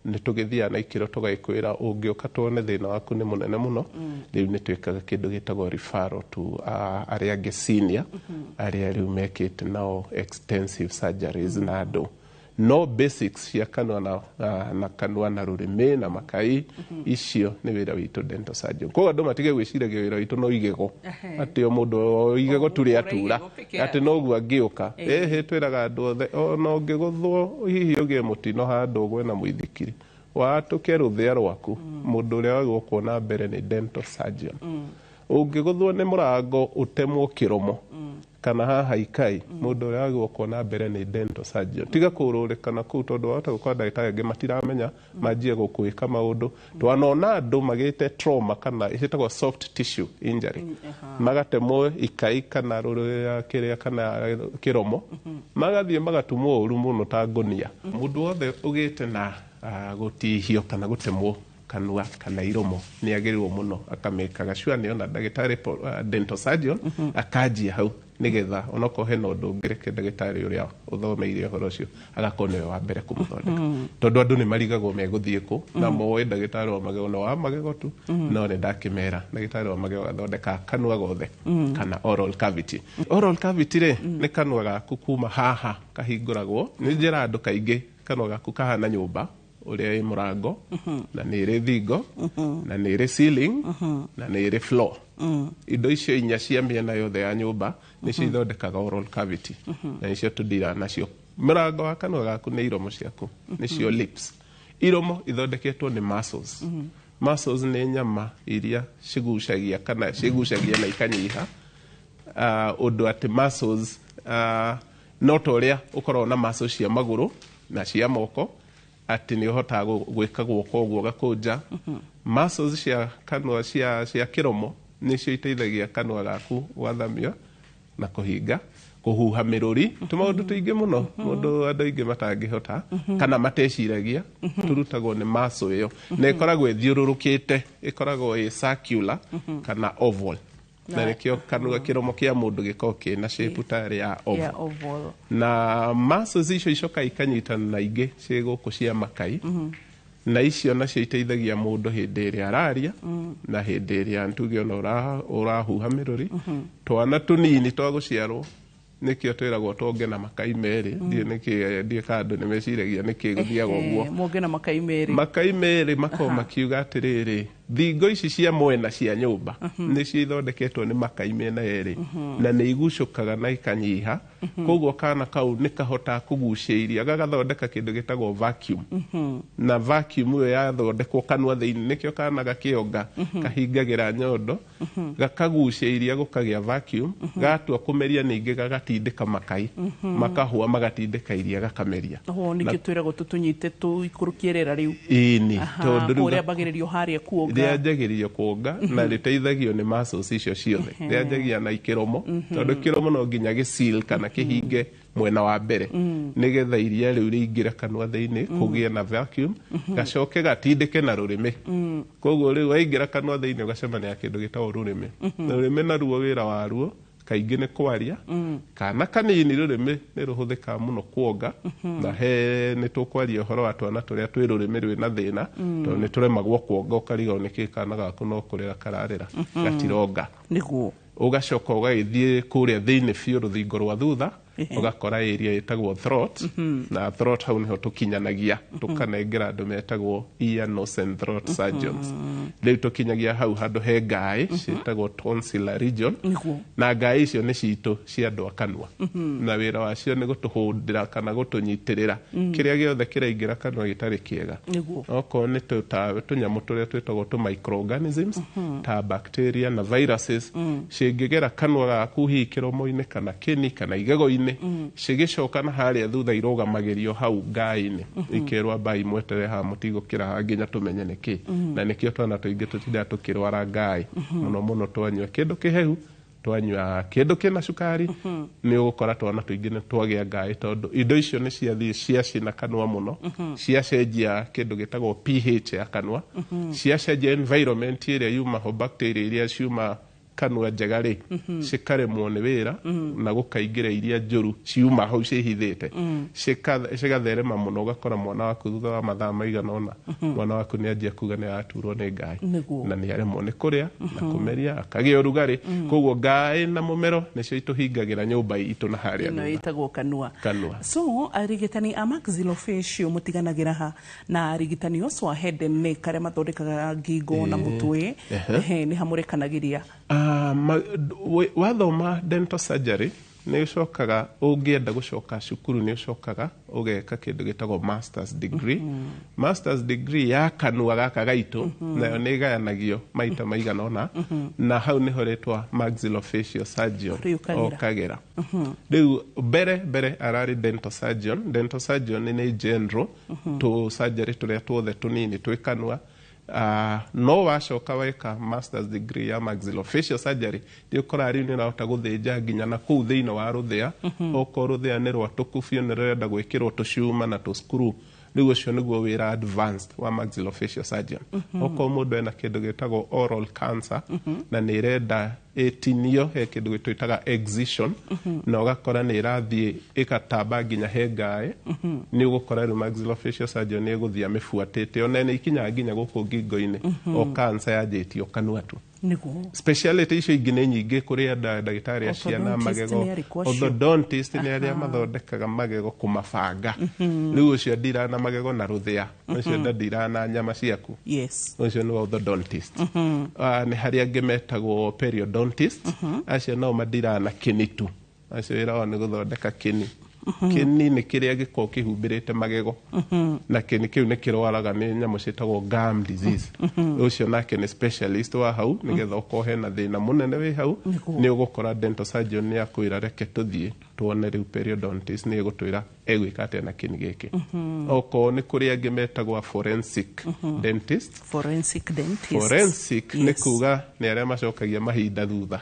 nitugithia na ikiro tugayikwira ungioka tuone thina waku ni munene muno riu nitwikaga kindu gitagwo referral to aria angi senior aria riu mekite nao extensive surgeries na andu no basics cia kanua na kanua na rurimi na makai icio ni wira witu dental surgeon ko andu matige gwiciragia wira witu no igego ati o mundu igego turi atura ati no guo angiuka twiraga andu othe no ngiguthwo hihi ugie mutino handu gwe na muithikiri watuke ruthia rwaku mundu uria wagwo kuona mbere ni dental surgeon ungiguthwo ni murango utemwo kiromo kana haha ikai mundu uria wagwo kuona mbere ni dental surgeon tiga kururikana ku tondu wata gukora ndagitari angi matiramenya manjie gukwika maundu twanona andu magite trauma kana itagwo soft tissue injury magatemwo ikai kana ruria kiria kana kiromo magathie magatumwo uru muno ta ngonia mundu wothe ugite na gutihio kana gutemwo kanua kana iromo ni agirirwo muno akamekaga sure ni ona ndagitari dental surgeon akajia hau nigetha onako hena undu ngireke ndagitari uria uthomeire horo ucio agakone wa mbere kumuthondeka tondu andu ni marigagwo meguthie ku na moe ndagitari wa magego no wa magego tu no ni ndakimera ndagitari wa magego gathondeka kanua gothe kana oral cavity re ni kanua gaku kuma haha kahinguragwo ni njira andu kaingi kanua gaku kahana nyumba uria i murango na ni ri thingo na ni ri ceiling na ni ri floor indo icio inya cia miena yothe ya nyumba ni cithondekaga oral cavity na nicio tudira nacio murango wa kanua gaku ni iromo ciaku nicio lips iromo ithondeketwo ni muscles ni nyama iria cigucagia kana cigucagia na ikanyiha undu ati muscles no toria ukorwo na muscles cia maguru na cia moko ati ni uhotaga gwika guoko guo gakunja muscles cia kanua cia kiromo nicio iteithagia kanua gaku gwathamio na kuhinga kuhuha miruri tumaundu tuingi muno mundu andu ingi matangihota kana mateciragia turutagwo ni muscle iyo na ikoragwo ithiururukite ikoragwo i circular kana oval na nikio kanua kiromo kia mundu giko kina shape tari ya oval na muscles icio icoka ikanyitana na ingi ciguku cia makai na icio nacio iteithagia mundu hindi iria araria na hindi iria ntuge ona urahuha miruri twana tunini twa guciarwo nikio twiragwo tonge na makai meri ndie kandu ni meciragia niki guthiaga uguo monge na makai meri mako makiuga atiriri thingo ici cia mwena cia nyumba ni cithondeketwo ni makai mena eri na ni igucukaga na ikanyiha koguo kana kau ni kahota kuguciiria gagathondeka kindu gitagwo vacuum na vacuum iyo yathondekwo kanua thiini nikio kana gakionga kahingagira nyondo gakaguciiria gukagia vacuum gatua kumeria ningi gagatindika makai makahua magatindika iria gakameria nikio twiragwo tutunyite tu ikurukierera riu ini tondu uria bagiririo haria kuonga rianjagirio kuonga na riteithagio ni muscles icio ciothe rianjagia na ikiromo tondu kiromo no nginya gisil kana kihinge mwena wa mbere nigetha iria riu riingira kanua thiini kugie na vacuum gacoke gatindike na rurimi koguo riu waingira kanua thiini ugacemania kindu gitagwo rurimi rurimi na ruo wira wa ruo kaingi ni kwaria kana kanini rurimi ni ruhuthika muno kuonga na he ni tukwaria horo wa twana turia twi rurimi rwi na thina to ni turemagwo kuonga ukariga niki kana gaku no kurira kararira gatironga niguo ugacoka ugagithie kuria thiini fiu ruthingo rwa thutha ugakora area itagwo throat na throat hau niho tukinyanagia tukanengera andu metagwo ear nose and throat surgeons riu tukinyagia hau handu he ngai citagwo tonsillar region na ngai icio ni citu cia andu akanua na wira wacio ni gutuhundira kana gutunyitirira kiria giothe kiraingira kanua gitari kiega oko ni tunyamu turia twitagwo tu microorganisms ta bacteria na viruses cingigera kanua gaku hihi kiromo-ini kana kini kana igego-ini cigicoka na haria thutha irugamagirio hau ngai-ini ikirwa bai mwetere ha mutigukira ha nginya tumenye niki na nikio twana tuingi tutinda tukirwara ngai muno twanywa kindu kihehu twanywa kindu kina cukari ni ugukora twana tuingi ni twagia ngai tondu indo icio ni ciathii ciacina kanua muno ciacenjia kindu gitagwo pH ya kanua ciacenjia environment iria yuma ho bacteria iria ciuma kanua njega rĩ cikaremwo nĩ wĩra na gũkaingĩra iria njũru ciuma hau ciĩhithĩte cigatherema mũno ũgakora mwana waku thutha wa mathaa maigana ũna mwana waku nĩ anjia kuga nĩ araturwo nĩ ngaĩ na nĩ aremwo nĩ kũrĩa na kũmeria akagĩa ũrugarĩ koguo ngaĩ na mũmero nĩcio itũhingagĩra nyũmba itũ na harĩa no ĩtagwo kanua. So arigitani a maxillofacial mũtiganagĩra ha na arigitani ũcio wa head and neck arĩa mathondekaga ngingo na mũtwe nĩ hamũrekanagĩria wathoma dental surgery nĩ ũcokaga ũngĩenda gũcoka cukuru nĩ ũcokaga ũgeka kĩndũ gĩtagwo masters degree masters degree ya kanua gaka gaitũ nayo nĩ gayanagio maita maigana ũna na hau nĩho rĩtwa maxillofacial surgeon okagĩra rĩu mbere ararĩ dental surgeon nĩ general to surgery tũrĩa tuothe tũnini twĩ kanua no wacoka weka masters degree ya maxillofacial surgery nĩ ũkoraga rĩu nĩ ũrahota gũthĩnja nginya na kũu thĩinĩ wa rũthĩa okorwo rũthĩa nĩ rwatũku biũ nĩ rũrenda gwĩkĩrwo tũcuma na tũcukuru rĩu ũcio nĩguo wĩra advanced wa maxillofacial surgeon okorwo mũndũ ena kĩndũ gĩtagwo oral cancer na nĩ ĩrenda ĩtinio he kĩndũ twĩtaga excision na ũgakora nĩ ĩrathiĩ ĩgatamba nginya he ngaĩ nĩ ũgũkora rĩu maxillofacial surgeon nĩ ĩgũthiĩ amĩbuatĩte ona nĩ ikinyaga nginya gũkũ ngingo-inĩ o cancer yanjĩtio kanua tu speciality icio ingĩ nĩ nyingĩ kũrĩ ndagĩtarĩ a ciana magego orthodontist nĩ arĩa mathondekaga magego kũmabanga rĩu ũcio ndira na magego na rũthĩa ũcio ndira na nyama ciaku ũcio nĩ orthodontist nĩ harĩa angĩ metagwo periodontist acio nao mandira na kĩni tu acio wĩra wao nĩ gũthondeka kĩni kĩni nĩ kĩrĩa gĩkoragwo kĩhumbĩrĩte magego na kĩni kĩu nĩ kĩrwaraga nĩ nyamũ ciĩtagwo gum disease ũcio nake nĩ specialist wa hau nĩgetha okorwo hena thĩna mũnene wĩ hau nĩ ũgũkora dental surgeon nĩ akwĩra reke tũthiĩ tuone rĩu periodontist nĩ ĩgũtwĩra egwĩka atĩa na kĩni gĩkĩ okorwo nĩ kũrĩ angĩ metagwo forensic dentist nĩ kuga nĩ arĩa macokagia mahinda thutha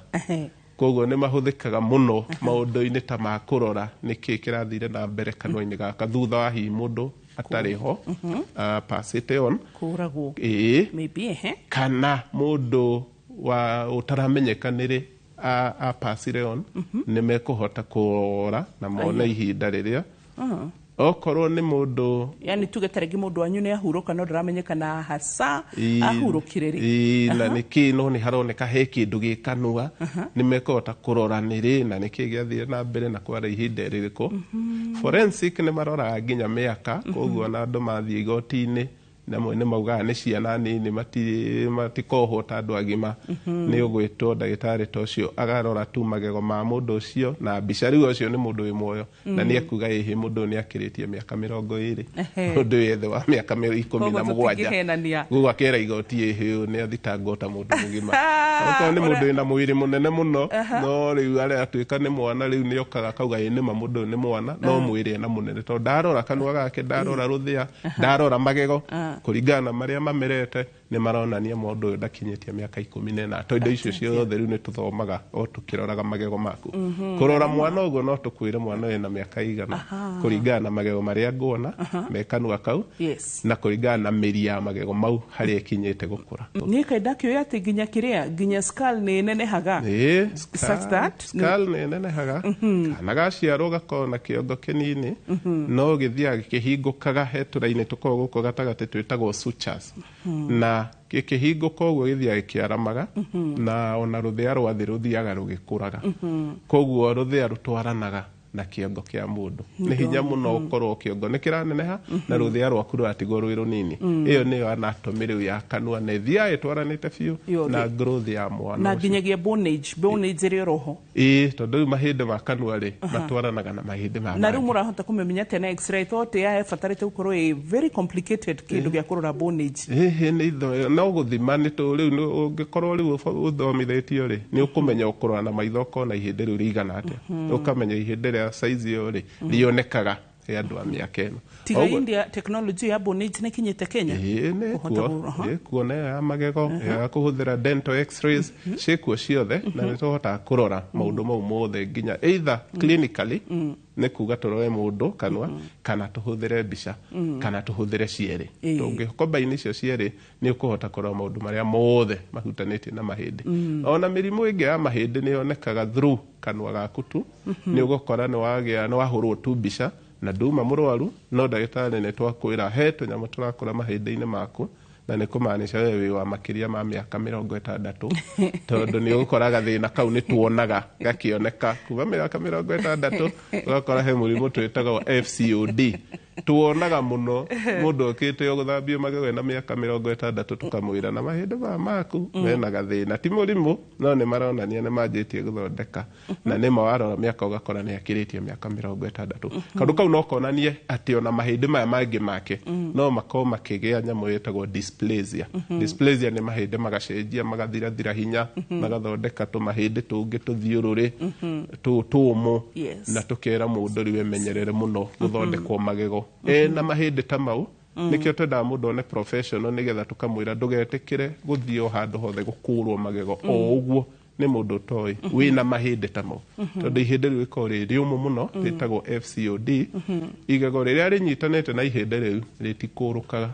koguo nĩ mahũthĩkaga mũno maũndũ-inĩ ta ma kũrora nĩkĩ kĩrathire na mbere kanua-inĩ gaka thutha wa hihi mũndũ atarĩ ho passite on kũragwo kana mũndũ ũtaramenyeka nĩrĩ passire on nĩ mekũhota kũrora na mone ihinda rĩrĩa okorwo nĩ mũndũ yani tuge tarĩngĩ mũndũ wanyu nĩ ahurũka no ndĩramenyekana hasa ahurũkire rĩ na nĩkĩ no nĩ haroneka he kĩndũ gĩ kanua nĩ mekũhota kũrora nĩrĩ na nĩkĩ gĩathire na mbere na kwara ihinda rĩrĩkũ forensic nĩ maroraga nginya mĩaka koguo na andũ mathiĩ igoti-inĩ namwe nĩ maugaga nĩ ciana nini matikohwo ta andũ agima nĩ ũgwĩtwo ndagĩtarĩ ta ũcio agarora tu magego ma mũndũ ũcio na mbica rĩu ũcio nĩ mũndũ wĩ muoyo na nĩ akuga ĩhĩ mũndũ nĩ akĩrĩtie mĩaka 20 mũndũ wĩ thĩ wa mĩaka 17 guo akĩra igoti ĩhĩ nĩ athitangwo ta mũndũ mũgima okorwo nĩ mũndũ wĩna mwĩrĩ mũnene mũno no rĩu aratuĩka nĩ mwana rĩu nĩ okaga kauga ĩ nĩma mũndũ nĩ mwana no mwĩrĩ ena mũnene tondũ ndarora kanua gake ndarora rũthĩa ndarora magego kũringana marĩa mamerete nĩ maronania mũndũ ũyũ ndakinyĩtie mĩaka 14 to indo icio ciothe rĩu nĩ tũthomaga o tũkĩroraga magego maku kũrora mwana ũguo no tũkwĩre mwana wĩna mĩaka igana kũringana na magego marĩa nguona me kanua kau na kũringana na mĩri ya magego mau harĩa ikinyĩte gũkũra niĩ kaĩ ndakĩoya atĩ nginya kĩrĩa nginya skull nĩ nenehaga skull nĩ nenehaga kana gaciarwo gakorwo na kĩongo kĩnini no gĩthiaga gĩkĩhingũkaga he tũrainĩ tũkoragwo gũkũ gatagatĩ twĩtagwo sutures na gĩkĩhingũka ũguo gĩthiaga gĩkĩaramaga na ona rũthĩa rwa thĩ rũthiaga rũgĩkũraga koguo rũthĩa rũtwaranaga na kĩongo kĩa mũndũ nĩ hinya mũno ũkorwo kĩongo nĩ kĩraneneha na rũthĩa rwaku rwatigwo rwĩ rũnini ĩyo nĩyo anatomy rĩu ya kanua na ĩthiaga ĩtwaranĩte biũ na growth ya mwana na nginyagia bonnage ĩrĩ oroho tondũ rĩu mahĩndĩ ma kanua rĩ matwaranaga na mahĩndĩ ma na rĩu mũrahota kũmemenya tena x-ray tote ya batarĩte gũkorwo very complicated kĩndũ gĩa kũrora bonnage no gũthima nĩ tondũ rĩu ũngĩkorwo rĩu ũthomithĩtio rĩ nĩ ũkũmenya ũkũrora na maitho ũkona ihĩndĩ rĩu rĩigana atĩa ũkamenya ihĩndĩ rĩa size ĩyo rĩ rĩonekaga he andu a miaka ino tiga India technology ya bonnet ne kinyete Kenya ne kuona ya magego ya kuhuthira dental x-rays ciekuo ciothe na nituhota kurora maundu mau mothe nginya either clinically ne kuga turore mundu kanwa kana tuhuthire mbica kana tuhuthire ciere tungikombaini icio ciere ni ukuhota kurora maundu maria mothe mahutanĩtie na mahĩndĩ ona mĩrimũ ĩngĩ ya mahĩndĩ nĩ yonekaga through kanwa gaku tu ni ugukora ni wagĩa ni wahũrwo tu mbica na nduma mũrwaru no ndagĩtarĩ nĩ twakwĩra he tũnyamũ tũrakũra mahĩndĩ-inĩ maku na nĩ kũmaanisha wewe wa makĩria ma mĩaka 60 tondũ nĩ ũkoraga thĩna kau nĩ tuonaga gakĩoneka kuma mĩaka 60 ũgakora he mũrimũ twĩtagwo FCOD tuonaga muno mũndũ okĩte gũthambio magego na mĩaka 60 tukamwĩra na mahĩndĩ maku mena gathĩna ti mũrimũ no nĩ maronania nĩ manjĩtie gũthondeka na nĩ mawarora mĩaka ũgakora nĩ akĩrĩtie mĩaka 60 kaũndũ kau no konanie atĩ ona mahĩndĩ maya mangĩ make no makorwo makĩgĩa nyamũ ĩtagwo dysplasia dysplasia nĩ mahĩndĩ magacenjia magathirathira hinya magathondeka tũmahĩndĩ tũngĩ tũthiũrũrĩ tũmũ na tũkera mũndũ rĩu emenyerere mũno gũthondekwo magego na mahĩndĩ ta mau nikio twenda mũndũ one professional nigetha tukamwĩra ndũgetĩkĩre gũthiĩ handũ hothe gũkũrwo magego o ũguo nĩ mũndũ toĩ wĩna mahĩndĩ ta mau tondũ ihĩndĩ rĩu rĩkoragwo rĩ rĩũmũ mũno rĩtagwo FCOD igego rĩrĩa rĩnyitanĩte na ihĩndĩ rĩu rĩtikũrũkaga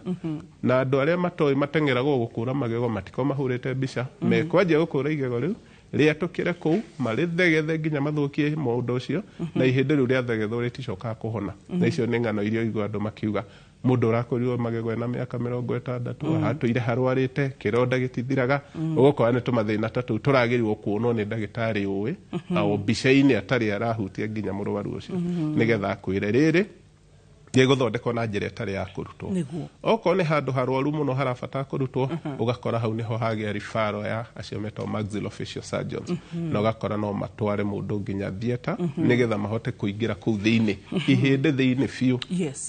na andũ arĩa matoĩ mateng'eragwo gũkũra magego matiko mahũrĩte mbica mekwanjia gũkũra igego rĩu rĩatũkĩre kũu marĩthegethe nginya mathũkie mũndũ ũcio na ihĩndĩ rĩu rĩathegethwo rĩticokaga kũhona na icio nĩ ng'ano iria igua andũ makiuga mũndũ ũrakũrirwo magego na mĩaka 60 ahatũire harwarĩte kĩronda gĩtithiraga ũgũkora nĩ tũmathĩna ta tũu tũragĩrĩirwo kuonwo nĩ ndagĩtarĩ ũĩ o mbica-inĩ atarĩ arahutia nginya mũrwaru ũcio nĩgetha akwĩre rĩrĩ gũthondekwo na njĩra ĩtarĩ ya kũrutwo okorwo nĩ handũ harwaru mũno harabatara kũrutwo ũgakora hau nĩho hagĩa referral ya acio metwo maxillofacial surgeons na ũgakora no matware mũndũ nginya theater nĩgetha mahote kũingĩra kũu thĩinĩ ihĩndĩ thĩinĩ biũ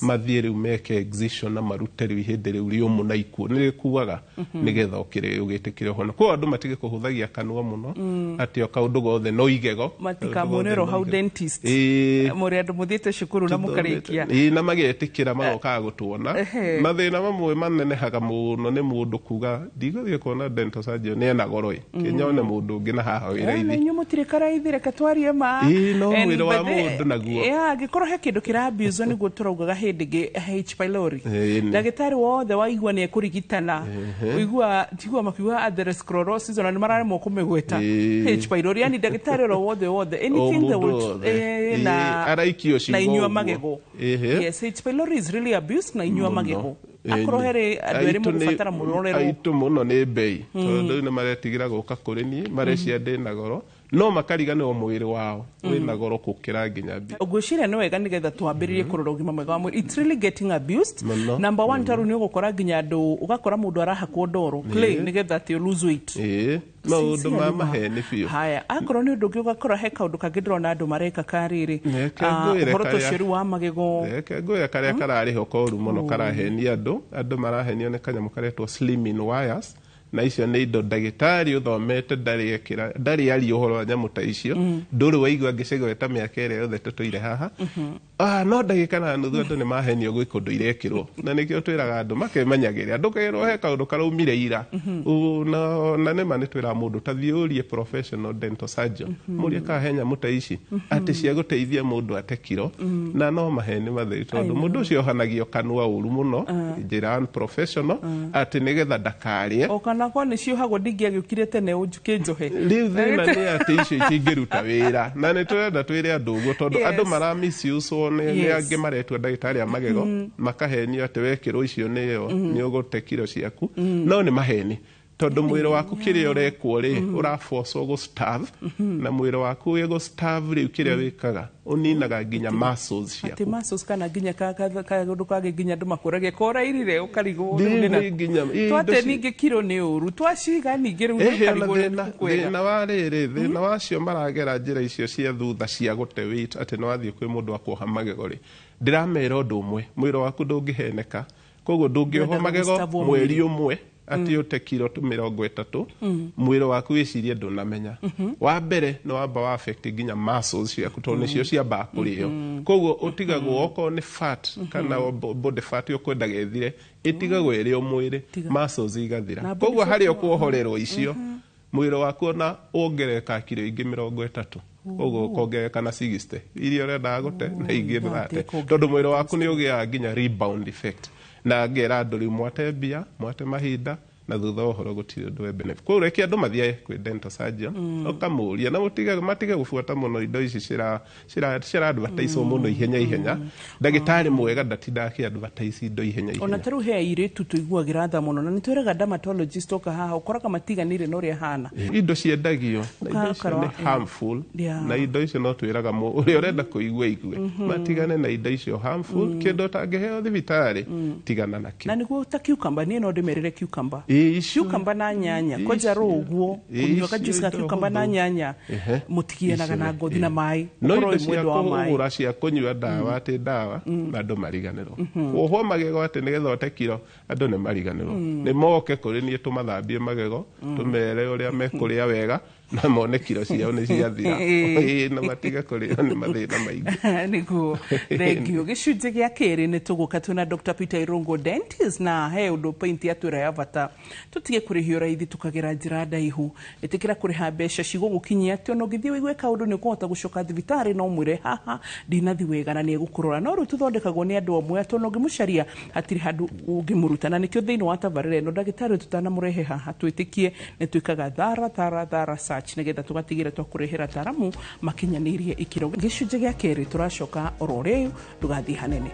mathiĩ rĩu meke excision na marute rĩu ihĩndĩ rĩu rĩũmũ na ikuũ nĩ rĩkuaga nĩgetha ũgĩtĩkĩre ũhona kwa andũ matige kũhũthagia kanua mũno atĩ o kaũndũ gothe no igego matikamwonero hau dentist mũrĩ andũ mũthiĩte cukuru na mũkarĩkia magetikira magoka gũtuona mathĩna mamwe manenehaga mũno nĩ mũndũ kuga ndigũthiĩ kuona dental surgeon nĩ ena goro kinyone mũndũ ũngĩ na haha wĩra-inĩ na inyuĩ mũtirĩkara ithire katwarie ma no mwĩrĩ wa mũndũ naguo angĩkorwo he kĩndũ kĩrabuzwo nĩguo tũraugaga hĩndĩ ĩngĩ H pylori ndagĩtarĩ wothe waigua nĩ ekũrigitana tigua makiuga atherosclerosis ona nĩ mararemwo kũmĩgweta H pylori yani ndagĩtarĩ oro wothe anything that would na inyua magego H pylori is really abused na inyua magego akorwo herĩ andũ erĩ mũgũbatara mũrorerwo aitũ mũno nĩ mbei tondũ nĩ maretigĩra gũka kũrĩ niĩ marecia ndĩna goro no makariganĩrwo mwĩrĩ wao wĩna goro gũkĩra nginya mbia ngwĩciria nĩ wega nĩgetha twambĩrĩrie kũrora ũgima mwega wa mwĩrĩ it's really getting abused number one tarũ nĩ ũgũkora nginya andũ ũgakora mũndũ arahakwo ndoro clay nĩgetha atĩ lose weight maũndũ ma maheni biũ haya akorwo nĩ ũndũ ũngĩ ũgakora he kaũndũ kangĩ ndĩrona andũ mareka karĩrĩ ũhoro ta ũcio wa magego ngwĩra karĩa kararĩho koru mũno karahenia andũ marahenio nĩ kanyamũ karetwo slimming wires na icio nĩ indo ndagĩtarĩ ũthomete ndarĩ ari ũhoro wa nyamũ ta icio ndũrĩ waigua ngĩcegweta mĩaka ĩrĩa yothe tũtũire haha no ndagĩka na nuthu andũ nĩ mahenio gwĩ kũndũ irekĩrwo na nĩkĩo twĩraga andũ makemenyagĩrĩra ndũkerwo he kaũndũ karaumire ira na nĩma nĩ twĩraga mũndũ ta thiũrie professional dental surgeon mũrie kahe nyamũ ta ici atĩ cia gũteithia mũndũ ate kiro na no maheni matheri tondũ mũndũ ũcio ohanagio kanua ũru mũno njĩra unprofessional atĩ nĩgetha ndakarĩe nakwa nĩ ciohagwo ndingĩagĩũkire tene ũnjuke njohe rĩu thĩna nĩ atĩ icio itingĩruta wĩra na nĩ tũrenda twĩre andũ ũguo tondũ andũ maramisiuswo nĩ angĩ maretua ndagĩtarĩ a magego makahenio atĩ wekĩrwo icio nĩ ũgũte kiro ciaku no nĩ maheni tondũ mwĩrĩ waku kĩrĩa ũrekwo rĩ ũrabocwo gũ-starve na mwĩrĩ waku gũ-starve rĩu kĩrĩa wĩkaga ũninaga nginya muscles ciaku atĩ muscles kana nginya kaũndũ kangĩ nginya andũ makũragia korairire ũkarigwo twate ningĩ kiro nĩ ũru twaciga ningĩ rĩu thĩna wa rĩrĩ thĩna wacio maragera njĩra icio cia thutha cia gũte weight atĩ nĩ wathiĩ kwĩ mũndũ wa kuoha magego rĩ ndĩramera ũndũ ũmwe mwĩrĩ waku ndũngĩheneka koguo ndũngĩohwo magego mweri ũmwe ati ute kilo 30 mwiro waku wicirie ndunamenya wa mbere no wamba wa affect ginya muscles ciaku to nicio ciamba kurio koguo utigagwo oko ni fat kana body fat ukwendaga ethire itigagwo irio mwiri muscles igathira koguo hari okuohorerwo icio mwiro waku na ongereka kilo ingi 30 ogo kongereka na 60 irio renda gute na ingi thate tondu mwiro waku ni ugia ginya rebound effect na ngera nduri mwatembia mwate mahinda na thutha uhoro gutire ndwe benefit kwa ureki andu mathie kwi dental surgeon okamuria na matige gufuata muno indo ici cira advertise muno ihenya ndagitari mwega ndatinda ki advertise indo ihenya ona taru he ire tuiguagira tha muno na nitweraga dermatologist oka haha ukoraga matiganire no ria hana indo ciendagio indo ici ni harmful na indo ici no twiraga uri urenda kuigua igue matigane na indo ici harmful kindo tangeheo thibitari tigana nakio na niguo ta cucumber ni no ndimerere cucumber cucumber na nyanya koja roguo kunyoka juice ga cucumber na nyanya mutigianaga na ngothi na mai no indo cia kuhura cia kunyua dawa ati dawa na andu mariganirwo kuhwo magego ati nigetha utekiro andu ni mariganirwo ni moke kuri nie tumathambie magego tumere uria mekuria wega na mone kilo ciao ni ciathira na matiga kuria ni mathina maingi niguo thengio gicunje gia keri ni tuguka tuna Dr. Peter Irungu dentist na he undu painti atura ya bata tutige kurihio raithi tukagera njira ndaihu itikira kuriha mbeca cigugukinyia ati ono githie wigwe kaundu ni kuhota gucoka thibitari no mwire haha ndinathi wega na ni gukurora no ru tuthondekagwo ni andu amwe atono ngimucaria atiri handu ungimuruta na nikio thiini wa tabarire no ndagitari tutana murehe haha twitikie ni twikaga thara search nigetha tugatigira twakurehera taramu makinyanirie ikiro gicunje gia keri turacoka orore ndugathi hanene.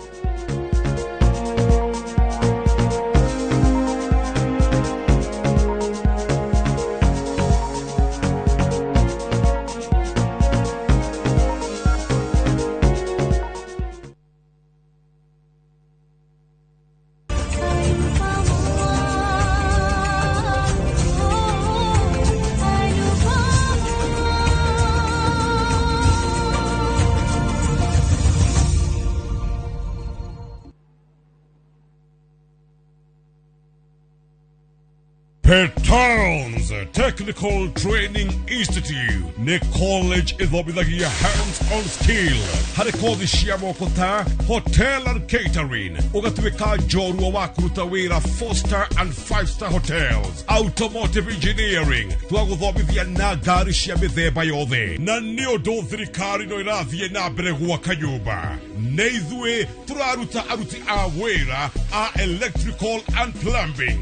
Petowns Technical Training Institute ne college ithomithagia hands-on skill harĩ kothi cia moko ta hotel and catering ũgatuĩka njorua wa kũruta wĩra 4-star and 5-star hotels automotive engineering twagũthomithia na ngari cia mĩthemba yothe na nĩ ũndũ thirikari no ĩrathiĩ na mbere gwaka nyũmba na ithuĩ tũraruta aruti a wĩra a electrical and plumbing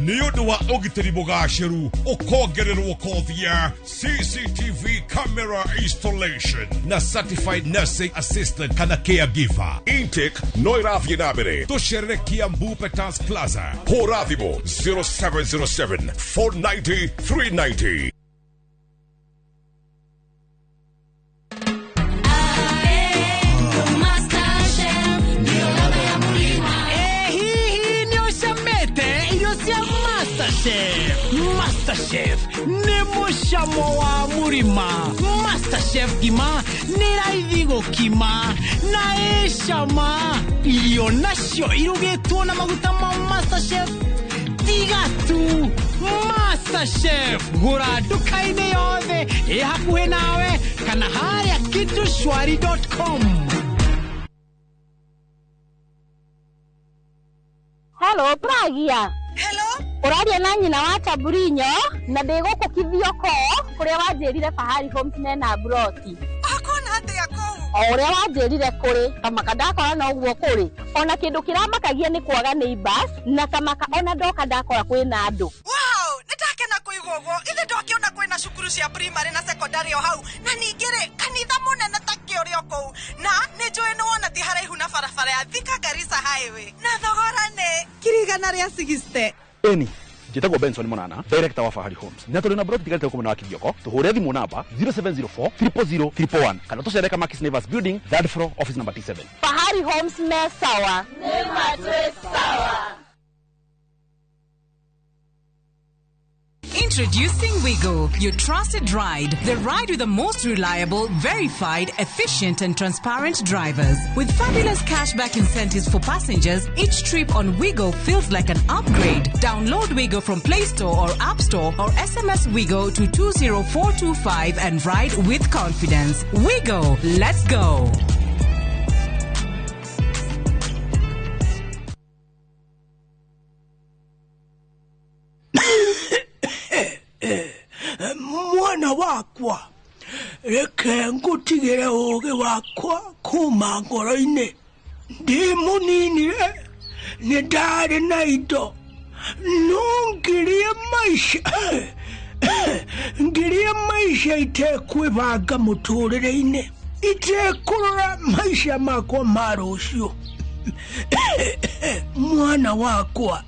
nĩ ũndũ wa ũgitĩri mũgacĩru ũkongererwo kothi ya CCTV camera installation na certified nursing assistant kana caregiver. Intake no ĩrathiĩ na mbere tũcerere Kiambu Petans Plaza hũra thimũ 0707 490 390. Masterchef nĩ mũcamo wa mũrima. Masterchef gima nĩ raithi gũkima na ĩcama. Irio nacio irugĩtwo na maguta ma Masterchef tiga tu. Masterchef gũra nduka-inĩ yothe ĩ hakuhĩ nawe kana harĩa kitushwari.com. Hello, Pragia. Hello? Uraria na nyina wa Taburinyo na ndigukukithio ko kuria wanjirire Fahari Homes mena broti. Akona atia ko? Uria wanjirire kuri kamaka ndakora na uguo kuri ona kindu kiramakagia ni kwaga neighbors na kamaka ona ndoka ndakora kwina andu. Wow, nitakena kuigugo ithe ndokiona kwina cukuru cia primary na secondary o hau na ningire kanitha munene ta kiorio kou na ni njui ni wona ti haraihu na barabara ya Thika Garissa highway na thogora ni kirigana ria 60. Eni njitagwo Benson Monana director wa Fahari Homes na tuli na broti tigarite kumena wa Kithioko tuhure thimu namba 0704 000 111 kana tucereka Makis Nevers building 3rd floor office number T7. Fahari Homes me sawa nema sawa. Introducing Wigo, your trusted ride. The ride with the most reliable, verified, efficient and transparent drivers. With fabulous cashback incentives for passengers, each trip on Wigo feels like an upgrade. Download Wigo from Play Store or App Store or SMS Wigo to 20425 and ride with confidence. Wigo, let's go. Mwana wakwa reke ngutigire uge wakwa kuma ngoro-ini ndi munini ni ndari na indo no ngirie maisha itekwibanga muturire-ini itekurora maisha makwa ma rucio mwana wakwa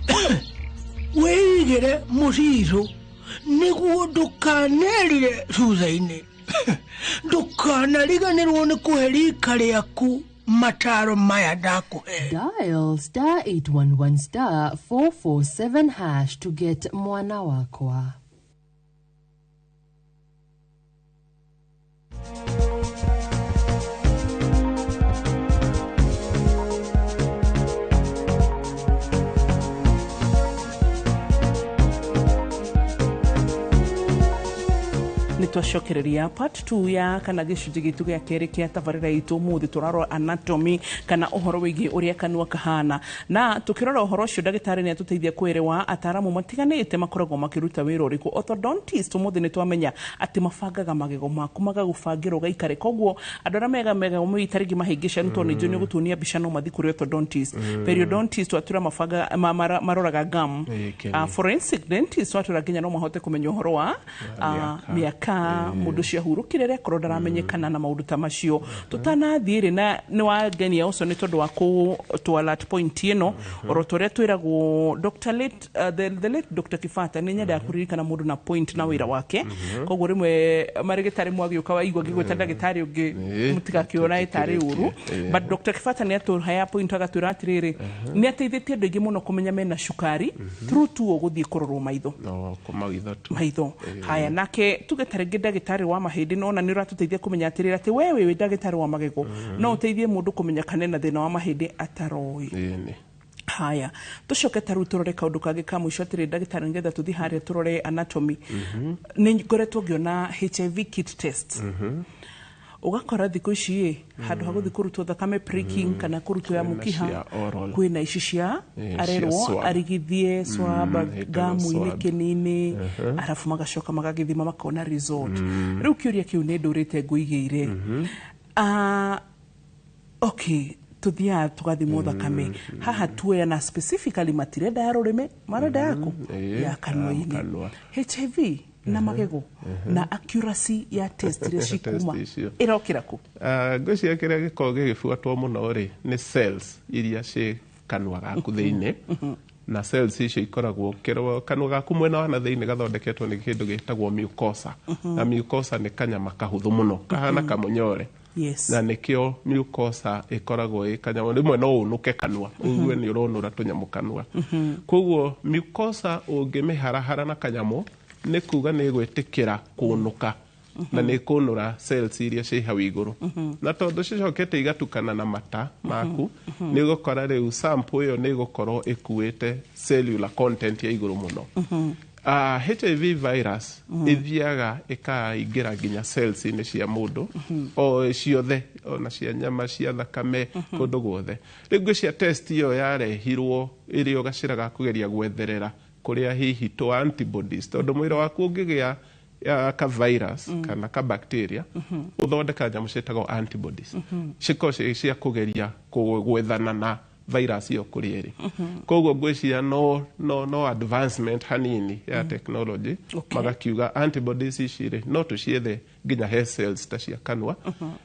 weigire muriru niguo ndukanerire thutha-ini ndukanariganirwo ni kuhe rika riaku mataro maya ndakuhe. Dial *811*447# to get mwana wakwa. Nitwacokereria part 2 ya kana gicunji gitu gya keri kia tabarira itu muthi turaro anatomy kana uhoro wigi uria kanua kahana na tukirora uhoro cio ndagitari ni atuteithia kwerewa ataramu matiganite makoragwo makiruta wira uriku orthodontist muthi ni twamenya ati mabangaga magego maku magagubangirwo gaikare koguo andora mega muitarigi mahingisha nto ni jonyo gutunia bica no mathi kuri orthodontist periodontist watura mabanga maroraga gum forensic dentist watura ginya no mahote kumenya uhoro wa miaka mundu cia hurukire re korwo ndaramenyekana na maundu ta macio tutanathire na ni wagenia ucio ni tondu wa ku twala point ino orotoria twiragwo Dr. the late Dr. Kifata ni nyenda kuririkana mundu na point na wira wake koguo rimwe marigitari mwagiuka waigwa ngigweta ndagitari ungi mutigakiona itari uru but Dr. Kifata ni atuhaya point agatwira atiriri ni ateithitie andu ingi muno kumenya mena shukari through tu guthie kurorwo maitho maitho haya nake tugetare ndagitari wa mahindi nona ni uratuteithia kumenya atirira ati wewe ndagitari wa magego no uteithie mundu kumenya kanena thina wa mahindi ataroi haya tucoke taru turore kaundu kage ka mwisho atiri ndagitari ngetha tuthi haria turore anatomy ni ngoretwo ngiona HIV kit test ugakora thiko ici handu ha guthi kurutwo thakame pricking kana kurutwo ya mukiha kwina ici cia arerwo arigithie swab gamu-ini kinini arafu magacoka magagithima makona result riu kiuria kiu ni ndurite nguigeire okay tuthia tugathimwo thakame haha tuoya na specifically matirenda ya rurime marenda yaku ya kanua-ini HIV na magego na accuracy ya test iria cikuma irokira ku ngwiciria kiria gikoragwo gigibuatwo muno ri ni cells iria ci kanua gaku thiini na cells icio ikoragwo kanua gaku mwena wa na thiini gathondeketwo ni kindu gitagwo mucosa na mucosa ni kanyama kahuthu muno kahana kamunyore na nikio mucosa ikoragwo ikanyama rimwe no unuke kanua ugue ni uronura tunyamu kanua koguo mucosa ungimiharahara na kanyamu ni kuga ni gwetikira kunuka na ni kunura cells iria ci hau iguru na tondu cicokete igatukana na mata maku ni gukora riu sample iyo ni gukorwo ikuite cellular content ya iguru muno HIV virus ithiaga ikaingira nginya cells ini cia mundu o ciothe ona cia nyama cia thakame kundu guothe riu cia test iyo yarehirwo iri ugaciraga kugeria gwetherera kuria hihi to antibodies tondu mwira waku ungigia ka virus kana ka bacteria uthondeka nyamu cietagwo antibodies ciko cia kugeria gwethana na virus iyo kuri iri koguo ngwiciria no advancement hanini ya technology magakiuga antibodies icire no tuciethe nginya he cells ta cia kanua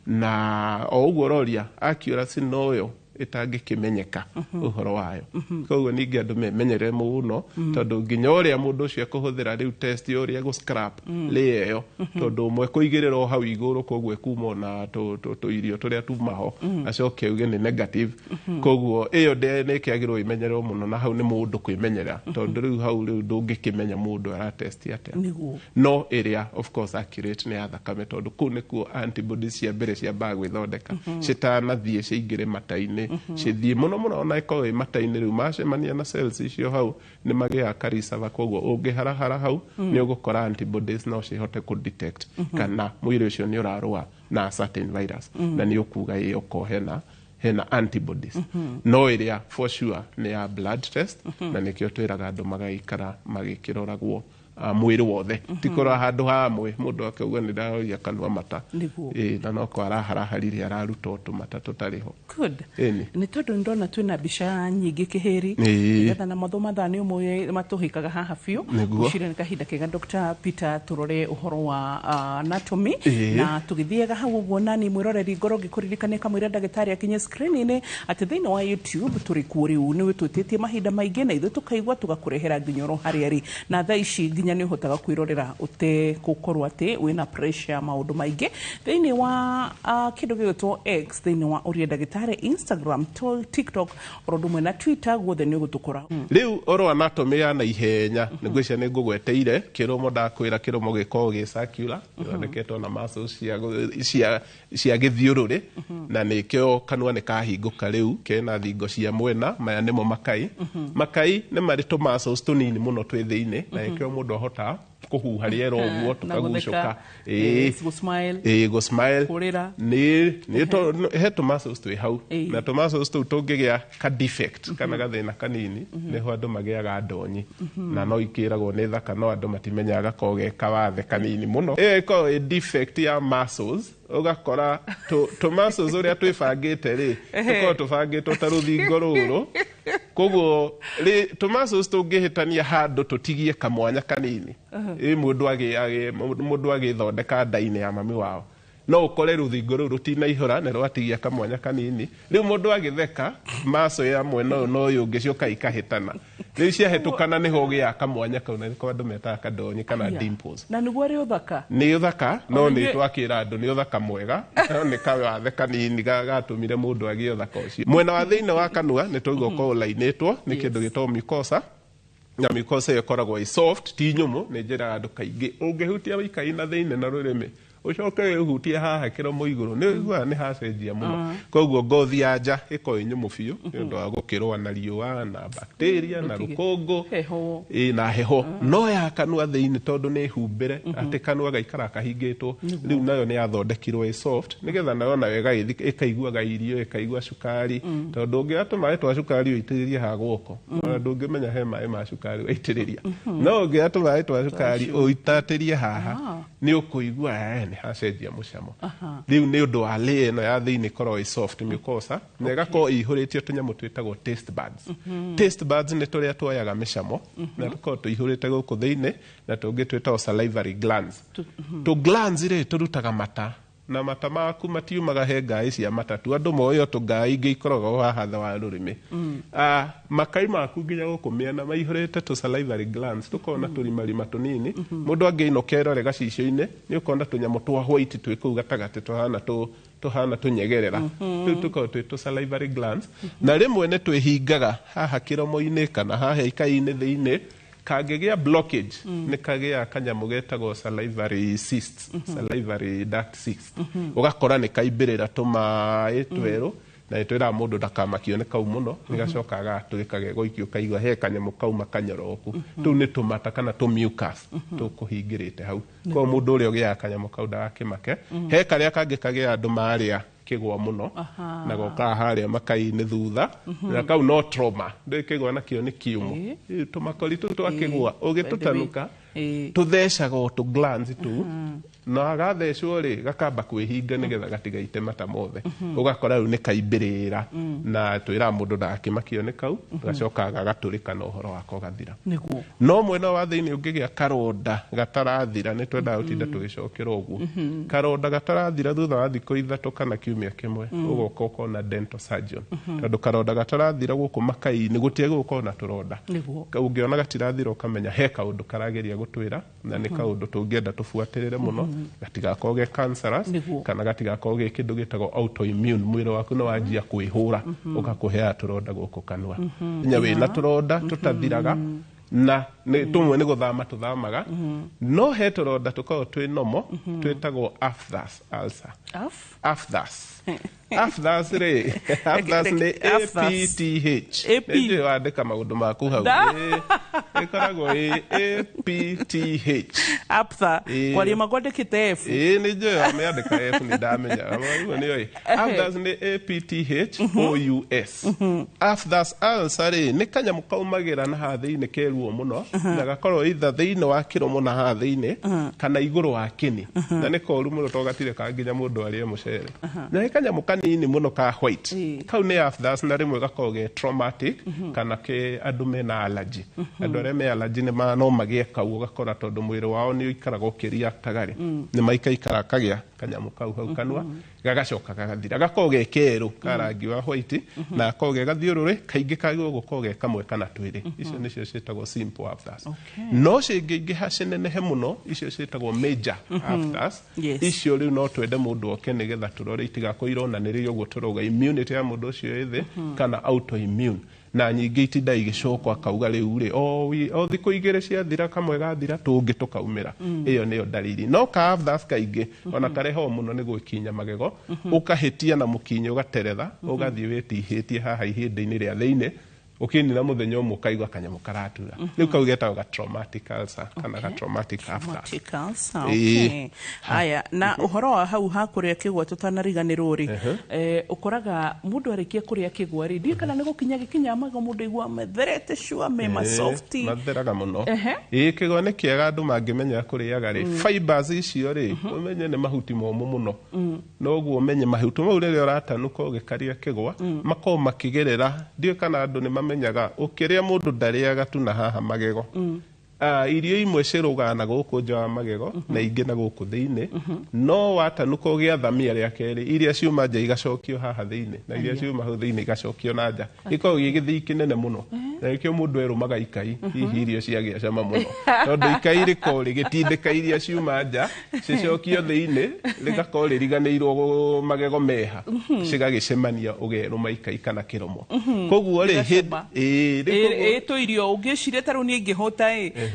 na o uguo roria accuracy noyo itangĩkĩmenyeka ũhoro wayo koguo ningĩ andũ memenyere mũno tondũ nginya ũrĩa mũndũ ũcio kũhũthĩra rĩu test ũrĩa gũ scrap lĩyo tondũ ũmwe kũigĩrĩra hau igũrũ koguo ĩkuma na tũirio tũrĩa tumaho acoke uge nĩ negative koguo ĩyo nĩ kĩagĩrĩirwo imenyererwo mũno na hau nĩ mũndũ kwĩmenyera tondũ rĩu hau rĩu ndũngĩkĩmenya mũndũ aratesti atĩa no ĩrĩa of course accurate nĩ ya thakame tondũ kũu nĩkuo antibodies cia mbere ciambaga gwĩthondeka citanathiĩ ciingĩre mata-inĩ cithiĩ mũno ona ĩkorwo ĩ mata-inĩ rĩu macemania na cells icio hau nĩ magĩaga karisava koguo ũngĩharahara hau nĩ ũgũkora antibodies no cihote kũ detect kana mwĩrĩ ũcio nĩ ũrarũa na certain virus na nĩ ũkuga ĩyo hena antibodies no ĩrĩa for sure nĩ ya blood test na nĩkĩo twĩraga andũ magaikara magĩkĩroragwo mwĩrĩ wothe tikora handũ hamwe mũndũ akauga nĩ ndaroria kanua mata na no kwaraharaharire araruta tũmata tũtarĩho nĩ tondũ ndona twĩna mbica nyingĩ kĩhĩri nĩgetha na mathomo mathani ũmwe matũhĩkaga haha biũ gũcirĩ nĩ kahinda kega Dr. Peter tũrore ũhoro wa anatomy na tũgĩthiaga hau ũguo nani mwĩroreri ngoro ngĩkũririkania kamwĩra ndagĩtarĩ akinye screen-inĩ atĩ thĩinĩ wa YouTube tũrĩ kuo rĩu nĩ wĩtwĩtĩtie mahinda maingĩ na ithuĩ tũkaigua tũgakũrehera nginya oro harĩa arĩ na thaa ici nginya nĩ ũhotaga kwĩrorera ũtegũkorwo atĩ wĩna pressure maũndũ maingĩ thĩinĩ wa kĩndũ gĩgwĩtwo X thĩinĩ wa ũrĩa ndagĩtarĩ Instagram, TikTok oro ũndũ ũmwe na Twitter guothe nĩ ũgũtũkora rĩu oro anatomy ya naihenya nĩngwĩcia nĩ ngũgweteire kĩromo ndakwĩra kĩromo gĩkoragwo gĩ circular gĩthondeketwo na muscles cia gĩthiũrũrĩ na nĩkĩo kanua nĩ kahingũka rĩu kena thingo cia mwena maya nĩmo makai nĩ marĩ tũ muscles tũnini mũno twĩ thĩinĩ na nĩkĩo mũndũ ahotaga kũhuha rĩera ũguo tũkagucoka gũsmile he tũmuscles twĩ hau na tũmuscles tũu tũngĩgĩa ka defect kana gathĩna kanini nĩho andũ magĩaga ndonyi na no ikĩragwo nĩ thaka no andũ matimenyaga gakorwo ge kawathe kanini mũno ĩyo ĩkoragwo ĩ defect ya muscles ũgakora tũmuscles ũrĩa twĩbangĩte rĩ tũkorwo tũbangĩtwo ta rũthingo rũrũ koguo tũmuscles tũngĩhĩtania handũ tũtigie kamwanya kanini mũndũ agĩthondeka nda-inĩ ya mami wao no ũkore rũthingo rũu rũtinaihũra na rwatigia kamwanya kanini rĩu mũndũ agĩtheka maso ya mwena ũyũ na ũyũ ũngĩ cioka ikahĩtana rĩu ciahĩtũkana nĩho ũgĩaga kamwanya kau na nĩko andũ metaga kadonyi kana dimples na nĩguo rĩ ũthaka nĩ ũthaka no nĩ twakĩra andũ nĩ ũthaka mwega no nĩ kawathe kanini gatũmire mũndũ agĩe ũthaka ũcio mwena wa thĩinĩ wa kanua nĩ tũigua ũkorwo ũlainĩtwo nĩ kĩndũ gĩtagwo mucosa na mucosa ĩyo ĩkoragwo ĩ soft ti nyũmũ nĩ njĩraga andũ kaingĩ ũngĩhutia wĩikai na thĩinĩ na rũrĩmĩ ucoke ũhutie haha kĩromo igũrũ nĩ ũiguaga nĩ hacenjia mũno koguo ngothi ya nja ĩkorwo ĩ nyũmũ biũ nĩ ũndũ wa gũkĩrũa na riũa na bacteria na rũkũngũ na heho no ya kanua thĩinĩ tondũ nĩ humbĩre atĩ kanua gaikara kahingĩtwo rĩu nayo nĩ yathondekirwo ĩ soft nĩgetha nayo nayo ĩkaiguaga irio ĩkaigua cukari tondũ ũngĩoya tũmaĩ twa cukari ũitĩrĩrie haha guoko ndũngĩmenya he maĩ ma cukari waitĩrĩria no ũngĩoya tũmaĩ twa cukari ũitatĩrie haha nĩ ũkũigua nĩ hacenjia mũcamo rĩu nĩ ũndũ wa layer ĩno ya thĩinĩ korwo ĩ soft mucosa na ĩgakorwo ĩihũrĩtio tũnyamũ twĩtagwo taste buds taste buds nĩ tũrĩa tuoyaga mĩcamo na tũkorwo tũihũrĩte gũkũ thĩinĩ na tũngĩ twĩtagwo salivary glands glands rĩ tũrutaga mata na mata maku matiumaga he ngai cia matatu andũ moyo tũngai ingĩ ikoragwo haha tha wa rũrĩmĩ makai maku nginya gũkũ mĩena maihũrĩte tũ salivary glands tũkorwo na tũrimarima tũnini mũndũ angĩinũka erore gacicio-inĩ nĩ ũkona tũnyamũ twa white twĩ kũu gatagatĩ tũhana tũnyegerera rĩu tũkorwo twĩ tũ salivary glands na rĩmwe nĩ twĩhingaga haha kĩromo-inĩ kana haha ikai-inĩ thĩinĩ kangĩgĩa blockage nĩ kagĩa kanyamũ getagwo salivary cysts salivary duct cysts ũgakora nĩ kaimbĩrĩra tũmaĩ twerũ na nĩtwĩraga mũndũ ndakamakio nĩ kau mũno nĩgacoka gatwĩka gegũikio kaigua he kanyamũ kauma kanyoroku tũu nĩ tũmata kana tũ mucus tũkũhingĩrĩte hau koguo mũndũ ũrĩa ũgĩaga kanyamũ kau ndagakĩmake he karĩa kangĩ kagĩa andũ marĩa kĩgwa mũno na goka harĩa makai-inĩ thutha na kau no trauma ndĩ kĩgwa nakĩo nĩ kiumu tũmakori tũu twakĩgwa ũgĩtũtanuka tuthecaga tu glands tu na agathecwo ri gakamba kwihinga nigetha gatigaite mata mothe ugakora riu ni kaimbirira na twira mundu ndakimakio ni kau gacoka gagatulika na uhoro wako gathira no mwena wa thiini ungigia karonda gatarathira ni twenda utinda tugicokera uguo karonda gatarathira thutha wa thikũ 3 kana kiumia kimwe ugoka ukona dental surgeon tondu karonda gatarathira guku makai-ini gutie gukona turonda ungiona gatirathira ukamenya he kaundu karageria gutwira na ni kaundu tungienda tufuatirire muno gatigakoge cancerous kana gatigakoge kindu gitagwo autoimmune mwiri waku no wanjia kwihura ugakuhea turonda guku kanwa nya wina turonda tutathiraga na ni tumwe ni guthama tuthamaga no he turonda tukao twi nomo twitagwo aphthous ulcer aphthous aphthous re aphthous ni APTH ndio wandika maundu maku hau ikoragwo APTH aphthous kwa rima gwandikite F ni ndio ameandika F ni ndamenya hiyo ni aphthous ni APTH OUS aphthous ulcer re ni kanyamu kaumagira na hathi-ini keruo muno na gakorwo itha thiini wa kiromo na hathi-ini kana iguru wa kini na ni koru muno to gatire ka nginya mundu arie mucere na ni kanyamu kanini muno ka white kau ni aphthous na rimwe gakorwo ge traumatic kana ke andu mena allergy andu aria me allergy ni no magie kau gakora tondu mwiri wao ni ikaraga ukiria tagari ni maikaikara kagia kanyamu kau hau kanwa gagacoka gagathira gakorwo ge keru karangi wa white na gakorwo ge gathiururi kaingi kagwo gukorwo ge kamwe kana twiri icio nicio cietagwo simple aphthous no cingiingiha cinenehe muno icio cietagwo major aphthous icio riu no twende mundu oke nigetha turore itigakoironanirio uguo turoga immunity ya mundu ucio ithi kana autoimmune na nyingi itinda igicokwa kauga riu ri o thiku igire ciathira kamwe gathira tungi tukaumira iyo niyo dalili no ka aphthous kaingi ona kareho muno ni gwikinya magego ukahitia na mukinyo ugateretha ugathii witihitie haha ihinda-ini ria thiini ukinira muthenya umwe kaigwa kanyamu karatura riu kau getagwo traumatic ulcer kana traumatic aphthous haya na uhoro wa hau ha kuria kigwa tutanariganirwo ri ukoraga mundu arikia kuria kigwa ri ndi kana ni gukinya gikinya mago mundu igwa metherete shua me masofti matheraga muno kigwa ni kiega andu mangimenya kuriaga ri fibers icio ri umenye ni mahuti momu muno no guo umenye mahuti mau riria uratanuka ugikaria kigwa mako makigerera ndi kana andu ni menyaga ukiria mundu ndariaga tu na haha magego irio imwe cirugana guku nja wa magego na ingi na guku thiini no watanuka ugiathamia ria keri iria ciuma nja igacokio haha thiini na iria ciuma hau thiini igacokio na nja ikoragwo githii kinene muno na ikio mundu erumaga ikai hihi irio ciagia cama muno tondu ikai riko rigitindika iria ciuma nja cicokio thiini rigakorwo ririganirwo magego meha cigagicemania ugeruma ikai kana kiromo koguo ri to irio ungicire taru ni ingihota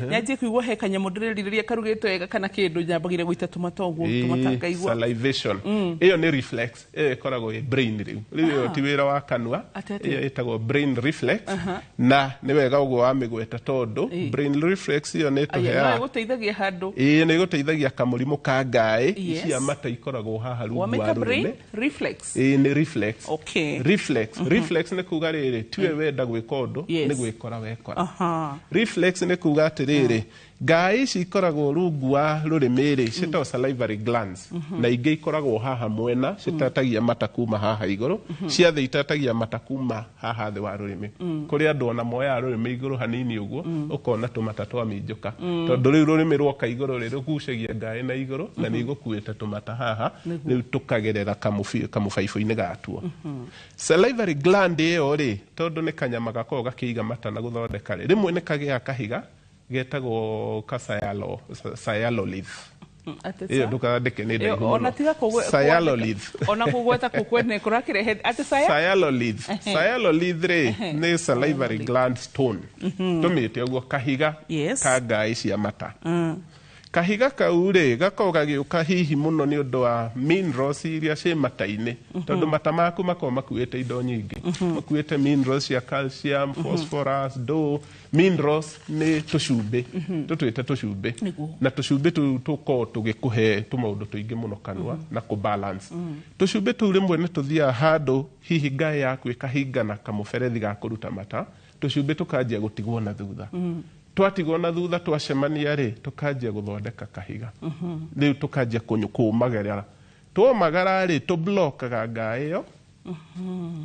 nyanjie kuigwa he kanyamu ndiririria karugitwo wega kana kindu nyambagire guita tumata uguo tumata igwa salivation iyo ni reflex ikoragwo brain riu ti wira wa kanwa iyo itagwo brain reflex na ni wega uguo wa migweta tondu brain reflex iyo ni tuhea guteithagia handu ni guteithagia kamurimu ka ngai cia mata ikoragwo haha rungu wa brain reflex ni reflex reflex ni kuga riri tiwe wenda gwika undu ni gwikora wekora reflex ni kuga atiriri ngai ici ikoragwo rungu wa rurimiri citagwo salivary glands na ingi ikoragwo haha mwena citatagia mata kuma haha iguru ciathe itatagia mata kuma haha thi wa rurimi kuri andu ona moya rurimi iguru hanini uguo ukona tumata twa minjuka tondu riu rurimi rwoka iguru ri rugucagia ngai na iguru na ni igukuite tumata haha riu tukagerera kamufaifu-ini gatuo salivary gland iyo ri tondu ni kanyama gakorwo gakiiga mata na guthondeka ri rimwe ni kagia kahiga getagwo cyalolith iyo ndukandike ni ndaihu ona tiga kugwe cyalolith ona kugweta kukwene kurakirehe ati cyalolith ri ni salivary gland stone tumite uguo kahiga ka ngai cia mata kahiga kau ri gakorwo gagiuka hihi muno ni undu wa minerals iria ci mata-ini tondu mata maku makorwo makuite indo nyingi makuite minerals cia calcium phosphorus minerals ni tucumbi tutwite tucumbi na tucumbi tukorwo tugikuhe tumaundu tuingi muno kanwa na kubalance tucumbi tu rimwe ni tuthia handu hihi ngai yaku ikahingana kamuberethi ga kuruta mata tucumbi tukanjia gutigwo na thutha twatigwo na thutha twacemania rĩ tukanjia guthondeka kahiga rĩu tukanjia kũmagerera twomagara rĩ tũblokaga ngaĩ ĩyo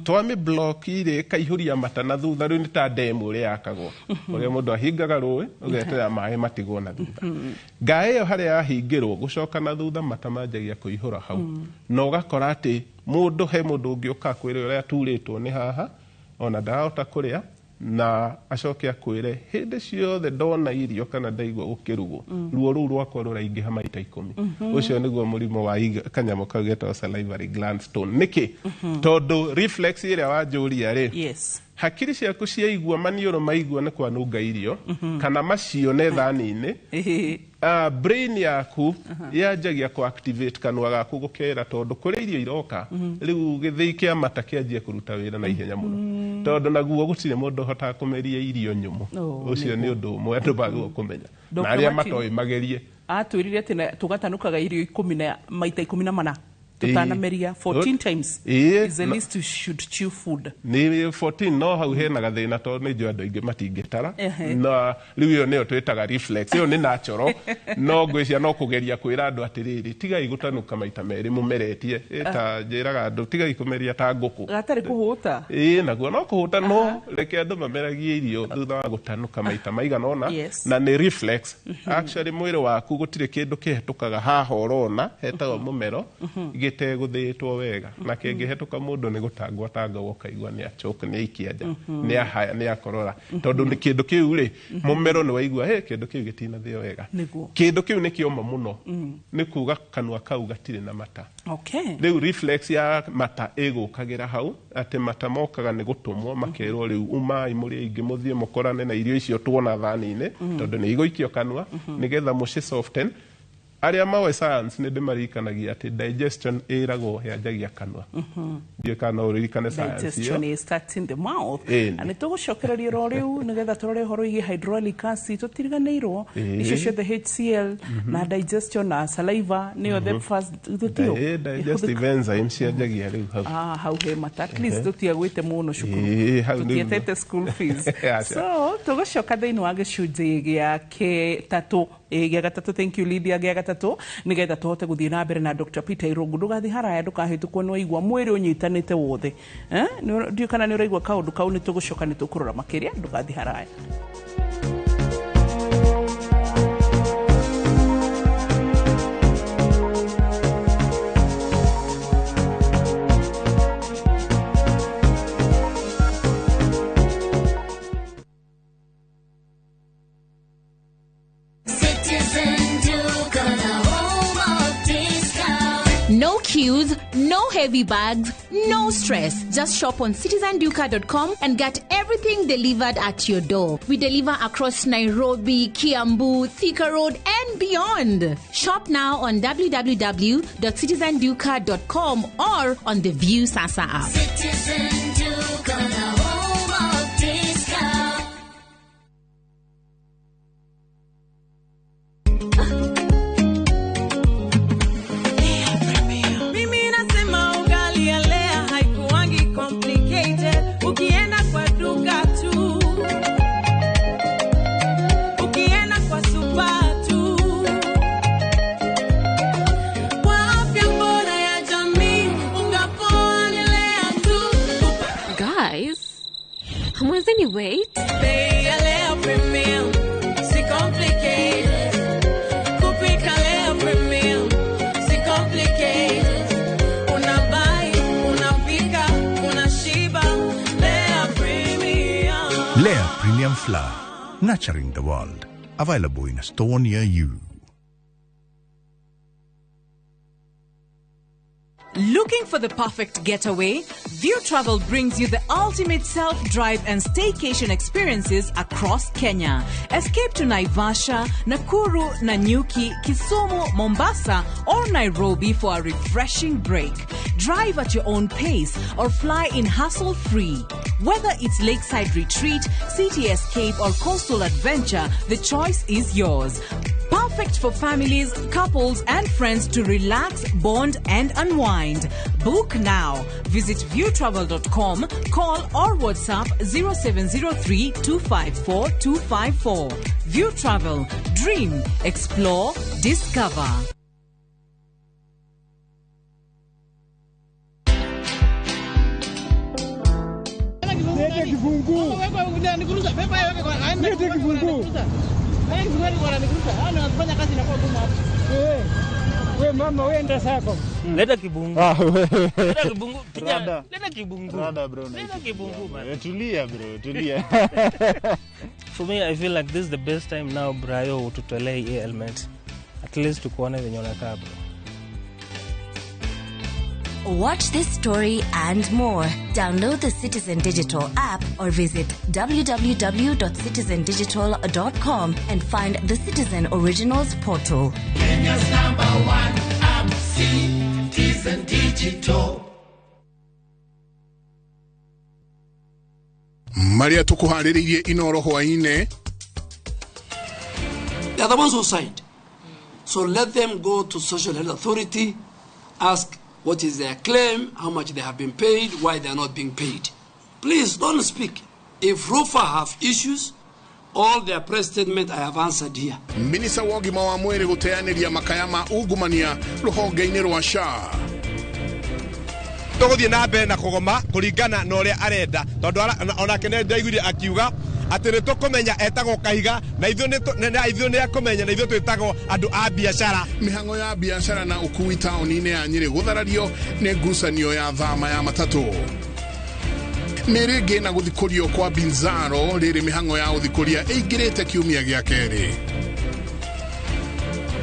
twami block rĩ kaihũria mata na thutha rĩu nĩ ta demu ũrĩa yakagwo ũrĩa mũndũ ahingaga rũĩ ũgeterera maĩ matigwo na thutha ngaĩ ĩyo harĩa yahingĩrwo gũcoka na thutha mata manjagia kũihũra hau na ũgakora atĩ mũndũ he mũndũ ũngĩ ũka kwĩrĩ ũrĩa turĩtwo nĩ haha ona ndahota kũrĩa na acoke akwĩre hĩndĩ ciothe ndona irio kana ndaigua gũkĩrugwo ruo rũu rwakwa rũraingĩha maita 10 ũcio nĩguo mũrimũ wa kanyamũ kau getagwo salivary gland stone nĩkĩ tondũ reflex ĩrĩa wanjũria rĩ hakiri ciaku ciaigua maniũrũ maigua nĩ kwanunga irio kana macio nĩ thani-inĩ brain yaku yanjagia ku-activate kanua gaku gũkera tondũ kũrĩa irio iroka rĩu gĩthĩi kĩa mata kĩanjia kũruta wĩra na ihenya mũno tondũ naguo gũtirĩ mũndũ ũhotaga kũmeria irio nyũmũ ũcio nĩ ũndũ ũmwe andũ bagĩrĩirwo kũmenya na arĩa matoĩ magerie atwĩrire atĩ tũgatanukaga irio 10 maita 14 tutanameria 14 times is the least you should chew food ni 14 no hau hena gathina tondũ nĩ njũ andũ aingĩ matingĩtara na rĩu ĩyo nĩyo twĩtaga reflex ĩyo nĩ natural no ngwĩcia no kũgeria kwĩra andũ atĩrĩrĩ tigai gũtanuka maita merĩ mũmeretie ta njĩraga andũ tigai kũmeria ta ngũkũ gatarĩ kũhũta naguo no kũhũta no reke andũ mameragie irio thutha wa gũtanuka maita maigana ona na nĩ reflex actually mwĩrĩ waku gũtirĩ kĩndũ kĩhetũkaga haha ũrona hetagwo mũmero gĩtegũthĩtwo wega na kĩngĩhetũka mũndũ nĩ gũtangwo tangwo kaigua nĩ achoka nĩ ikianja nĩ ahaya nĩ akorora tondũ nĩ kĩndũ kĩu rĩ mũmero nĩ waigua kĩndũ kĩu gĩtinathĩo wega kĩndũ kĩu nĩ kĩoma mũno nĩ kuga kanua kau gatirĩ na mata rĩu reflex ya mata ĩgũkagĩra hau atĩ mata mokaga nĩ gũtũmwo makerwo rĩu umai mũrĩ aingĩ mũthiĩ mũkorane na irio icio tuona thani-inĩ tondũ nĩ igũikio kanua nĩgetha mũci soften arĩa mawe science nĩ ndĩmarikanagia atĩ digestion ĩragwo yanjagia kanua ndiũ kana ũririkane science digestion starts in the mouth na nĩ tũgũcokereria ro rĩu nĩgetha tũrore ũhoro wĩgiĩ hyaluronic acid tũtiriganĩirwo icio ciothe HCl na digestion na saliva nĩyo the first tũtio digestive enzymes cianjagia rĩu hau he mata at least tũtiagwĩte mũno cukuru tũtietete school fees so tũgũcoka thĩinĩ wa gĩcunjĩ gĩa gatatũ thank you Lydia gĩa gatatũ nĩgetha tũhote gũthiĩ na mbere na Dr. Peter Irungu ndũgathiĩ haraya ndũkahĩtũkwo nĩ waigua mwĩrĩ ũnyitanĩte wothe ndiũ kana nĩ ũraigua kaũndũ kau nĩ tũgũcoka nĩ tũkũrora makĩria ndũgathiĩ haraya No queues, no heavy bags, no stress. Just shop on citizenduka.com and get everything delivered at your door. We deliver across Nairobi, Kiambu, Thika Road and beyond. Shop now on www.citizenduka.com or on the View Sasa app. Citizen Duka, the home of discount. Ukienda kwa duka tu, ukienda kwa supa tu, kwa afya bora ya jamii ungaponelea tu. Guys, hamwezeni wait? Bei ya Lea Premium, si complicated. Kupika Lea Premium, si complicated. Unabai, unapika, unashiba. Lea Premium Flour, nurturing the world. Available in a store near you. Looking for the perfect getaway? View Travel brings you the ultimate self-drive and staycation experiences across Kenya. Escape to Naivasha, Nakuru, Nanyuki, Kisumu, Mombasa, or Nairobi for a refreshing break. Drive at your own pace or fly in hassle-free. Whether it's lakeside retreat, city escape, or coastal adventure, the choice is yours. Perfect Perfect for families, couples, and friends to relax, bond, and unwind. Book now. Visit viewtravel.com, call or WhatsApp 0703 254 254. View Travel. Dream, explore, discover. Lete kifunguu. Lete kifunguu. We mama, we enda sako. Leta kibungu. Leta kibungu. Leta kibungu. Leta kibungu, man. Tulia bro, tulia. For me, I feel like this is the best time now, Brayo, to tolerate ailment. At least to kuona venye unakaa, bro. Watch this story and more. Download the Citizen Digital app or visit www.citizendigital.com and find the Citizen Originals portal. Kenya's #1 app, Citizen Digital. Maria tukuhaririye inoro hwaine. They are the ones who signed. So let them go to Social Health Authority, ask what is their claim, how much they have been paid, why they are not being paid. Please don't speak. If RUFA have issues, all their press statement I have answered here. Minisa wogi mawamwere guteaniria makayama ugumania ruhonge-ini rwa SHA. Tuguthie na mbere na kugoma kuringana na uria arenda tondu ona kene ndaiguire akiuga ati ni tukumenya etagwo Kahiga na ithuĩ ni akumenya na ithuĩ twĩtagwo andu a biashara. Mihango ya biashara na ukui taoni-ini ya Nyeri gutharario ni ngucanio ya thama ya matatu. Nĩrĩngĩ na gũthikũrio kwa Binzaro rĩrĩ mihango ya ũthikũria ĩingĩrĩte kiumia gĩa kerĩ.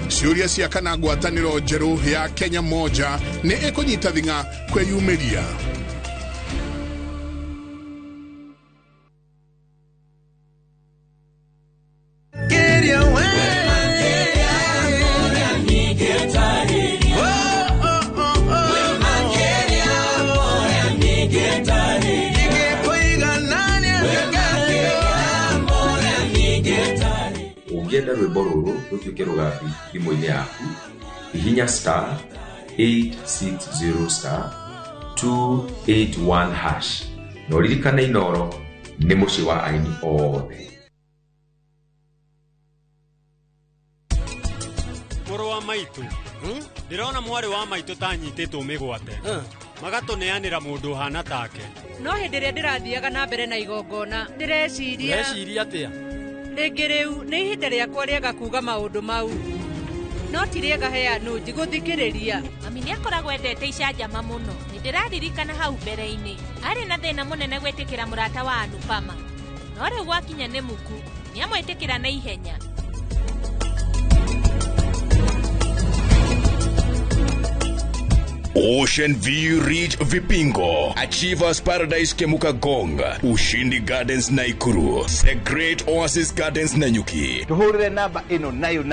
Ciũria cia kana ngwatanĩro njerũ ya Kenya moja nĩ ĩkũnyita thing'a kwĩyumĩria. Ungenda rwĩmbo rũrũ rũtuĩke rũgambi thimũ-inĩ yaku, hihinya *860*281# na ũririkane Inoro nĩ mũciĩ wa aini othe. Mũrũ wa maitũ ndirona mwarĩ wa maitũ tanyitĩtwo mĩgwate magatũneanĩra mũndũ hana take. No hĩndĩ ĩrĩa ndĩrathiaga na mbere na igongona ndĩreciria atĩa rĩngĩ rĩu nĩ ihinda rĩakwa rĩega kuuga maũndũ mau, no ti rĩega heanũ njigũthikĩrĩria. Mami nĩ akoragwo endete icanjama mũno. Nĩ ndĩraririkana hau mbere-inĩ arĩ na thĩna mũnene gwĩtĩkĩra mũrata wa Anupama, no rĩu gwakinya nĩ muku nĩ amwĩtĩkĩra na ihenya. Ocean View Ridge Vipingo, Achievers Paradise Kemuka Gonga, Ushindi Gardens Naikuru, The Great Oasis Gardens Nanyuki. Tuhurire namba ino nayo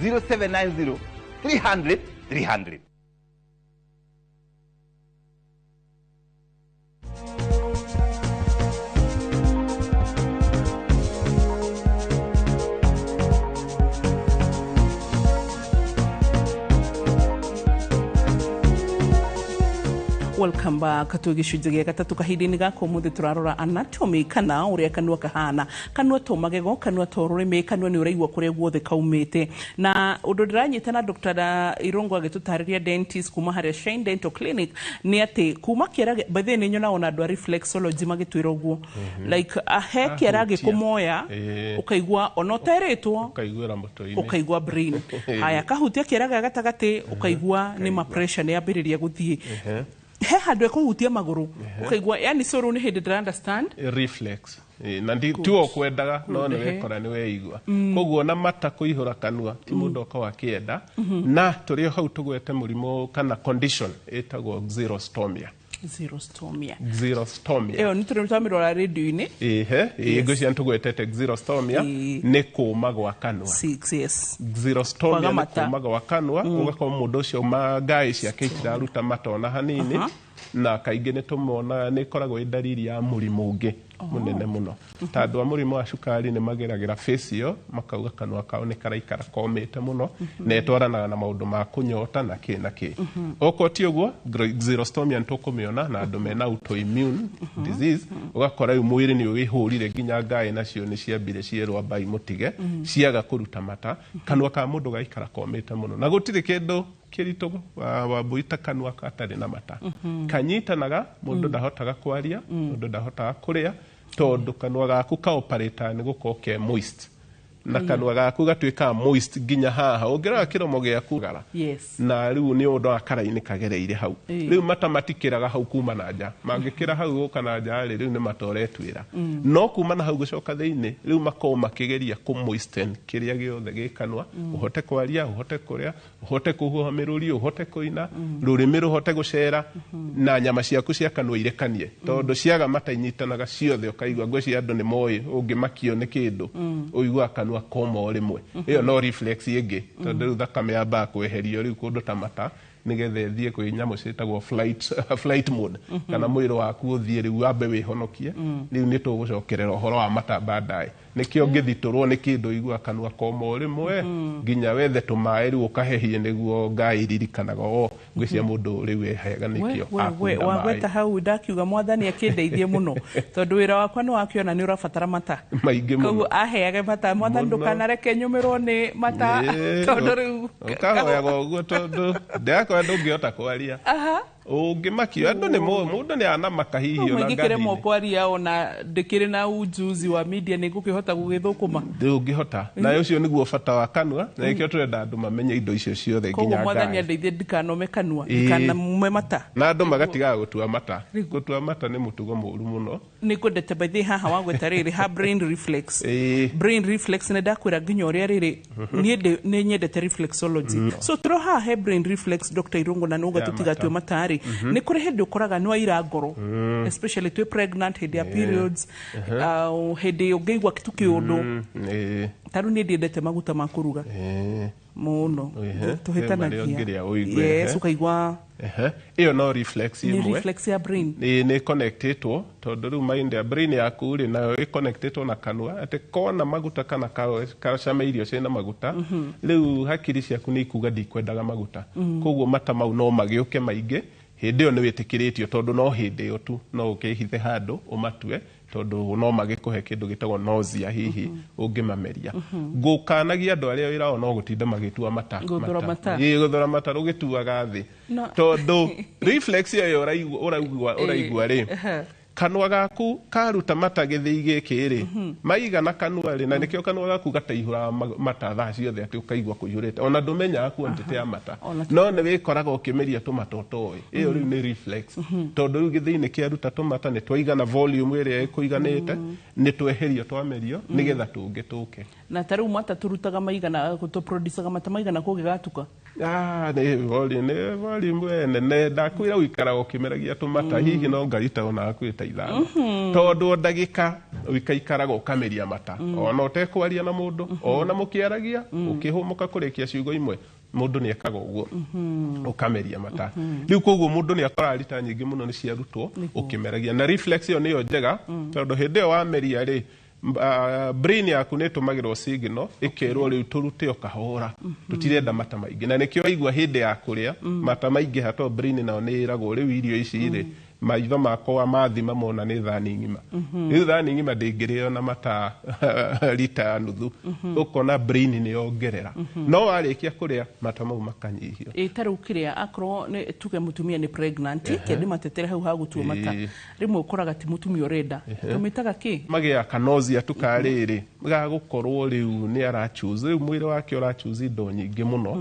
0790 300 300. Welcome back to gicunjĩ gĩa gatatu kahinda-inĩ gaka ũmũthĩ tũrarora anatomy kana ũrĩa kanua kahana, kanua to magego, kanua to rũrĩmĩ, kanua nĩ ũraigua kũrĩa guothe kaumĩte. Na ũndũ ndĩranyita na Dr. Irongo agĩtũtarĩria dentist kuma harĩa Shine Dental Clinic nĩ atĩ kuma kĩara by the way nĩ nyonaga ona andũ a reflexology magĩtwĩra ũguo like ahe kĩara gĩkũmoya ũkaigua ona ũterĩtwo ũkaigua brain haya kahutia kĩara gĩa gatagatĩ ũkaigua nĩ ma pressure nĩ ambĩrĩria gũthiĩ he handũ ekuhutia magũrũ ũkaigua yani soro nĩ hĩndĩ ndĩra understand reflex na tuo kwendaga no nĩ wekora nĩ weigua koguo na mata kũihũra kanua ti mũndũ okaga kĩenda na tũrĩ hau tũgwete mũrimũ kana condition ĩtagwo xerostomia. Xerostomia. Eyo nĩ tũrĩmĩrora radio-inĩ ngũcia tũgwetete xerostomia nĩ kũũma gwa kanua. Yes. Xerostomia nĩ kũũma gwa kanua ũgakorwo mũndũ ũcio ngaĩ ciake itiraruta mata ona hanini na kaingĩ nĩ tũmona nĩ koragwo dalili ya mũrimũ ũngĩ munene muno ta andũ a mũrimũ wa cukari nĩ mageragĩra facial makauga kanua kao nĩ karaikara komete muno na etwaranaga na maũndũ ma kũnyota na kĩ oko ti ũguo xerostomia nĩtũkũmĩona na andũ mena autoimmune disease ũgakora rĩu mwĩrĩ nĩ wĩhũrire nginya ngaĩ nacio nĩ ciambire cierwa bai mũtige ciaga kũruta mata kanua ka mũndũ gaikara komete muno na gũtirĩ kĩndũ kĩritũ wa buita kanua katarĩ na mata kanyitanaga mũndũ ndahotaga kwaria mũndũ ndahotaga kũrĩa tondũ kanua gaku ka operator nĩ gũkorwo ke moist na kanua gaku gatuĩka moist nginya haha ũngĩrora kĩromo gĩaku gara na rĩu nĩ ũndũ wa karainĩ kagereire hau rĩu mata matikĩraga hau kuma na nja mangĩkĩra hau gũka na nja rĩu nĩ matoretwĩra no kuma na hau gũcoka thĩinĩ rĩu makorwo makĩgeria kũmoisten kĩrĩa gĩothe gĩ kanua ũhote kwaria ũhote kũrĩa ũhote kũhuha mĩrũri ũhote kũina rũrĩmĩ rũhote gũcera na nyama ciaku cia kanua irekanie tondũ ciaga mata inyitanaga ciothe ũkaigua ngwĩciria andũ nĩ moĩ ũngĩmakio nĩ kĩndũ ũigua kanua komo rimwe iyo no reflex ĩngĩ tondũ thakame yamba kweherio rĩu kũndũ ta mata nigetha thiĩ kwĩ nyamũ ciĩtagwo flight mode kana mwĩrĩ waku ũthiĩ rĩu wambe wĩhonokie rĩu nĩ tũgũcokerera ũhoro wa mata baadaye nĩkĩo ngĩthitũrwo nĩ kĩndũ igua kanua komo rĩmwe nginya wethe tũmaĩ rĩu ũkahehie nĩguo ngaĩ ririkanaga ngwĩcia mũndũ rĩu ehega nĩkĩo wagweta hau ndakiuga mwathani akĩndeithie mũno tondũ wĩra wakwa nĩ wakĩona nĩ ũrabatara mata maingĩ mũno koguo aheage mata mwathani ndũkanareke nyũmĩrwo nĩ mata tondũ rĩu ũkahoyaga ũguo tondũ ndĩrakora ndũngĩhota kwaria ũngĩmakio andũ nĩ mũndũ nĩ anamaka hihi ona ngathi ngĩkĩremwo kwaria ona ndĩkĩrĩ na ujuzi wa media nĩ ngũkĩhota gũgĩthũkũma ndũngĩhota na ũcio nĩguo bata wa kanua na nĩkĩo tũrenda andũ mamenye indo icio ciothe nginya koguo mwathani andeithie ndikanome kanua ndikanamume mata na andũ magatigaga gũtua mata nĩ mũtugo mũru mũno nĩ kwendete baithĩ haha wagweta rĩrĩ ha brain reflex nĩ ndakwĩra nginya ũrĩa rĩrĩ niĩ nĩ nyendete reflexology so tũro haha he brain reflex Dr. Irungu na nũga tũtigatue matari nĩ kũrĩ hĩndĩ ũkoraga nĩ waira ngoro especially twĩ pregnant hĩndĩ ya periods hĩndĩ ũngĩigua kitu kĩũndũ tarũ nĩ ndiendete maguta ma kũruga mũno tũhĩtanagia ũkaigua iyo no reflex imwe ni reflex ya brain ni connectedwo tondu riu mind ya brain yaku ri nayo i connectedwo na kanua ati kona maguta kana kacama irio cina maguta riu hakiri ciaku ni ikuga ndikwendaga maguta koguo mata mau no magĩũke maingĩ hĩndĩ ĩyo nĩ wĩtĩkĩrĩtio tondu no hĩndĩ ĩyo tu no ũkĩhithe handũ ũmatue tondu no magĩkũhe kĩndũ gĩtagwo nausea hihi ũngĩmameria ngũkanagia andũ arĩa wĩra no gũtinda magĩtua mata gũthora mata rũgĩtuaga thĩ tondu reflex ĩyo ũraigua rĩ kanua gaku karuta mata gĩthĩi gĩkĩ rĩ maigana kanua rĩ na nĩkĩo kanua gaku gataihũra mata thaa ciothe atĩ ũkaigua kũihũrĩte ona ndũmenyaga quantity ya mata no nĩ wĩkoraga ũkĩmeria tũmata ũtoĩ ĩyo rĩu nĩ reflex tondũ rĩu gĩthĩi nĩ kĩaruta tũmata nĩ twaigana volume ĩrĩa ĩkũiganĩte nĩ tweherio twamerio nĩgetha tũngĩtũke na tarĩu mata tũrutaga maigana tũproducaga mata maigana kũngĩgatuka nĩ volume nene ndakwĩra ũikaraga ũkĩmeragia tũmata hihi no ngarita ona akwĩta ithano tondu ndagika wikaikaraga ukameria mata ona utekwaria na mundu ona mukiaragia ukihumuka kurikia ciugo imwe mundu ni ekaga uguo ukameria mata riu koguo mundu ni akora rita nyingi muno ni ciarutwo ukimeragia na reflex yo niyo njega tondu hindi yo wameria ri brain yaku nĩ ĩtũmagĩrwo signal ĩkerwo rĩu tũrute okahora tutirenda mata maingĩ na nĩkĩo waigua hĩndĩ ya kũrĩa mata maingĩ hato brain nayo nĩ ĩragwo rĩu irio ici rĩ maitho makwa mathima mona nĩ thani ng'ima rĩu thani ng'ima ndĩngĩrĩo na mata rita nuthu ũkona brain nĩ yongerera no warĩkia kũrĩa mata mau makanyihio tarĩu kĩrĩa akorwo tuge mũtumia nĩ pregnant kĩndĩ matetere hau ha gũtua mata rĩmwe ũkoraga ti mũtumia ũrenda tũmĩtaga kĩ magĩa kanozia tukarĩrĩ gagũkorwo rĩu nĩ arachoose rĩu mwĩrĩ wake ũrachoose indo nyingĩ mũno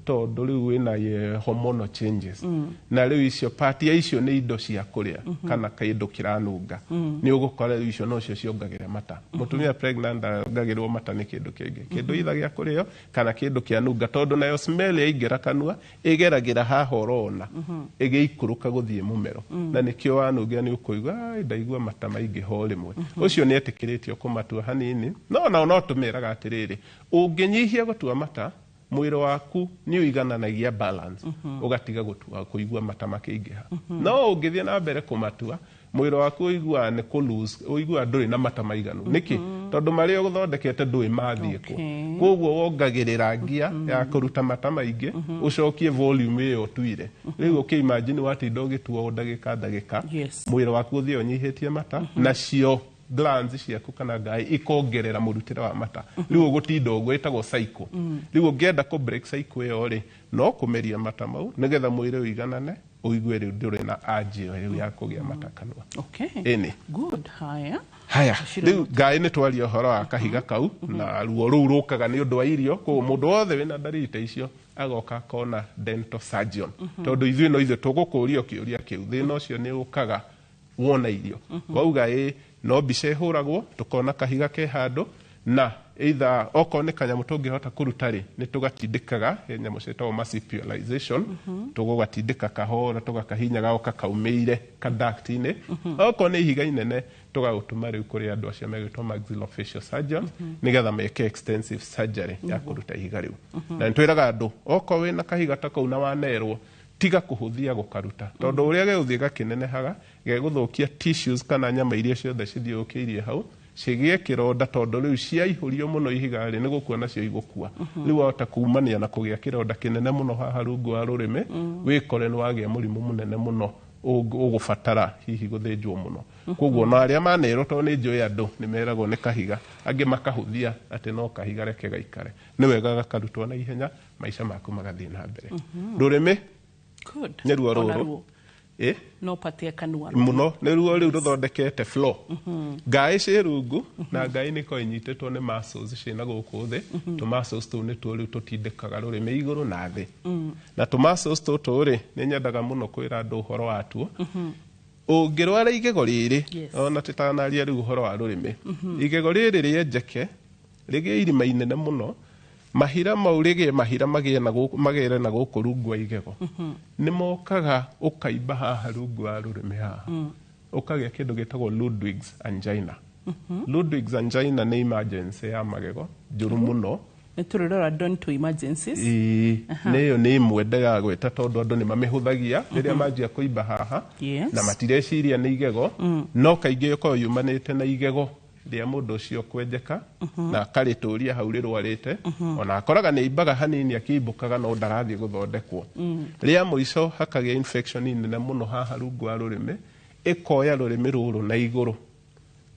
tondũ rĩu wĩna hormonal changes na rĩu icio part ya icio nĩ indo cia kũrĩa kana kĩndũ kĩranunga nĩ ũgũkora rĩu icio no cio ciongagĩrĩra mata mũtumia pregnant ongagĩrĩrwo mata nĩ kĩndũ kĩngĩ kĩndũ itha gĩa kũrĩo kana kĩndũ kĩanunga tondũ nayo smell yaingĩra kanua ĩgeragĩra haha orona ĩgĩikũrũka gũthiĩ mũmero na nĩkĩo wanungia nĩ ũkũigua ndaigua mata maingĩ ho rĩmwe ũcio nĩ etĩkĩrĩtio kũmatua hanini no tũmeraga atĩrĩrĩ ũngĩnyihia gũtua mata mwĩrĩ waku nĩ ũigananagia balance ũgatiga gũtua kũigua mata makĩingĩha no ũngĩthiĩ na mbere kũmatua mwĩrĩ waku ũiguaga nĩ kũ-lose ũiguaga ndũrĩ na mata maiganu nĩkĩ tondũ marĩa ũthondekete ndũĩ mathiĩ kũ koguo wongagĩrĩra ngia ya kũruta mata maingĩ ũcokie volume ĩyo ũtuire rĩu ũkĩimagine watinda ũgĩtua ndagĩka mwĩrĩ waku ũthiĩ ũnyihĩtie mata nacio glands ciaku kana ngai ikongerera mũrutĩre wa mata rĩu ũgũtinda ũgwĩtagwo cycle rĩu ũngĩenda kũ break cycle ĩyo rĩ no kũmeria mata mau nĩgetha mwĩrĩ ũiganane ũigue rĩu ndũrĩ na urge rĩu ya kũgĩa mata kanua ĩnĩ good haya rĩu ngai nĩ twaria ũhoro wa kahiga kau na ruo rũu rũkaga nĩ ũndũ wa irio koguo mũndũ wothe wĩna ndariri ta icio agoka akona dental surgeon tondũ ithuĩ no ithuĩ tũgũkũria kĩũria kĩu thĩna ũcio nĩ ũkaga wona irio wauga no mbica ĩhũragwo tũkona kahiga ke handũ na either okorwo nĩ kanyamũ tũngĩhota kũruta rĩ nĩ tũgatindĩkaga nyamũ ciĩtagwo marsupialization tũgũgatindĩka kahora tũgakahinya gagoka kaumĩire ka duct-inĩ okorwo nĩ ihiga inene tũgagũtũma rĩu kũrĩ andũ acio megwĩtwo maxillofacial surgeon nĩgetha meke extensive surgery ya kũruta ihiga rĩu na nĩtwĩraga andũ okorwo wĩna kahiga ta kau na wanerwo tiga kuhuthia gukaruta tondu uria gegũthiĩ gakĩnenehaga gegũthũkia tissues kana nyama iria ciothe cithiũrũkĩirie hau cigie kĩronda tondu rĩu ciaihũrio mũno ihiga rĩ nĩ gũkua nacio igũkua rĩu wahota kumania na kũgĩa kĩronda kĩnene mũno haha rungu wa rũrĩmĩ wĩkore nĩ wagĩa mũrimũ mũnene mũno ũgũbatara hihi gũthĩnjwo mũno koguo na arĩa manerwo tondũ nĩ njũĩ andũ nĩ meragwo nĩ kahiga angĩ makahuthia atĩ no kahiga reke gaikare nĩ wega gakarutwo na ihenya maica maku magathiĩ na mbere rũrĩmĩ nĩ ruo rũrũ no patia kanua muno nĩ ruo rĩu rũthondekete floor ngai ciĩ rungu na ngai nĩ ko inyitĩtwo nĩ muscles ciĩna gũkũ thĩ tũ muscles tũu nĩ tuo rĩu tũtindĩkaga rũrĩmĩ igũrũ na thĩ na tũ muscles tũtũ rĩ nĩ nyendaga mũno kwĩra andũ ũhoro watuo ũngĩrwara igego rĩrĩ ona tũtanaria rĩu ũhoro wa rũrĩmĩ igego rĩrĩ rĩenjeke rĩgĩe irima inene mũno mahira mau rĩgĩe mahira magĩre na gũkũ rungu wa igego nĩ mokaga ũkaimba haha rungu wa rũrĩmĩ haha ũkagĩa kĩndũ gĩtagwo Ludwig's angina Ludwig's angina nĩ emergency ya magego njũru mũno nĩtũrĩrora don't to emergencies nĩyo nĩ imwe ndega gwĩta tondũ andũ nĩ mamĩhũthagia rĩrĩa manjia kũimba haha na matireciria nĩ igego no kaingĩ ũkorwo yumanĩte na igego rĩa mũndũ ũcio kwenjeka na akarĩtũria hau rĩrwarĩte ona akoraga nĩ imbaga hanini akĩimbũkaga no ndarathiĩ gũthondekwo rĩa mũico hakagĩa infection nene mũno haha rungu wa rũrĩmĩ ĩkoya rũrĩmĩ rũrũ na igũrũ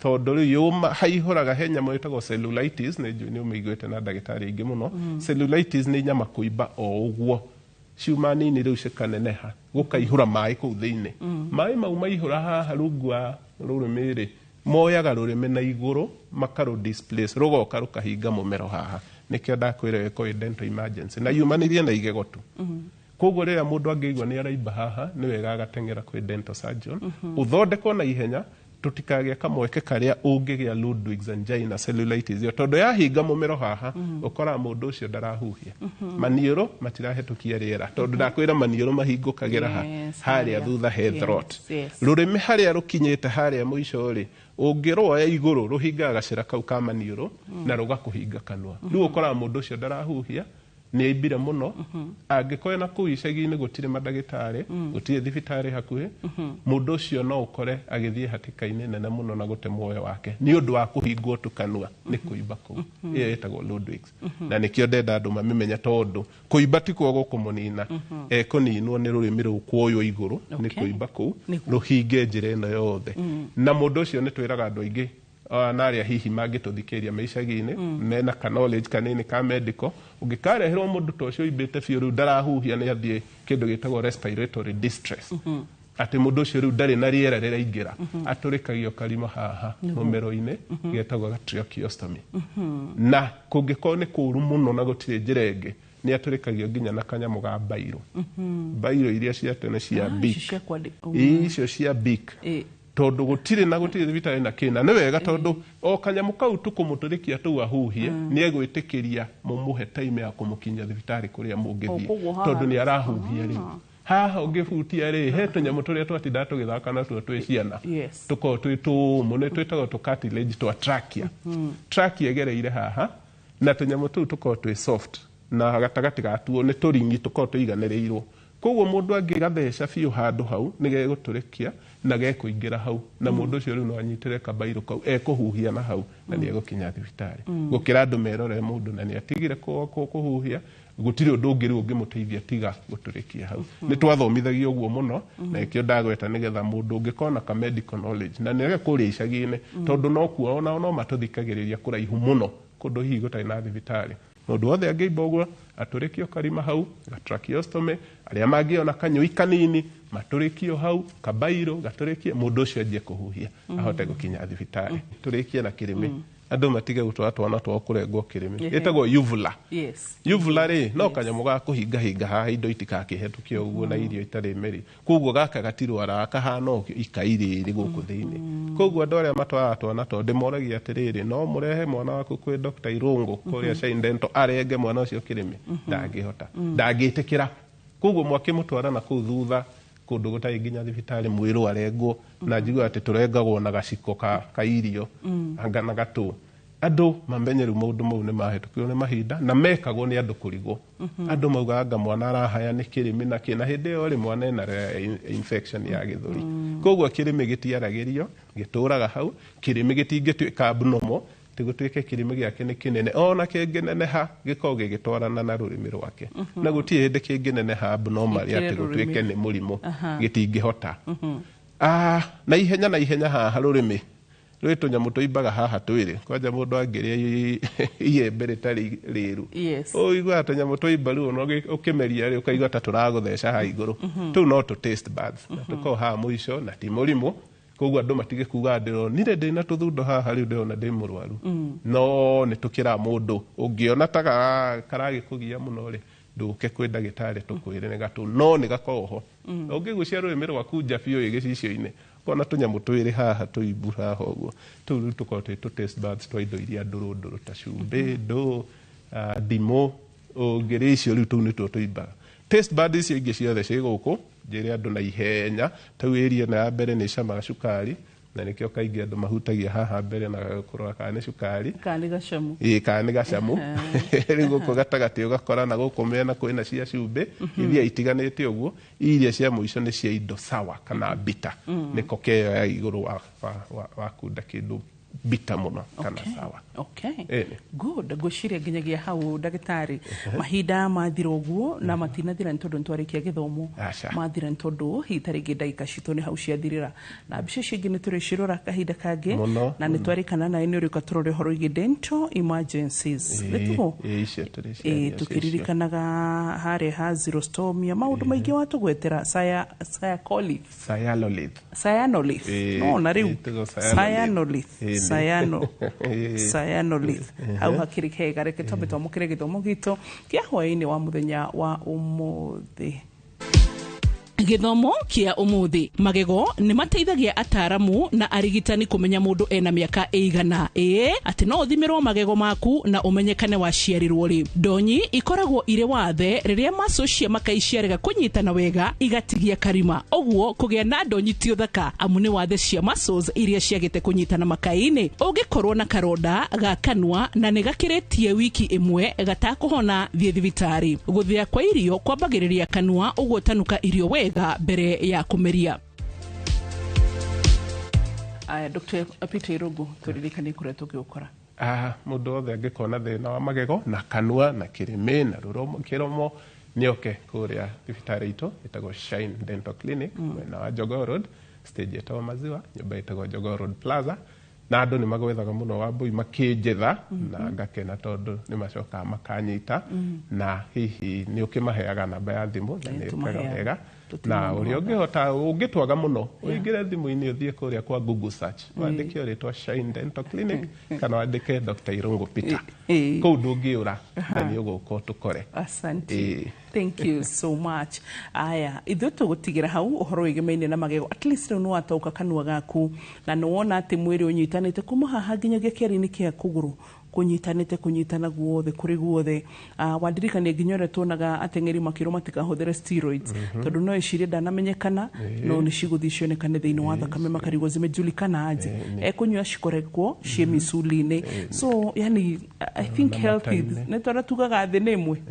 tondũ rĩu haihũraga he nyamũ ĩtagwo cellulitis nĩ ũmĩiguĩte na ndagĩtarĩ aingĩ mũno cellulitis nĩ nyama kũimba o ũguo ciuma nini rĩu cikaneneha gũkaihũra maĩ kũu thĩinĩ maĩ mau maihũra haha rungu wa rũrĩmĩ rĩ moyaga rũrĩmĩ na igũrũ makarũ displace rũgoka rũkahinga mũmero haha nĩkĩo ndakwĩra wĩko dental emergency na yumanĩrie na igego tu koguo rĩrĩa mũndũ angĩigua nĩ araimba haha nĩ wega agateng'era kwĩ dental surgeon ũthondekwo na ihenya tutikagĩa kamweke karĩa ũngĩgĩa Ludwig's angina cellulitis yo tondũ yahinga mũmero haha ũkora mũndũ ũcio ndarahuhia maniũrũ matirahetũkia rĩera tondũ ndakwĩra maniũrũ mahingũkagĩra harĩa thutha he throat rũrĩmĩ harĩa rũkinyĩte harĩa mũico rĩ ũngĩrwoya igũrũ rũhingaga gacĩra kau ka maniũrũ na rũgakũhinga kanua rĩu ũkora mũndũ ũcio ndarahuhia nĩ aimbire mũno angĩkorwo na kũu icagi-inĩ gũtirĩ mandagĩtarĩ gũtirĩ thibitarĩ hakuhĩ mũndũ ũcio no ũkore agĩthiĩ hatĩka-inĩ nene mũno na gũte muoyo wake nĩ ũndũ wa kũhingwo tu kanua nĩ kũimba kũu ĩyo ĩtagwo Ludwig's na nĩkĩo ndenda andũ mamĩmenya tondũ kũimba ti kuo gũkũmũnina ekũninwo nĩ rũrĩmĩ rũu kuoywo igũrũ nĩ kũimba kũu rũhinge njĩra ĩno yothe na mũndũ ũcio nĩ twĩraga andũ aingĩ narĩa hihi mangĩtũthikĩria maicagi-inĩ mena ka knowledge kanini ka medical ũngĩkareherwo mũndũ ta ũcio imbĩte biũ rĩu ndarahuhia nĩ athiĩ kĩndũ gĩtagwo respiratory distress atĩ mũndũ ũcio rĩu ndarĩ na rĩera rĩraingĩra atũrĩkagio karima haha mũmero-inĩ getagwo tracheostomy na kũngĩkorwo nĩ kũũru mũno na gũtirĩ njĩra ĩngĩ nĩ atũrĩkagio nginya na kanyamũ ga bairo iria cia tene cia beak icio cia beak tondu gutire thibitarĩ na kĩna nĩ wega tondu o kanyamũ kau tũkũmũtũrĩkia tũu ahuhie nĩ egwĩtĩkĩria mũmũhe time ya kũmũkinyia thibitarĩ kũrĩa mũngĩthiĩ tondu nĩ arahuhia rĩu haha ũngĩbutia rĩ he tũnyamũ tũrĩa twatindaga tũgĩthaka natuo twĩ ciana tũkorwo twĩ tũmũ nĩ twĩtagwo tũcartilage twa trachea trachea ĩgereire haha na tũnyamũ tũu tũkorwo twĩ soft na gatagati gatuo nĩ tũringi tũkorwo tũiganĩrĩirwo koguo mũndũ angĩgatheca biũ handũ hau nĩ gegũtũrĩkia na gekũingĩra hau na mũndũ ũcio rĩu no anyitĩre kabairũ kau ekũhuhia na hau na nĩ egũkinya thibitarĩ gũkĩra andũ merore mũndũ na nĩ atigire kũhuhia gũtirĩ ũndũ ũngĩ rĩu ũngĩmũteithia tiga gũtũrĩkia hau nĩ twathomithagio ũguo mũno na ikĩo ndagweta nĩgetha mũndũ ũngĩkorwo na ka medical knowledge na nĩage kũrĩa icagi-inĩ tondũ no kuo onao no matũthikagĩrĩria kũraihu mũno kũndũ hihi gũtarĩ na thibitarĩ mũndũ wothe angĩimba ũguo atũrĩkio karima hau tracheostomy arĩa mangĩona kanyũi kanini matũrĩkio hau kabairũ gatũrĩkie mũndũ ũcio anjie kũhuhia ahote gũkinya thibitarĩ tũrĩkie na kĩrĩmĩ andũ matige gũtwara twana twao kũrengwo kĩrĩmĩ ĩtagwo uvula uvula rĩ no kanyamũ ga kũhingahinga haha indo itikakĩhetũkie ũguo na irio itarĩ meri koguo gaka gatirwara kahana ũkio ikairĩrĩ gũkũ thĩinĩ koguo andũ arĩa matwaraga twana tondũ ndĩmoragia atĩrĩrĩ no mũrehe mwana waku kwĩ Dr. Irũngũ kũrĩa Shine Dental arenge mwana ũcio kĩrĩmĩ ndangĩhota ndangĩtĩkĩra koguo mwakĩmũtwara na kũu thutha kũndũ gũtarĩ nginya thibitarĩ mwĩrũ arengwo na njigua atĩ tũrengagwo na gaciko ka irio anga na gatũ andũ mamenyeru maũndũ mau nĩ mahetũkio nĩ mahinda na mekagwo nĩ andũ kũrigwo andũ maugaga mwana arahaya nĩ kĩrĩmĩ na kĩna hĩndĩ ĩyo rĩ mwana ena infection ya gĩthũri koguo kĩrĩmĩ gĩtiaragĩrio gĩtũraga hau kĩrĩmĩ gĩtingĩtuĩka abnormal tigũtuĩke kĩrĩmĩ gĩake nĩ kĩnene ona kĩngĩneneha gĩkorwo gĩgĩtwarana na rũrĩmĩ rwake na gũtirĩ hĩndĩ kĩngĩneneha abnormal atĩ gũtuĩke nĩ mũrimũ gĩtingĩhota na ihenya haha rũrĩmĩ rwĩ tũnyamũ tũimbaga haha twĩrĩ kwanja mũndũ angĩrĩa iembe rĩtarĩ rĩru ũiguaga tũnyamũ tũimba rĩu no ũkĩmeria rĩ ũkaigua ta tũragũtheca haha igũrũ tũu no tũ taste buds na tũkoragwo haha mũico na ti mũrimũ koguo andũ matige kuga ndĩronire ndĩna tũthundo haha rĩu ndĩrona ndĩ mũrwaru no nĩ tũkĩra mũndũ ũngĩona ta karagĩkũgia mũno rĩ ndũke kwĩ ndagĩtarĩ tũkwĩre nĩ gatũ no nĩ gakoragwo ho ũngĩgucia rũrĩmĩ rwaku nja biũ gĩcicio-inĩ kona tũnyamũ twĩrĩ haha tũimbu haha ũguo tũu rĩu tũkoragwo twĩ tũ taste buds twa indo iria ndũrũ ta cumbĩ ndũ ndimũ ũngĩrĩa icio rĩu tũu nĩtuo tũimbaga taste buds icio ingĩ ciothe ciĩ gũkũ njĩre andũ na ihenya tau area na ya mbere nĩ camaga cukari na nĩkĩo kaingĩ andũ mahutagia haha mbere na gũkorwo kana nĩ cukari kana nĩ gacamu kana nĩ gacamu rĩu gũkũ gatagatĩ ũgakora na gũkũ mĩena kwĩna cia cumbĩ iria itiganĩte ũguo iria cia mũico nĩ cia indo sawa kana bitter nĩko keo ya igũrũ wa kunda kĩndũ bita mũno kana sawa good ngwĩciria nginyagia hau ndagĩtarĩ mahinda mathira ũguo na matinathira nĩ tondũ nĩtwarĩkia gĩthomo mathira nĩ tondũ hihi ta rĩngĩ ndagĩka citũ nĩ hau ciathirĩra na mbica icio ingĩ nĩ tũrĩcirora kahinda kangĩ na nĩ twarĩkana nawe nĩ ũrĩka tũrore ũhoro wĩgiĩ dental emergencies nĩtuo tũkĩririkanaga harĩa ha xerostomia maũndũ maingĩ watũgwetera cyanolith no na rĩu cyanolith hau hakiri kega reke twambe twamũkĩre gĩthomo gitũ kĩa hwaĩ-inĩ wa mũthenya wa ũmũthĩ. Gĩthomo kĩa ũmũthĩ. Magego nĩ mateithagia ataaramu na arigitani kũmenya mũndũ ena mĩaka ĩigana. Atĩ no ũthimĩrwo magego maku na ũmenyekane waciarirwo rĩ. Ndonyi ikoragwo irĩ wathe rĩrĩa maso cia makai ciarega kũnyitana wega igatigia karima. Ũguo kũgĩa na ndonyi ti ũthaka amu nĩ wathe cia muscles iria ciagĩte kũnyitana makai-inĩ. Ũngĩkorwo na karonda ga kanua na nĩ gakĩrĩtie wiki ĩmwe gatakũhona thiĩ thibitarĩ. Gũthĩa kwa irio kwambagĩrĩria kanua ũguo tanuka irio wega mbere ya kumeria. Dr. Peter Irũngũ tũririkane kũrĩa tũgĩũkora. Mũndũ wothe angĩkorwo na thĩna wa magego na kanua na kĩrĩmĩ na kĩromo nĩoke kũrĩa thibitarĩ itũ ĩtagwo Shine Dental Clinic mwena wa Jogoo Road stage ĩtagwo Maziwa nyũmba ĩtagwo Jogoo Road Plaza na andũ nĩ magwethaga mũno Wambui makĩnjetha na ngakena tondũ nĩ macokaga makanyita na hihi nĩ ũkĩmaheaga namba ya thimũ na nĩ ĩkaga wega na ũrĩa ũngĩhota ũngĩtwaga mũno ũingĩre thimũ-inĩ ũthiĩ kũrĩa kwa Google search wandĩke rĩtwa Shine Dental Clinic kana wandĩke Dr. Irũngũ Peter kũu ndũngĩũra na nĩ ũgũka ũtũkore. Asante. Thank you so much. Aya, ithuĩ tũgũtigĩra hau ũhoro wĩgĩmaine na magego. At least rĩu nĩ wataũka kanua gaku na nĩ wona atĩ mwĩrĩ ũnyitanĩte kuma haha nginyagia kĩara-inĩ kĩa kũgũrũ kunyitana guothe kuri guothe wandirikania nginyore tuonaga atengeri makiro matikahũthĩre steroids tondu no icirie ndanamenyekana no ni ciguthicionekane thiini wa thakame makarigwo zimejulikana aje ekunywa cikorekwo cie misuli-ini so yani I think healthy ne tora tugaga thi nimwe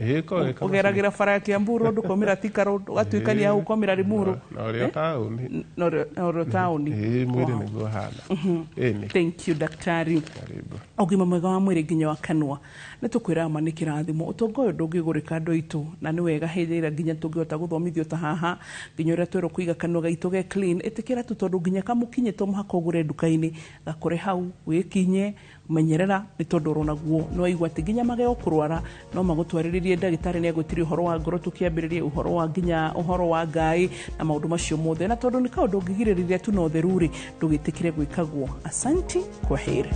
ugeragira bara ya Kiambu road ukomira Thika road ugatuikania au ukomira Limuru no tauni mwiri niguo hana thank you daktari ogima mwega wa mwiri nginya wa kanwa ne tukwira ma ni kirathimo utongo uyu ndungigurika ndo itu na ni wega hithira nginya tungihota guthomithio ta haha nginya ria twero kuiga kanwa gaitu ge clean itikira tu tondu nginya kamukinye to muhaka ugure nduka-ini gakore hau wikinye menyerera ni tondu rona guo no igwa tiginya mageo kurwara no magutwariririe ndagitari ni agutiri uhoro wa ngoro tukiambiririe uhoro wa nginya uhoro wa ngai na maundu macio mothe na tondu ni kaundu ngigiririria tu no theruri ndugitikire gwikagwo asanti kwa heri.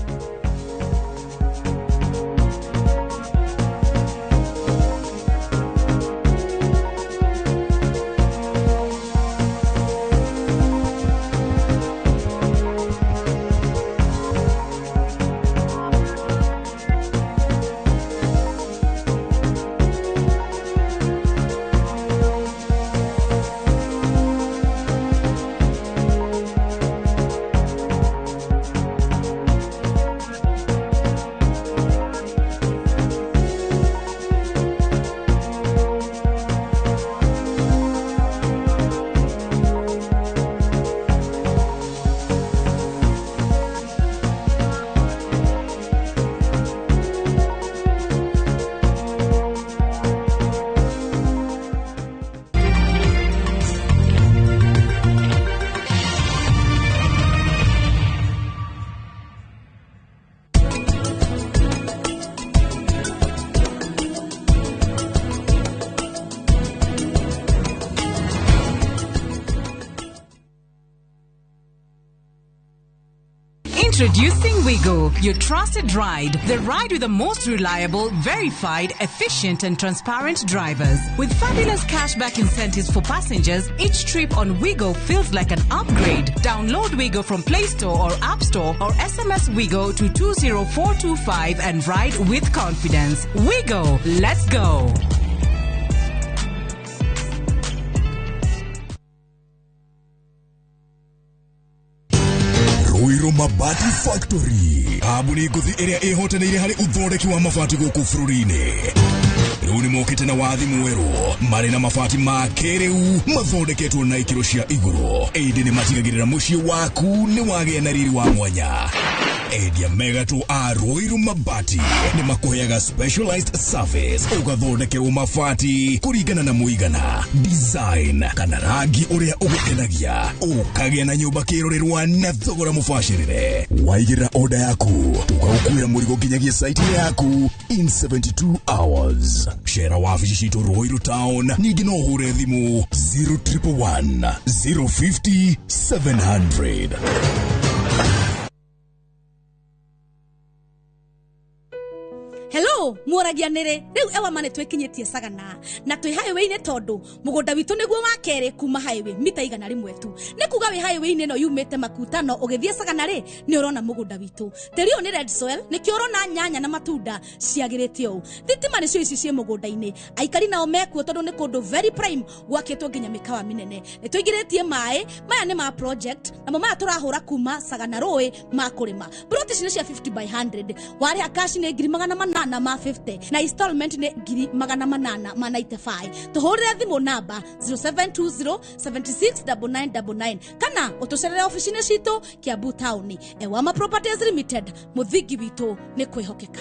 Introducing Wigo, your trusted ride. The ride with the most reliable, verified, efficient and transparent drivers. With fabulous cashback incentives for passengers, each trip on Wigo feels like an upgrade. Download Wigo from Play Store or App Store or SMS Wigo to 20425 and ride with confidence. Wigo, let's go. Ruiru Mabati Factory. Kambuni nguthi iria ihotanĩire harĩ uthondeki wa mabati gũkũ bũrũri-inĩ. Rĩu nĩ mokĩte na wathi mwerũ marĩ na mabati ma kĩrĩu mathondeketwo na ikĩro cia igũrũ. Ĩndĩ nĩ matigagĩrĩra mũciĩ waku nĩ wagĩa na riri wa mwanya. Endia Megato a Ruiru Mabati nĩ makũheaga specialized service ũgathondekerwo mabati kũringana na mũigana, design kana rangi ũrĩa ũgũkenagia. Ũkagĩa na nyũmba kĩrorerwa na thogora mũbacĩrĩre. Waigĩrĩra order yaku ũgagũkuĩra mũrigo nginyagia site yaku in 72 hours. Shera wabici citũ Ruiru Town, ningĩ no ũhũre thimũ 0111 050 700. Hello, mworagia nere. Riu ewa mane twekinyetie Sagana. Na twi highway-ini tondu mugunda witu niguo wa kere kuma highway mita igana rimwe tu. Ni kuga wi highway-ini no yumite Makutano ugithie Sagana ri ni urona mugunda witu. Tiri ni red soil, ni kiorona nyanya na matunda ciagirite u. Thitima ni cio ici cie mugunda-ini. Aikari nao mekuo tondu ni kundu very prime gwakitwo nginya mikawa minene. Ni tuigiritie mai, maya ni ma project na mama turahura kuma Sagana Roi ma kurima. Broti cine cia 50 by 100. Wari akashi ni ngiri magana na ma 50 na installment ne ngiri magana manana ma 95. Tuhurire thimu namba 0720 769999 kana utucerere office-ini citu Kiambu Town. Ewama Properties Limited, muthingi witu ni kwihokeka.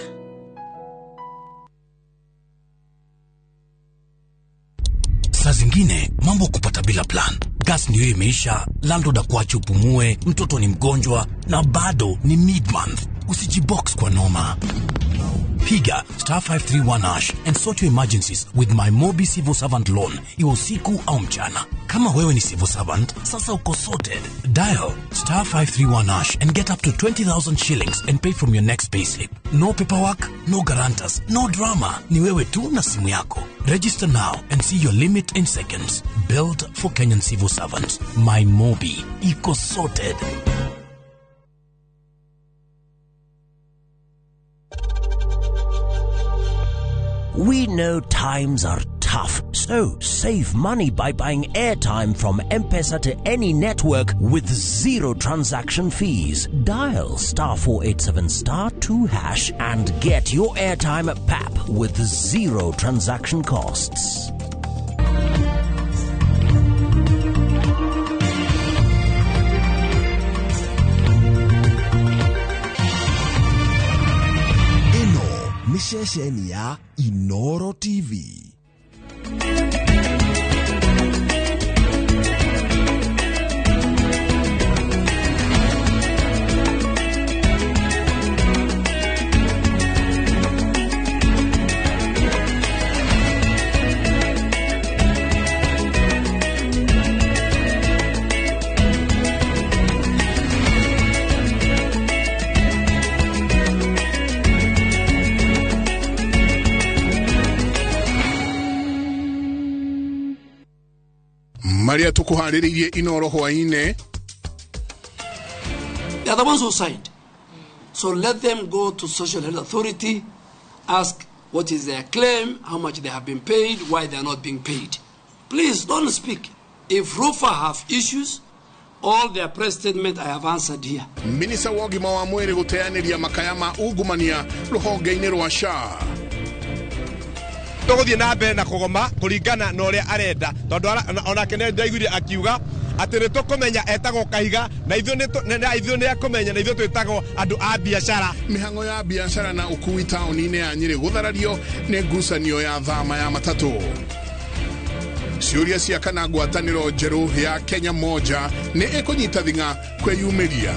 Saa zingine mambo kupata bila plan. Gas ndio imeisha, landlord akuache upumue, mtoto ni mgonjwa na bado ni mid-month. Usijibox kwa noma. Piga *531# and sort your emergencies with my Mobi Civil Servant Loan. Iwe usiku au mchana. Kama wewe ni civil servant, sasa uko sorted. Dial *531# and get up to 20,000 shillings and pay from your next payslip. No paperwork, no guarantors, no drama. Ni wewe tu na simu yako. Register now and see your limit in seconds. Built for Kenyan civil servants. My Mobi. Iko sorted. We know times are tough, so save money by buying airtime from M-Pesa to any network with zero transaction fees. Dial *487*2# and get your airtime PAP with zero transaction costs. Ni ceceni ya Inoro TV. Maria tukuhaririye Inoro hwaine. They are the ones who signed. So let them go to Social Health Authority, ask what is their claim, how much they have been paid, why they are not being paid. Please don't speak. If RUFA have issues, all their press statement I have answered here. Minisa wogima wa mwere guteaniria makayama ugumania ruhonge-ini rwa SHA. Tuguthie na mbere na kugoma kuringana na uria arenda tondu ona kene ndaiguire akiuga ati ni tukumenya etagwo kahiga na ithuĩ ni akumenya na ithuĩ twĩtagwo andu a biashara. Mihango ya biashara na ukui taoni-ini ya Nyeri gutharario ni ngucanio ya thama ya matatu. Ciũria cia kana ngwatanĩro njerũ ya Kenya moja ni ĩkũnyita thing'a kwĩyumĩria.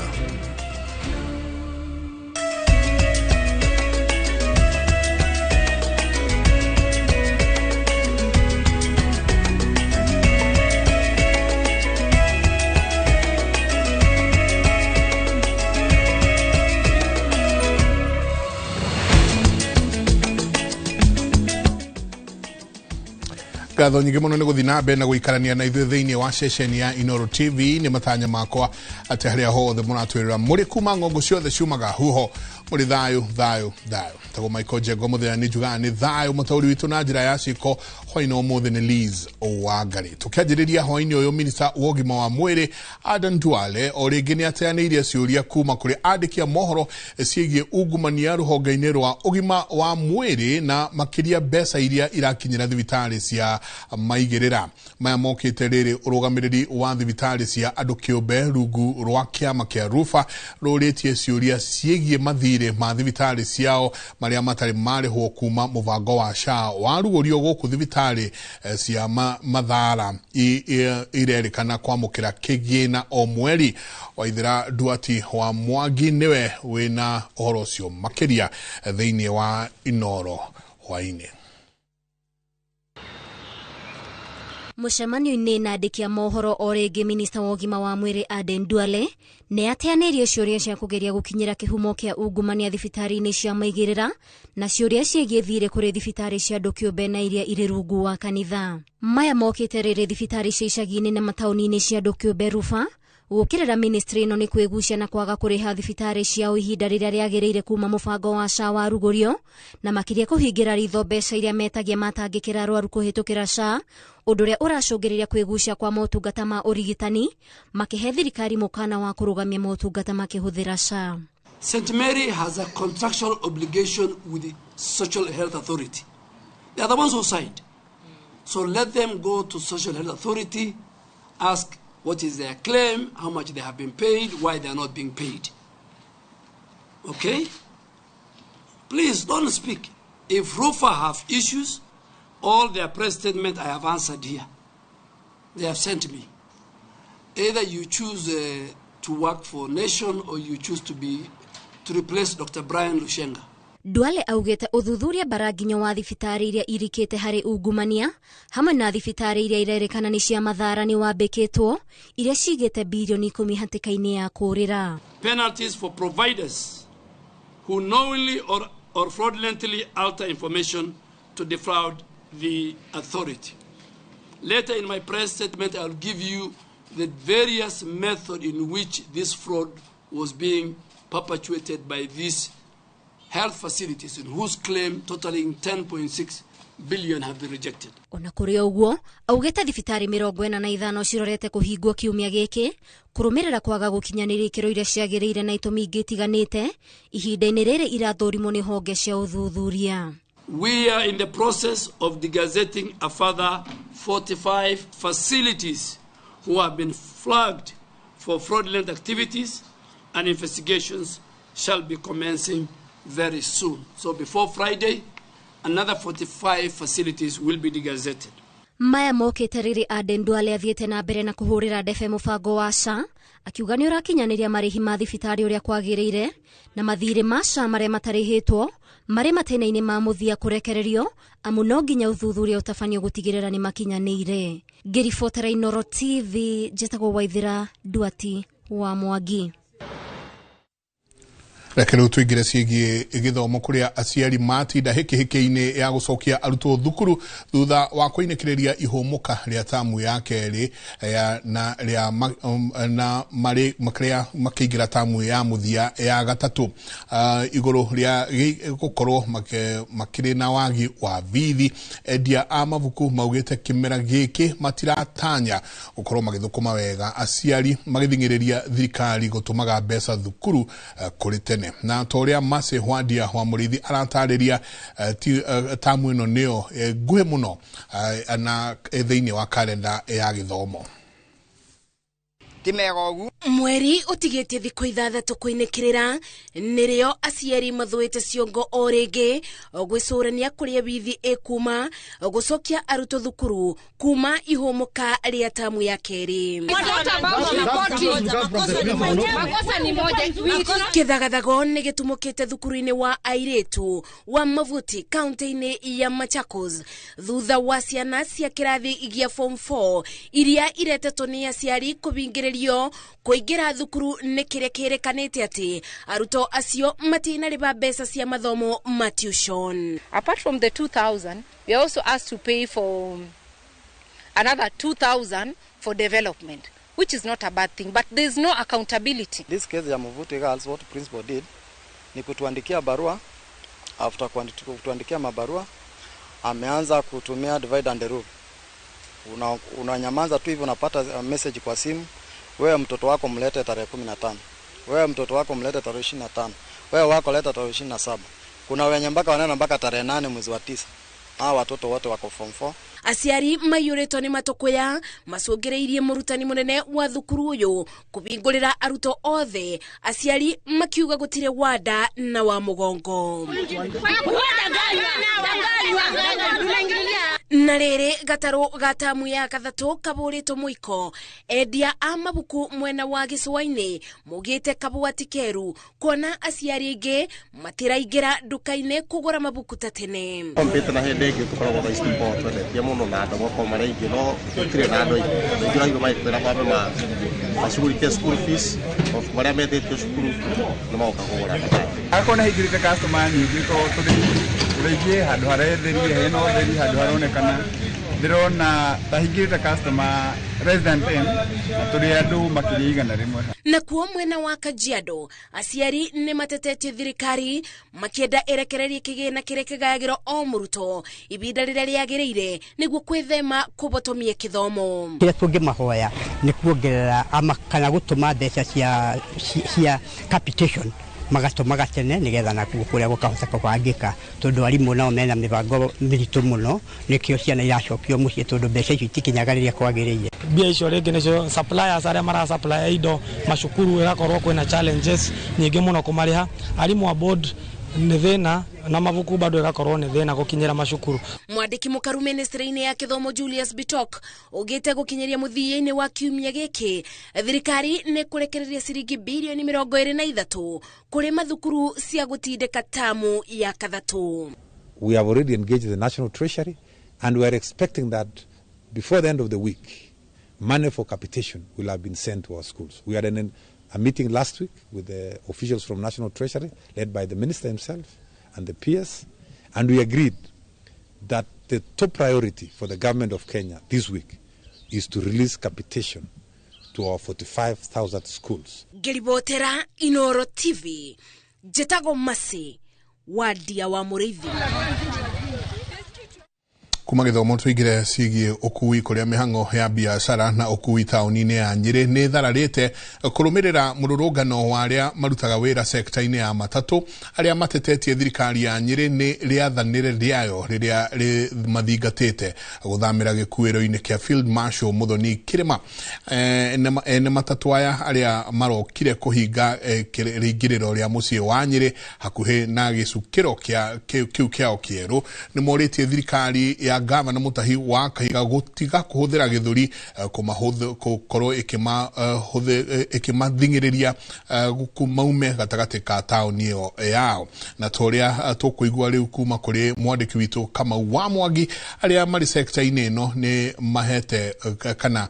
Gatho nyingi muno ni guthina mbe na guikarania na ithuĩ thĩinĩ wa ceceni ya Inoro TV. Ni matanya makwa ati haria hothe muratwirira muri kuma ngongo ciothe ciumaga huho muri thayu tago Michael Jengo muthenya ni njuga ni thayu mutauri witu na njira ya ciko hwaini umuthi ni Liz Owangari. Tukianjĩrĩria hwaini uyu minista wa ũgima wa mwĩrĩ Aden Duale o rĩngĩ ni ateanĩirie ciũria kuma kuri andĩki a mohoro ciĩgiĩ ungumania rũhonge-inĩ rwa ũgima wa mwĩrĩ na makĩria mbeca iria irakinyĩra thibitarĩ cia maigĩrĩra. Maya mokĩte rĩrĩ ũrũgamĩrĩri wa thibitarĩ cia andũ kĩũmbe rungu rwa kĩama kĩa RUFA rũrĩtie ciũria ciĩgiĩ mathirĩ ma thibitarĩ ciao marĩa matarĩ marĩhwo kuma mũbango wa SHA warugũrio gũkũ thibitarĩ cia Mathara irerĩkana kwamũkĩra kĩgĩna o mweri. Waithĩra Duati wa Mwangi niwe wĩna ũhoro ũcio makĩria thĩinĩ wa Inoro hwainĩ. Mũcemanio-inĩ na andĩki a mohoro o rĩngĩ minista wa ũgima wa mwĩrĩ Aden Duale nĩ ateanĩirie ciũria cia kũgeria gũkinyĩra kĩhumo kĩa ungumania thibitarĩ-inĩ cia maigĩrĩra na ciũria ciĩgiĩ thirĩ kũrĩ thibitarĩ cia andũ kĩũmbe na iria irĩ rungu wa kanitha. Maya mokĩte rĩrĩ thibitarĩ cia icagi-inĩ na mataũni-inĩ cia andũ kĩũmbe RUFA gũkĩrĩra ministry ĩno nĩ kwĩgucia na kwaga kũrĩha thibitarĩ ciao ihinda rĩrĩa rĩagĩrĩire kuma mũbango wa SHA warugũrio na makĩria kũhingĩra ritho mbeca iria metagia matangĩkĩra arwaru kũhĩtũkĩra SHA, ũndũ ũrĩa ũracũngĩrĩria kwĩgucia kwa motungata ma ũrigitani makĩhe thirikari mũkana wa kũrũgamia motungata makĩhũthĩra SHA. St. Mary has a contractual obligation with the Social Health Authority. They are the ones who signed. So let them go to Social Health Authority, ask what is their claim, how much they have been paid, why they are not being paid. Okay? Please don't speak. If RUFA have issues, all their press statement I have answered here. They have sent me. Either you choose to work for Nation or you choose to replace Dr. Brian Lushenga. Duale augĩte ũthuthuria baranginyo wa thibitarĩ iria irikĩte harĩ ungumania hamwe na thibitarĩ iria irerĩkana nĩ cia Mathara nĩ wambĩkĩtwo iria cigĩte bilioni 10 hatĩka-inĩ ya kũũrĩra. Penalties for providers who knowingly or fraudulently alter information to defraud the authority. Later in my press statement, I'll give you the various methods in which this fraud was being perpetuated by these health facilities in whose claim totaling 10.6 billion have been rejected. Ona kuri uguo augete thibitari 45 cirorete kuhingwo kiumia giki kurumirira kwaga gukinyaniria ikiro iria ciagirire na itumi ingi tiganite ihinda-ini riri irathurimwo ni honge cia uthuthuria. We are in the process of degazetting a further 45 facilities who have been flagged for fraudulent activities, and investigations shall be commencing very soon. So before Friday, another 45 facilities will be degazetted. Maya mokite riri Aden Duale athiete na mbere na kuhurira ndebe mubango wa SHA akiuga ni urakinyaniria marihi ma thibitari uria kwagirire na mathire ma SHA maria matarihitwo mari matene-ini ma muthia kurekererio amu no nginya uthuthuria utafanio gutigirira ni makinyanire. Ngiribotera Inoro TV njitagwo Waithira Duati wa Mwangi. Reke rĩu tũingĩre ciĩgiĩ gĩthomo kũrĩa aciari matinda hĩkĩ-hĩkĩ-inĩ ya gũcokia arutwo thukuru thutha wa kũinĩkĩrĩria ihũmũka rĩa tamu ya kerĩ na marĩ makĩingĩra tamu ya mũthia ya gatatũ igũrũ rĩa gũkorwo makĩrĩ na wagi wa bithi. Endia a mabuku maugĩte kĩmera gĩkĩ matiratanya gũkorwo magĩthũkũma wega, aciari magĩthingĩrĩria thirikari gũtũmaga mbeca thukuru kũrĩ tene. Na toria Mase Hwadia wa Mũrĩithi aratariria tamu ĩno nĩyo nguhĩ mũno na thĩinĩ wa kalenda ya gĩthomo. Mweri utigĩtie thikũ 6 kũinĩkĩrĩra nĩrĩo aciari mathuĩte ciongo o rĩngĩ gwĩcũrania kũrĩa bithi ĩkuma gũcokia arutwo thukuru kuma ihũmũka rĩa tamu ya kerĩ. Kĩthagathago nĩ gĩtumũkĩte thukuru-inĩ wa airĩtu wa Mavuti kaunti-inĩ ya Machakos thutha wa ciana cia kĩrathi gĩa form 4 iria iretetwo nĩ aciari kũbingĩrĩrio kuingira thukuru nĩ kĩrĩa kĩrĩkanĩte atĩ arutwo acio matinarĩba mbeca cia mathomo ma tuition. Apart from the 2,000, we are also asked to pay for another 2,000 for development, which is not a bad thing, but there is no accountability. This case ya Mavuti Girls, what principal did ni kutuandikia barua. After kutuandikia mabarua ameanza kutumia divide and rule. Unanyamaza tu hivyo, unapata message kwa simu, wewe mtoto wako mlete tarehe 15, wewe mtoto wako mlete tarehe 25, wewe wako leta tarehe 27. Kuna wenye mpaka wanaenda mpaka tarehe 8 mwezi wa 9. Hao watoto wote wako form 4. Aciari mayũrĩtwo nĩ matũkũya macũngĩrĩirie mũrutani mũnene wa thukuru ũyũ kũbingũrĩra arutwo othe, aciari makiuga gũtirĩ wanda na wa mũgongo. Na rĩrĩ gatarũ gatamu ya gathatũ kabũrĩtwo mũiko, endia a mabuku mwena wa gĩcũa-inĩ mugĩte kabũati keru kuona aciari aingĩ matiraingĩra nduka-inĩ kũgũra mabuku ta tene. Kompyuta na hĩndĩ ĩngĩ tũkoragwo na istipo twendetie mũno na andũ gũkorwo marĩ aingĩ, no gũtirĩ na andũ aingĩ. Ingĩraigua maitwĩra kwambe macugurikie school fees of marĩa metĩtio cukuru nĩ magoka kũgũra kĩbandi. Akorwo nĩ hingĩrĩte customer nyingĩ tũrĩgie handũ haretherie hena ũtheri handũ haronekana ndĩrona tahingĩrĩte customer resident na tũrĩ andũ makĩria igana rĩmwe. Na kuo mwena wa Kajiado aciari nĩ matetetie thirikari makĩenda erekererie kĩgĩna kĩrĩa kĩgayagĩrwo o mũrutwo ibinda rĩrĩa rĩagĩrĩire nĩguo kwĩthema kũbotomia kĩthomo. Kĩrĩa tũngĩmahoya nĩ kuongerera kana gũtũma mbeca cia capitation magatũmaga tene nĩgetha nakuo kũrĩa gũkahota kũbangĩka, tondũ arimũ nao mena mĩbango mĩritũ mũno, nĩkĩo ciana iracokio mũciĩ tondũ mbeca icio itikinyaga rĩrĩa kwagĩrĩire. Mbia icio rĩngĩ nĩcio suppliers arĩa marasupply indo macukuru ĩgakorwo kwĩna challenges nyingĩ mũno kũmarĩha. Arimũ a board nĩ thĩna na mabuku bado ĩgakorwo nĩ thĩna gũkinyĩra macukuru. Mwandĩki mũkaru ministry-inĩ ya gĩthomo Julius Bitok ugĩte gũkinyĩria mũthia-inĩ wa kiumia gĩkĩ thirikari nĩ kũrekereria ciringi bilioni 23 kũrĩ mathukuru cia gũtindĩka tamu ya kathatũ. We have already engaged the National Treasury and we are expecting that before the end of the week money for capitation will have been sent to our schools. We had a meeting last week with the officials from National Treasury led by the minister himself and the peers, and we agreed that the top priority for the government of Kenya this week is to release capitation to our 45,000 schools. Ngĩribotera Inoro TV, njĩtagwo Mase Hwadia wa Mũrĩithi. kuma githomo twigire cigie ukui kuria mihango ya biashara na ukui tauni-ini ya Nyeri ni thararite kurumirira mururungano wa aria marutaga wira sekta-ini ya matatu aria matetetie thirikari ya Nyeri ni riathanire riayo riria mathingatite guthamira gikuiro-ini kia Field Marshal Muthoni Kirima ene matatu aya aria marokire kuhinga ringiriro ria mucii wa Nyeri hakuhi na gicukiro kiu kiao kieru ni moritie thirikari ya Gavana Mutahi wa Kahiga gutiga kuhuthira githuri kukorwo ikimathingiriria kumaume gatagati ka tauni iyo yao na toria tukuigua riu kuma kuri mwandiki witu Kamau wa Mwangi aria mari sector-ini ino ni mahete kana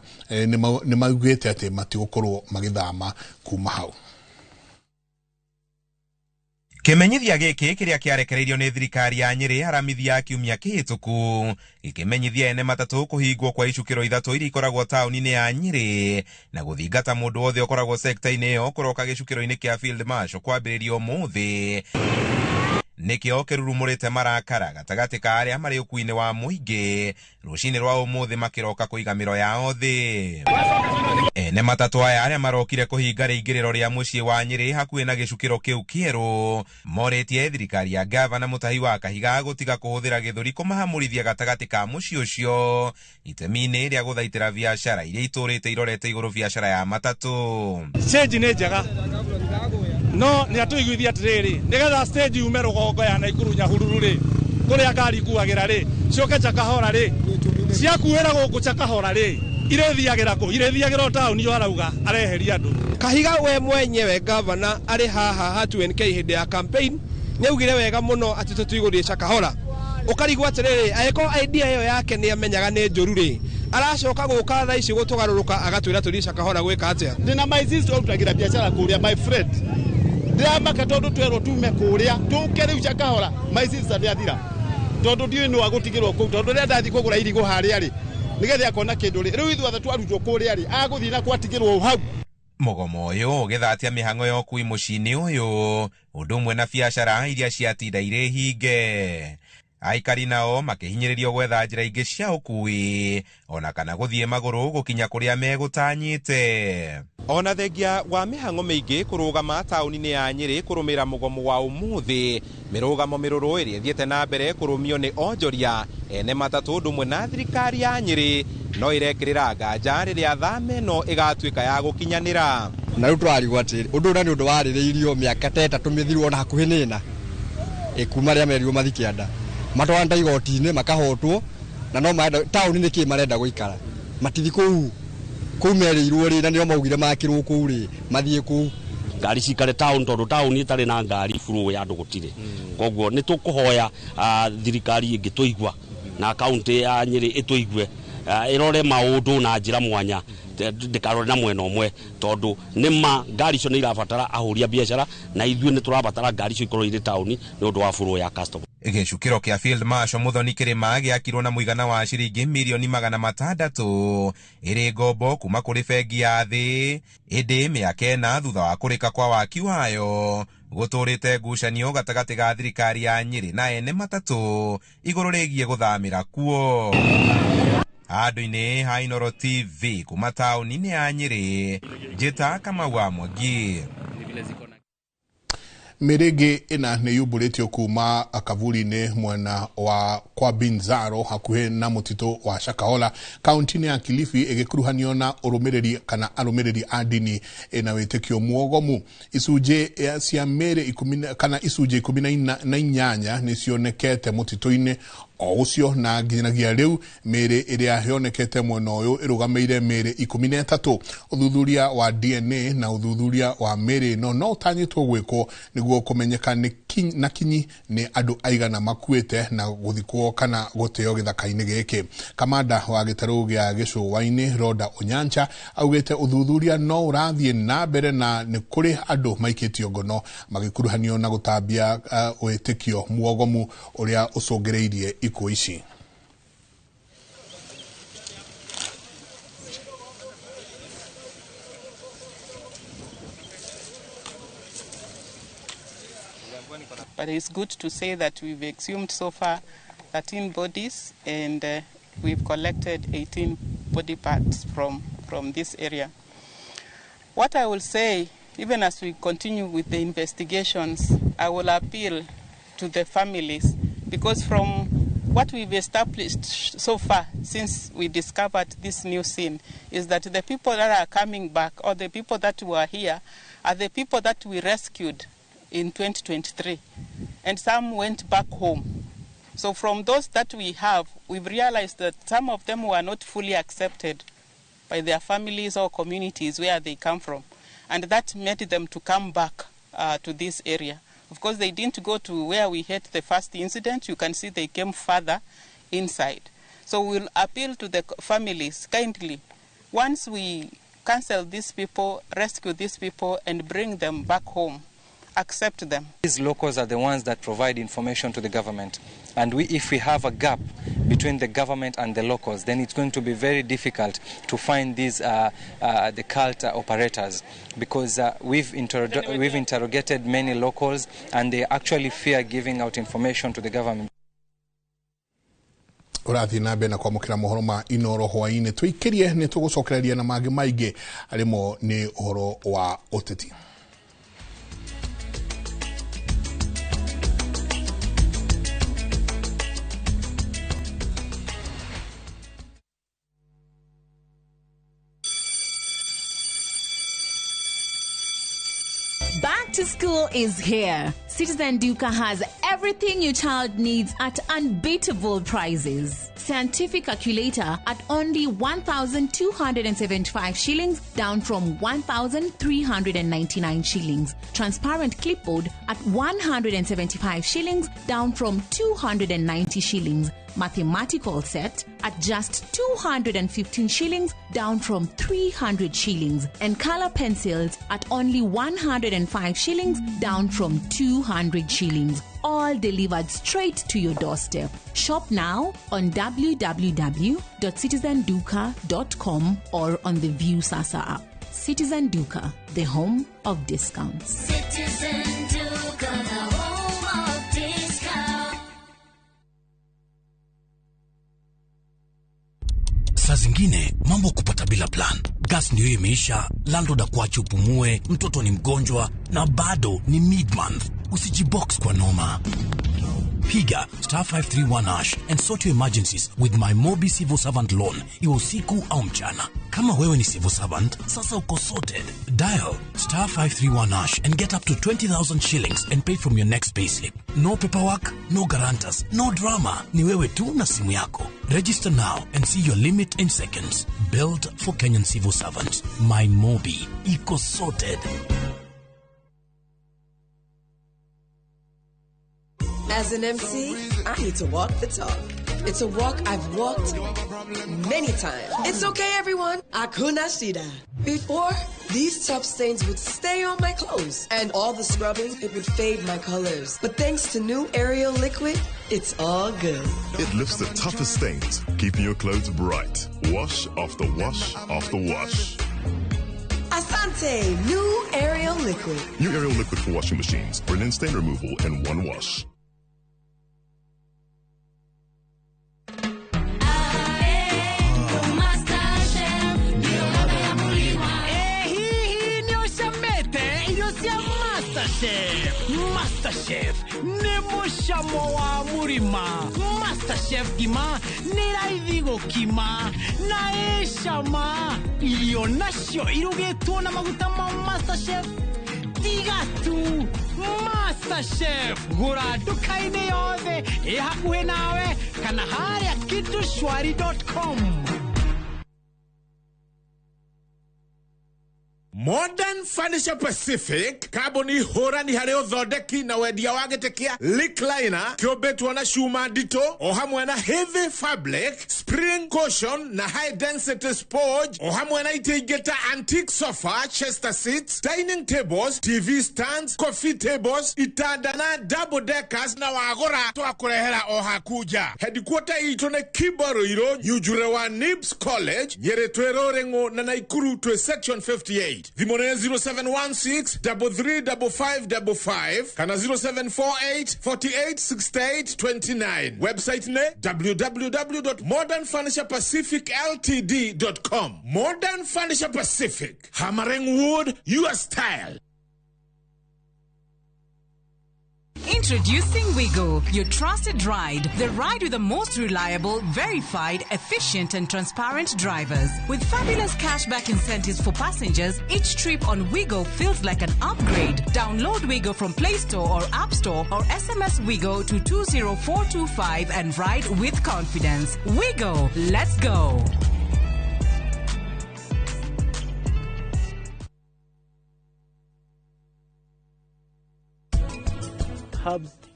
ni maugite ati matigukorwo magithama kuma hau. Kimenyithia giki kiria kiarekereirio ni thirikari ya Nyeri haramithia kiumia kihituku ikimenyithia ene matatu kuhingwo kwa icukiro ithatu iria ikoragwo tauni-ini ya Nyeri na guthingata mundu wothe ukoragwo sector-ini iyo kuroka gicukiro-ini kia Field Marshal kwambiriria umuthi nikio kirurumurite marakara gatagati ka aria mari ukuini wa muingi rucini rwa umuthi makiroka kuiga miro yao thi. Ene matatu aya aria marokire kuhinga ringiriro ria mucii wa Nyeri hakuhi na gicukiro kiu kieru moritie thirikari ya Gavana Mutahi wa Kahiga gutiga kuhuthira githuri kumahamurithia gatagati ka mucii ucio itemi-ini ria guthaitira biashara iria iturite irorete iguru biashara ya matatu. Change ni njega no ni atuiguithia atiriri nigetha stage ume rugongo ya Naikuru Nyahururu ri kuria ngari kuagira ri cioke Chakahora ri ciakuira guku Chakahora ri irethiagira ku irethiagira tauni yo arauga areheria andu. Kahiga we mwenyewe Gavana ari haha hatu NK hindi ya campaign nyaugire wega muno ati tutuigurie Chakahora ukarigwa atiriri ayeko idea iyo yake ni amenyaga ni njuru ri aracoka guka tha ici gutugaruruka agatwira turi Chakahora gwika atia ndina my sister utagira biashara kuria my friend ndiamaka tondu twero tume kuria tukere Chakahora my sister ndiathira tondu ndiwe no agutigirwo ku tondu ria ndathi kugura irigo haria ri nigetha akona kindu ri riu ithuothe twarutwo kuria ri aguthi na kwatigirwo hau. Mugomo uyu ugithatia mihango yo kui mucini uyu undu umwe na biashara iria ciatinda ire hinge. Aikari nao makihinyiririo gwetha njira ingi cia ukui ona kana guthie maguru gukinya kuria megutanyite. Ona thengia wa mihango mingi kurugama tauni-ini ya Nyeri kurumira mugomo wa umuthi mirugamo miruru iria thiete na mbere kurumio ni onjoria ene matatu ndumwe na thirikari ya Nyeri no irekirira nganja riria thame no igatuika ya gukinyanira. Na riu twarigwo atiri undu na ni undu waririirio miaka ta 3 mithirwo na hakuhi nina kuma ria merio mathikianda matwanda igoti-ini makahotwo na no maenda tauni-ini ki marenda guikara matithi kuu mereirwo ri na nio maugire makirwo kuu ri mathie kuu ngari cikare town tondu tauni itari na ngari flow ya andu gutire koguo ni tukuhoya thirikari ingituigwa na county ya Nyeri ituigue irore maundu na njira mwanya ndikarore na mwena umwe tondu nima ngari cio ni irabatara ahuria biashara na ithuĩ ni turabatara ngari cio ikorwo iri tauni ni undu wa flow ya customer. Gicukiro kia Field Marshal Muthoni Kirima giakirwo na muigana wa ciringi milioni 600 iri ngombo kuma kuri bengi ya thi indi miaka ena thutha wa kurika kwa waki wayo guturite ngucanio gatagati ga thirikari ya Nyeri na ene matatu iguru rigie guthamira kuo. Andu-ini ha Inooro TV kuma tauni-ini ya Nyeri njita Kamau wa Mwangi. Mirege ina ni yuburetio kuma akavuli-ini mwena wa kwa Binzaro hakuhe na mutito wa Chakahora kaunti-ini ya Kilifi igikuruhanio na urumiriri kana arumiriri adini ina witekio muogomu. Isuje cia mere kana isuje 18 ni cionekete mutito-ini o ucio na nginagia riu mere iria yonekete mwena uyu irugameire mere 13. Uthuthuria wa DNA na uthuthuria wa mere no utanyitwo gwiko niguo kumenyeka na kinyi ni andu aigana makuite na guthikwo kana guteo githaka-ini giki. Kamanda wa gitaru gia Gicũa-ini Roda Onyancha augite uthuthuria no urathie na mbere na ni kuri andu maikitio ngono magikuruhanio na gutambia witikio muogomu uria ucungireirie ikuũ ici. But it's good to say that we've exhumed so far 13 bodies, and we've collected 18 body parts from this area. What I will say, even as we continue with the investigations, I will appeal to the families, because from what we've established so far since we discovered this new scene is that the people that are coming back, or the people that were here, are the people that we rescued in 2023, and some went back home. So from those that we have, we've realized that some of them were not fully accepted by their families or communities where they come from, and that made them to come back to this area. Of course, they didn't go to where we had the first incident. You can see they came further inside. So we'll appeal to the families kindly. Once we cancel these people, rescue these people, and bring them back home, accept them. These locals are the ones that provide information to the government. And if we have a gap between the government and the locals, then it's going to be very difficult to find these the cult operators, because we've interrogated many locals, and they actually fear giving out information to the government. Urathi na bena kwa mukira mohoro ma Inoro hwaine tuikirie ni tugucokereria na magi maige arimo ni horo wa uteti. Back to school is here. Citizen Duka has everything your child needs at unbeatable prices. Scientific calculator at only 1,275 shillings, down from 1,399 shillings. Transparent clipboard at 175 shillings, down from 290 shillings. Mathematical set at just 215 shillings, down from 300 shillings. And color pencils at only 105 shillings, down from 200 shillings. All delivered straight to your doorstep. Shop now on www.citizenduka.com or on the View Sasa app. Citizen Duka, the home of discounts. Citizen Duka, the home of discounts. Saa zingine mambo kupata bila plan. Gas ndio imeisha, landlord akuache upumue, mtoto ni mgonjwa na bado ni mid-month. Usijibox kwa noma. Piga *531# and sort your emergencies with my Mobi Civil Servant Loan, iwe usiku au mchana. Kama wewe ni civil servant, sasa uko sorted. Dial *531# and get up to 20,000 shillings and pay from your next payslip. No paperwork, no guarantors, no drama. Ni wewe tu na simu yako. Register now and see your limit in seconds. Built for Kenyan civil servants. My Mobi, iko sorted. As an MC, I need to walk the talk. It's a walk I've walked many times. It's okay, everyone. Hakuna shida. Before, these tough stains would stay on my clothes, and all the scrubbing, it would fade my colors. But thanks to new Ariel liquid, it's all good. It lifts the toughest stains, keeping your clothes bright. Wash after wash after wash. Asante, new Ariel liquid. New Ariel liquid for washing machines. Brilliant stain removal in one wash. Masterchef nemushamo wa murima. Masterchef gima niraithi gukima na eshama irio nacio irugetwo na maguta ma Masterchef. Tigatu Masterchef gura dukaine yothe hakuhe nawe kana haria kitushwari.com. Modern Furniture Pacific, Carboni Hora ni hareo dhodeki na wedia wagetekia Lickliner, kiobetwa na shuma dito, ohamwena heavy fabric, spring cushion na high density spoj, ohamwena itegeta antique sofa, chester seats, dining tables, TV stands, coffee tables, itadana double deckers na wagora toa kurehera ohakuja. Headquarter itone Kibaroiro, Nyujurewa Nibs College, Nyeretwero Rengo na Naikuru to section 58. Vimonezi 0716 335555 kana 0748 486829. Website ne www.modernfurniturepacificltd.com. Modern Furniture Pacific, hammering wood, your style. Introducing Wigo, your trusted ride. The ride with the most reliable, verified, efficient and transparent drivers. With fabulous cashback incentives for passengers, each trip on Wigo feels like an upgrade. Download Wigo from Play Store or App Store or SMS Wigo to 20425 and ride with confidence. Wigo, let's go.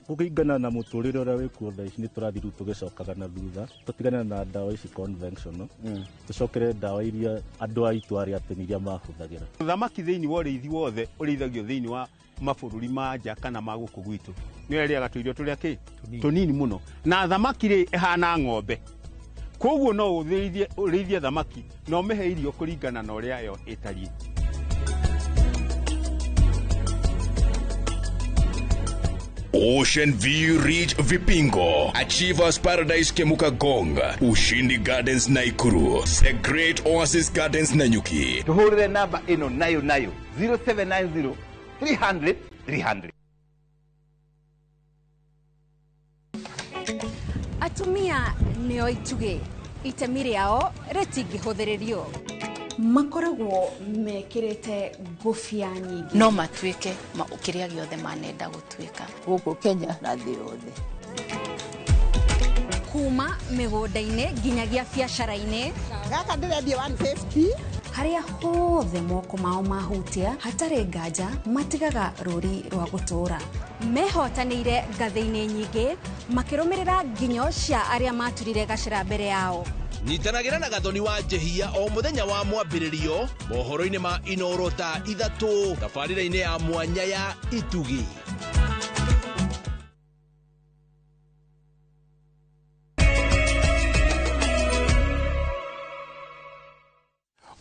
Kukigana na muturire ura wikuo thaa ici ni turathiru tugicokaga na thutha tutigane na ndawa ici conventional tucokere ndawa iria andu aitu aria ateni iria mahuthagira. Thamaki thiini wa uriithi wothe urithagio thiini wa mabũrũri ma nja kana ma gũkũ gwitũ nĩ arĩa gatũirio tũrĩa kĩ tũnini mũno na thamaki rĩ ihana ng'ombe, koguo no ũrĩithie thamaki no ũmĩhe irio kũringana na ũrĩa yo ĩtariĩ. Ocean View Ridge Vipingo, Achievers Paradise Kemuka Gong, Ushindi Gardens Naikuru, The Great Oasis Gardens Nanyuki. Tuhurire namba ino nayo 0790 300 300. Atumia nio ituge itemi riao ritingĩhũthĩrĩrio. Makoragwo mekĩrĩte ngũbia nyingĩ no matuĩke kĩrĩa gĩothe manenda gũtuĩka gũkũ Kenya na thĩ yothe. Kuma mĩgũnda-inĩ nginyagia biacara-inĩ. Gaka ndĩrendia 150. Harĩa hothe moko mao mahutia hatarĩ nganja matigaga rũri rwa gũtũũra. Mehotanĩire ngathĩ-inĩ nyingĩ makĩrũmĩrĩra nginyo cia arĩa maturire gacĩra mbere yao. Nyitanagĩra na Gathoni wa Njehia o mũthenya wa mwambĩrĩrio mohoro-inĩ ma Inooro ta 3 tabarĩra-inĩ ya mwanya ya Itugi.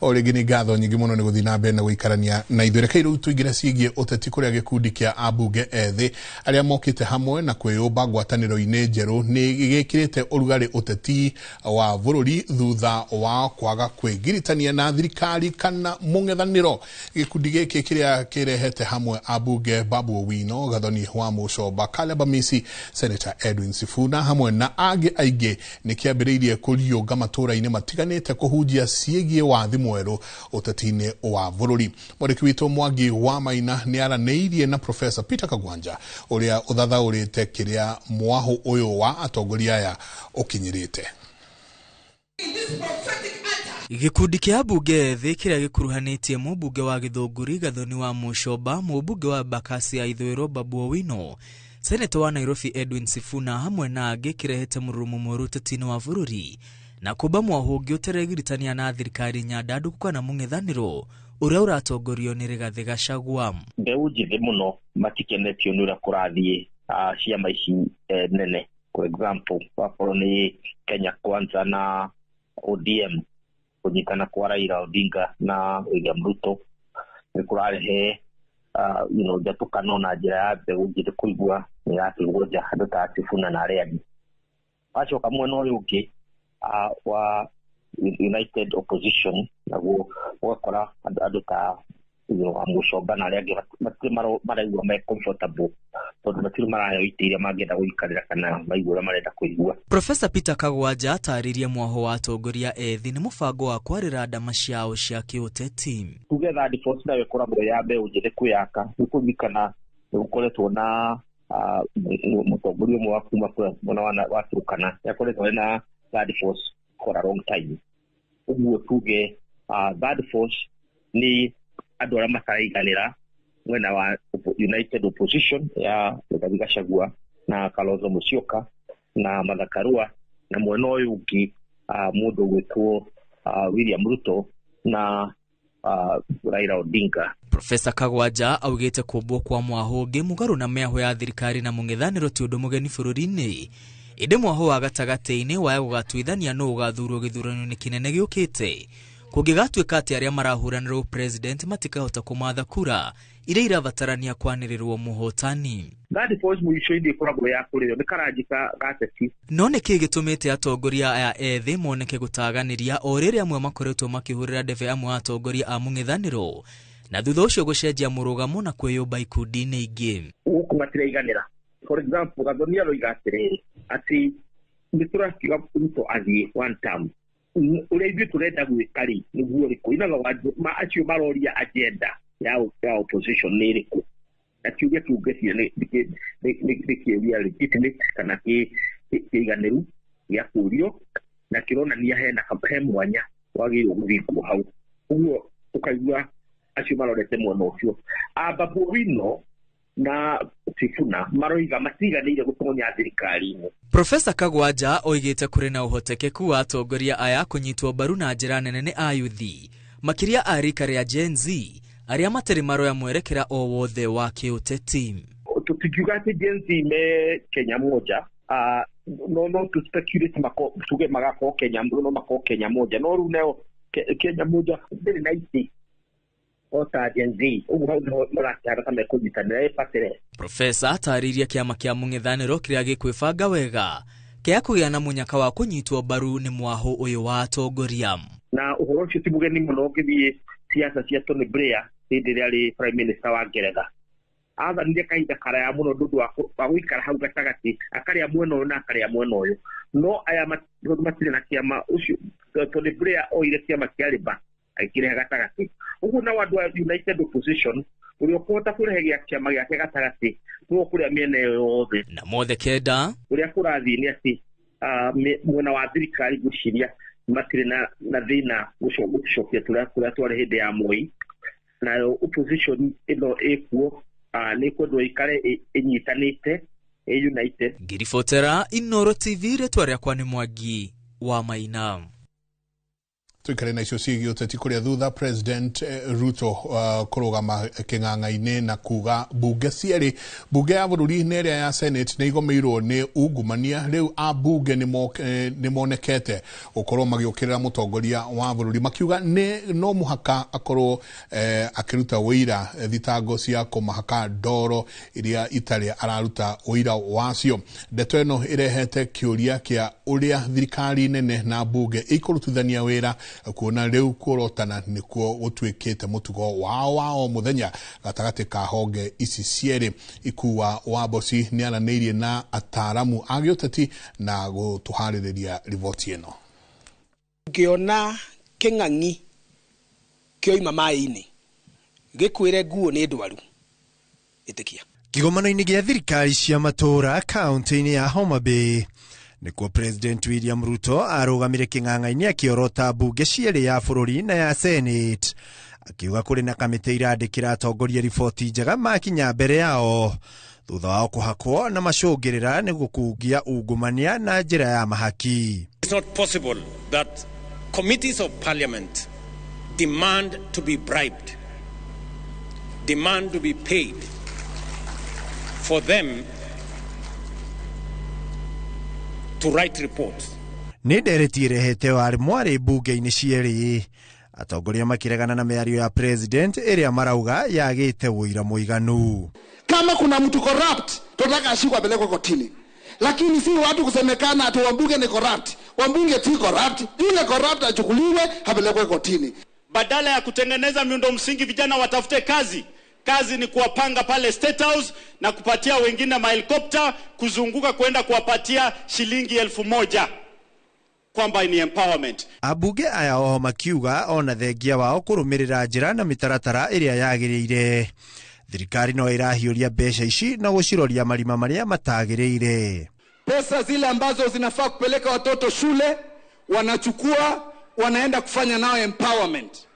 Origi ni ngatho nyingi muno ni guthina mbere na guikarania na ithuĩ reke rĩu tũingĩre ciĩgiĩ ũteti kũrĩa gĩkundi kĩa ambunge ethĩ arĩa mokĩte hamwe na kwĩyũmba ngwatanĩro-inĩ njerũ nĩ gĩkĩrĩte ũrugarĩ ũteti wa bũrũri thutha wa kwaga kwĩgiritania na thirikari kana mũng'ethanĩro. Gĩkundi gĩkĩ kĩrĩa kĩrehete hamwe ambunge Babu Owino, Gathoni wa Mũcoba, Caleb Amisi, Senator Edwin Sifuna hamwe na angĩ aingĩ nĩ kĩambĩrĩirie kũriũnga matũũra-inĩ matiganĩte kũhunjia ciĩgiĩ wathi mwerũ ũteti-inĩ wa bũrũri. Mwandĩki witũ Mwangi wa Maina nĩ aranĩirie na Professor Peter Kagwanja ũrĩa ũthathaũrĩte kĩrĩa mwaho ũyũ wa atongoria aya ũkinyĩrĩte. Gikundi kia ambunge ethĩ kĩrĩa gĩkuruhanĩtie mũmbunge wa Gĩthũngũri Gathoni wa Mũcoba, mũmbunge wa Embakasi ya ithũĩro Babu Owino, Senator wa Nairobi Edwin Sifuna hamwe na angĩ kĩrehete mũrurumo mwerũ ũteti-inĩ wa bũrũri na kuba mwaho ũngĩ ũteregiritania na thirikari nyandanduku kana mũng'ethanĩro ũrĩa ũratongorio nĩ Rigathĩ Gachagua. Mbeũ njĩthĩ mũno matikenetio nĩ ũrĩa kũrathiĩ ciama ici nene. For example, wakorwo nĩ Kenya Kwanza na ODM kũnyitana kwa Raila Odinga na William Ruto nĩ kũrarehe njatũkano na njĩra ya mbeũ njĩthĩ kũigua nĩ yakĩrwo nja andũ ta Sifuna na arĩa angĩ. Wacoka mwena ũyũ ũngĩ wa United Opposition naguo ũgakora andũ ta wa Mũcoba na arĩa angĩ matirĩ maraigua me comfortable tondũ matirĩ maraheo itĩ iria mangĩenda gũikarĩra kana maigua ũrĩa marenda kũigua. Professor Peter Kagwanja atarĩirie mwaho wa atongoria ethĩ nĩ mũbango wa kwarĩra ndama ciao cia kĩũteti. Tuge third force nayo ĩkoragwo ya mbeũ njĩthĩ kwĩyaka nĩ kũririkana nĩ gũkoretwo na mũtongoria ũmwe wa kuma mwena wa Turkana nĩakoretwo na third force for a long time. Uguo tuge third force ni andũ arĩa mataraiganĩra mwena wa United Opposition ya Rigathĩ Gachagua na Kalonzo Musyoka na Martha Karua na mwena ũyũ ũngĩ mũndũ gwĩtwo William Ruto na Raila Odinga. Professor Kagwanja augĩte kũmbwo kwa mwaho ũngĩ mũgarũ na mĩaho ya thirikari na mũng'ethanĩro ti ũndũ mũgeni bũrũri-inĩ. Ĩndĩ mwaho wa gatagatĩ-inĩ wa gũgatuithania no ũgathurwo gĩthurano-inĩ kĩnene gĩũkĩte kũngĩgatuĩka atĩ arĩa marahuranĩrwo president matikahota kũmatha kura iria irabatarania kwanĩrĩrwo mũhotani. mũico-inĩ ĩkoragwo ya kũrĩo nĩ karanjĩka gateti. No nĩkĩ gĩtũmĩte atongoria aya ethĩ moneke gũtaganĩria o rĩrĩa amwe makoretwo makĩhũrĩra ndebe amwe atongoria a mũng'ethanĩro na thutha ũcio gũcenjia mũrũgamo na kwĩyũmba ikundi-inĩ ingĩ. Gũkũ matiraiganĩra. For example, Gathoni aroiga atĩrĩrĩ atĩ nĩ tũratiga Ruto athiĩ one term. Ũrĩa ithuĩ tũrenda gwĩka rĩ nĩguo rĩkũ. Inaga acio maroria agenda ya opposition nĩ rĩkũ. Na kiuge kĩungĩcie nĩ kĩũria legitimate kana kĩiganĩru gĩa kũrio na kĩronania he mwanya wagĩrĩirwo gũthikwo hau. Ũguo ũkaigua acio marorete mwena ũcio. Babu Owino na Sifuna maroiga matiganĩire gũtonya thirikari-inĩ. Profesa Kagwanja oigĩte kũrĩ na ũhotekeku wa atongoria aya kũnyitwo mbaru na njĩra nene nĩ ayuthi makĩria a rika rĩa Gen Z arĩa matarĩ maroya mwerekera o wothe wa kĩũteti. Tukiuga atĩ Gen Z me Kenya moja, no tu speculate tuge magakorwo Kenya, no makorwo Kenya moja, no rĩu neo Kenya moja ndĩrĩ na iti ota Gen Z. Ũguo mũratara kama kũnyitanĩra ĩbatĩre. Profesa atarĩirie kĩama kĩa mũng'ethanĩro kĩrĩa gĩkwĩbanga wega kĩa kũgĩa na mũnyaka wa kũnyitwo mbaru nĩ mwahũ ũyũ wa atongoria. Na ũhoro ũcio ti mũgeni mũno ũngĩthiĩ siasa cia Tony Blair hĩndĩ ĩrĩa arĩ prime minister wa Ngeretha. Athanire kahinda karaya mũno ndũndũ wa gũikara hau gatagatĩ akarĩa mwena ũyũ na akarĩa mwena ũyũ. No aya matirĩ na kĩama ũcio. Tony Blair oire kĩama kĩa Labour agĩkĩrehe gatagatĩ. Ũguo na andũ a United Opposition ũrĩa ũkũhota kũrehe kĩama gĩake gatagatĩ no kũrĩa mĩena yothe. Na mothe kenda ũrĩa kũrathiĩ nĩ atĩ mwena wa thirikari gwĩciria matirĩ na thĩna gũcokia kũrĩa twarĩ hĩndĩ ya Moi. Na opposition ĩno ĩkuo nĩ kwendwo ĩikare ĩnyitanĩte united. Ngiribotera Inooro TV rĩtwa rĩakwa nĩ Mwangi wa Maina. Tuikare na icio ciĩgiĩ ũteti kũrĩa thutha President Ruto kũrũgama kĩng'ang'a-inĩ na kuga bunge cierĩ, bunge ya bũrũri na ĩrĩa ya Senate nĩ igũmĩirwo nĩ ungumania. Rĩu abunge nĩ monekete gũkorwo magĩũkĩrĩra mũtongoria wa bũrũri makiuga no mũhaka akorwo akĩruta ũira thitango cia kũmahaka ndoro iria itarĩ araruta ũira wacio. Ndeto ĩno ĩrehete kĩũria kĩa ũrĩa thirikari nene na bunge ikũrutithania wĩra kuona rĩu kũrotana nĩkuo gũtuĩkĩte mũtugo wao mũthenya gatagatĩ ka honge ici cierĩ. Ikuwa Wamboci nĩ aranĩirie na ataaramu a gĩũteti na gũtũharĩrĩria riboti ĩno. Ngĩona kĩng'ang'i kĩoima maĩ-inĩ gĩkwĩre nguo nĩ ndwaru ĩtĩkia. Kĩgomano-inĩ gĩa thirikari cia matũũra kaunti-inĩ ya Homa Bay nĩkuo President William Ruto arũgamire kĩng'ang'a-inĩ akĩorota bunge cierĩ ya bũrũri na ya Senate akiuga kũrĩ na kamĩtĩ irandĩkĩra atongoria riboti njega makinya mbere yao thutha wao kũhakwo na macũngĩrĩra nĩ gũkungia ungumania na njĩra ya mahaki. It's not possible that committees of parliament demand to be bribed, demand to be paid for them to write reports. Nĩ ndereti ĩrehete wari mwarĩ bunge-inĩ cierĩ atongoria makiregana na mĩario ya president ĩrĩa marauga yagĩte wũira mũiganu. Kama kuna mtu corrupt tunataka ashikwe apelekwe kotini, lakini si watu kusemekana ati wabunge ni corrupt. Wabunge si corrupt, yule corrupt achukuliwe apelekwe kotini. Badala ya kutengeneza miundo msingi vijana watafute kazi. Kazi ni kuwapanga pale State House na kupatia wengine mahelikopta kuzunguka kwenda kuwapatia shilingi 1,000 kwamba ni empowerment. Abunge aya oho makiuga ona thengia wao kũrũmĩrĩra njĩra na mĩtaratara ĩrĩa yagĩrĩire. Thirikari no ĩrahiũria mbeca ici na gũciroria marima marĩa matagĩrĩire. Pesa zile ambazo zinafaa kupeleka watoto shule wanachukua wanaenda kufanya nao empowerment.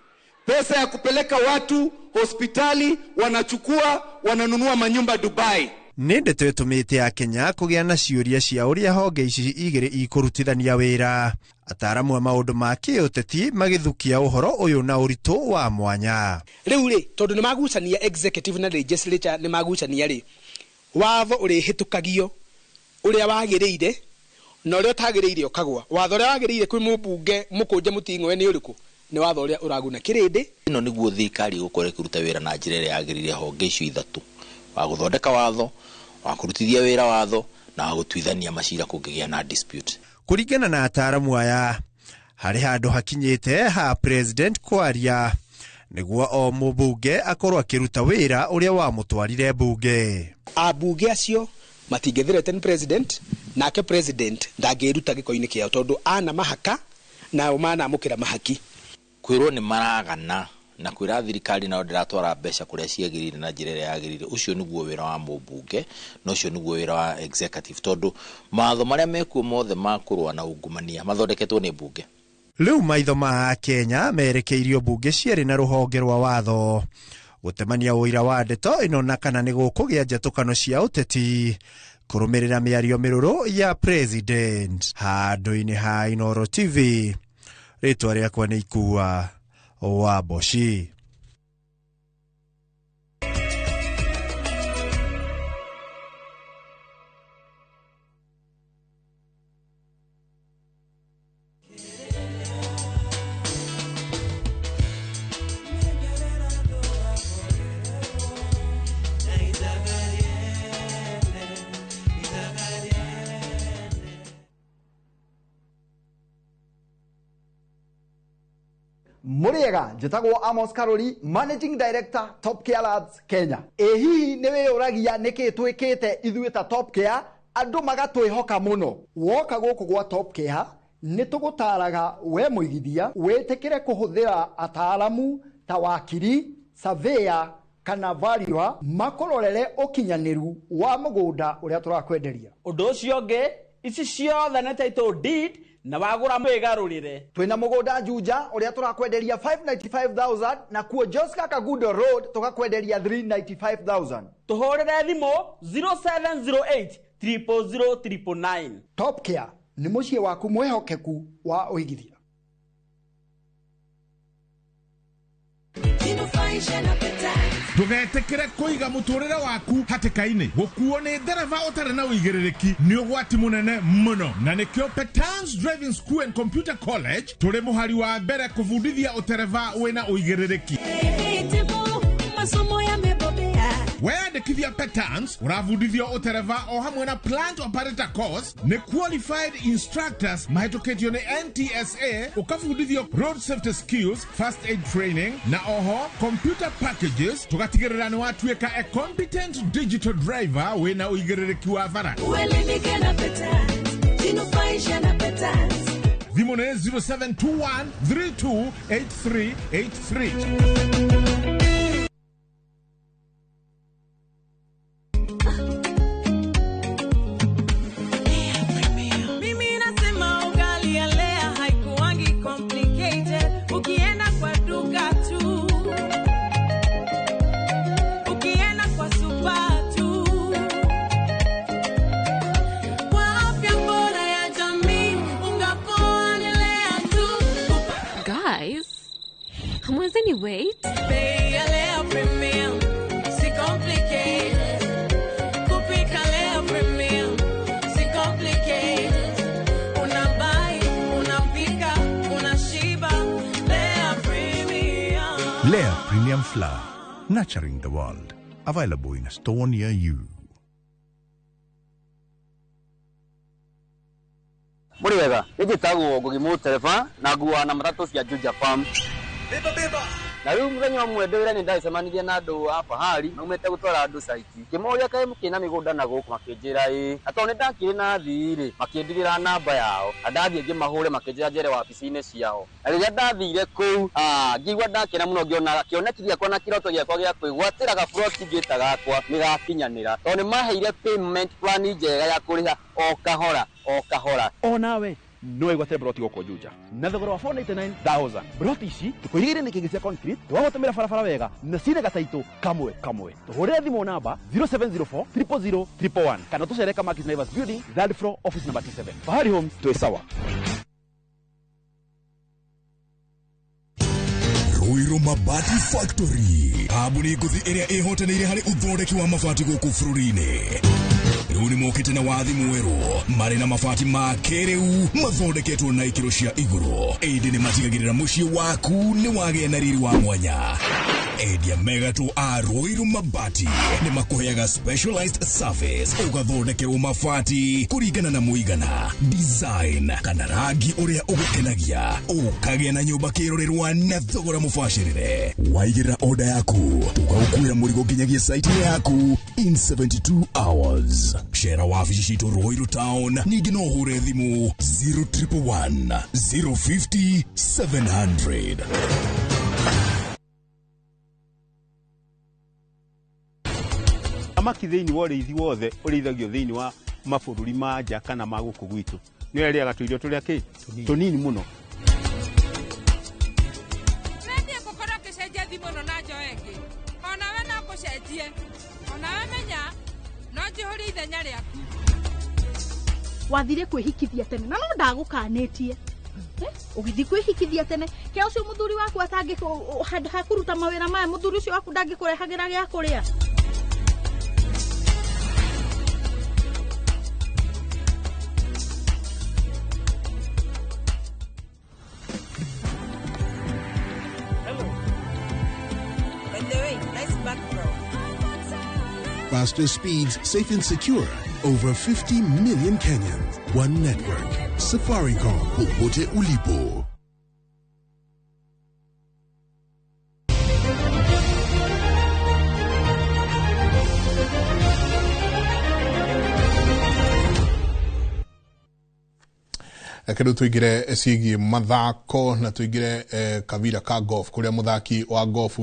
Pesa ya kupeleka watu hospitali wanachukua wananunua manyumba Dubai. Nĩ ndeto ĩtũmĩte ya Kenya kũgĩa na ciũria cia ũrĩa honge ici igĩrĩ ikũrutithania wĩra. Ataaramu a maũndũ ma kĩũteti magĩthukia ũhoro ũyũ na ũritũ wa mwanya. Rĩu rĩ tondũ nĩ magucania executive na legislature nĩ magucania rĩ watho ũrĩ hĩtũkagio ũrĩa wagĩrĩire na ũrĩa ũtagĩrĩire ũkagwa. Watho ũrĩa wagĩrĩire kwĩ mũmbunge mũkũnje mũting'oe nĩ ũrĩkũ? nĩ watho ũrĩa ũraguna kĩrĩndĩ. Ĩno nĩguo thirikari gũkorwo ĩkĩruta wĩra na njĩra ĩrĩa yagĩrĩire honge icio ithatũ: wa gũthondeka watho, wa kũrutithia wĩra watho, na wa gũtuithania macira kũngĩgĩa na dispute. Kũringana na ataaramu aya, harĩ handũ hakinyĩte ha president kwaria nĩguo o mũbunge akorwo akĩruta wĩra ũrĩa wamũtwarire bunge. Abunge acio matingĩthirete ni president, nake president ndangĩruta gĩko-inĩ kĩao tondũ ana mahaka nao manamũkĩra mahaki. Kwĩrwo nĩ maragana na kwĩra thirikari nao ndĩratwara mbeca kũrĩa ciagĩrĩire na njĩra ĩrĩa yagĩrĩire. Ũcio nĩguo wĩra wa mũbunge na ũcio nĩguo wĩra wa executive, tondũ matho marĩa mekuo mothe ma kũrũa na ungumania mathondeketwo nĩ mbunge. Rĩu maitho ma Kenya merekeirio mbunge cierĩ na rũhonge rwa watho gũtemania ũira wa ndeto ĩno na kana nĩ gũkũgĩa njatũkano cia ũteti kũrũmĩrĩra mĩario mĩrũrũ ya president. Handũ-inĩ ha Inooro TV, rĩtwa rĩakwa nĩ Ikua wa Boshi. Muriega, njĩtagwo Amos Karori, Managing Director Top Care Labs Kenya. Hihi nĩ wĩyũragia nĩkĩ twĩkĩte ithuĩ ta Top Care andũ magatwĩhoka mũno? Woka gũkũ gwa Top Care nĩ tũgũtaraga we mũigithia wĩtĩkĩre kũhũthĩra ataaramu ta wakiri, surveyor kana valuer makororere ũkinyanĩru wa mũgũnda ũrĩa tũrakwenderia. Ũndũ ũcio ũngĩ, ici ciothe nĩ title deed na wagũra mwĩgarũrĩre. Twĩna mũgũnda Juja ũrĩa tũrakwenderia 595,000 na kuo Josca Kagundo Road tũgakwenderia 395,000. Tũhũrĩre thimũ 0708 000 999. Top Care nĩ mũciĩ waku mwĩhokeku wa ũigithia. Ndũgetĩkĩre kũiga mũtũrĩre waku hatĩka-inĩ. Gũkuo nĩ ndereba ũtarĩ na ũigĩrĩrĩki nĩ ũgwati mũnene mũno, na nĩkĩo Petans Driving School and Computer College tũrĩ mũhari wa mbere kũbundithia ũtereva wĩna ũigĩrĩrĩki. Weyandĩkithia Petans ũrabundithio ũtereva o hamwe na plant operator course nĩ qualified instructors mahĩtũkĩtio nĩ NTSA, ũkabundithio road safety skills, first aid training na oho computer packages. Tũgatigĩrĩra nĩ watuĩka a competent digital driver wĩna ũigĩrĩrĩki wa bara. Thimũ nĩ 0721 328383. Wait. Lea Premium Flour, nurturing the world. Available in a store near you. Muriega, nĩnjĩtagwo Ngugi Mũtereba na nguaga na matatũ cia Juja Farm. Na rĩu mũthenya ũmwe ndĩwĩra nĩ ndacemanirie na andũ a Bahari maumĩte gũtwara andũ saiti. Kĩmoria kaĩ mũkĩna mĩgũnda na gũkũ, makĩnjĩra na tondũ nĩ ndakĩrĩ na thirĩ makĩndigĩra namba yao, na ndathiĩ ngĩmahũre makĩnjĩra njere wabici-inĩ ciao. Na rĩrĩa ndathire kũu ngĩigua ndakena mũno, ngĩona kĩoneki gĩakwa na kĩroto gĩakwa gĩa kwĩgwatĩra gaburoti ngĩta gakwa nĩ gakinyanĩra, tondũ nĩ maheire payment plan njega ya kũrĩha o kahora o kahora. O nawe no igwate broti goko Juja na thogora wa 499,000. Broti ici tukuigire ni kingi cia concrete, twagotomera barabara wega na cine gataito kamwe kamwe. Tuhurire thimo namba 0704 000 111 kana tucereka Markis Naivas Building, third floor, office number 27. Bahari Homes, tuwe sawa. Ruiru Mabati Factory, kambuni nguthi ĩrĩa ĩhotanĩire harĩ ũthondeki wa mabati gũkũ bũrũri-inĩ. Rĩu nĩ mokĩte na wathi mwerũ marĩ na mabati ma kĩrĩu mathondeketwo na ikĩro cia igũrũ. Ĩndĩ nĩ matigagĩrĩra mũciĩ waku nĩ wagĩa na riri wa mwanya. Endia megatũ a Roiro Mabati nĩ makũheaga specialized service ũgathondekerwo mabati kũringana na mũigana, design kana rangi ũrĩa ũgũkenagia. Ũkagĩa na nyũmba kĩrorerwa na thogora mũbacĩrĩre. Waigĩrĩra order yaku tũgagũkuĩra mũrigo nginyagia site yaku in 72 hours. Shera wabici citũ Roiro Town, ningĩ no ũhũre thimũ 0111 050 700. Thamaki thĩinĩ wa ũrĩithi wothe ũrĩithagio thĩinĩ wa mabũrũri ma nja kana ma gũkũ gwitũ nĩ arĩaga tũirio tũrĩa tũnini mũno. Nĩndĩ ngũkorwo ngĩcenjia thimũ ĩno na njoe ĩngĩ. Ona we no ngũcenjie. Ona we menya no njihũrie ithenya rĩaku. Wathire kwĩhikithia tene na no ndagũkanĩtie. Ũgĩthi kwĩhikithia tene kĩa ũcio mũthuri waku atangĩkũruta mawĩra maya, mũthuri ũcio waku ndangĩkũrehagĩra gĩa kũrĩa. Faster speeds, safe and secure. Over 50 million Kenyans. One network. Safaricom. Popote ulipo. Kendo tuigire ciĩgiĩ mathako na tuigire kavira ka golf kuria muthaki wa golf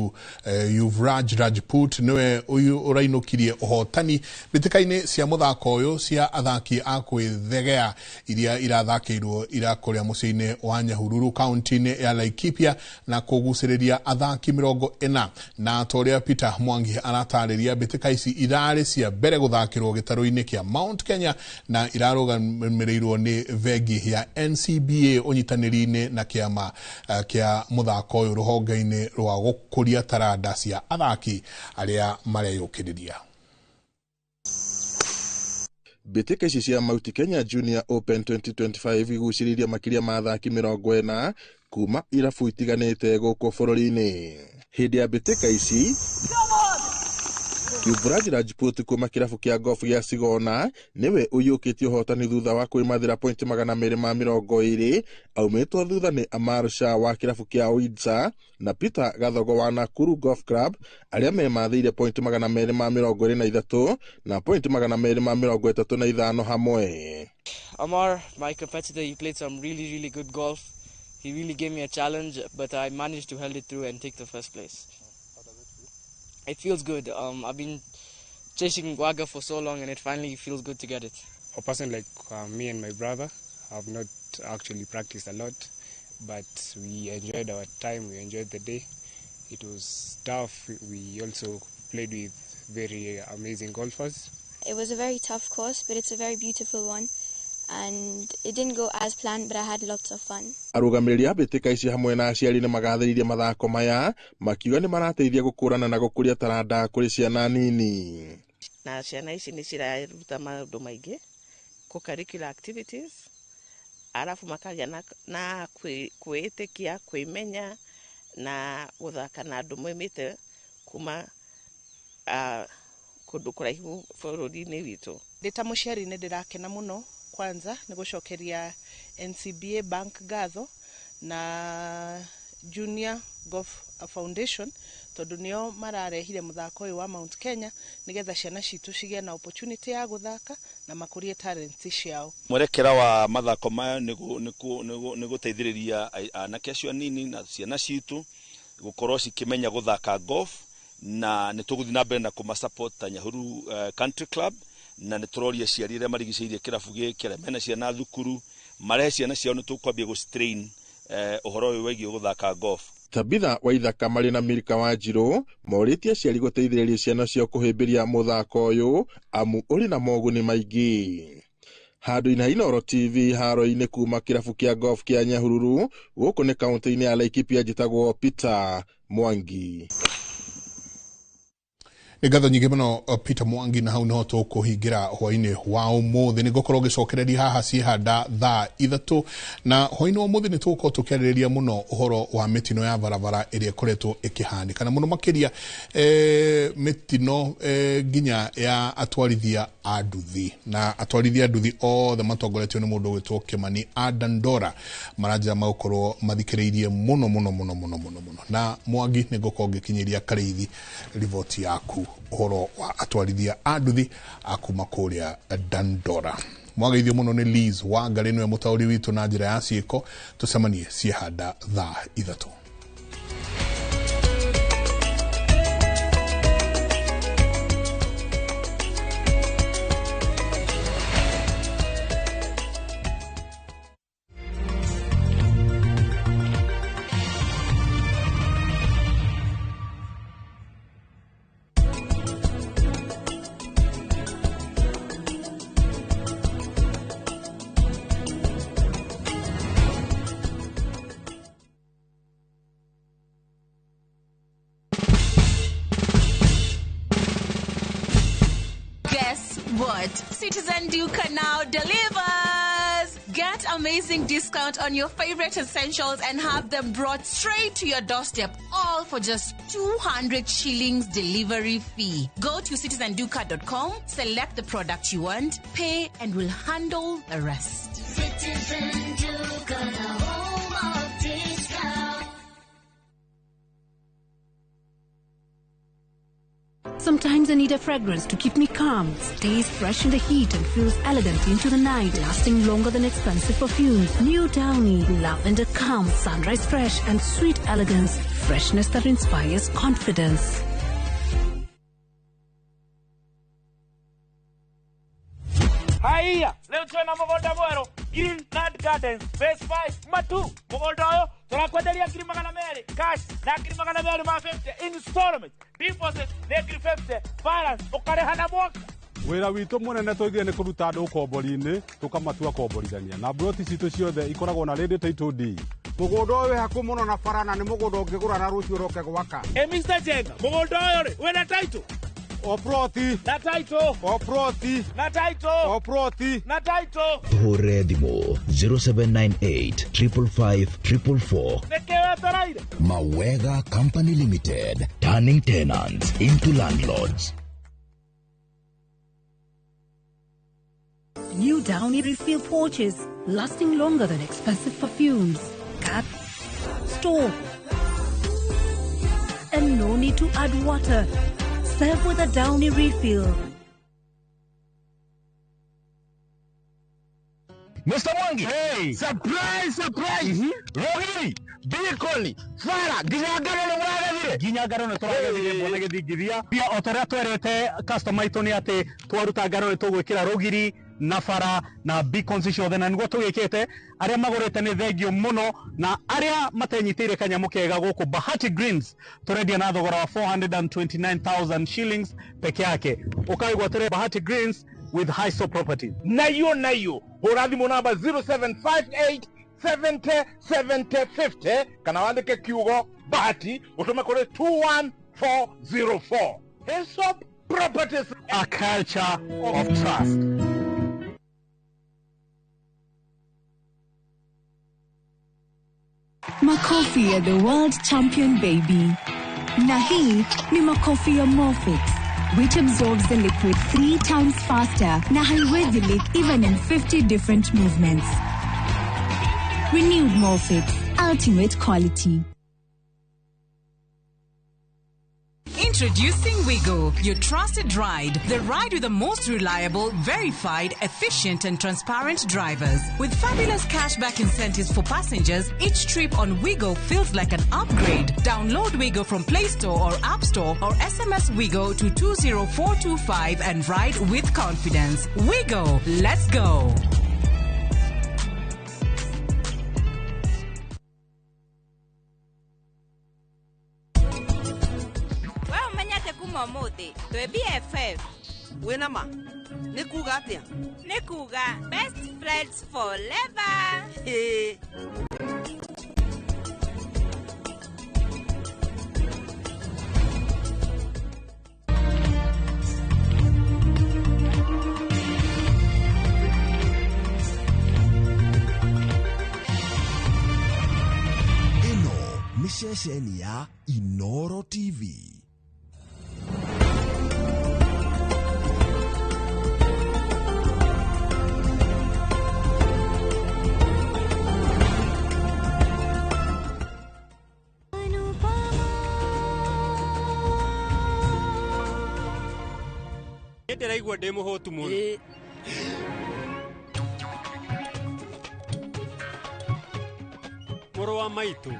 Yuvraj Rajput niwe uyu urainukirie uhotani mbĩtĩka-inĩ cia muthako uyu cia athaki a kwĩthegea iria irathakĩirwo ira kuria muciĩ-inĩ wa Nyahururu kaunti-inĩ ya Laikipia na kũgucĩrĩria athaki 40 na toria Peter Mwangi aratarĩria mbĩtĩka ici irarĩ cia mbere gũthakĩrwo gĩtarũ-inĩ kĩa Mount Kenya na irarũgamĩrĩirwo nĩ vengi ya NCBA unyitanĩri-inĩ na kĩama kĩa muthako ũyũ rũhonge-inĩ rwa gũkũria taranda cia athaki arĩa mareyũkĩrĩria. Mbĩtĩka ici cia Mount Kenya Junior Open 2025 igucĩrĩirie makĩria ma athaki 40 kuma irabu itiganĩte gũkũ bũrũri-inĩ. Hĩndĩ ya mbĩtĩka ici Yuvraj Rajput kuma kĩrabu kĩa golf gĩa Sigona niwe ũiyũkĩtie ũhotani thutha wa kwĩmathĩra pointi 220 aumĩtwo thutha nĩ Amar Shah wa kĩrabu kĩa Oidsa na Peter Gathogo wa Nakuru Golf Club arĩa memathĩire pointi 223 na pointi 235 hamwe. Amar, my competitor, he played some really good golf. He really gave me a challenge, but I managed to hold it through and take the first place. It feels good. I've been chasing Wagga for so long and it finally feels good to get it. A person like me and my brother have not actually practiced a lot, but we enjoyed our time, we enjoyed the day. It was tough. We also played with very amazing golfers. It was a very tough course, but it's a very beautiful one. And it didn't go as planned, but I had lots of fun. Arũgamĩrĩri a mbĩtĩka ici hamwe na aciari nĩ magathĩrĩirie mathako maya makiuga nĩ marateithia gũkũrana na gũkũria taranda kũrĩ ciana nini. Na ciana ici nĩ ciraruta maũndũ maingĩ co-curricular activities, arafu makagĩa na kwĩĩtĩkia, kwĩmenya na gũthaka na andũ moimĩte kuma kũndũ kũraihu bũrũri-inĩ witũ. Ndĩ ta mũciari nĩ ndĩrakena mũno kwanza nĩ gũcokeria NCBA Bank ngatho na Junior Golf Foundation tondũ nĩo mararehire mũthako ũyũ wa Mount Kenya nĩgetha ciana citũ cigĩe na opportunity ya gũthaka na makũrie talents ciao. Mwerekera wa mathako maya nĩ gũteithĩrĩria anake acio anini na ciana citũ gũkorwo cikĩmenya gũthaka golf na nĩ tũgũthiĩ na mbere na kũmasupport ta Nyahururu Country Club na nĩ tũroria ciari arĩa marigicĩirie kĩrabu gĩkĩ arĩa mena ciana thukuru marehe ciana ciao nĩ tũkwambia gũstrain ũhoro ũyũ wĩgiĩ gũthaka golf. Tabitha wa Ithaka marĩ na Milka Wanjirũ morĩtie aciari gũteithĩrĩria ciana ciao kũhĩmbĩria mũthako ũyũ amu ũrĩ na moguni maingĩ. Handũ-inĩ ha Inooro TV haro-inĩ kuma kĩrabu kĩa golf kĩa Nyahururu gũkũ nĩ kaunti-inĩ ya Laikipia njĩtagwo Peter Mwangi. nä ngatho nyingä må no Peter Mwangi, na hau no tå kå hingä hwainä wa å må thä nä ngå korwo gä cokereria haha ciehanda thaa ithatå, na hwainä wa må thä nä tå gå tå kä arä rä ria må no å horo wa mä tino ya barabara ä rä a ĩkoretwo ä kä hanä kana må no makä ria mä tino nginya ya atwarithia a nduthi, na atwarithia a nduthi othe matongoretio nä må ndå gwä two Kimani Adandora maranjira magå korwo mathikä rä irie må no na Mwangi nä ngå korwo ngä kinyä ria Kareithi riboti yaku horo wa atwarithia a nduthi akuma kũrĩa Dandora. Mwageithio mũno nĩ Liz Wangari, nĩwe mũtaũri witũ na njĩra ya ciĩko. Tũcemanie ciehanda thaa ithatũ. Citizen Duca now delivers. Get amazing discount on your favorite essentials and have them brought straight to your doorstep, all for just 200 shillings delivery fee. Go to citizenduca.com, select the product you want, pay, and we'll handle the rest. Citizen Duca, the home of discount. Sometimes I need a fragrance to keep me calm, stays fresh in the heat and feels elegant into the night, lasting longer than expensive perfumes. New Downy, lavender calm, sunrise fresh and sweet elegance, freshness that inspires confidence. Haya, leo tuna mugunda mweru Green Nut Gardens Phase 5 Matu. Mugunda uyu turakwenderia ngiri magana meri cash na ngiri magana meri ma 50 installment. Deposit na ngiri 50 balance ukareha na mwaka. Wira witu munene twigire ni kuruta andu ukombori-ini tukamatua komborithania na broti citu ciothe ikoragwo na ready title deed. Mugunda uyu haku muno na farana ni mugunda ungigura na rucio roke gwaka. Mr. Jenga, mugunda uyu ri wina title Oproti na title Oproti na title Oproti na title Hore Dimo 0798 555 444. Nekewe taraire Mawega Company Limited, turning tenants into landlords. New Downy refill pouches, lasting longer than expensive perfumes. Cut, store, and no need to add water. Serve with a Downy refill. Mr. Mwangi, hey! Surprise! Rogiri, Bikoli, Fara, Ginyagaro no mwagethire. Ginyagaro no twagethire mbona githingithia. Pia otoria twerete customer itu ni ati twaruta ngaro ni tugwikira Rogiri na Fara na Beacons ciothe na niguo tugikite aria magurite ni thengio muno na aria matenyitire kanyamu kega guku Bahati Greens turendia na thogora wa 429,000 shillings peke yake. Ukaigwa tere Bahati Greens with Hiso Properties. Nayo urathimo namba 0758 70 70 50 kana wandike kiugo Bahati utume kule 21404. Hiso Properties, a culture of trust. Makofi ya the world champion baby. Na hii ni makofi ya Morphix, which absorbs the liquid 3 times faster na haiwezi leak even in 50 different movements. Renewed Morphix, ultimate quality. Introducing Wigo, your trusted ride. The ride with the most reliable, verified, efficient and transparent drivers. With fabulous cashback incentives for passengers, each trip on Wigo feels like an upgrade. Download Wigo from Play Store or App Store or SMS Wigo to 20425 and ride with confidence. Wigo, let's go. Momote, to BFF. Wena ma, nikuga atia? Nikuga best friends forever. Hey. nĩ ceceni ya Inoro TV. Ndĩraigua ndĩ mũhũtu mũno. Mũrũ wa maitũ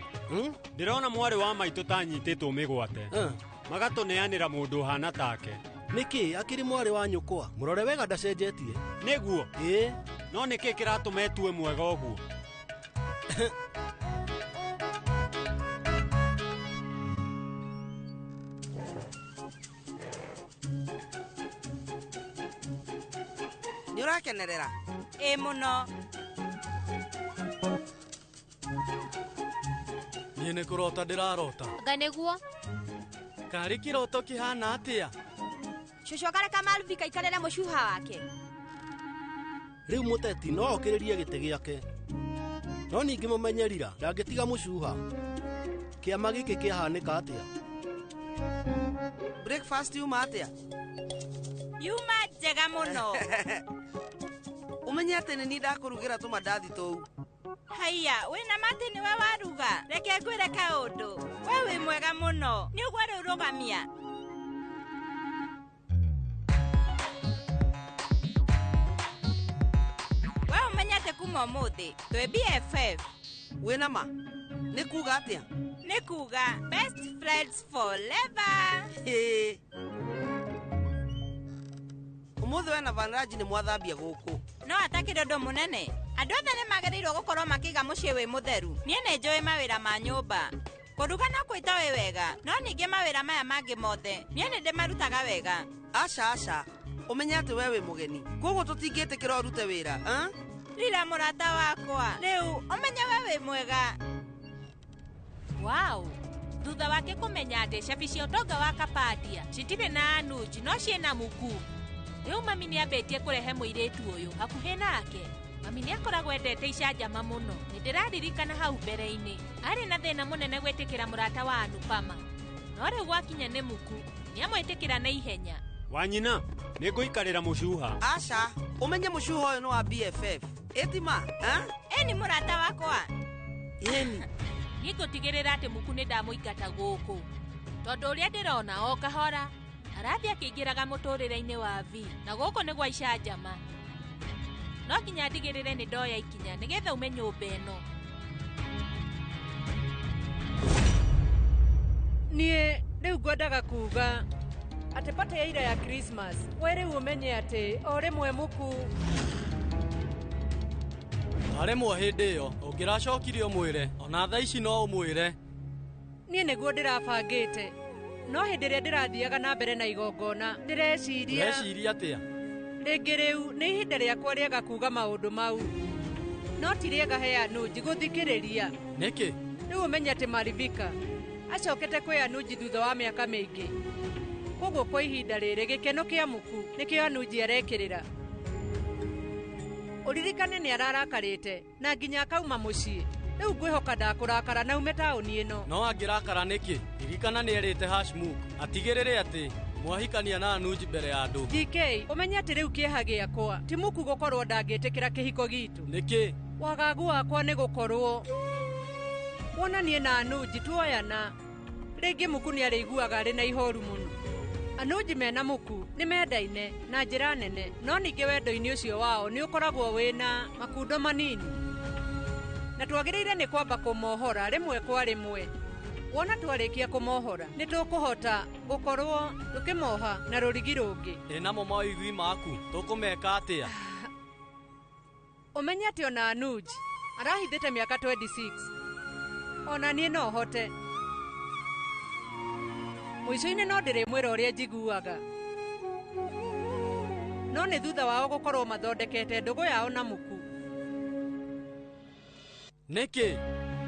ndĩrona mwarĩ wa maitũ ta nyitĩtwo mĩgwate magatũneanĩra mũndũ ũhana take. Nĩkĩ akĩrĩ mwarĩ wa nyũkwa mũrore wega ndacenjetie? Nĩguo no nĩkĩ kĩratũma etue mwega ũguo? Nĩũrakenerera? Ĩ mũno. Niĩ nĩ kũrota ndĩrarota. Anga nĩguo? Karĩ kĩroto kĩhana atĩa? Cũcũ akareka Malvi kaikarĩre mũcuha wake. Rĩu mũteti no okĩrĩrie gĩtĩ gĩake. No ningĩ mũmenyerira ndangĩtiga mũcuha. Kĩama gĩkĩ kĩahanĩka atĩa? Breakfast yuma atĩa? Yuma njega mũno. Umenye atĩ nĩ niĩ ndakũrugĩra tũmandathi tũu. Haiya, wĩna matĩ nĩwe waruga. Reke ngwĩre kaũndũ. We wĩ mwega mũno. Nĩ ũguo rĩu rũgamia. We ũmenye atĩ kuma ũmũthĩ twĩ BFF. Wĩna ma? Nĩ kuga atĩa? Nĩ kuga best friends forever. Ũmũthĩ we na Vanraji nĩ mwathambia gũkũ. No atakĩrĩ ũndũ mũnene. Andũ othe nĩ magĩrĩirwo gũkorwo makĩiga mũciĩ wĩ mũtheru. Niĩ nĩ njũĩ mawĩra ma nyũmba. Kũruga no kwĩta wĩ wega, no ningĩ mawĩra maya mangĩ mothe niĩ nĩ ndĩmarutaga wega. Aca ũmenye atĩ we wĩ mũgeni, koguo tũtingĩtĩkĩra ũrute wĩra. Rira mũrata wakwa, rĩu ũmenye we wĩ mwega. Wow, thutha wake kũmenya atĩ cabi cia ũtonga wa Kapadia citirĩ na anuji no ciĩna muku. Rĩu mami nĩ ambĩtie kũrehe mũirĩtu ũyũ hakuhĩ nake. Mami nĩ akoragwo endete icanjama mũno. Nĩ ndĩraririkana hau mbere-inĩ arĩ na thĩna mũnene gwĩtĩkĩra mũrata wa Anupama, no rĩu gwakinya nĩ muku nĩ amwĩtĩkĩra na ihenya. Wanyina nĩ ngũikarĩra mũcuha. Aca ũmenye mũcuha ũyũ nĩ wa BFF. Ĩtima Ĩni mũrata wakwa. Ĩni niĩ ngũtigĩrĩra atĩ muku nĩ ndamũingata gũkũ, tondũ ũrĩa ndĩrona o kahora arathiĩ akĩingĩraga mũtũrĩre-inĩ wa Vi, na gũkũ nĩ gwa icanjama. No nginya ndigĩrĩre nĩ ndoya ikinya nĩgetha ume nyũmba ĩno. Niĩ rĩu ngwendaga kuga atĩ pate ya ira ya Christmas we rĩu ũmenye atĩ o rĩmwe muku aremwo hĩndĩ ĩyo ũngĩracokirie ũmwĩre ona thaa ici no ũmwĩre. Niĩ nĩguo ndĩrabangĩte, no hĩndĩ ĩrĩa ndĩrathiaga na mbere na igongona ndĩreciria atĩa? Rĩngĩ rĩu nĩ ihinda rĩakwa rĩega kuga maũndũ mau, no ti rĩega he anuji gũthikĩrĩria. Nĩkĩ? Rĩu ũmenye atĩ Marivika acokete kwĩ anuji thutha wa mĩaka mĩingĩ, koguo kwa ihinda rĩrĩ gĩkeno kĩa muku nĩkĩo anuji arekĩrĩra. Ũririkane nĩ ararakarĩte na nginya akauma mũciĩ. Rĩu ngwĩhoka ndakũrakara na ume taũni ĩno. No angĩrakara nĩkĩ? Ririkana nĩ erĩte Hashmuk atigĩrĩre atĩ mwahikania na anuji mbere ya andũ. DK ũmenye atĩ rĩu kĩeha gĩakwa ti muku gũkorwo ndangĩtĩkĩra kĩhiko gitu. Nĩkĩ? Wagagu wakwa nĩ gũkorwo wonanie na anuji tuoyana. Rĩngĩ muku nĩ arĩiguaga arĩ na ihoru mũno. Anuji mena muku nĩ mendaine na njĩra nene, no ningĩ wendo-inĩ ũcio wao nĩ ũkoragwo wĩna makundo manini, na twagĩrĩire nĩ kwamba kũmohora rĩmwe kwa rĩmwe. Wona twarĩkia kũmohora nĩ tũkũhota gũkorwo tũkĩmoha na rũrigi rũngĩ. Namo mawĩigwi maku tũkũmeka atĩa? Ũmenye atĩ ona anuji arahithĩte mĩaka 26, ona niĩ no hote. Mũico-inĩ no ndĩrĩmwĩra ũrĩa njiguaga, no nĩ thutha wao gũkorwo mathondekete ndũgũ yao na muku. Nĩkĩ?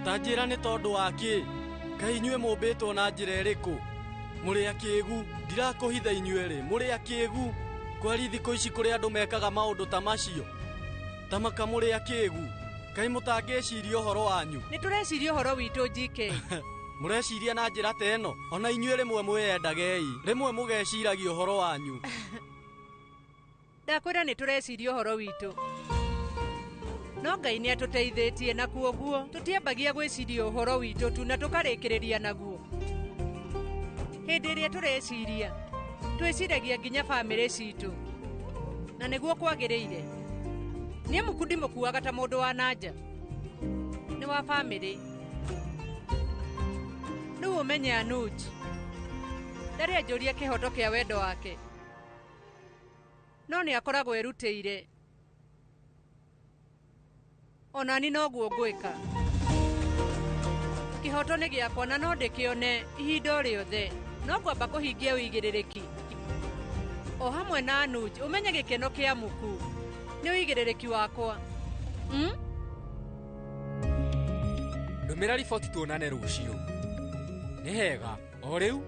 Ta njĩra nĩ tondũ wa kĩ? Kaĩ inyuĩ mũmbĩtwo na njĩra ĩrĩkũ? Mũrĩ akĩĩgu, ndirakũhitha inyuĩ-rĩ, mũrĩ akĩĩgu. Kwari thikũ ici kũrĩ andũ mekaga maũndũ ta macio. Tamaka mũrĩ akĩĩgu. Kaĩ mũtangĩciria ũhoro wanyu? Nĩ tũreciria ũhoro witũ GK. Mureciria na njĩra ta ĩno, ona inyuĩ rĩmwe mwĩyendagei, rĩmwe mũgeciragia ũhoro wanyu. Ndakwĩra nĩ tũreciria ũhoro witũ. No Ngai nĩ atũteithĩtie na kuoguo tũtiambagia gwĩciria ũhoro witũ tu na tũkarĩkĩrĩria naguo. Hĩndĩ ĩrĩa tũreciria, twĩciragia nginya bamĩrĩ citũ. Na nĩguo kwagĩrĩire. Nĩ amu ndimũkuaga ta mũndũ wa nanja. Nĩ wa bamĩrĩ. Rĩu ũmenye Anuj. Ndarĩ anjũria kĩhoto kĩa wendo wake. No nĩ akoragwo erutĩire. Ona ni noguo ngwĩka. Kĩhoto nĩ gĩakwa na no ndĩkĩone ihinda rĩothe. No kwamba kũhingia ũigĩrĩrĩki. O hamwe na Anuj, ũmenye gĩkeno kĩa Muku. Nĩ ũigĩrĩrĩki wakwa. Ndũmĩra riboti tuonane rũciũ. Nĩ hega. O rĩu?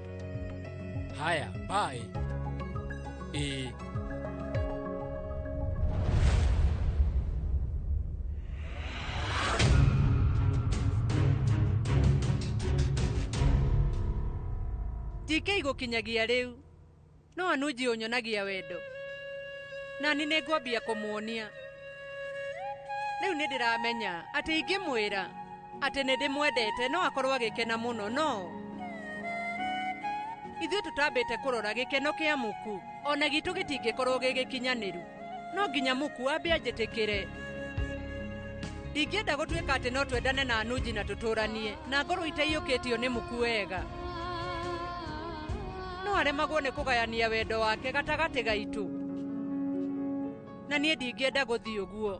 Haya, bye. DK gũkinyagia rĩu. No Anuj ũnyonagia wendo. Nani nĩ ngwambia kũmuonia. Rĩu nĩ ndĩramenya atĩ ingĩmwĩra atĩ nĩ ndĩmwendete no akorwo agĩkena mũno no. Ithuĩ tũtambĩte kũrora gĩkeno kĩa Muku. Ona gitu gĩtingĩkorwo gĩgĩkinyanĩru. No nginya Muku ambe anjĩtĩkĩre. Ndingĩenda gũtuĩka atĩ no twendane na Anuj na tũtũranie na ngoro itaiyũkĩtio nĩ Muku wega. No aremagwo nĩ kũgayania wendo wake gatagatĩ gaitũ. Na niĩ ndingĩenda gũthiĩ ũguo.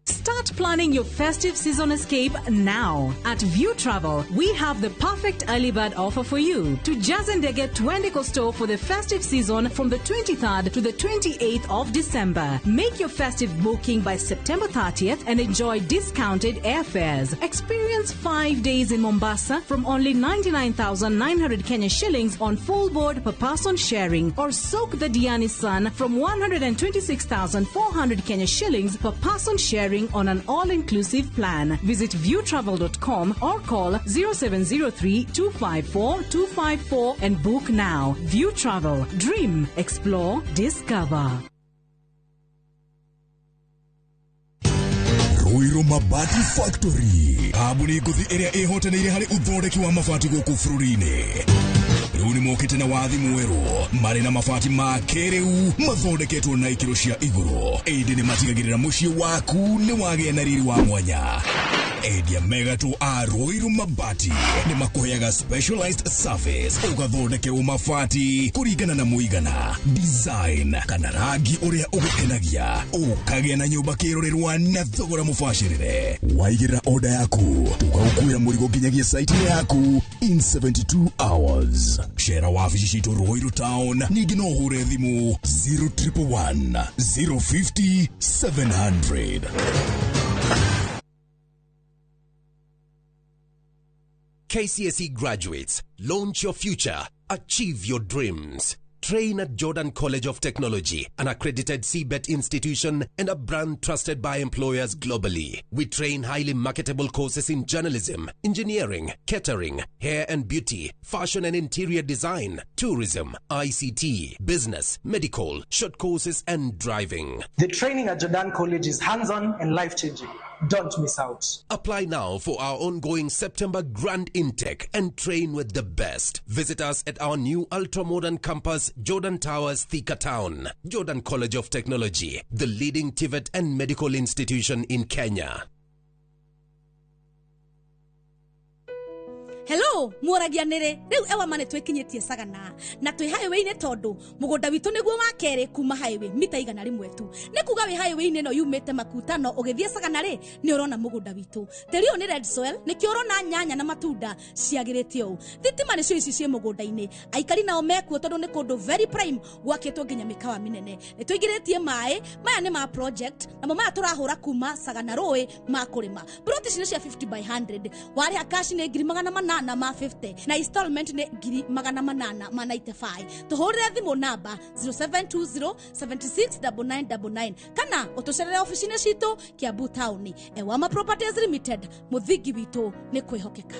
Start planning your festive season escape now. At View Travel, we have the perfect early bird offer for you. To Jazendege Twende Costo for the festive season from the 23rd to the 28th of December. Make your festive booking by September 30th and enjoy discounted airfares. Experience 5 days in Mombasa from only 99,900 Kenya shillings on full board per person sharing, or soak the Diani Sun from 126,400 Kenya shillings per person sharing on an all-inclusive plan. Visit viewtravel.com or call 0703-254-254 and book now. View Travel. Dream. Explore. Discover. Ruiru Mabati Factory. Kambuni nguthi ĩrĩa ĩhotanĩire harĩ uthondeki wa mabati gũkũ bũrũri-inĩ. Rĩu nĩ mokĩte na wathi mwerũ marĩ na mabati ma kĩrĩu mathondeketwo na ikĩro cia igũrũ. Ĩndĩ nĩ matigagĩrĩra mũciĩ waku nĩ wagĩa na riri wa mwanya. Endia megatũ a Ruiru Mabati nĩ makũheaga specialized service ũgathondekerwo mabati kũringana na mũigana, design kana rangi ũrĩa ũgũkenagia. Ũkagĩa na nyũmba kĩrorerwa na thogora mũbacĩrĩre. Waigĩrĩra order yaku tũgagũkuĩra mũrigo nginyagia site yaku in 72 hours. Shera wabici citũ Ruiru Town. Ningĩ no ũhũre thimũ 0111 050 700. KCSE graduates, launch your future, achieve your dreams. Train at Jordan College of Technology, an accredited CBET institution and a brand trusted by employers globally. We train highly marketable courses in journalism, engineering, catering, hair and beauty, fashion and interior design, tourism, ICT, business, medical, short courses and driving. The training at Jordan College is hands-on and life-changing. Don't miss out. Apply now for our ongoing September Grand Intake and train with the best. Visit us at our new ultra-modern campus, Jordan Towers, Thika Town. Jordan College of Technology, the leading TVET and medical institution in Kenya. Hello, mworagianire. Riu ewa mane twekinyitie Sagana. Na twi highway-ini tondu mugunda witu niguo wa keri kuma highway mita 100 tu. Ni kuga wi highway-ini no yumite Makutano ugithie Sagana ri ni urona mugunda witu. Tiri ni red soil ni kiorona nyanya na matunda ciagiritie u. Thitima ni cio ici cie mugunda-ini. Aikari nao mekuo tondu ni kundu very prime gwakitwo nginya mikawa minene. Ni twigiritie mai, maya ni ma project na mama turahura kuma Sagana Roi ma kurima. Broti cine cia 50 by 100. Wari akashi ni 800 ma 50 na installment ne 800 ma 95. Tuhurire thimu namba 0720 769999 kana utucerere ofisini citu Kiambu Town. Ewama Properties Limited, muthingi witu ni kwihokeka.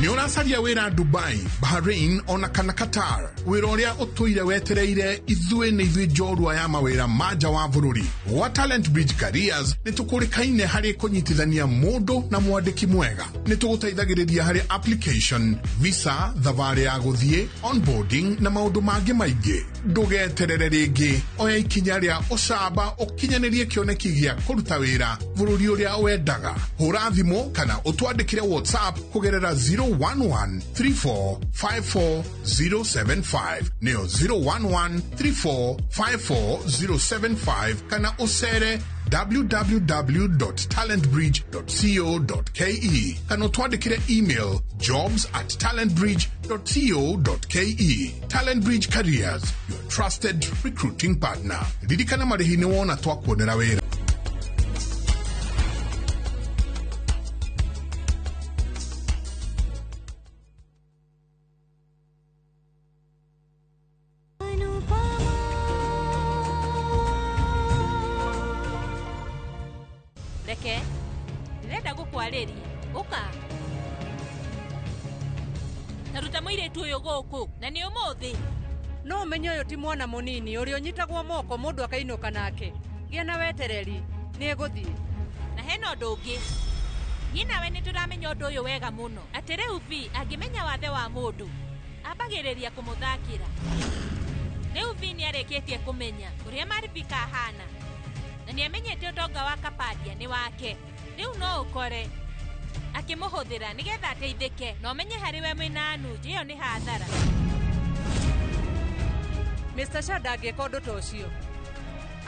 Nĩ ũracaria wĩra Dubai, Bahrain ona kana Qatar. Wĩra ũrĩa ũtũire wetereire ithuĩ nĩ ithuĩ njorua ya mawĩra ma nja wa bũrũri. Gwa Talent Bridge Careers nĩ tũkũrĩkaine harĩ kũnyitithania mũndũ na mwandĩki mwega. Nĩ tũgũteithagĩrĩria harĩ application, visa, thabarĩ ya gũthiĩ, onboarding na maũndũ mangĩ maingĩ. Ndũgeterere rĩngĩ, oya ikinya rĩa ũcamba ũkinyanĩrie kĩoneki gĩa kũruta wĩra bũrũri ũrĩa wendaga. Hũra thimũ kana ũtwandĩkĩre WhatsApp kũgerera 011-3454-075 neo 011-3454-075 kana usere www.talentbridge.co.ke kana twandikire email jobs@talentbridge.co.ke. Talent Bridge Careers, your trusted recruiting partner. Ririkana marihi ni wona twakuonera wĩra. Reke, ndirenda gukwariria. Uka. Taruta muiretu uyu guku na ni umuthi. No umenye uyu ti mwana munini uri unyitagwo moko mundu akainuka nake. Gia na wetereri ni eguthii. Na hena undu ungi. Ni nawe ni turamenya undu uyu wega muno. Ati riu vi angimenya wathe wa mundu ambagiriria kumuthakira. Riu vi ni areketie kumenya uria maribika hana. Na ni amenyete utonga wa Kapadia ni wake. Riu no ukore akimuhuthira nigetha ateithike no menye hari we mwina anuji iyo ni hathara. Mr. Shada angekondu tocio.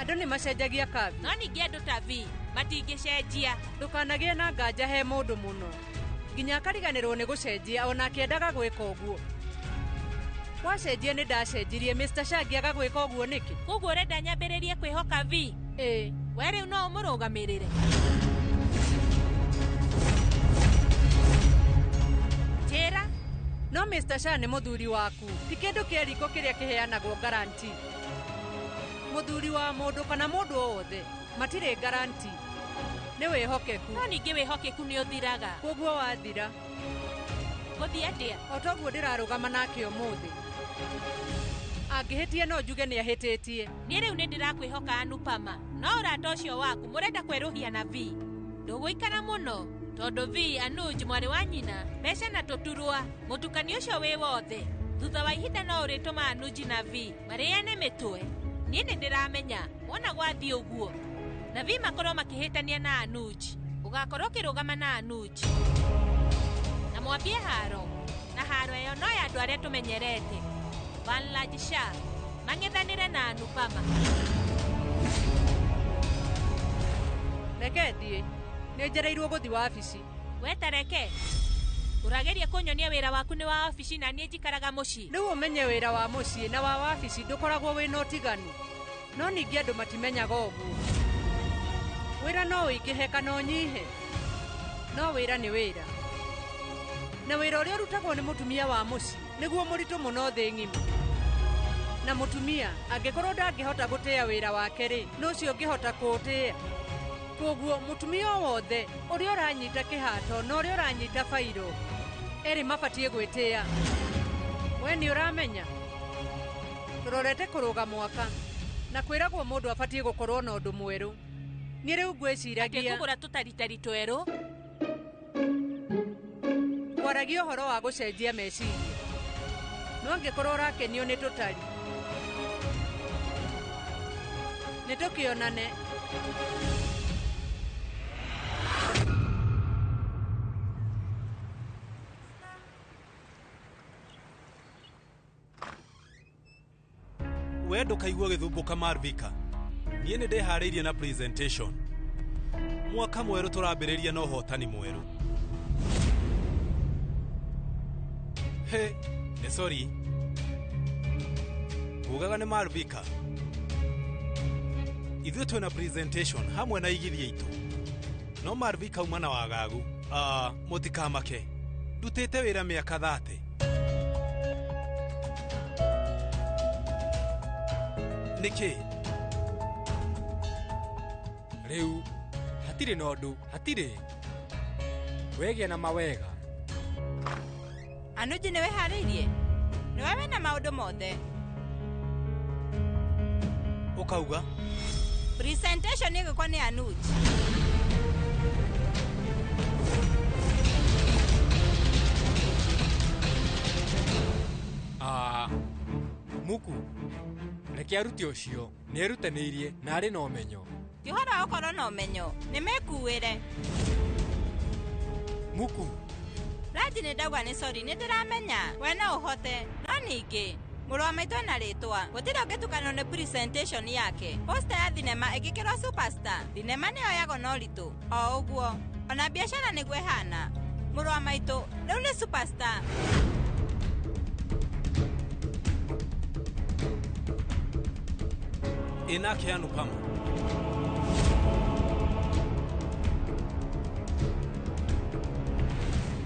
Andu ni macenjagia kabi. No ningi andu ta vi matingicenjia. Ndukanagie na nganja he mundu muno. Nginya akariganirwo ni gucenjia ona akiendaga gwika uguo. Wacenjia ni ndacenjirie Mr. Shagi agagwika uguo niki. Kuguo renda nyambiririe kwihoka vi. Were no umurugamirire. Jera no Mr. Shah ni muthuri waku. Ti kindu kieriko kiria kiheanagwo guarantee. Muthuri wa mundu kana mundu wothe matire guarantee. Ni wihokeku. No ningi wihokeku ni uthiraga. Kuguo wathira. Guthii atia? Otoguo ndirarugama nake umuthi. Angihitie no njuge ni ahititie. Ni riu ni ndirakwihoka Anupama. No urata ucio waku murenda kweruhia na vi. Nduguikana muno tondu vi Anuj mwari wa nyina mesha na tuturwa mutukanio ucio wi wothe. Thutha wa ihinda no urituma Anuj na vi mariane mitwe. Ni ndiramenya wona gwathi uguo. Na vi makorwo makihitania na Anuj. Ugakorwo kirugama na Anuj. Na mwambie haro. Na haro yo no ya andu aria tumenyerete. Vanlajisha mang'ethanire na Anupama. Reke thie ni njereirwo guthi wa ofisi. Wetareke urageria kunyonia wira waku ni wa ofisi na nie njikaraga mucii. Riu umenye wira wa mucii na wa ofisi ndukoragwo wina utiganu. No ningi andu matimenyaga uguo. Wira no uingihe kana unyihe. No wira ni wira. Na wira uria urutagwo ni mutumia wa mucii niguo muritu muno thi ng'ima. Na mutumia angikorwo ndangihota gutia wira wake ri no cio ngihota kuutia. Koguo mutumia wothe uria uranyita kihato no uria uranyita fairo eri mabatie gwitia. We ni uramenya turorete kuruga mwaka na kwiragwo mundu abatie gukorwo na undu mweru. Ni riu ngwiciragia akigura tutaritari tweru kwaragia uhoro wa gucenjia meciria. No angikorwo urakenio ni tutari nitukionane. we ndukaigua githumbuka Marvika niĩ nĩ ndĩharĩirie na presentation mwaka mwerũ tũrambĩrĩria na ũhotani mwerũ he nĩ sorry ugaga nĩ Marvika ithuĩ twĩna presentation hamwe na igithia itũ no Marvika uma na wagagu mũtikamake ndutĩte wĩra mĩaka 30 nĩkĩ rĩu hatirĩ na ũndũ hatirĩ wegia na mawega Anuji nĩwe harĩirie nĩwe wĩna maũndũ mothe ũkauga presentation ĩgĩkwa nĩ Anuji Muku reke aruti ũcio nĩ erutanĩirie na arĩ na ũmenyo ti ũhoro wa gũkorwo na ũmenyo nĩmekuĩre Muku Raji nĩ ndauga nĩ sorry nĩ ndĩramenya we no ũhote no ningĩ mũrũ wa maitũ na rĩtwa gũtirĩ ũngĩtukanwo nĩ presentation yake poster ya thinema ĩgĩkĩrwo superstar thinema nĩyoyagwo na ũritũ o ũguo ona biacara nĩguo ĩhana mũrũ wa maitũ rĩu nĩ superstar inake Anupama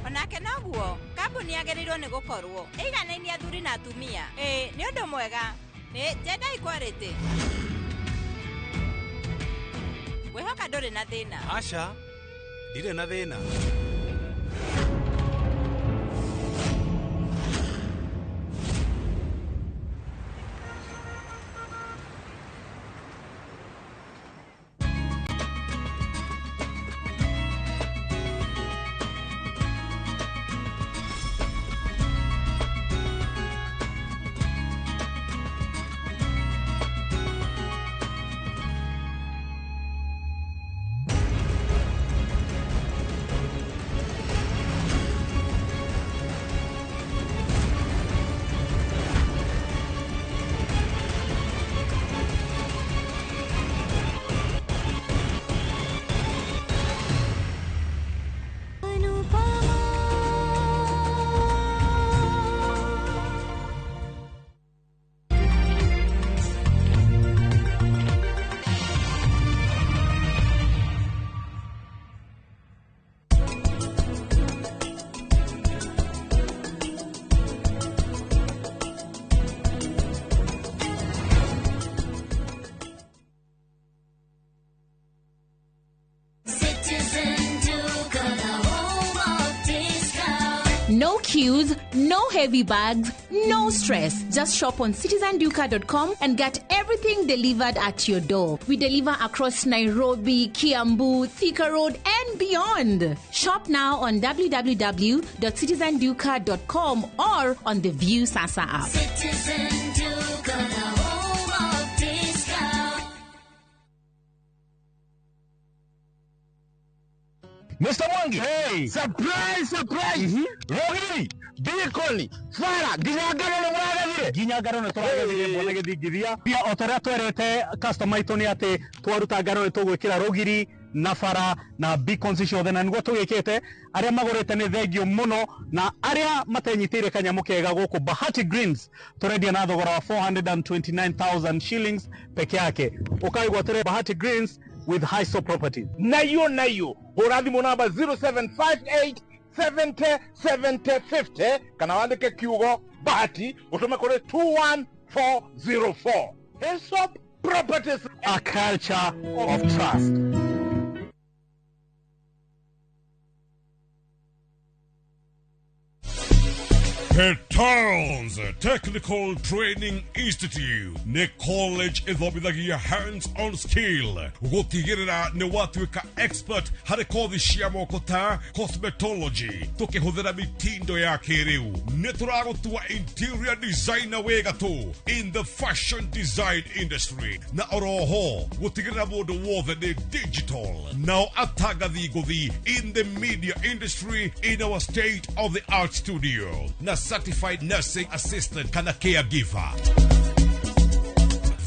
onake noguo kambuni yagĩrĩirwo nĩ gũkorwo ĩiganainie athuri na atumia nĩ ũndũ mwega nĩ gender equality wĩhoka ndũrĩ na thĩna aca ndirĩ na thĩna No queues, no heavy bags, no stress. Just shop on citizenduka.com and get everything delivered at your door. We deliver across Nairobi, Kiambu, Thika Road, and beyond. Shop now on www.citizenduka.com or on the View Sasa app. Citizen Duka, the home of discount. Mr. Mwangi. Hey. Surprise. Rogi. Bikoli. Fara. Ginyagaro no twaragethire mbona githingithia. Pia otoria twerete customer itu ni ati twaruta ngaro ni tugwikira rogiri na fara na beacons ciothe na niguo tugikite aria magurite ni thengio muno na aria matenyitire kanyamu kega guku Bahati Greens turendia na thogora wa 429,000 shillings peke yake. Ukaigwa tere Bahati Greens with high soap properties. Nayo hurathimo namba 0758 70 70 50 kana wandike kiugo Bahati utume kule 21404. Aesop Properties, a culture of trust. Petals Technical Training Institute nĩ college ĩthomithagĩa hands-on skill gũtigĩrĩra nĩ watuĩka expert harĩ kothi cia moko ta cosmetology tũkĩhũthĩra mĩtindo ya kĩrĩu. Nĩ tũragũtua interior designer wega tu in the fashion design industry na oroho gũtigĩrĩra mũndũ wothe nĩ digital nao atagathi ngũthi in the media industry in our state of the art studio na certified nursing assistant kana caregiver.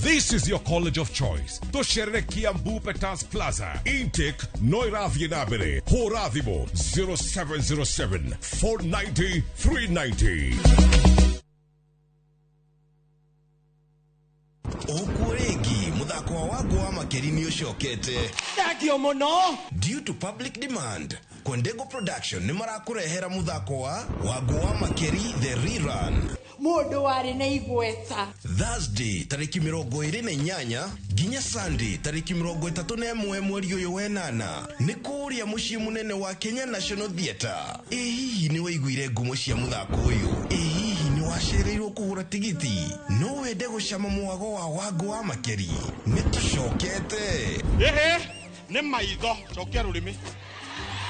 This is your college of choice. Tosherekia Mbupetas Plaza. Intake Noirathi Nabere. Horathimo 0707 490 390. Okuregi muthako wa Gwa Makeri ni ucokete. Thank mono. Due to public demand, Kondego Production ni marakurehera muthako wa Gwa Makeri the rerun. Mundu wari na igweta. Thursday tariki 28 ginya Sunday tariki 31 mweri uyu wenana ni kuria mucii munene wa Kenya National Theatre. Hihi ni waiguire ngumo cia muthako uyu? Hihi ni wacereirwo kugura tigiti? No wende gucama mwago wa Gwa Makeri? Ni tucokete. Ehe, ni maitho cokia rurimi.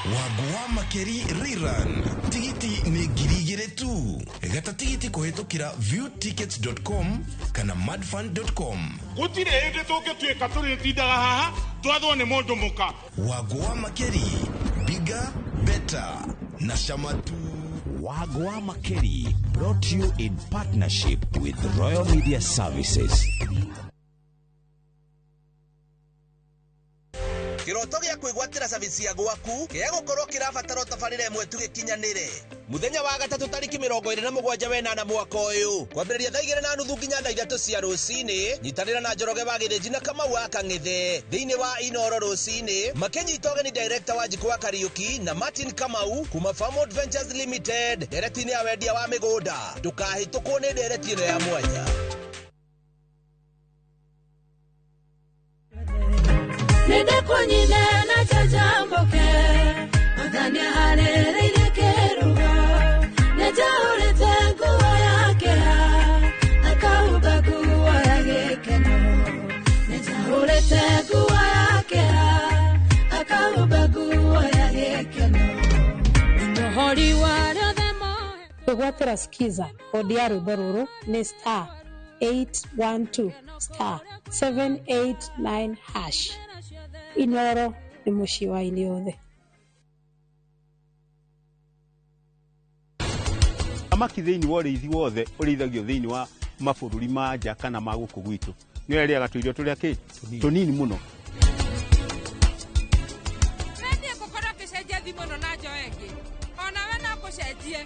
Gwa Makeri rerun. Tigiti ni girigire tu. Gata tigiti kuhitukira viewtickets.com kana madfund.com. Gutire hinde tungituika turitindaga haha twathwo ni mundu muka. Gwa Makeri, bigger, better na shamatu. Gwa Makeri, brought to you in partnership with Royal Media Services. Kiroto gya kwigwatira service ya gwaku kia gukorwo kirabatara tabarire imwe tu gikinyanire muthenya wa gatatu tariki 27 wenana mwaka uyu kwambiriria thaa 2:30 nginya thaa 3 cia rucini nyitanira na Njoroge Bagithiji na Kamau Akang'ithe thiini wa Inoro rucini makenyita ogeni director wa Jikwa Kariuki na Martin Kamau kuma Farm Adventures Limited directini ya wendia wa migunda ndukahitũkwo ni directini ya mwanya. Nende konyine na chajamboke Odania harere ile keruga Neja urete nguwa yake Akauga nguwa yake keno Neja urete nguwa yake Akauga nguwa yake keno Ndohori wale dhemo Kwigwatira skiza Odia Ruboruru ni star 812 star 789 hash. Inoro ni mushi wa iliothe. Amaki thiini wa riithi wothe urithagio thiini wa mabũrũri ma nja kana ma gũkũ gwitũ nĩ arĩa gatũirio tũrĩa kĩ tũnini mũno. Mendie gũkorwo ngĩcenjia thimũ ĩno na njoe ĩngĩ. Onawe no ngũcenjie.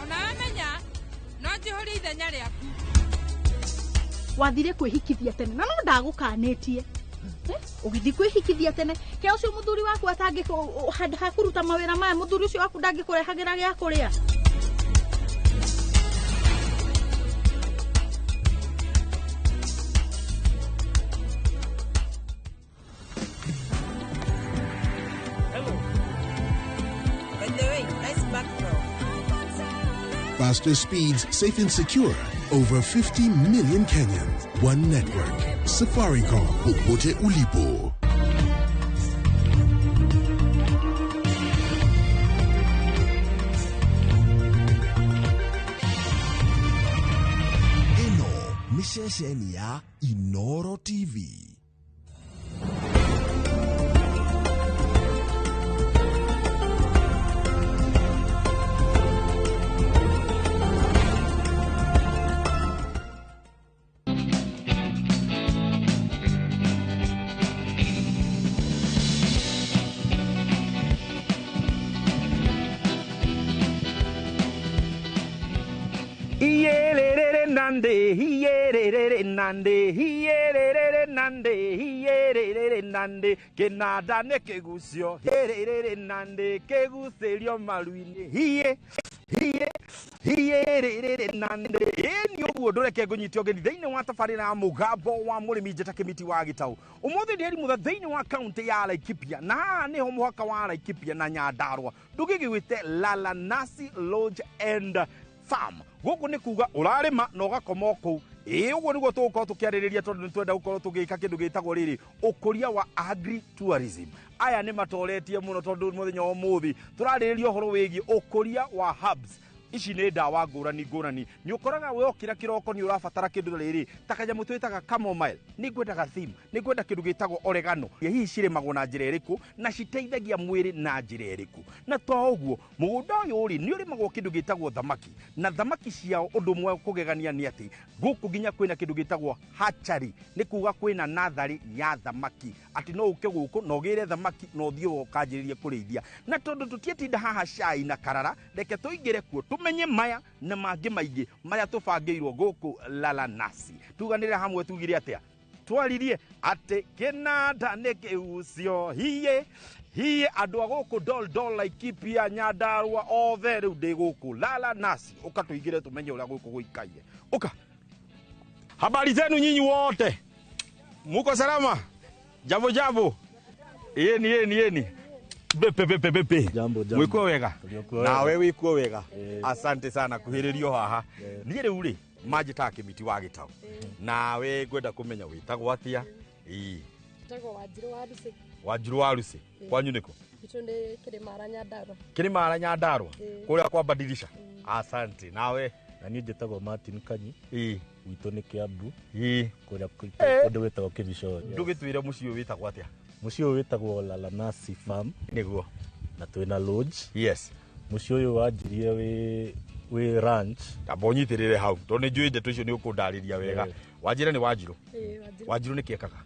Onawe menya no njihũrie ithenya rĩaku. Wathire kwihikithia tene na no ndagukanĩtie. Ugithi kwihikithia tene ke ucio muthuri waku atangi hakuruta mawira maya muthuri ucio waku ndangikurehagira gya kuria. Faster speeds, safe and secure. Over 50 million Kenyans. One network. Safaricom. Popote ulipo. Eno ni shesheni ya Inoro TV. Nande kenada ne kegusio nande keguserio maluini nande ni oguo ndureke ngunyitio ngeni thiini wa tabarira ya mugambo wa murimi njeta kimiti wa Gitau umuthi ndiri mutha thiini wa county ya Laikipia na niho muhaka wa Laikipia na Nyandarua ndugigwite Lalanasi Lodge and Farm guku ni kuga urarima no gakoma ku uguo niguo tugukorwo tukiaririria tondu twenda gukorwo tugika kindu gitagwo riri ukuria wa agri tourism. Aya ni matoretie muno tondu muthenya wa muthi turaririria horo wigi ukuria wa hubs ici nĩ ndawa ngũrani nĩ ũkoraga we okĩra kĩroko nĩ ũrabatara kĩndũ rĩrĩ ta kanyamũ twĩtaga chamomile nĩ ngwendaga theme nĩ ngwenda kĩndũ gĩtagwo oregano hihi cirĩmagwo na njĩra ĩrĩkũ na citeithagia mwĩrĩ na njĩra ĩrĩkũ na to ũguo mũgũnda ũyũ rĩ nĩ ũrĩmagwo kĩndũ gĩtagwo thamaki na thamaki ciao ũndũ ũmwe kũgegania nĩ atĩ gũkũ nginya kwĩna kĩndũ gĩtagwo hatchery nĩ kuga kwĩna natharĩ ya thamaki atĩ no ũke gũkũ na ũgĩre thamaki na ũthiĩ ũkanjĩrĩrie kũrĩithia na tondũ tũtietinda haha cai na karara reke tũingĩre kuo tũmenye maya na mangĩ maingĩ marĩa tũbangĩirwo gũkũ Lalanasi tuganĩre hamwe tugire atĩa twaririe atĩ kĩnanda nĩ kĩhucio hiye andũ a gũkũ Dol Laikipia Nyandarua othe rĩu ndĩ gũkũ Lalanasi ũka tũingĩre tũmenye ũrĩa gũkũ gũikaire ũka habari zenu nyinyi wote muko salama jambo yeni bepe jambo mwiko wega na wewe wiko wega asante sana kuhiririo haha niĩ rĩu rĩ manjĩtaga kĩmiti wa gĩtau na we ngwenda kũmenya wĩtagwo atĩa Tagwo Wanjiru wa Rusi kwanyu nĩkũ Itu nĩ Kĩrĩmara Nyandarua kũrĩa kwa Badilisha asante nawe na niĩ njĩtagwo Martin Kanyi witũ nĩ Kiambu kũrĩa kũndũ wĩtagwo Kĩbico ndũgĩtwĩre mũciĩ wĩtagwo atĩa mũciĩ wĩtagwo Lalanasi farm nĩguo na twĩna lodge yes mũciĩ ũyũ wanjirie wĩ ranch amba ũnyitĩrĩre hau tondũ nĩ njũĩ ndeto icio nĩ ũkũndarĩria wega wanjĩra nĩ Wanjiru nĩ kĩekaga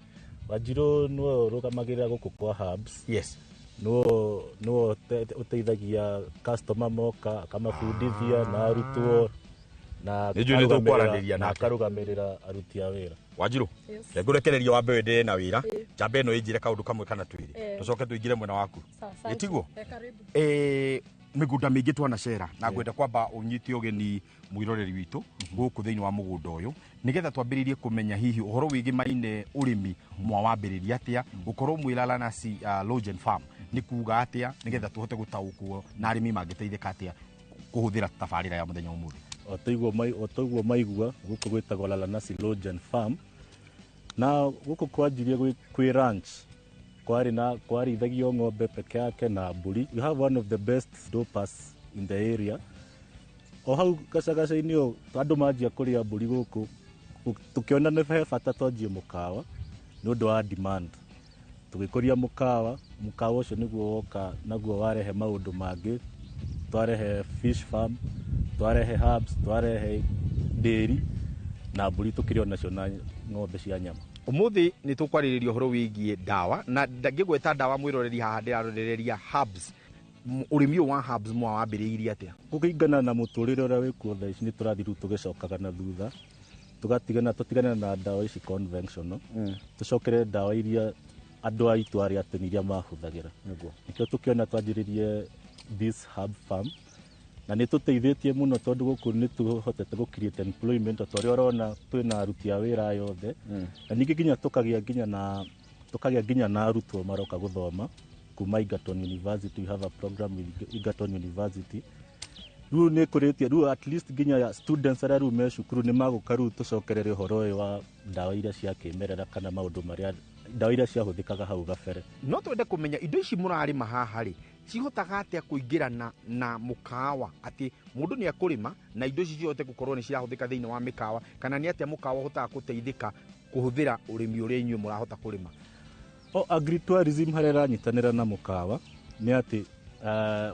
Wanjiru nĩwe ũrũgamagĩrĩra gũkũ kwa hubs yes nĩwe ũteithagia customer moka akamabundithia na arutwo na akarũgamĩrĩra aruti a wĩra Wanjiru ngũrekereria wambe wende na wĩra njambe ĩno ĩnjĩre kaũndũ kamwe kana twĩrĩ tũcoke tũingĩre mwena waku ĩtiguo mĩgũnda mĩingĩ twanacera na ngwenda kwamba ũnyite ũgeni mwĩroreri witũ gũkũ thĩinĩ wa mũgũnda ũyũ nĩgetha twambĩrĩrie kũmenya hihi ũhoro wĩgiĩ maine ũrĩmi mwawambĩrĩria atĩa gũkorwo mwĩ Lalanasi Lodge and Farm nĩ kuga atĩa nĩgetha tũhote gũtaũkwo na arĩmi mangĩteithĩka atĩa kũhũthĩra tabarĩra ya mũthenya ũmũthĩ otoiguo maigua gũkũ gwĩtagwo Lalanasi Lodge and Farm na gũkũ kwanjirie kwĩ ranch kwarĩithagio ng'ombe peke yake na mbũri. We have one of the best dopers in the area. O hau gacagaca-inĩ o andũ manjia kũrĩa mbũri gũkũ tũkĩona nĩ he bata twanjie mũkawa nĩ ũndũ wa demand. Tũgĩkũria mũkawa ũcio nĩguo woka naguo warehe maũndũ mangĩ, twarehe fish farm, twarehe hubs, twarehe dairy na mbũri tũkĩrĩ onacio na ng'ombe cia nyama. Umuthi nĩ tũkwarĩrĩria ũhoro wĩgiĩ dawa na ngĩgweta dawa mwĩroreri haha ndĩrarorereria hubs. Ũrĩmi ũyũ wa hubs mwawambĩrĩirie atĩa? Gũkĩringana na mũtũrĩre ũrĩa wĩ kuo thaa ici nĩ tũrathiĩ rĩu tũgĩcokaga na thutha tũtigana na dawa ici conventional tũcokere dawa iria andũ a itũra rĩa tene iria mahũthagĩra. Nĩkĩo tũkĩona twanjĩrĩrie this hub farm na nĩ tũteithĩtie mũno tondũ gũkũ nĩ tũhotete gũ create employment tondũ ũrona twĩna aruti a wĩra yothe na ningĩ nginya tũkagĩa nginya na arutwo maroka gũthoma kuma Egerton University. We have a program with Egerton University. Rĩu nĩ kũrĩtie rĩu at least nginya students arĩa rĩu me cukuru nĩ magũka rĩu tũcokerere ũhoro ũyũ wa dawa iria cia kĩmerera kana maũndũ marĩa dawa iria ciahũthĩkaga hau gabere. No twende kũmenya indo ici mũrarĩma haha rĩ cihotaga atĩa kũingĩrana na mũkawa atĩ mũndũ nĩ akũrĩma na indo ici cihote gũkorwo nĩ cirahũthĩka thĩinĩ wa mĩkawa kana nĩ atĩa mũkawa ũhotaga gũteithĩka kũhũthĩra ũrĩmi ũrĩa inyuĩ mũrahota kũrĩma? Agritourism harĩa ranyitanĩra na mũkawa nĩ atĩ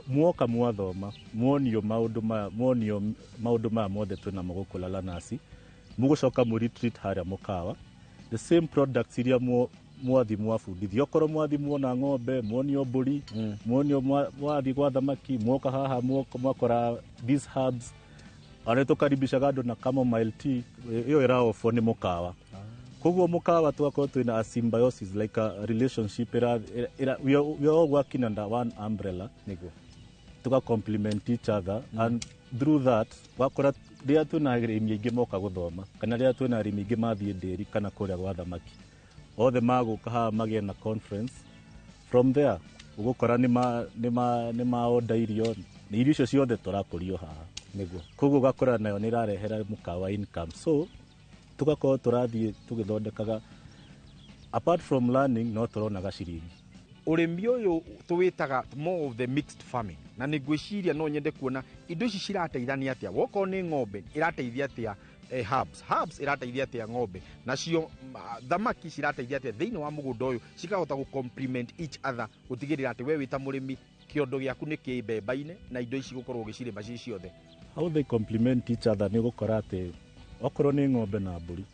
muoka mwathoma muonio maũndũ maya mothe twĩnamo gũkũ Lalanasi mũgũcoka mũ retreat harĩa mũkawa the same products iria mwathi mwabundithio okorwo mwathi muona ng'ombe muonio mbũri muonio mwathi gwa thamaki mwoka haha mwakora these hubs arĩ tũkaribishaga andũ na chamomile tea ĩyo ĩraofo nĩ mũkawa. Koguo mũkawa twakorwo twĩna a symbiosis like a relationship we are all working under one umbrella nĩguo tuka complement each other and through that wakora rĩrĩa twĩna arĩmi aingĩ moka gũthoma kana rĩrĩa twĩna arĩmi aingĩ mathiĩ ndĩri kana kũrĩa gwa thamaki othe magũka haha magĩe na conference from there ũgũkora nĩ maonda irio nĩ irio icio ciothe tũrakũrio haha nĩguo koguo ũgakora nayo nĩ ĩrarehera mũkawa income. So tugakorwo tũrathiĩ tũgĩthondekaga apart from learning no tũronaga ciringi urimi uyu tuwitaga more of the mixed farming na ni gwiciria no nyende kuona indo ici cirateithania atia woko ni ng'ombe irateithia atia herbs irateithia atia ng'ombe nacio thamaki cirateithia atia thiini wa mugunda uyu cikahota gu complement each other gutigirira ati we wita murimi kiondo giaku ni kimbemba-ine na indo ici gukorwo gicirima ci ciothe. How they complement each other ni gukora ati okorwo ni ng'ombe na mburi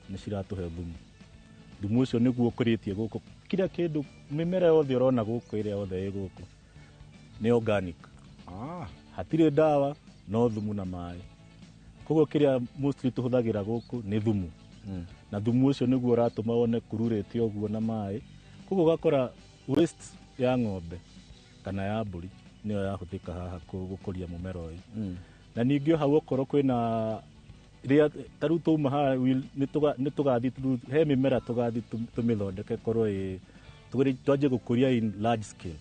ni ciratuhe thumu ucio niguo ukuritie guku kila kindu mimera yothe urona guku iria yothe iguku ni organic hatire dawa no thumu na mai koguo kiria mostly tuhuthagira guku ni thumu na thumu ucio niguo uratuma wone kururite oguo na mai koguo gakora waste ya ng'ombe kana ya mburi niyo yahuthika haha gukuria mumera uyu na ningio hau okorwo kwina ria taru tuma ha ni tugathi he mimera tugathi tumithondeke korwo twaje gukuria in large scale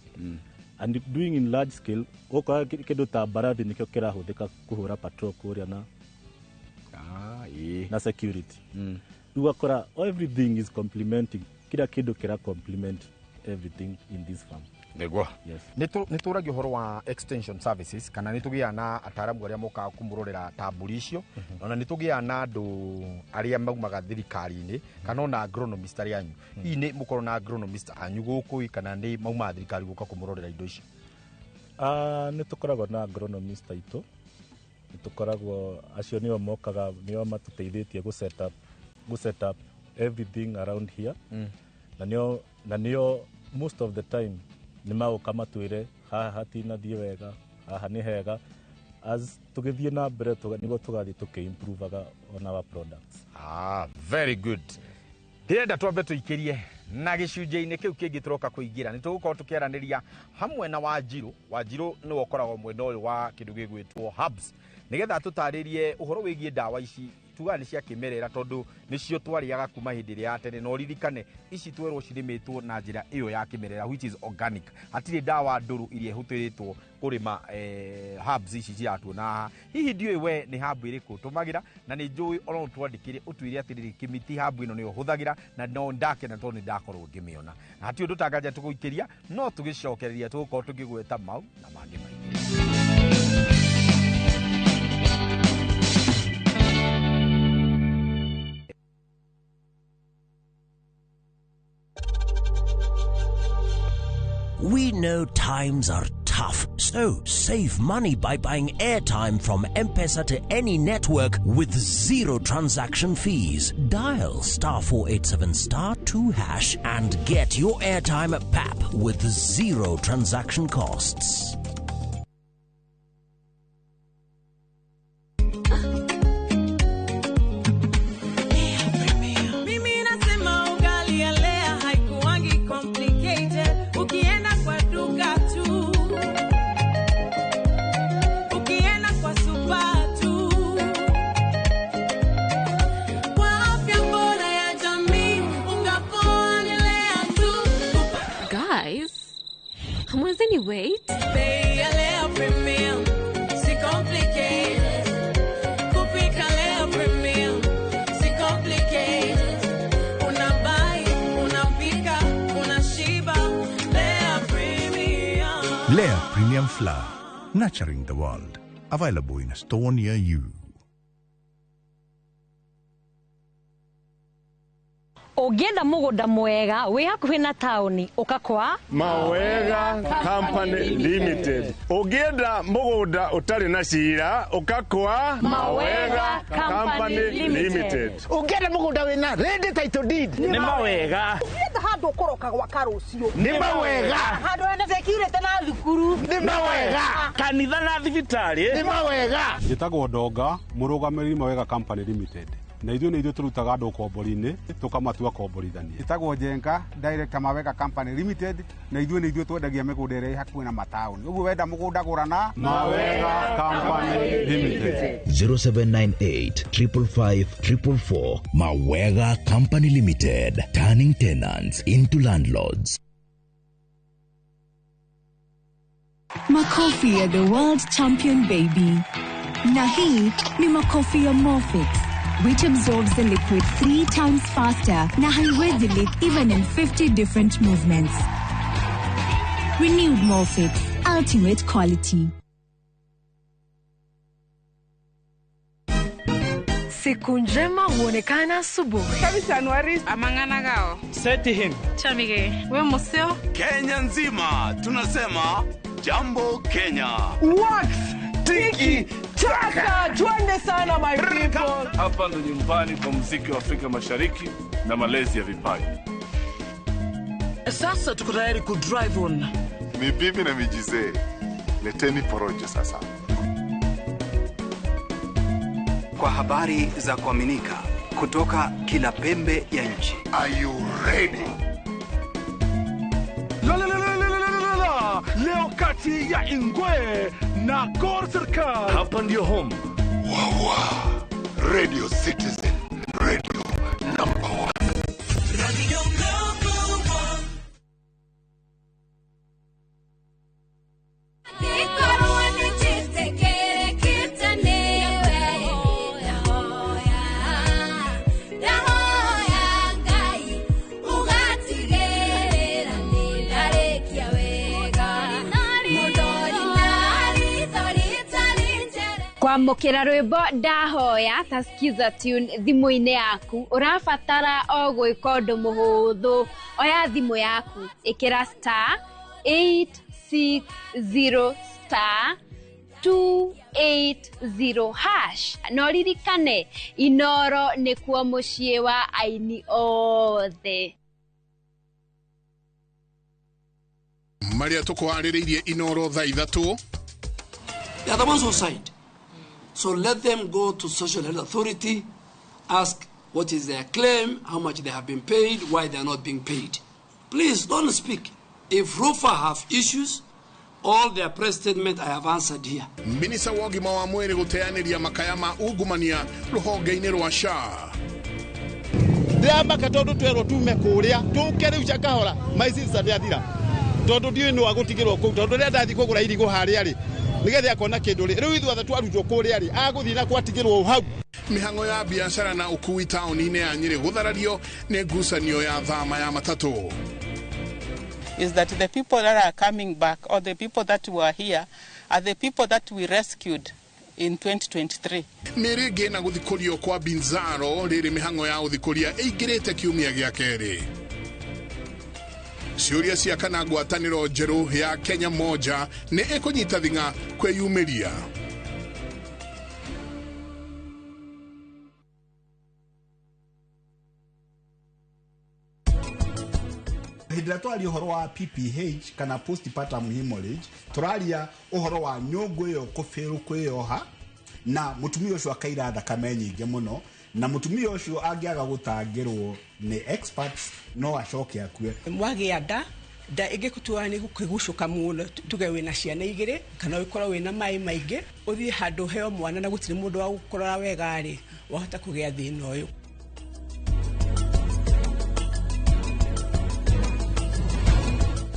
and doing in large scale oka kindu ta barathi nikio kirahuthika kuhura patrol kuria na security ugakora everything is complementing kila kindu kira complement everything in this farm. Nego. Yes. Nituragio horo wa extension services kana nitugia na ataramu aria moka kumurorera tamburi icio ona nitugia na andu aria maumaga thirikari-ini kana ona agronomist aria anyu ini mukoro na agronomist anyu guku kana ni mauma thirikari guka kumurorera indo icio. Nitukoragwo na agronomist aitu nitukoragwo acio nio mokaga nio matuteithĩtie gu set up everything around here na nio most of the time ni mauka matwire haha hatinathie wega haha ni hega as tugithie na mbere nigo tugathi tukiimprove on our products. Very good. Ndirenda twambe tuikirie na gicunjĩ-inĩ kiu kingi turoka kuingira ni tugukorwo tukiaraniria hamwe na Wanjiru ni wokoragwo mwena uyu wa kindu gigwitwo herbs nigetha tutaririe uhoro wigie dawa ici tuga ni cia kimerera tondu nicio twariaga kuma hindi ria tene no ririkane ici twerwo cirimitwo na njira iyo ya kimerera which is organic hatire dawa nduru iria hutiritwo kurima herbs ici ciratuona hihi ndiwe we ni herb iriku tumagira na ni njui ono twandikire utwire atiriri kimiti herb ino niyo huthagira na no ndake na toni ndakorwo ngimiona hati undu tangaja tuguikiria no tugicokereria tugukorwo tugigweta mau na mangi maingi. We know times are tough, so save money by buying airtime from M-Pesa to any network with zero transaction fees. Dial *487*2# and get your airtime PAP with zero transaction costs. Wait. Lea Premium Flour, nurturing the world. Available in a store near you. Ugienda mugunda mwega wi hakuhi na tauni ukakwa Mawega Company Limited. Ugienda mugunda utari na cira ukakwa Mawega Company Limited. Ugienda mugunda wina ready title deed ni Mawega. Ugienda handu ukoroka gwa karucio ni Mawega. Handu ene security na thukuru ni Mawega. Kanitha na thibitari ni Mawega. Njitagwo Ndonga murugamiri Mawega Company Limited. Na ithuĩ nĩ ithuĩ tũrutaga andũ kombori-inĩ tũkamatua komborithania. Itagwo Njenga Director Mawega Company Limited na ithuĩ nĩ ithuĩ twendagia mĩgũnda ĩrĩa hakuhĩ na mataũni. Ũguo wenda mũgũnda gũrana Mawega Company Limited 0798 555 444. Mawega Company Limited, turning tenants into landlords. Makofi ya the world champion baby. Na hii ni makofi ya Morphix, which absorbs the liquid 3 times faster na haiwezi leak even in 50 different movements. Renewed Morphix, ultimate quality. Siku njema huonekana asubuhi. Kabisa Anuari. Amangana gao. Seti him. Chamige. We museo. Kenya nzima tunasema jambo Kenya. Wax, tiki, chaka. Twende sana my people. Hapa ndo nyumbani kwa muziki wa Afrika Mashariki na malezi ya vipaji. Sasa tuko tayari ku drive on. Mibibi na mijize. Leteni porojo sasa. Kwa habari za kuaminika kutoka kila pembe ya nchi. Are you ready? Leo kati ya Ingwe na Gor Serikali. Hapa ndio home. Wawa. Radio Citizen. Radio number 1. Radio number 1. Kwamukira rwimbo ndahoya ta skiza tune thimu-ini yaku urabatara o gwika undu muhuthu oya thimu yaku ikira star 860 star 280 hash no ririkane Inoro ni kuo mucii wa aini othe. Maria tukuhaririirie Inoro thaa ithatu. They are the ones who signed. So let them go to Social Health Authority, ask what is their claim, how much they have been paid, why they are not being paid. Please don't speak. If RUFA have issues, all their press statement I have answered here. Minisa wogima wa mwiri guteaniria makayama ungumania ruhonge-ini rwa SHA. Ndiamba katondu twero tume kuria tukeri ucakahora maicisa ndiathira tondu ndiu ni wagutigirwo ku tondu ria ndathi kugura irigo haria ri nigethe akona kindu ri riu ithu atatu arutwo kuria ri aguthi na kwatigirwo hau. Mihango ya biashara na ukui tauni-ini ya Nyeri gutharario ni ngucanio ya thama ya matatu. Is that the people that are coming back or the people that were here are the people that we rescued in 2023. Mirige na guthikurio kwa Binzaro riri mihango ya uthikuria eigirite kiumia gia keri. Ciuria cia kana ngwataniro njeru ya Kenya moja ni ikunyita thinga kweyumiria. Hidra twari uhoro wa PPH kana postpartum hemorrhage turaria uhoro wa nyongo yo kufiru kwiyoha na mutumia ucio akaira thakame nyingi muno na mutumia ucio angiaga gutangirwo ni experts no acoke akue mwagia nda ingikutua ni gukigucuka muno tuge wina ciana igiri kana wikorwo wina mai maingi uthie handu heo mwana na gutiri mundu wa gukorora wega ri wahota kugia thina uyu.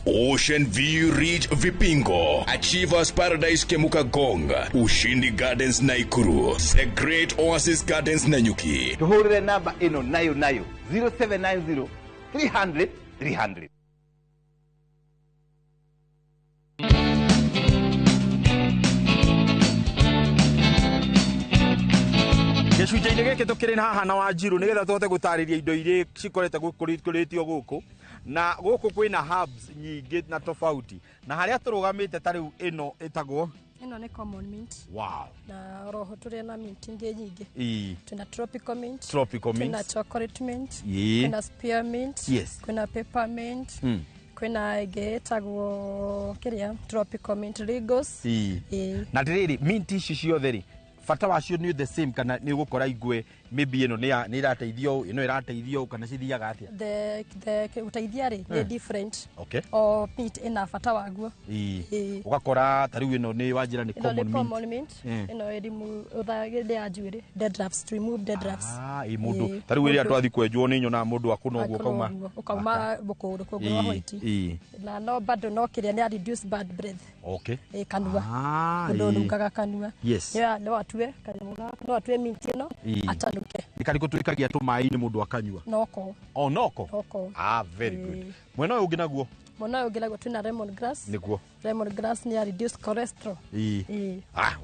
Ocean View Ridge Vipingo, Achievers Paradise Kemuka Gong, Ushindi Gardens Naikuru, The Great Oasis Gardens Nanyuki. Tuhurire namba ino nayo 0790 300 300. Gicunjĩ-inĩ gĩkĩ tũkĩrĩ na haha na Wanjiru nĩgetha tũhote gũtarĩria indo iria cikorete gũkũrĩtio gũkũ na gũkũ kwĩna herbs nyingĩ na tofauti na harĩa tũrũgamĩte ta rĩu ĩno ĩtagwo ino ni common mint. Wow. Na roho turi na mint nyingi. Tuna tropical mint. Tuna chocolate mint. Kuna spearmint. Yes. Kuna peppermint. Kuna getagwo kiria tropical mint Regos. Na rĩrĩ mint ici ciothe rĩ fata wacio ni the same kana ni gukora igwe maybe ino ni irateithio ino irateithio kana cithiaga atia the utaithia ri ni different. Okay. O mint ina fata waguo ugakora tariu ino ni Wanjira ni common mint ino edimu uthagide ya njuiri dead drafts to remove dead drafts mundu tariu iri atwathi kwenjwo ni nyona mundu akuna uguo kauma bukundu kugwa hoiti na no bado no kiria ni reduce bad breath. Okay. Kanua ndo nukaga kanua. Yes. No atue kanua no atue mint ino atanuke nikariko twikagia tumai ni mundu akanyua noko noko very good mwena uyu ungi naguo Mona ogera twina lemongrass. Niguo. Lemongrass ni reduce cholesterol.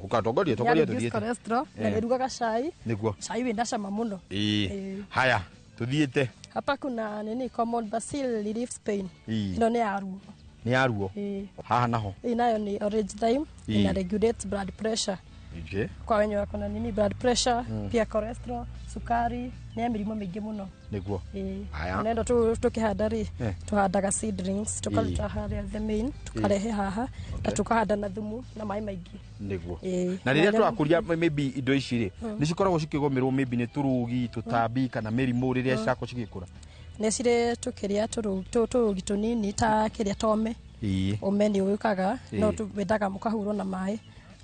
Ukatongoria tuthiete. Reduce cholesterol. Na irugaga cai. Niguo. Cai wenda cama muno. Haya, tuthiete. Hapa kuna common basil relief pain. Ino ni aruo. Ni aruo. Haha naho. Nayo ni orange thyme, ina regulate blood pressure. Kwa wenye wako na blood pressure, pia cholesterol, sukari, ni mirimo mingi muno. Niguo. Haya. Nendo tukihanda ri, tuhandaga seedlings, tukaruta haria the main, tukarehe haha, na tukahanda na thumu na mai maingi. Niguo. Na riria turakuria maybe indo ici ri, ni cikoragwo cikigomerwo maybe ni turugi, tutambi kana mirimu riria cako cigikura. Nä cirä tå kä rä a tå rugi tå nini ta kä rä a tome åmeni å kaga no tå wendaga må kahurwo na maä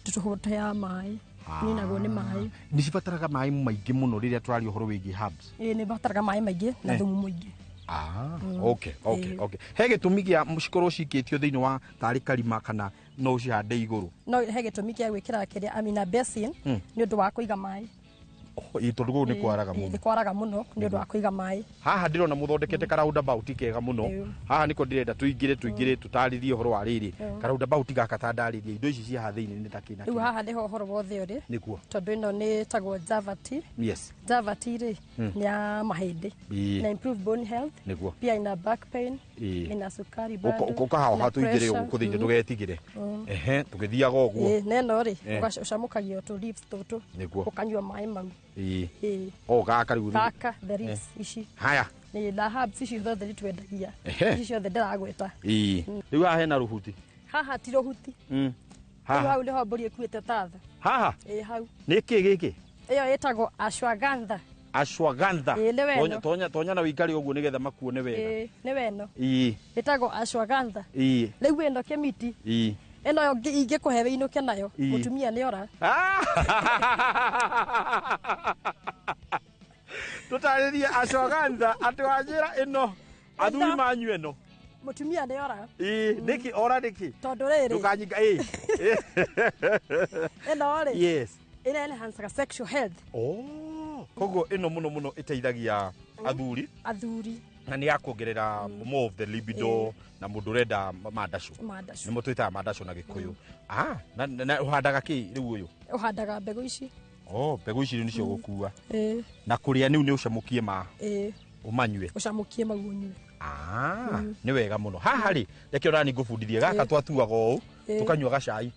tå tå heaga maä ninagwo nä maä nä cibataraga maä maingä må no rä rä a tå raria å horo wä giä nä bataraga maä maingä na thumu må ingä he gä tå mi gä a cikorwo cikä tio thä inä wa tarä karima kana no cihande igå rå no he gä tå mi gä a gwä kä ra kä rä a amina basin nä å ndå wa kå iga maä tondu gå nä kwaraga må no nä kwaraga må no nä å ndå wa kå iga maä haha ndä rona må thondekete karaundabout kega må no haha nä ko ndä renda tå ingä tå tarä å horo wa rä rä karaundabout gaka tandarä ria indo ici cia hathä inä nä takä na rä u haha nä ho horo wothe å rä nä kuo tondå ä no nä tagwo javati rä nä ya mahä ndä na improve bone health pia ina back pain ina sukari å kahaoha tå ingä rä å gå kå thä inä tå getigä re tå gä thiaga å guo neno rä å camå tå leaves tå tå å kanyua maä mau gaka riu gaka there is ici haya ni la herbs ici thothe ni twendagia ici ciothe ndiragweta riu haha hena ruhuti haha ti ruhuti hau niho mburi ikuite tatha haha hau ni ki giki iyo itagwo ashwagandha tonya na wikari uguo nigetha makuone wega ni weno itagwo ashwagandha riu ino kemiti eno yo inge kuhewe inuke nayo mutumia ni ora tutaririe ashwagandha ati wajira ino athuri manyu eno mutumia ni ora niki ora niki tondu riri ndukanyinga eno ri yes ina enhance sexual health koguo ino muno iteithagia athuri na ni yakuongerera more of the libido na mundu renda mandacu ni mo twitaga mandacu na gikuyu na uhandaga ki riu uyu uhandaga mbegu ici mbegu ici nicio gukua na kuria niu ni ucamukie ma umanyue ucamukie magunyue ni wega muno haha ri reke orani ngubundithie gaka twatuaga ou tukanyua gacai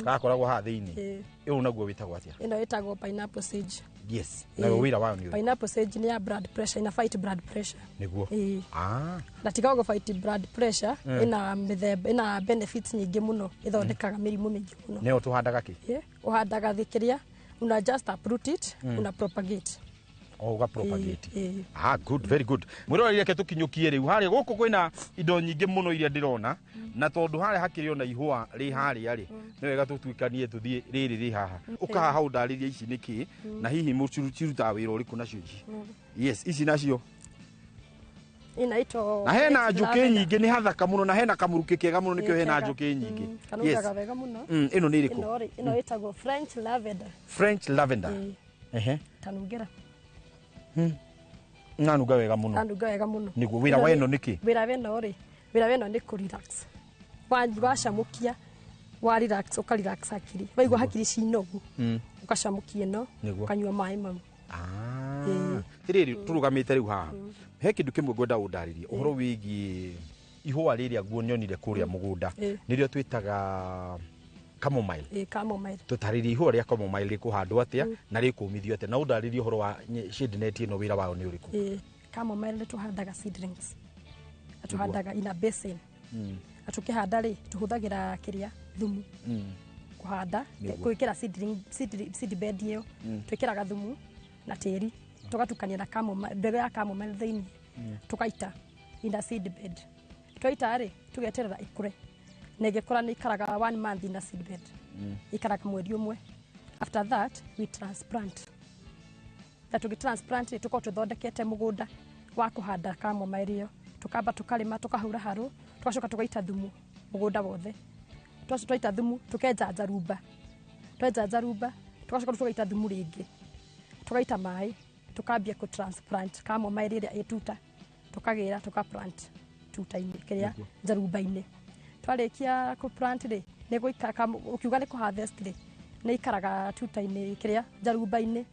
gakoragwo haha thiini iu naguo witagwo atia ino itagwo pineapple sage yes na wira wayo ni pineapple sage ni ya blood pressure ina fight blood pressure niguo na tiga go fight blood pressure ina mithemba ina benefits nyingi muno ithondekaga mirimu mingi muno ne utuhandaga ki uhandaga thikiria una just uproot it una propagate uga propagate good very good mwiro reke tukinyukie riu hari guku kwina indo nyingi muno iria ndirona na tondu hari hakiri ona ihua ri hari ari ni wega tutwikanie tuthie riri ri haha ukaha hau ndariria ici niki na hihi muciruta wira uriku nacio ici yes ici nacio inaitwo na hena njuki nyingi ni hathaka muno na hena kamuruki kega muno nikio hena njuki nyingi kanugaga wega muno ino ni iriku ino itagwo French lavender tanungera nanuga wega muno niguo wira weno niki wira weno ni ku relax wacamukia wa relax uka relax akiri waigua hakiri cinogu ukacamukia no ukanyua maĩ mau tiriri turugamite riu haha he kindu kimwe ngwenda undaririe uhoro wigi ihua riria nguonionire kuria mugunda nirio twitaga chamomile tutaririe ihua ria chamomile rikuhandwo atia na rikumithio atia na undaririe uhoro wa shade net ino wira wao ni uriku chamomile tuhandaga seedlings atuhandaga ina basin atukihanda ri tuhuthagira kiria thumu kuhanda kuikira seed bed iyo twikiraga thumu na tiri tugatukania na mbegu ya chamomile thiini tukaita ina seed bed twaita ri tugeterera ikure na igikura ni ikaraga 1 month ina seed bed ikaraga mweri umwe after that we transplant tuko tuthondekete mugunda wa kuhanda chamomile iyo tukamba tukarima tukahura haru twacoka tugaita thumu mugunda wothe twaita thumu tukenjanja rumba tugacoka tugaita thumu ringi tugaita mai tukambia ku transplant chamomile iria ituta tukagira tukaplant tuta-inĩ kĩrĩa njarumba-inĩ. Twarĩkia ku plant rĩ nĩ gũikara ukiuga nĩ ku harvest rĩ nĩ ikaraga tuta-inĩ kĩrĩa njarumba-inĩ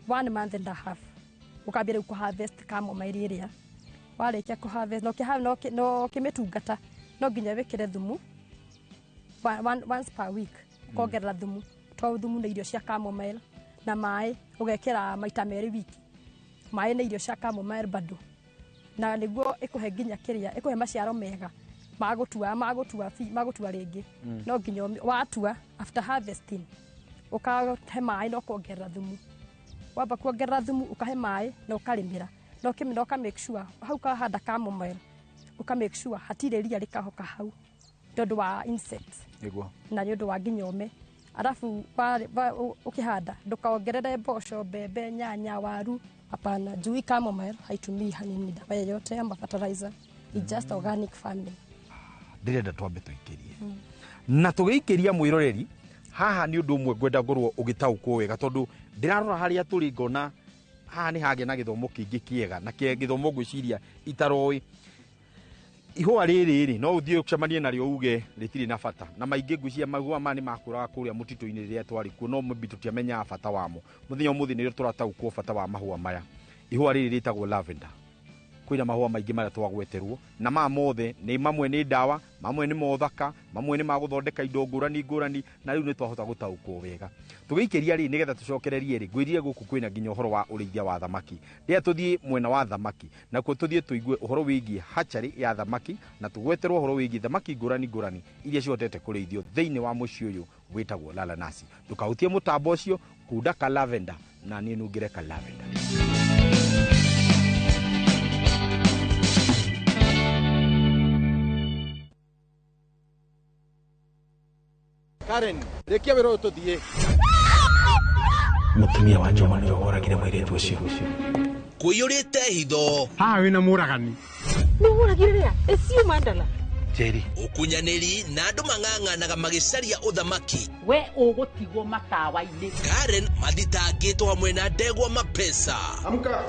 1 month and a half. Ukambia rĩu ku harvest camomile ĩrĩa. Warĩkia ku harvest no kĩmĩtungata no nginya wĩkĩre thumu once per week. Kuongerera thumu. To thumu nĩ irio cia camomile na maĩ ugekĩra maita merĩ wiki. Maĩ nĩ irio cia camomile bado. Na nĩguo ikuhe nginya kĩrĩa ikuhe maciaro mega magutua rĩngĩ. No nginya watua after harvesting ukahe maĩ no kuongerera thumu. Wamba kuongerera thumu ukahe maĩ na ukarĩmĩra. No ka make sure hau kahanda camomile uka make sure hatirĩ ria rĩkahoka hau tondũ wa insects na nĩ ũndũ wa nginya ũme. Alafu ukihanda ndukaongerere mboco, mbembe, nyanya, waru. Hapana, juu camomile haitumii hanini dawa yoyote ama fertilizer. It's just organic farming. Ndirenda twambe tuikirie. Na tugĩikĩria mwĩroreri haha nĩ ũndũ ũmwe ngwenda ngorwo ũgĩtaũkwo wega tondũ ndirarora harĩa tũrĩ ngona haha nĩ hagĩa na gĩthomo kĩingĩ kĩega na gĩthomo ngwĩciria itaroĩ. Ihũa rĩrĩ no ũthiĩ ũcemanie narĩo uge rĩtirĩ na bata na maingĩ ngwĩciria mahũa ma nĩ makũraga kũrĩa mũtitũ-inĩ rĩrĩa twarĩ kuo no mũbi tũtiamenyaga bata wamo. Mũthenya ũmũthĩ nĩrĩo tũrataũkwo bata wa mahũa maya. Ihũa rĩrĩ rĩtagwo lavender. Kwĩna mahũa maingĩ marĩa twagweterwo na mothe nĩ mamwe nĩ ndawa, mamwe nĩ mothaka, mamwe nĩ magũthondeka indo ngũrani na rĩu nĩ twahota gũtaũkwo wega. Tũgĩikĩria rĩ nĩgetha tũcokererie rĩ ngwĩrire gũkũ kwĩna nginya ũhoro wa ũrĩithia wa thamaki. Rĩrĩa tũthiĩ mwena wa thamaki na kuo tũthiĩ tũigue ũhoro wĩgiĩ hatchery ya thamaki na tũgweterwo ũhoro wĩgiĩ thamaki ngũrani iria cihotete kũrĩithio thĩinĩ wa mũciĩ ũyũ wĩtagwo Lala Nasi. Ndũkahutie mũtambo ũcio, kunda ka lavender na niĩ nungĩre ka lavender. Karen, rekia wĩra ũyũ tũthiĩ. Mũtumia wa Joma nĩwe woragire mũirĩtu ũcio. Kũiyũrĩte hitho. Haha wĩna mũragani. Nĩ mũragire rĩa? Ĩcio mandala. Jerry. Ũkunyanĩri na andũ mang'ang'anaga magĩcaria ũthamaki. We ũgũtigwo matawa-inĩ. Karen mathitangĩtwo hamwe na Ndegwa Mapesa. Amuka.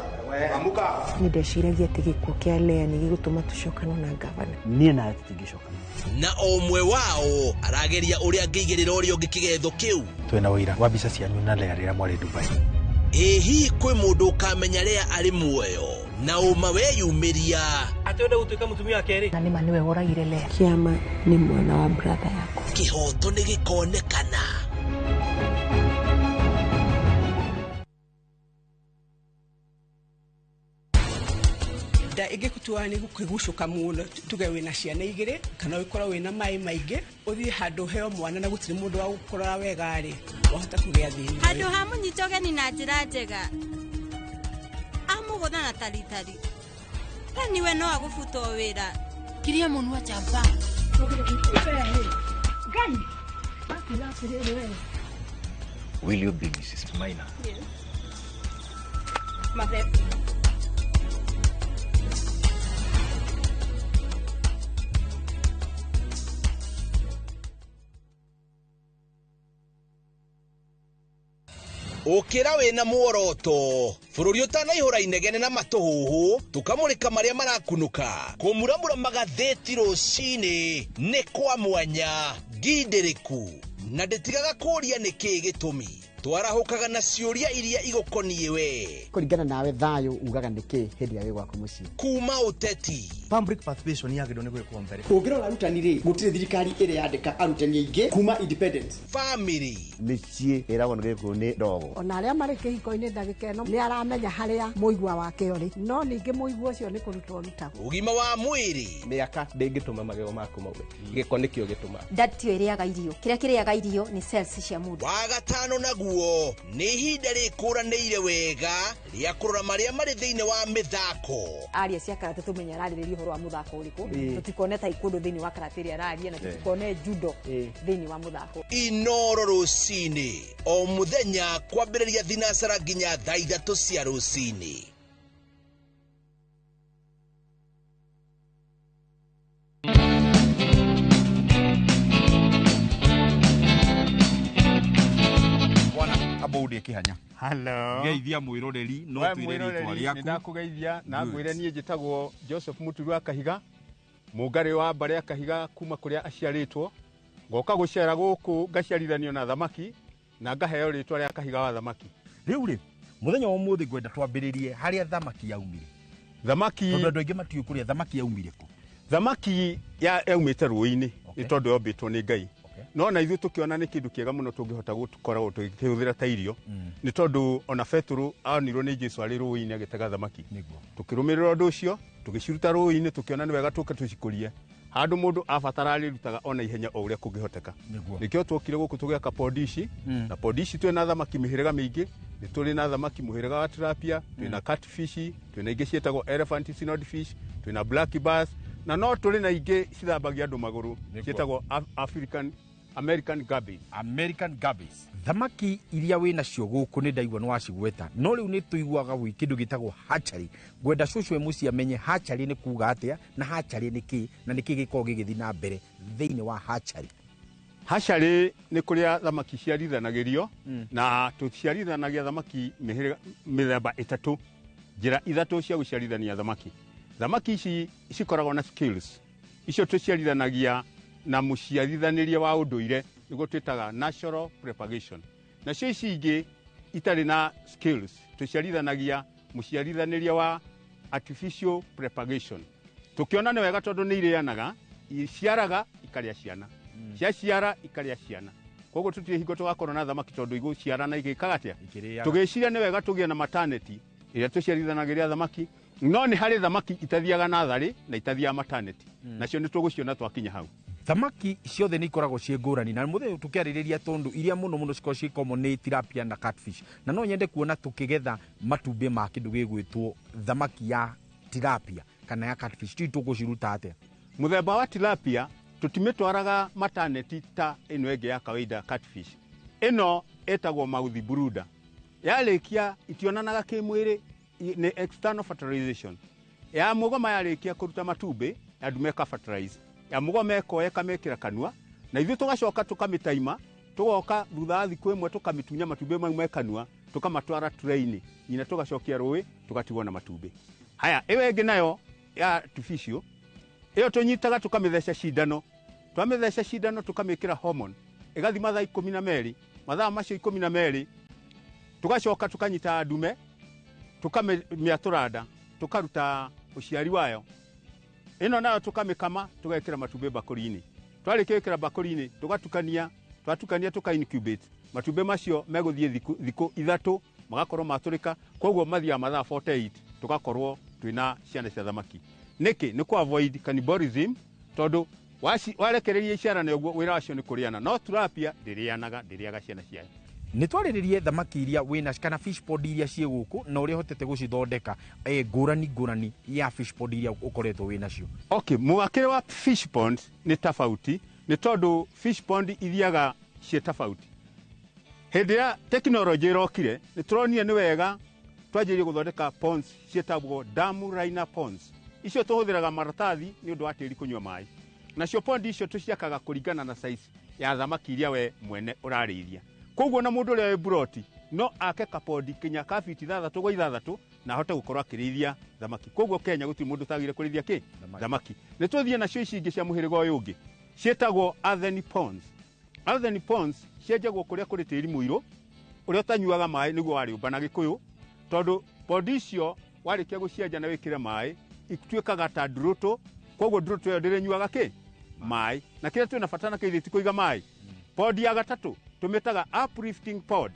Nĩ ndeciragia atĩ gĩkuũ kĩa Lea nĩ gĩgũtũma tũcokane na ngavana. Niĩ nawe tũtingĩcokana. Na ũmwe wao arageria ũrĩa angĩigĩrĩra ũrĩa ũngĩ kĩgetho kĩu. Twĩna ũira wa mbica cianyu na Lea rĩrĩa mwarĩ Dubai. Hihi kwĩ mũndũ ũkamenya Lea arĩ muoyo na ũma weyumĩria. Atĩenda gũtuĩka mũtumia wa kerĩ. Na nĩma nĩwe woragire Lea. Kĩama nĩ mwana wa brother yako. Kĩhoto nĩ gĩkonekana. Da igikutua ni gukigucuka muno tuge wina ciana igire kana wikora wina mai maingi uthie handu heo mwana na gutiri mundu wa gukorora wega ri wahota kugea thini handu ha munyitogeni na njira njega amugutha na taritari niwe no agubuto wira kiria munwa champa Gai. Will you be Mrs. Maina? Yes. Mother. Ukira wina muoroto bururi utanaihura inegene na matuhuhu tukamurika maria marakunuka kumuramura magatheti rucini ni kwa mwanya ngindiriku na nditigaga kuria niki gitumi twarahukaga na ciuria iria igukonie we kuringana nawe thayo ugaga niki hindi ya wigwa kumuci kuma uteti public participation yagirwo ni gwikwo mbere kungirora arutani ri gutire thirikari iri yandika arutani aingi kuma independent family micie iragwo ni gwikwo ni ndogo ona aria mari kihiko-ini ndagika ino ni aramenya haria muigwa wake uri no ningi muigwa ucio ni kurutwo rutagwo ugima wa mwiri miaka ndingituma magego maku maume giko nikio gituma ndatio iriaga irio kiria kiriaga irio ni cells cia mundu wa gatano naguo ni ihinda rikuranĩire wega ria kurora maria mari thiini wa mithako aria cia karate tumenya ararĩrĩria uhoro wa muthako uriku tutikone taekwondo thiini wa karate ria araria na tutikone judo thiini wa muthako inoro rucini o muthenya kwambĩrĩria thinacara nginya thaa 3 cia rucini. Abudi kihanya. Hello. Geithia mwiroreri no twire ritwa riaku. Ndakugeithia na ngwire nie njitagwo Joseph Muturu Akahiga mungari wa mbare akahiga kuma kuria aciaritwo ngoka gucera guku ngaciarithanio na thamaki na ngaheo ritwa ria kahiga wa thamaki. Riu muthenya wa umuthi ngwenda twambiririe haria thamaki yaumire. Thamaki tondu andu aingi matiui kuria thamaki yaumire ku. Thamaki yaumite ruini ni tondu yombitwo ni Ngai. No na ithu tukiona ni kindu kiega muno tungihota gukoragwo tukihuthira ta irio ni tondu ona Petro onirwo ni Jesu ari ruini agitega thamaki. Tukirumirira undu ucio tugishiruta ruini tukiona ni wega tuke tucikurie handu mundu abatara rutaga ona ihenya o uria kungihoteka. Nikio twokire guku tugiaka podishi na podishi twina thamaki mihirega mingi. Ni tuli na thamaki muhirega wa tilapia, twina catfish, twina ingi cietagwo elephant snod fish, twina black bass na no tuli na ingi cithambagia andu maguru cietagwo American guppies. Thamaki iria wina cio guku ni ndaigua no wacigweta. No riu ni tuiguaga gwi kindu gitagwo hatchery. Gwenda cucu muci amenye hatchery ni kuga atia na hatchery ni ki na ni ki giko gigithi na mbere thiini wa hatchery. Hatchery ni kuria thamaki ciarithanagirio na tuciarithanagia thamaki mithemba itatu. Njira ithatu cia guciarithania thamaki. Thamaki ici cikoragwo na skills. Icio tuciarithanagia na muciarithanirie wa unduire niguo twitaga natural propagation. Na cio ici ingi itari na skills tuciarithanagia muciarithanirie wa artificial propagation. Tukiona ni wega tondu ni irianaga iciaraga ikaria ciana. Ciaciara ikaria ciana. Koguo tutire hingo tugakorwo na thamaki tondu iguciarana igikaga atia. Tugiciria ni wega tugie na maternity iria tuciarithanagiria thamaki. No ni hari thamaki itathiaga nathari na itathiaga maternity. Nacio ni tuguciona twakinya hau. Thamaki ciothe ni ikoragwo cie ngurani na muthe tukiaririria tondu iria muno cikoragwo cie common ni tilapia na catfish. Na no nyende kuona tukigetha matumbi ma kindu gigwitwo thamaki ya tilapia kana ya catfish tuguciruta atia. Muthemba wa tilapia tutimitwaraga maternity ta ino enge ya kawaida catfish. Ino etagwo mouth brooder. Yarikia itionanaga kimwiri ni external fertilization. Ya mugoma yarikia kuruta matumbi andumeka fertilize. Ya mugoma ekoeka mekira kanua na ithu tugacoka tukamitaima tugoka thutha thiku imwe tukamitunya matumbi mamwe kanua tukamatwara train nyina tugacokia rui tugatigwo na matumbi. Haya ewe enge nayo ya artificial iyo tunyitaga tukamithesha shindano. Twamithesha shindano tukamikira hormone igathi mathaa 12 mathaa macio 12 tugacoka tukanyita ndume tukamĩaturanda tukaruta uciari wayo. Ino nayo tukamikama tugekira matumbi bakuri-ini. Twarikira bakuri-ini tugatukania twatukania tuka incubate. Matumbi macio meguthie thiku ithatu magakorwo maturika koguo mathia mathaa 48 tugakorwo twina ciana cia thamaki. Niki ni ku avoid cannibalism tondu warekereria ciarana uguo wira wacio ni kuriana no tilapia ndiriaga ciana ciayo. Ni twariririe thamaki iria wina kana fish pond iria cie guku na uria hotete gucithondeka ngurani ya fish pond iria ukoretwo wina cio. Okay, muwakire wa fish pond ni tofauti ni tondu fish pond ithiaga cie tofauti. Hindi ya technology irokire ni turonia ni wega twanjirie guthondeka ponds cietagwo dam liner ponds. Icio tuhuthiraga maratathi ni undu wa tiri kunywa mai. Na cio pond icio tuciakaga kuringana na size ya thamaki iria we mwene urarithia. Koguo na mundu ule broti no ake kapondi kinya ka fiti 3 gwa 6 na hote gukorwa akirithia thamaki. Koguo Kenya guti mundu tagire kurithia ki thamaki. Ni tuthie na cio ici ingi cia muhirigo uyu ungi cietagwo earthen ponds. Earthen ponds cienjagwo kuria kuri tiri muiro uria utanyuaga mai niguo wari ubana gikuyu tondu pondi icio warikia gucienja na wikire mai ituikaga ta druto. Koguo druto yo ndirenyuaga ki mai na kile tu nafatana kithiti kuiga mai. Pondi ya gatatu tumetaga uplifting pod.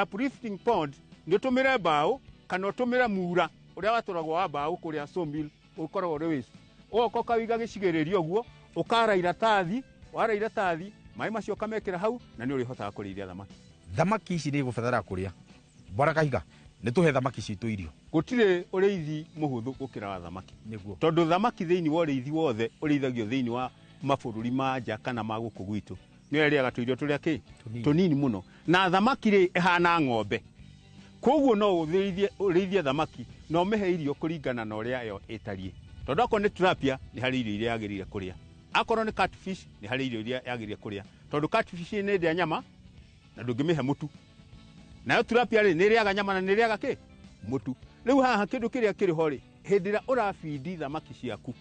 Uplifting pod ndio tumire bao kana tumire mura uria waturagwo wa bao kuria sawmill ukoragwo rewis. Oko kawiga gicigererio guo ukara iratathi wara iratathi mai macio kamekira hau na ni urihotaga kurithia thamaki. Thamaki ici ni gubatara kuria. Bora kahiga ni tuhe thamaki citu irio. Gutire uriithi muhuthu gukira wa thamaki. Niguo. Tondu thamaki thiini wa uriithi wothe urithagio thiini wa mabururi ma nja kana maguku gwitu. Ni eriaga tuirio turia ki tunini muno na thamaki ri ehana ng'ombe. Koguo no urithie thamaki no mehe irio kuringana na uria yo etarie. Tondu ako ni tilapia ni hari irio iria yagirire kuria. Akorwo ni catfish ni hari irio iria yagirire kuria. Tondu catfish ni ndia nyama na ndungimihe mutu. Nayo tilapia ri ni riaga nyama na ni riaga ki mutu. Riu haha kindu kiria kiri hori hindira urafidi thamaki ciaku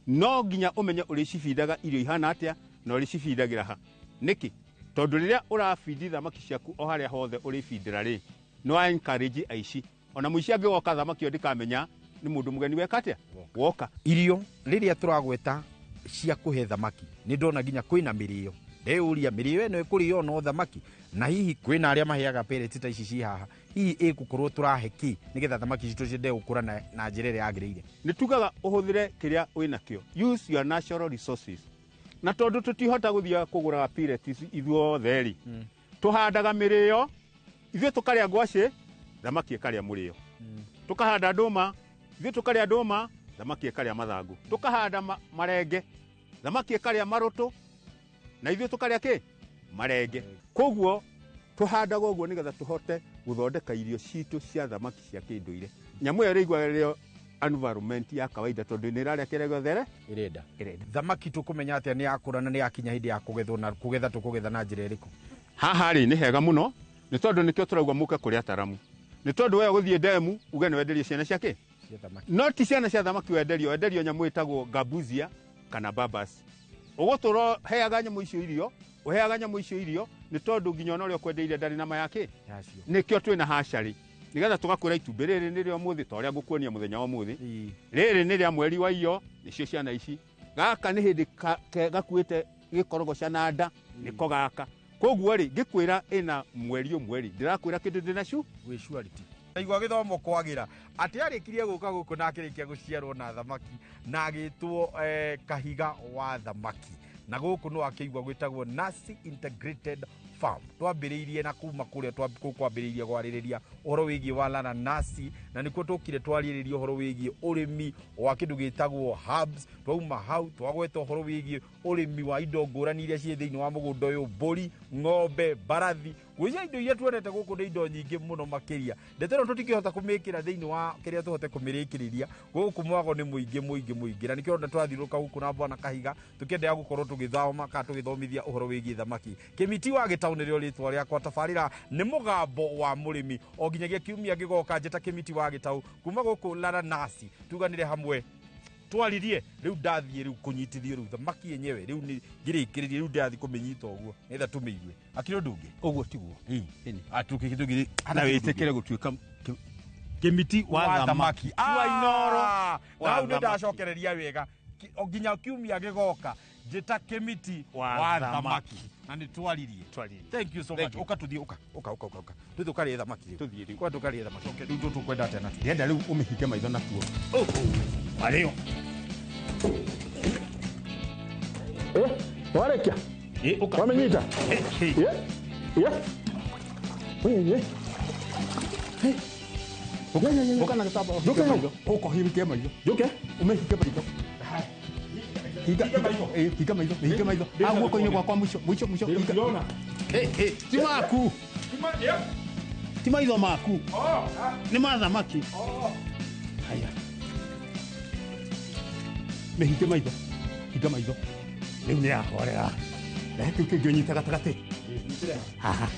no nginya umenye uri cibindaga irio ihana atia na uri cibindagira ha niki tondu riria urafindi thamaki ciaku o haria hothe uri findira ri no encourage aici ona muici angigoka thamaki yo ndikamenya ni mundu mugeni wekatia woka irio riria turagweta cia kuhe thamaki ni ndona nginya kwina mirio ndeuria mirio eno ikurio no thamaki na hihi kwina aria maheaga pellets ta ici ci haha hihi igukorwo turahe ki nigetha thamaki citu ciende gukura na njira iria yagiriire ni tugaga uhuthire kiria wina kio use your natural resources na tondu tutihota guthia kugura pellets ithuothe ri tuhandaga mirio ithuĩ tukaria ngwaci thamaki ikaria murio tukahanda nduma ithuĩ tukaria nduma thamaki ikaria mathangu tukahanda marenge thamaki ikaria marutu na ithuĩ tukaria ki marenge koguo tuhandaga uguo nigetha tuhote guthondeka irio citu cia thamaki cia kinduire nyamu ĩyo ĩigua environment ya kawaida tondu ni raria kirego there irenda thamaki tukumenya atia ni yakura na ni yakinya hindi ya kugethwo na kugetha tukugetha na njira iriku haha ri ni hega muno ni tondu nikio turauga muke kuri ataramu ni tondu wewe guthie demu uge ni wenderie ciana ciake no ti ciana cia thamaki wenderio nyamu itagwo gambuzia kana babas uguturo heaga nyamu icio irio uheaga nyamu icio irio ni tondu nginya ona rio kwendeire ndari na mayake nikio twina hacari nigetha tugakwira itumbĩ rĩrĩ nĩ rĩo mũthĩ toria ngũkuonia mũthenya wa mũthĩ rĩrĩ nĩ rĩa mweri wa iyo nĩcio ciana ici gaka nĩ hĩndĩ gakuĩte gĩkorogoca na nda nĩko gaka koguo rĩ ngĩkwĩra ĩna mweri ũmwe rĩ ndĩrakwĩra kĩndũ ndĩna cu wĩ surety igwa gĩthomo kwagira atĩ arĩkirie gũka gũkũ na akĩrĩkia gũciarwo na thamaki na agĩtwo kahiga wa thamaki na gũkũ no akĩigua gwĩtagwo Nasi Integrated Farm twambĩrĩirie na kuma kũrĩa twambĩrĩirie gwarĩrĩria ũhoro wĩgiĩ wala nasi na nĩkuo tũkire twarĩrĩria ũhoro wĩgiĩ ũrĩmi wa kĩndũ gĩtagwo herbs twauma hau twagweta ũhoro wĩgiĩ ũrĩmi wa indo ngũrani iria ciĩ thĩinĩ wa mũgũnda ũyũ mbũri ng'ombe mbarathi gwĩcia indo iria tuonete gũkũ nĩ indo nyingĩ mũno makĩria ndetero tũtingĩhota kũmĩkĩra thĩinĩ wa kĩrĩa tũhote kũmĩrĩkĩrĩria gũkũ mwago nĩ mũingĩ na nĩkĩo twathiũrũka gũkũ na Bwana Kahiga tũkĩendaga gũkorwo tũgĩthoma kana tũgĩthomithia ũhoro wĩgiĩ thamaki Kĩmiti wa Gĩtaũ nĩrĩo rĩtwa rĩakwa tabarĩra nĩ mũgambo wa mũrĩmi o nginyagia kiumia gĩgoka njeta Kĩmiti wa Gĩtaũ kuma gũkũ Lara Nasi tuganire hamwe twaririe riu ndathie riu kunyitithio riu thamaki yenyewe riu ni ngirikiririe riu ndathi kumenyita uguo netha tumiigue akiro ndungi uguo tiguo ini atuke kitugiri ana witekere gutuika Kĩmiti wa thamaki wa inoro na ndu ndacokereria wega nginya kiumia gigoka njeta Kĩmiti wa thamaki na ni twaririe thank you so much ukatuthie uka tuthukari thamaki tuthie kwa tukari thamaki ndu tukwenda tena ndienda riu umihike maitho na tuo Valeu. Warekia. Wamenyita. Ukana kitaba. Uko hivike maitho. Juke. Umehike maitho. Hika maitho. Aguo koine kwa mwisho. Unaona? Ti maku. Ti maitho maku. Ni mathamaki. Haya. Mehike maitho. Hika maitho. Riu nĩ yahorera. Rehe kĩu kĩngĩ ũnyite gatagatĩ. Haha.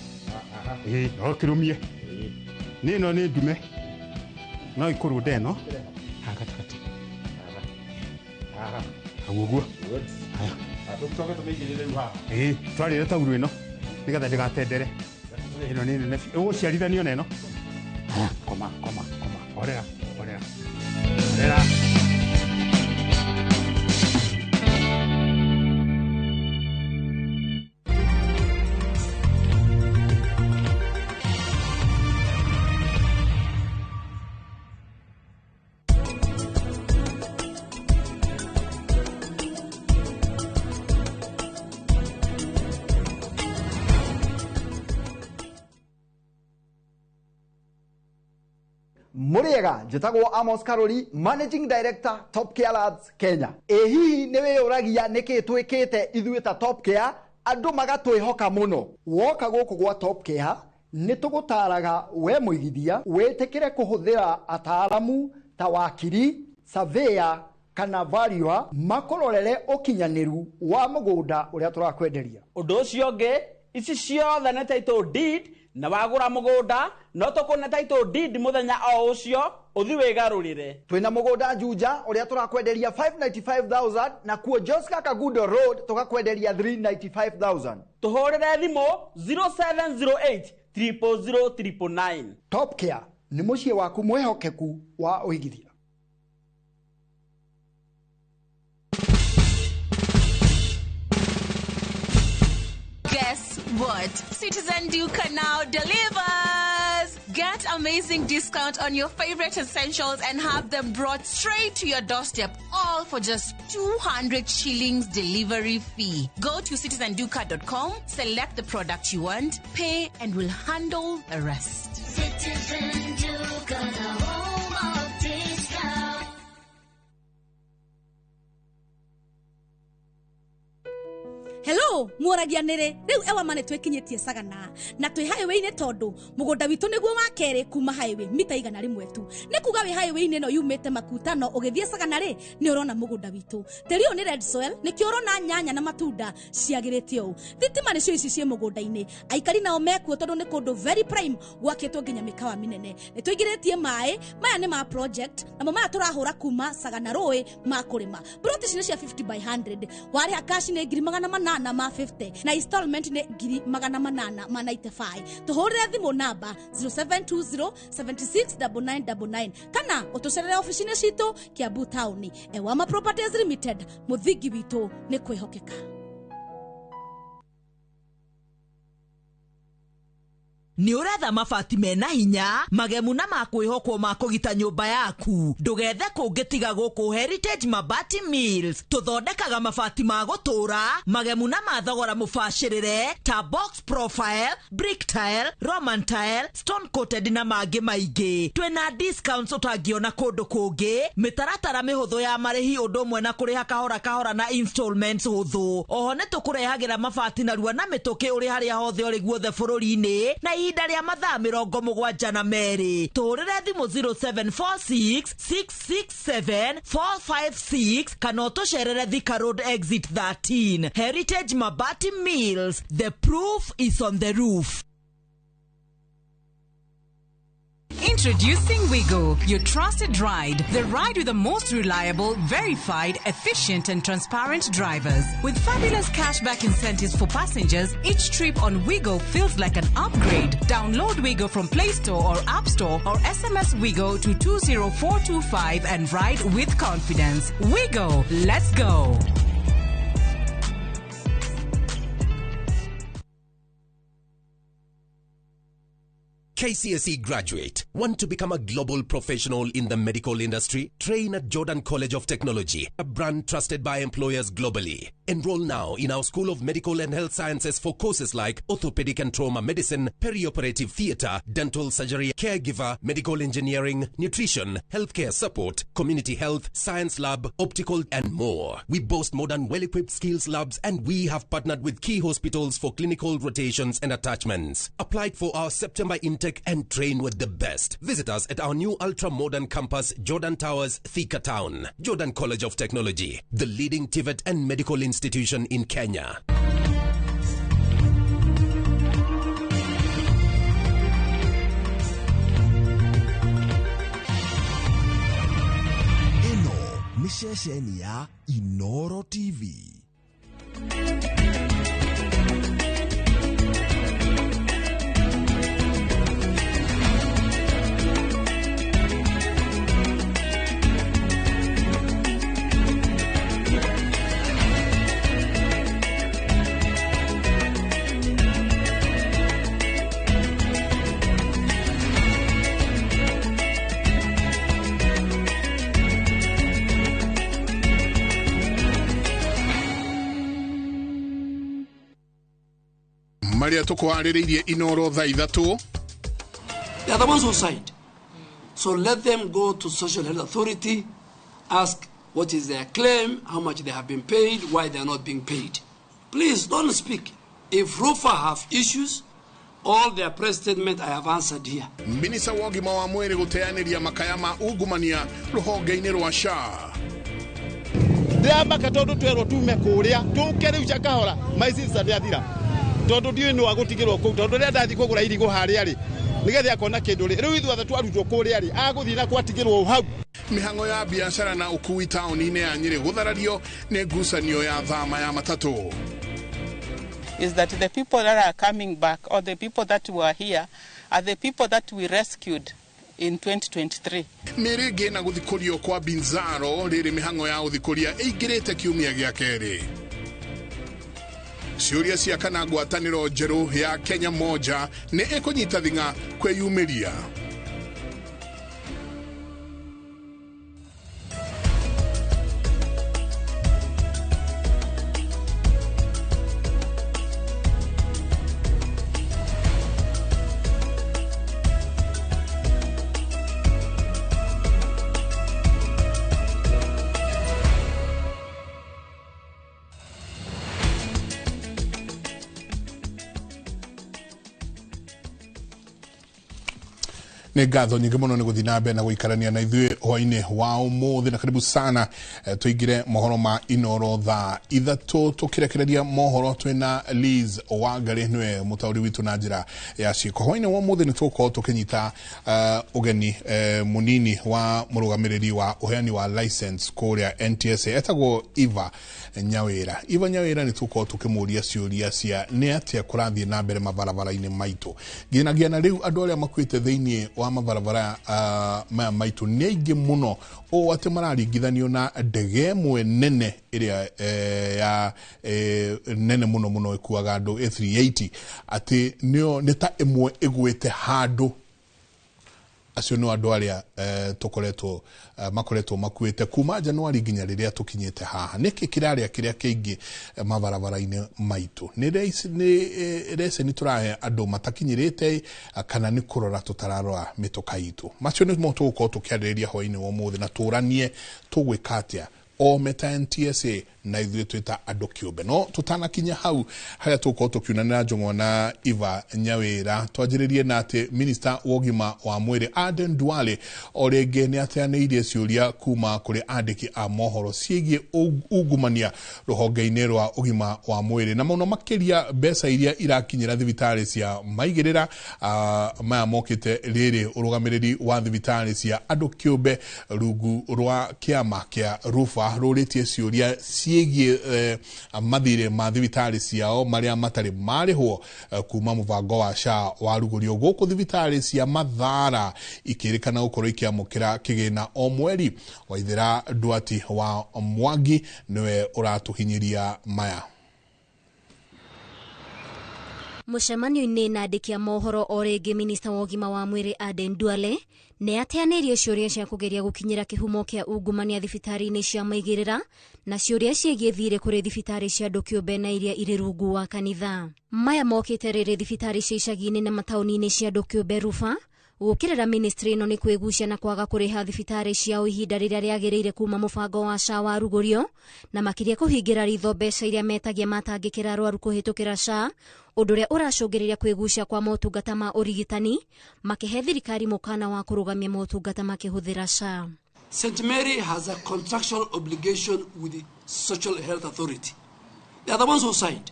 No kĩrũmie. Nĩ ĩno nĩ ndume. No ikũrũnda ĩno. Haha gatagatĩ. Hau ũguo. Haya. Tũcoke tũmĩigĩrĩre rĩu haha. Twarĩre tauro ĩno nĩgetha ndĩgatendere. Ĩno nĩ nene. Ũgũciarithanio na ĩno. Koma. Horera. Muriega njitagwo Amos Karoli, Managing Director Top Care Labs Kenya. Hihi niwe uragia niki twikite ithuĩ ta Top Care andu magatwihoka muno. Woka gũkũ gwa Top Care ni tugutaraga we muigithia witikire kuhuthira ataalamu ta wakiri, surveyor kana valuer makororere ukinyaniru wa mugunda uria turakwenderia. Undu ucio ngi ici ciothe nĩ title deed na wagũra mũgũnda no tũkũne title deed mũthenya o ũcio ũthi wĩgarũrĩre. Twĩna mũgũnda Juja ũrĩa tũrakwenderia 595,000 na kuo Joska Kagundo Road tũgakwenderia 395,000. Tũhũrĩre thimũ 0708 000 999. Top Care nĩ mũciĩ waku mwĩhokeku wa ũigithia. Guess what? Citizen Duka now delivers! Get amazing discount on your favorite essentials and have them brought straight to your doorstep, all for just 200 shillings delivery fee. Go to citizenduka.com, select the product you want, pay, and we'll handle the rest. Citizen Duka, the home of discount. Hello, mworagia nere. Riu ewa mane twekinyetie Sagana. Na twi highway ne tondu mugunda witu niguo wa kere kuma highway mita igana rimwe tu. Ne kuga wi highway ne no yumete makutano ugithie Sagana ri ni urona mugunda witu. Teri ni red soil ni kiorona nyanya na matunda ciagirite u. Thitima ni cio ici cie mugunda-ini. Aikari nao mekuo tondu ni kundu very prime gwakitwo nginya mikawa minene. Ni tuigiretie mai maya ni ma project na maya turahura kuma Sagana roi ma kurima. Broti cine cia 50 by 100. Wari akashi ni ngiri magana na ma 50 na installment ne ngiri magana manana ma 95. Tuhurire thimu namba 0720 769999 kana utucerere ofisine citu Kiambu Town. Ewama Properties Limited, muthingi witu ni kwihokeka. Ni uretha mabati mena hinya magemu na makwihokwo ma kugita nyumba yaku ndugethe kungitiga guku Heritage Mabati Mills tuthondekaga mabati ma gutura magemu na mathogora mubashirire ta box profile, brick tile, roman tile, stone coated na mangi maingi. Twina discounts utangiona kundu kungi, mitaratara mihuthu ya marihi undu mwe na kuriha kahora kahora na installments huthu. Oho ne tukurehagira mabati na ruwa na mituki uri haria hothe uri guothe bururi-ini na ihinda rĩa mathaa 72 tũrĩre thimũ 0746 667 456 kana ũtũcerere Thika Road exit 13. Heritage Mabati Mills, the proof is on the roof. Introducing Wigo, your trusted ride. The ride with the most reliable, verified, efficient and transparent drivers. With fabulous cashback incentives for passengers, each trip on Wigo feels like an upgrade. Download Wigo from Play Store or App Store or SMS Wigo to 20425 and ride with confidence. Wigo, let's go. KCSE graduate. Want to become a global professional in the medical industry? Train at Jordan College of Technology, a brand trusted by employers globally. Enroll now in our School of Medical and Health Sciences for courses like orthopedic and trauma medicine, perioperative theatre, dental surgery, caregiver, medical engineering, nutrition, healthcare support, community health, science lab, optical, and more. We boast modern, well-equipped skills labs, and we have partnered with key hospitals for clinical rotations and attachments. Applied for our September intake and train with the best. Visit us at our new ultra-modern campus, Jordan Towers, Thika Town. Jordan College of Technology, the leading TVET and medical institution in Kenya. Ino ni ceceni ya Inoro TV. Maria tukuhaririirie Inoro thaa ithatu. They are the ones who signed. So let them go to Social Health Authority, ask what is their claim, how much they have been paid, why they are not being paid. Please don't speak. If RUFA have issues, all their press statement I have answered here. Minisa wogima wa mwiri guteaniria makayama ugumania ruhonge-ini rwa SHA. Ndĩramaka tondu twerwo tume kũrĩa tũke rĩu cakahora maici cia thira tondu ndiu no agutigirwo ku tondu ria ndathi kugura irigo haria ri nigetha akona kindu ri riu ithuothe twarutwo kuria ri aguthi na kwatigirwo hau. Mihango ya biashara na ukui tauni-inĩ ya Nyeri gutharario nĩ ngucanio ya thama ya matatũ. Is that the people that are coming back or the people that were here are the people that we rescued in 2023. Mĩrĩngĩ na gũthikũrio kwa Binzaro rĩrĩ mĩhango ya ũthikũria ĩingĩrĩte kiumia gĩa kerĩ. Ciũria cia kana ngwatanĩro njerũ ya Kenya moja nĩ ĩkũnyita thing'a kwĩyumĩria. Nĩ ngatho nyingĩ mũno nĩ gũthiĩ na mbere na gũikarania na ithuĩ hwainĩ wa ũmũthĩ na karibu sana tũingĩre mohoro ma Inoro thaa ithatũ tũkĩrekereria mohoro twĩna Liz Wangari nĩwe mũtaũri witũ na njĩra ya ciĩko. Hwainĩ wa ũmũthĩ nĩ tũgũkorwo tũkĩnyita ũgeni mũnini wa mũrũgamĩrĩri wa ũheani wa license kũrĩa NTSA etagwo Eva Nyawĩra. Eva Nyawĩra nĩ tũgũkorwo tũkĩmũria ciũria cia nĩ atĩa kũrathiĩ na mbere mabarabara-inĩ maitũ nginagia na rĩu andũ arĩa makuĩte thĩinĩ wa mabarabara maya maitũ nĩ aingĩ mũno o atĩ mararingithanio na ndege ĩmwe nene ĩrĩa ya nene mũno ĩkuaga andũ A380 atĩ nĩ ta ĩmwe ĩgwĩte handũ. Acio nĩ andũ arĩa makoretwo makuĩte kuma Januari nginya rĩrĩa tũkinyĩte haha. Nĩkĩ kĩrarĩa kĩrĩa kĩingĩ mabarabara-inĩ maitũ? Nĩ receni tũrahe andũ matakinyĩrĩte kana nĩ kũrora tũtararora mĩtoka itũ? Macio nĩmo tũgũkorwo tũkĩarĩrĩria hwainĩ wa ũmũthĩ na tũranie tũgwĩka atĩa o meta NTSA na ithuĩ twĩta andũ kĩũmbe. No tũtanakinya hau harĩa tũgũkorwo tũkiunanĩra njong'o na Eva Nyawĩra twanjĩrĩrie na atĩ minista wa ũgima wa mwĩrĩ Aden Duale o rĩngĩ nĩ ateanĩirie ciũria kuma kũrĩ andĩki a mohoro ciĩgiĩ ungumania rũhonge-inĩ rwa ũgima wa mwĩrĩ na mũno makĩria mbeca iria irakinyĩra thibitarĩ cia maigĩrĩra maya mokĩte rĩrĩ ũrũgamĩrĩri wa thibitarĩ cia andũ kĩũmbe rungu rwa kĩama kĩa Rufa rũrĩtie ciũria ciĩgiĩ mathirĩ ma thibitarĩ ciao marĩa matarĩ marĩhwo kuma mũbango wa SHA warugũrio gũkũ thibitarĩ cia Mathara ikĩrĩkana gũkorwo ikĩamũkĩra kĩgĩna o mweri. Waithĩra Duati wa Mwangi nĩwe ũratũhinyĩria maya. Mũcemanio-inĩ na andĩki a mohoro o rĩngĩ minista wa ũgima wa mwĩrĩ Aden Duale nĩ ateanĩirie ciũria cia kũgeria gũkinyĩra kĩhumo kĩa ungumania thibitarĩ-inĩ cia maigĩrĩra na ciũria ciĩgiĩ thirĩ kũrĩ thibitarĩ cia andũ kĩũmbe na iria irĩ rungu wa kanitha. Maya mokĩte rĩrĩ thibitarĩ cia icagi-inĩ na mataũni-inĩ cia andũ kĩũmbe Rufa gũkĩrĩra ministry ĩno nĩ kwĩgucia na kwaga kũrĩha thibitarĩ ciao ihinda rĩrĩa rĩagĩrĩire kuma mũbango wa SHA warugũrio na makĩria kũhingĩra ritho mbeca iria metagia matangĩkĩra arwaru kũhĩtũkĩra SHA, ũndũ ũrĩa ũracũngĩrĩria kwĩgucia kwa motungata ma ũrigitani makĩhe thirikari mũkana wa kũrũgamia motungata makĩhũthĩra SHA. St. Mary has a contractual obligation with the Social Health Authority. They are the ones who signed.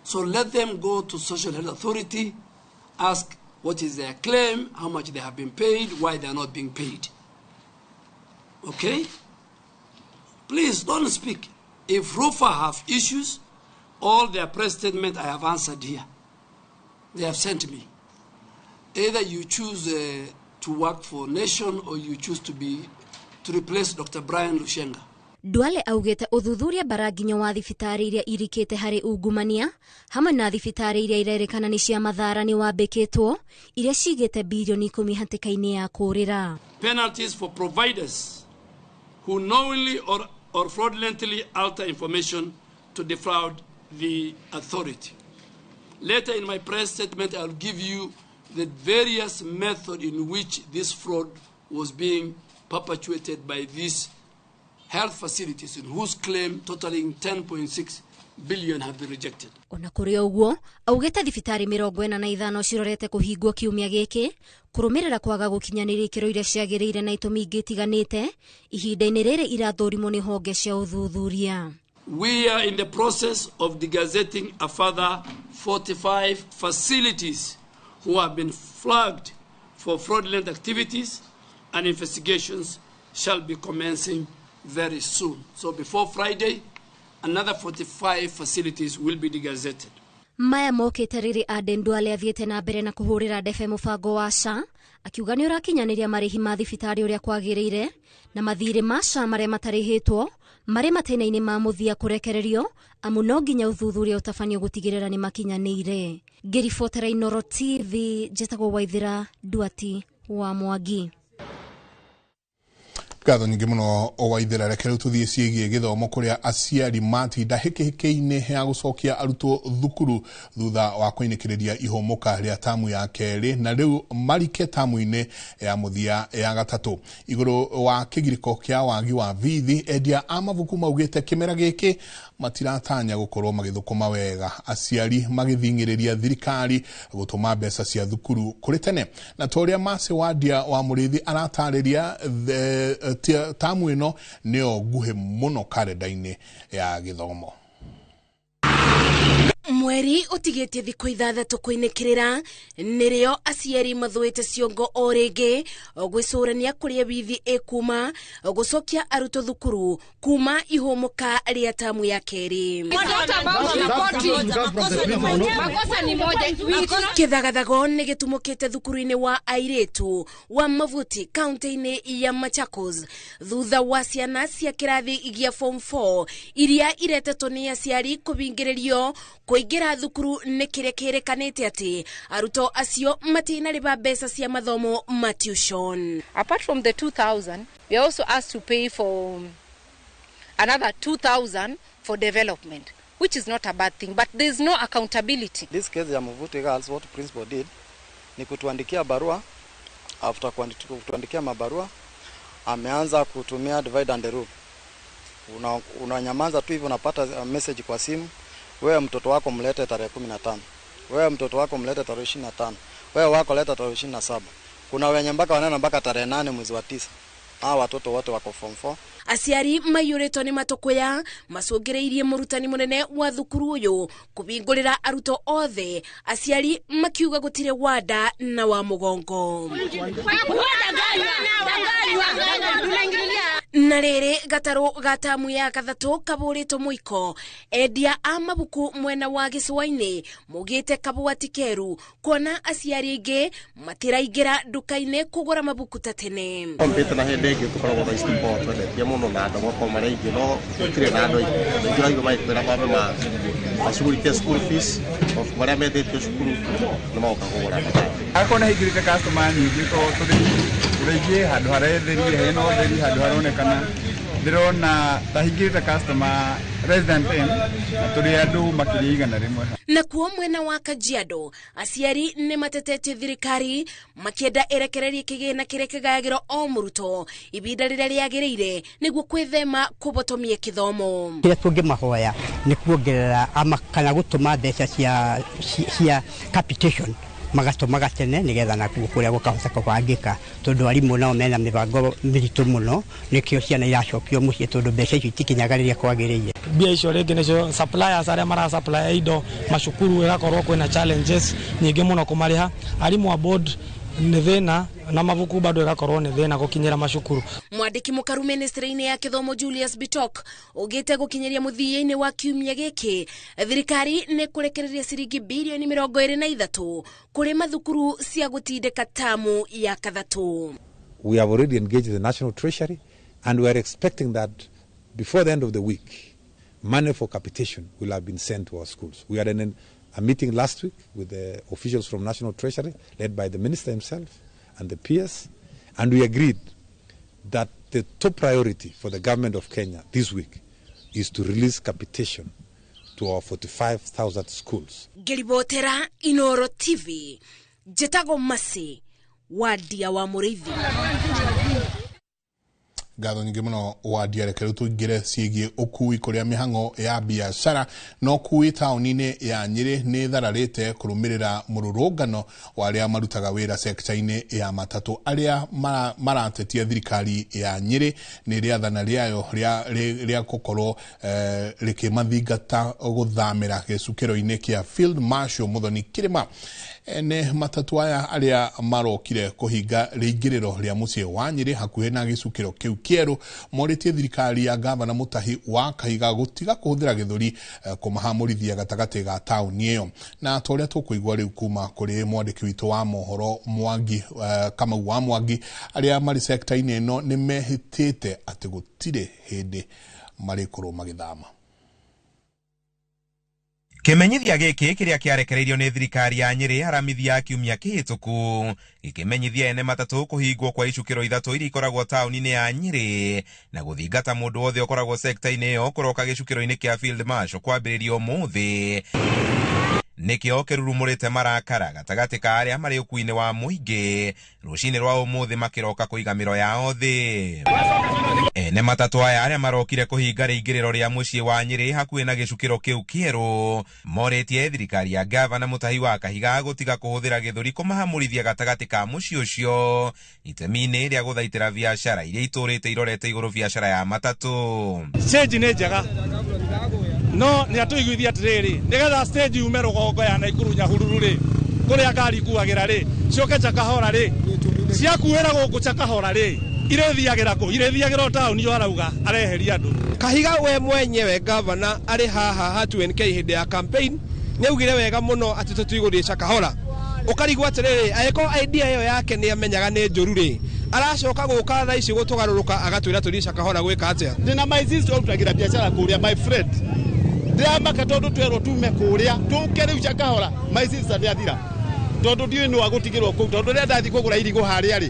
So let them go to Social Health Authority, ask what is their claim, how much they have been paid, why they are not being paid. Okay? Please don't speak. If Rufa have issues, all their press statement I have answered here. They have sent me. Either you choose to work for Nation or you choose to replace Dr. Brian Lushenga. Duale augĩte ũthuthuria baranginyo wa thibitarĩ iria irikĩte harĩ ungumania hamwe na thibitarĩ iria irerĩkana nĩ cia Mathara nĩ wambĩkĩtwo iria cigĩte bilioni 10 hatĩka-inĩ ya kũũrĩra. Penalties for providers who knowingly or fraudulently alter information to defraud the authority. Later in my press statement, I'll give you the various methods in which this fraud was being perpetuated by these health facilities in whose claim totaling 10.6 billion have been rejected. Ona kũrĩ ũguo, augĩte thibitarĩ 45 cirorete kũhingwo kiumia gĩkĩ kũrũmĩrĩra kwaga gũkinyanĩria ikĩro iria ciagĩrĩire na itũmi ingĩ itiganĩte ihinda-inĩ rĩrĩ irathũrimwo nĩ honge cia ũthuthuria. We are in the process of degazetting a further 45 facilities who have been flagged for fraudulent activities, and investigations shall be commencing very soon. So before Friday, another 45 facilities will be degazetted. Maya mokite riri Aden Duale athiete na mbere na kuhurira ndebe mubango wa SHA akiuga ni urakinyaniria marihi ma thibitari uria kwagiriire na mathire ma SHA maria matarihitwo mari matena-ini ma muthia kurekererio amu no nginya uthuthuria utafanio gutigirira ni makinyaniire. Ngiribotera Inooro TV, njitagwo Waithira Duati wa Mwangi. Gatho nyingi muno o Waithira, reke riu tuthie ciegie githomo kuria aciari matinda hiki-hiki-ini ya gucokia arutwo thukuru thutha wa kuinikiriria ihomoka ria tamu ya keri na riu marike tamu-ini ya muthia ya gatatu. Iguru wa kigiriko kia wagi wa vithi, endia a mabuku maugite kimera giki matiratanya gukorwo magithukuma wega, aciari magithingiriria thirikari gutuma mbeca cia thukuru kuri tene. Na toria Mase Wadia wa Murithi aratariria tamu ino nio nguhe muno karenda-ini ya githomo. Mweri utigetie thikũ 6 kuinekirira nirio aciari mathuite ciongo o ringi gwicurania kuria bithi ikuma gucokia arutwo thukuru kuma ihomoka ria tamu ya keri. Kithagathago ni gitumukite thukuru-ini wa airetu wa Mavuti kaunti-ini ya Machakos thutha wa ciana cia kirathi gia form 4 iria iretetwo ni aciari kubingiririo kuingira thukuru ni kiria kirekanite ati aruto acio matina riba mbeca cia mathomo ma tuition. Apart from the 2,000, we are also asked to pay for another 2,000 for development, which is not a bad thing, but there is no accountability. This case ya Mavuti Girls, what principal did ni kutuandikia barua. After kutuandikia mabarua, ameanza kutumia divide and rule. Unanyamaza tu hivyo, unapata message kwa simu, wewe mtoto wako mlete tarehe 15, wewe mtoto wako mlete tarehe 25, wewe wako leta tarehe 27. Kuna wenye mpaka wanaenda mpaka tarehe 8 mwezi wa 9. Hawa watoto wote wako form 4. Aciari mayureto ni matokoya macungireirie murutani munene wa thukuru uyu kubingurira aruto othe, aciari makiuga gutire wada na wa mugongo. Na riri gataro gatamu ya gathatu kaburito muiko, endia a mabuku mwena wa gicua-ini mugite kabwati keru kuona aciari ingi matiraingira nduka-ini kugura mabuku ta tene. Kompyuta na hindi ingi tukoragwo na istipo twendetie muno na andu goko mari ingi no gutire na andu ingi raigo maikwira kwambe macuguritie school fees of maria methetio cukuru ni mauka kugura. Akona higirite customer nyingi to turigie handu haretherie hena utheri handu haronekana ndirona tahigirite customer resident na turi andu makiria igana rimwe. Na kuo mwena wa Kajiado aciari ni matetete thirikari makienda erekererie kigina kiria kigayagiro o muruto ibinda riria riagiriire niguo kwithema kubotomia kithomo. Kiria tungimahoya ni kuongerera kana gutuma mbeca cia capitation magatuma tene nigetha na kuria gukahota kubangika tondu arimu nao mena mibango miritu muno nikio ciana iracokio mucie tondu mbeca icio itikinyagariria kwagiriire. Bia icio ringi nicio suppliers aria mara supply indo macukuru igakorwo kwina challenges nyingi muno kumariha, arimu a board ni thina na mabuku bado igakorwo ni thina gukinyira macukuru. Mwandiki mukaru ministry-ini ya kithomo Julius Bitok ugite gukinyiria muthia-ini wa kiumia giki thirikari ni kurekereria ciringi bilioni 23 kuri mathukuru cia gutindika tamu ya kathatu. We have already engaged the National Treasury and we are expecting that before the end of the week money for capitation will have been sent to our schools. We had a meeting last week with the officials from National Treasury led by the minister himself and the peers, and we agreed that the top priority for the government of Kenya this week is to release capitation to our 45,000 schools. Ngiribotera Inooro TV, Jetago Masi, Wadia wa Murithi. ngatho nyingĩ mũno wa ndiareke rĩu tũingĩre ciĩgiĩ ũkui kũrĩa mĩhang'o ya biacara no ũkui taũni-inĩ ya Nyĩrĩ nĩ thararĩte kũrũmĩrĩra mũrũrũngano wa arĩa marutaga wĩra sekta-inĩ ya matatũ arĩa maratetia thirikari ya Nyĩrĩ nĩ rĩathana rĩayo rĩa gũkorwo rĩkĩmathingata gũthamĩra gĩcukĩro-inĩ kĩa Field Marshal Muthoni Kĩrĩma. Ene matatũ aya arĩa marokire kũhinga rĩingĩrĩro rĩa mũciĩ wa Nyĩrĩ hakuhĩ na gĩcukĩro kĩu kĩerũ morĩtie thirikari ya gavana Mũtahi wa Kahiga gũtiga kũhũthĩra gĩthũri kũmahamũrithia gatagatĩ ga taũni ĩyo. Na torĩa tũkũigua rĩu kuma kũrĩ mwandĩki witũ wa mohoro Mwangi Kamau wa Mwangi arĩa marĩ sekta-inĩ ĩno nĩ mehĩtĩte atĩ gũtirĩ hĩndĩ marĩkorwo magĩthama. Kimenyithia gĩkĩ kĩrĩa kĩarekereirio nĩ thirikari ya Nyĩrĩ haramithia kiumia kĩhĩtũku gĩkĩmenyithia ene matatũ kũhingwo kwa icukĩro ithatũ iria ikoragwo taũni-inĩ ya Nyĩrĩ na gũthingata mũndũ wothe ũkoragwo sekta-inĩ ĩyo kũroka gĩcukĩro-inĩ kĩa Field Marshal kwambĩrĩrio ũmũthĩ. Nĩkĩo kĩrurumũrĩte marakara gatagatĩ ka arĩa marĩ ũkui-inĩ wa mũingĩ rũcinĩ rwa ũmũthĩ makĩroka kũiga mĩro yao thĩ. Ene matatũ aya arĩa marokire kũhinga rĩingĩrĩro rĩa mũciĩ wa Nyĩrĩ hakuhĩ na gĩcukĩro kĩu kĩerũ morĩtie thirikari ya gavana Mũtahi wa Kahiga gũtiga kũhũthĩra gĩthũri kũmahamũrithia gatagatĩ ka mũciĩ ũcio itemi-inĩ rĩa gũthaitĩra biacara iria itũrĩte irorete igũrũ biacara ya matatũ. Stage nĩ njega no nĩ atũiguithia atĩrĩrĩ nĩgetha stage yume rũgongo ya Naikuru Nyahururu rĩ kũrĩa ngari ikuagĩra rĩ cioke Chakahora rĩ ciakuĩra gũkũ Chakahora rĩ irethiagĩra kũ irethiagĩra taũni yo arauga areheria andũ. Kahiga we mwenyewe gavana arĩ haha hatu-NK hĩndĩ ya campaign nĩaugire wega mũno atĩ tũtigũthiĩ Chakahora. Ũkarigwo atĩrĩrĩ agĩkorwo idea ĩyo yake nĩ amenyaga nĩ njũru rĩ aracoka gũka thaa ici gũtũgarũrũka agatwĩra tũthiĩ Chakahora gwĩka atĩa. Ndĩna maizizi ũrutagĩra biacara kũrĩa my friend ndĩramaka tondũ twerwo tume kũrĩa tũke rĩu Chakahora maizizi ndĩathira tondũ ndiũĩ nĩ wagũtigĩrwo kũu tondũ rĩrĩa ndathi kũgũra irigũ harĩa rĩ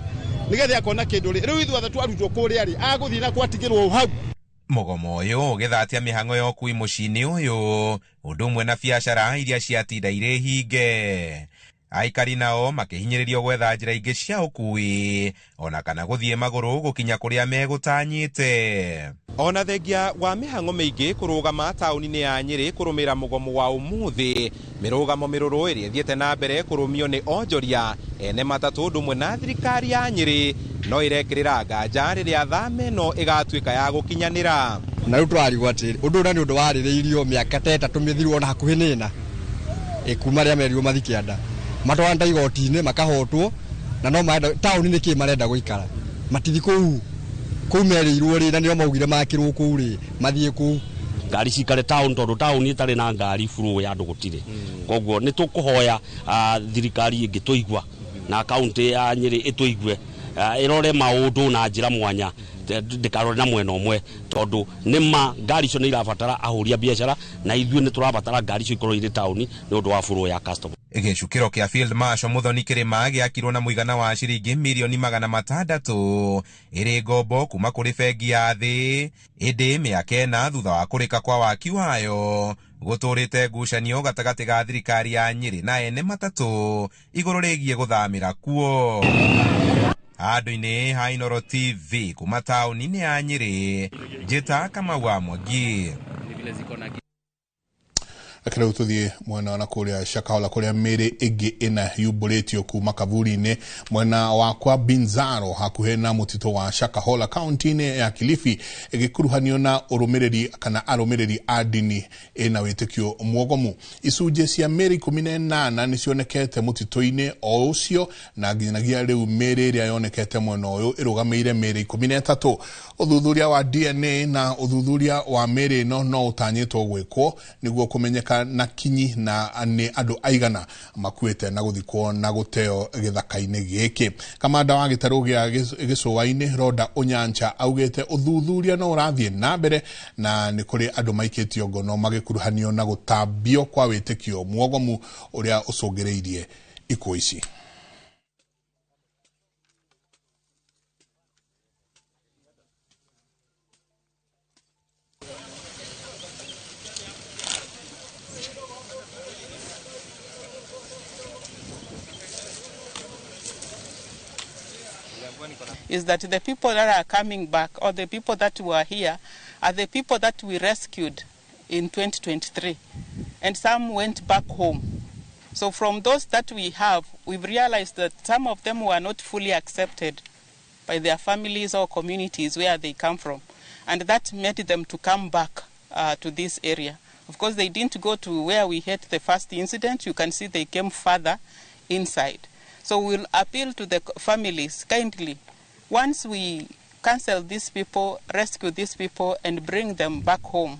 nĩgetha akona kĩndũ rĩ rĩu ithuothe twarutwo kũrĩa rĩ agũthiĩ na kwatigĩrwo hau. Mũgomo ũyũ ũgĩthatia mĩhang'o ya ũkui mũciĩ-inĩ ũyũ ũndũ ũmwe na biacara iria ciatinda irĩ hinge. Aikari nao makĩhinyĩrĩrio gwetha njĩra ingĩ cia ũkui ona kana gũthiĩ magũrũ gũkinya kũrĩa megũtanyĩte. Ona thengia wa mĩhang'o mĩingĩ kũrũgama taũni-inĩ ya Nyĩrĩ kũrũmĩra mũgomo wa ũmũthĩ mĩrũgamo mĩrũrũ ĩrĩa ĩthiĩte na mbere kũrũmio nĩ onjoria ene matatũ ũndũ ũmwe na thirikari ya Nyĩrĩ no ĩrekĩrĩra nganja rĩrĩa thama ĩno ĩgatuĩka ya gũkinyanĩra. Na rĩu tũrarigwo atĩ ũndũ ũrĩa nĩ ũndũ warĩrĩirio mĩaka ta ĩtatũ mĩthiru na hakuhĩ nĩna kuma rĩa merirwo mathi kĩanda matwarana igoti-inĩ makahotwo na no marenda taũni nĩkĩ marenda gũikara matithi kũu merĩirwo rĩ na nĩo maugire makĩrwo kũu rĩ mathiĩ kũu ngari cikare taũni tondũ taũni ĩtarĩ na ngari flow ya andũ gũtirĩ. Koguo nĩ tũkũhoya thirikari ĩngĩ tũigua na kaunti ya Nyĩrĩ ĩtũigue ĩrore maũndũ na njĩra mwanya ndikarore na mwena ũmwe tondũ nĩma ngari icio nĩ irabatara ahũria biacara na ithuĩ nĩ tũrabatara ngari icio ikorwo irĩ taũni nĩ ũndũ wa flow ya customer. Gĩcukĩro kĩa Field Marshal Muthoni Kĩrĩma gĩakirwo na mũigana wa ciringi mirioni 600 ĩrĩ ngombo kuma kũrĩ bengi ya thĩ. Ĩndĩ mĩaka ĩna thutha wa kũrĩka kwa waki wayo gũtũrĩte ngucanio gatagatĩ ga thirikari ya Nyĩrĩ na ene matatũ igũrũ rĩgiĩ gũthamĩra kuo. Handũ-inĩ ha Inooro TV kuma taũni-inĩ ya Nyĩrĩ njĩta Kamau wa Mwangi. Rĩu tũthiĩ mwena na kũrĩa Chakahora kũrĩa mĩrĩ ĩngĩ ĩna yũmbũrĩtio kuma kaburi-inĩ mwena wa kwa Binzaro hakuhĩ na mũtitũ wa Chakahora kaunti-inĩ ya Kilifi ĩgĩkuruhanio na ũrũmĩrĩri kana arũmĩrĩri a ndini ĩna wĩtĩkio mwogomu. Icunjĩ cia mĩrĩ 18 nĩ cionekete mũtitũ-inĩ o ũcio na nginyagia rĩu mĩrĩ ĩrĩa yonekete mwena ũyũ ĩrũgamĩire mĩrĩ 13. Ũthuthuria wa DNA na ũthuthuria wa mĩrĩ ĩno no ũtanyĩtwo gwĩkwo nĩguo kũmenyeka na kinyi na nĩ andũ aigana makuĩte na gũthikwo na gũteo gĩthaka-inĩ gĩkĩ. Kamanda wa gĩtarũ gĩa gĩcũa-inĩ Roda Onyancha augĩte ũthuthuria no ũrathiĩ na mbere na nĩ kũrĩ andũ maikĩtio ngono magĩkuruhanio na gũtambio kwa wĩtĩkio mwogomu ũrĩa ũcũngĩrĩirie ikuũ ici. is that the people that are coming back, or the people that were here, are the people that we rescued in 2023, and some went back home. So from those that we have, we've realized that some of them were not fully accepted by their families or communities where they come from, and that made them to come back to this area. Of course, they didn't go to where we had the first incident. You can see they came further inside. So we'll appeal to the families kindly. Once we cancel these people, rescue these people, and bring them back home,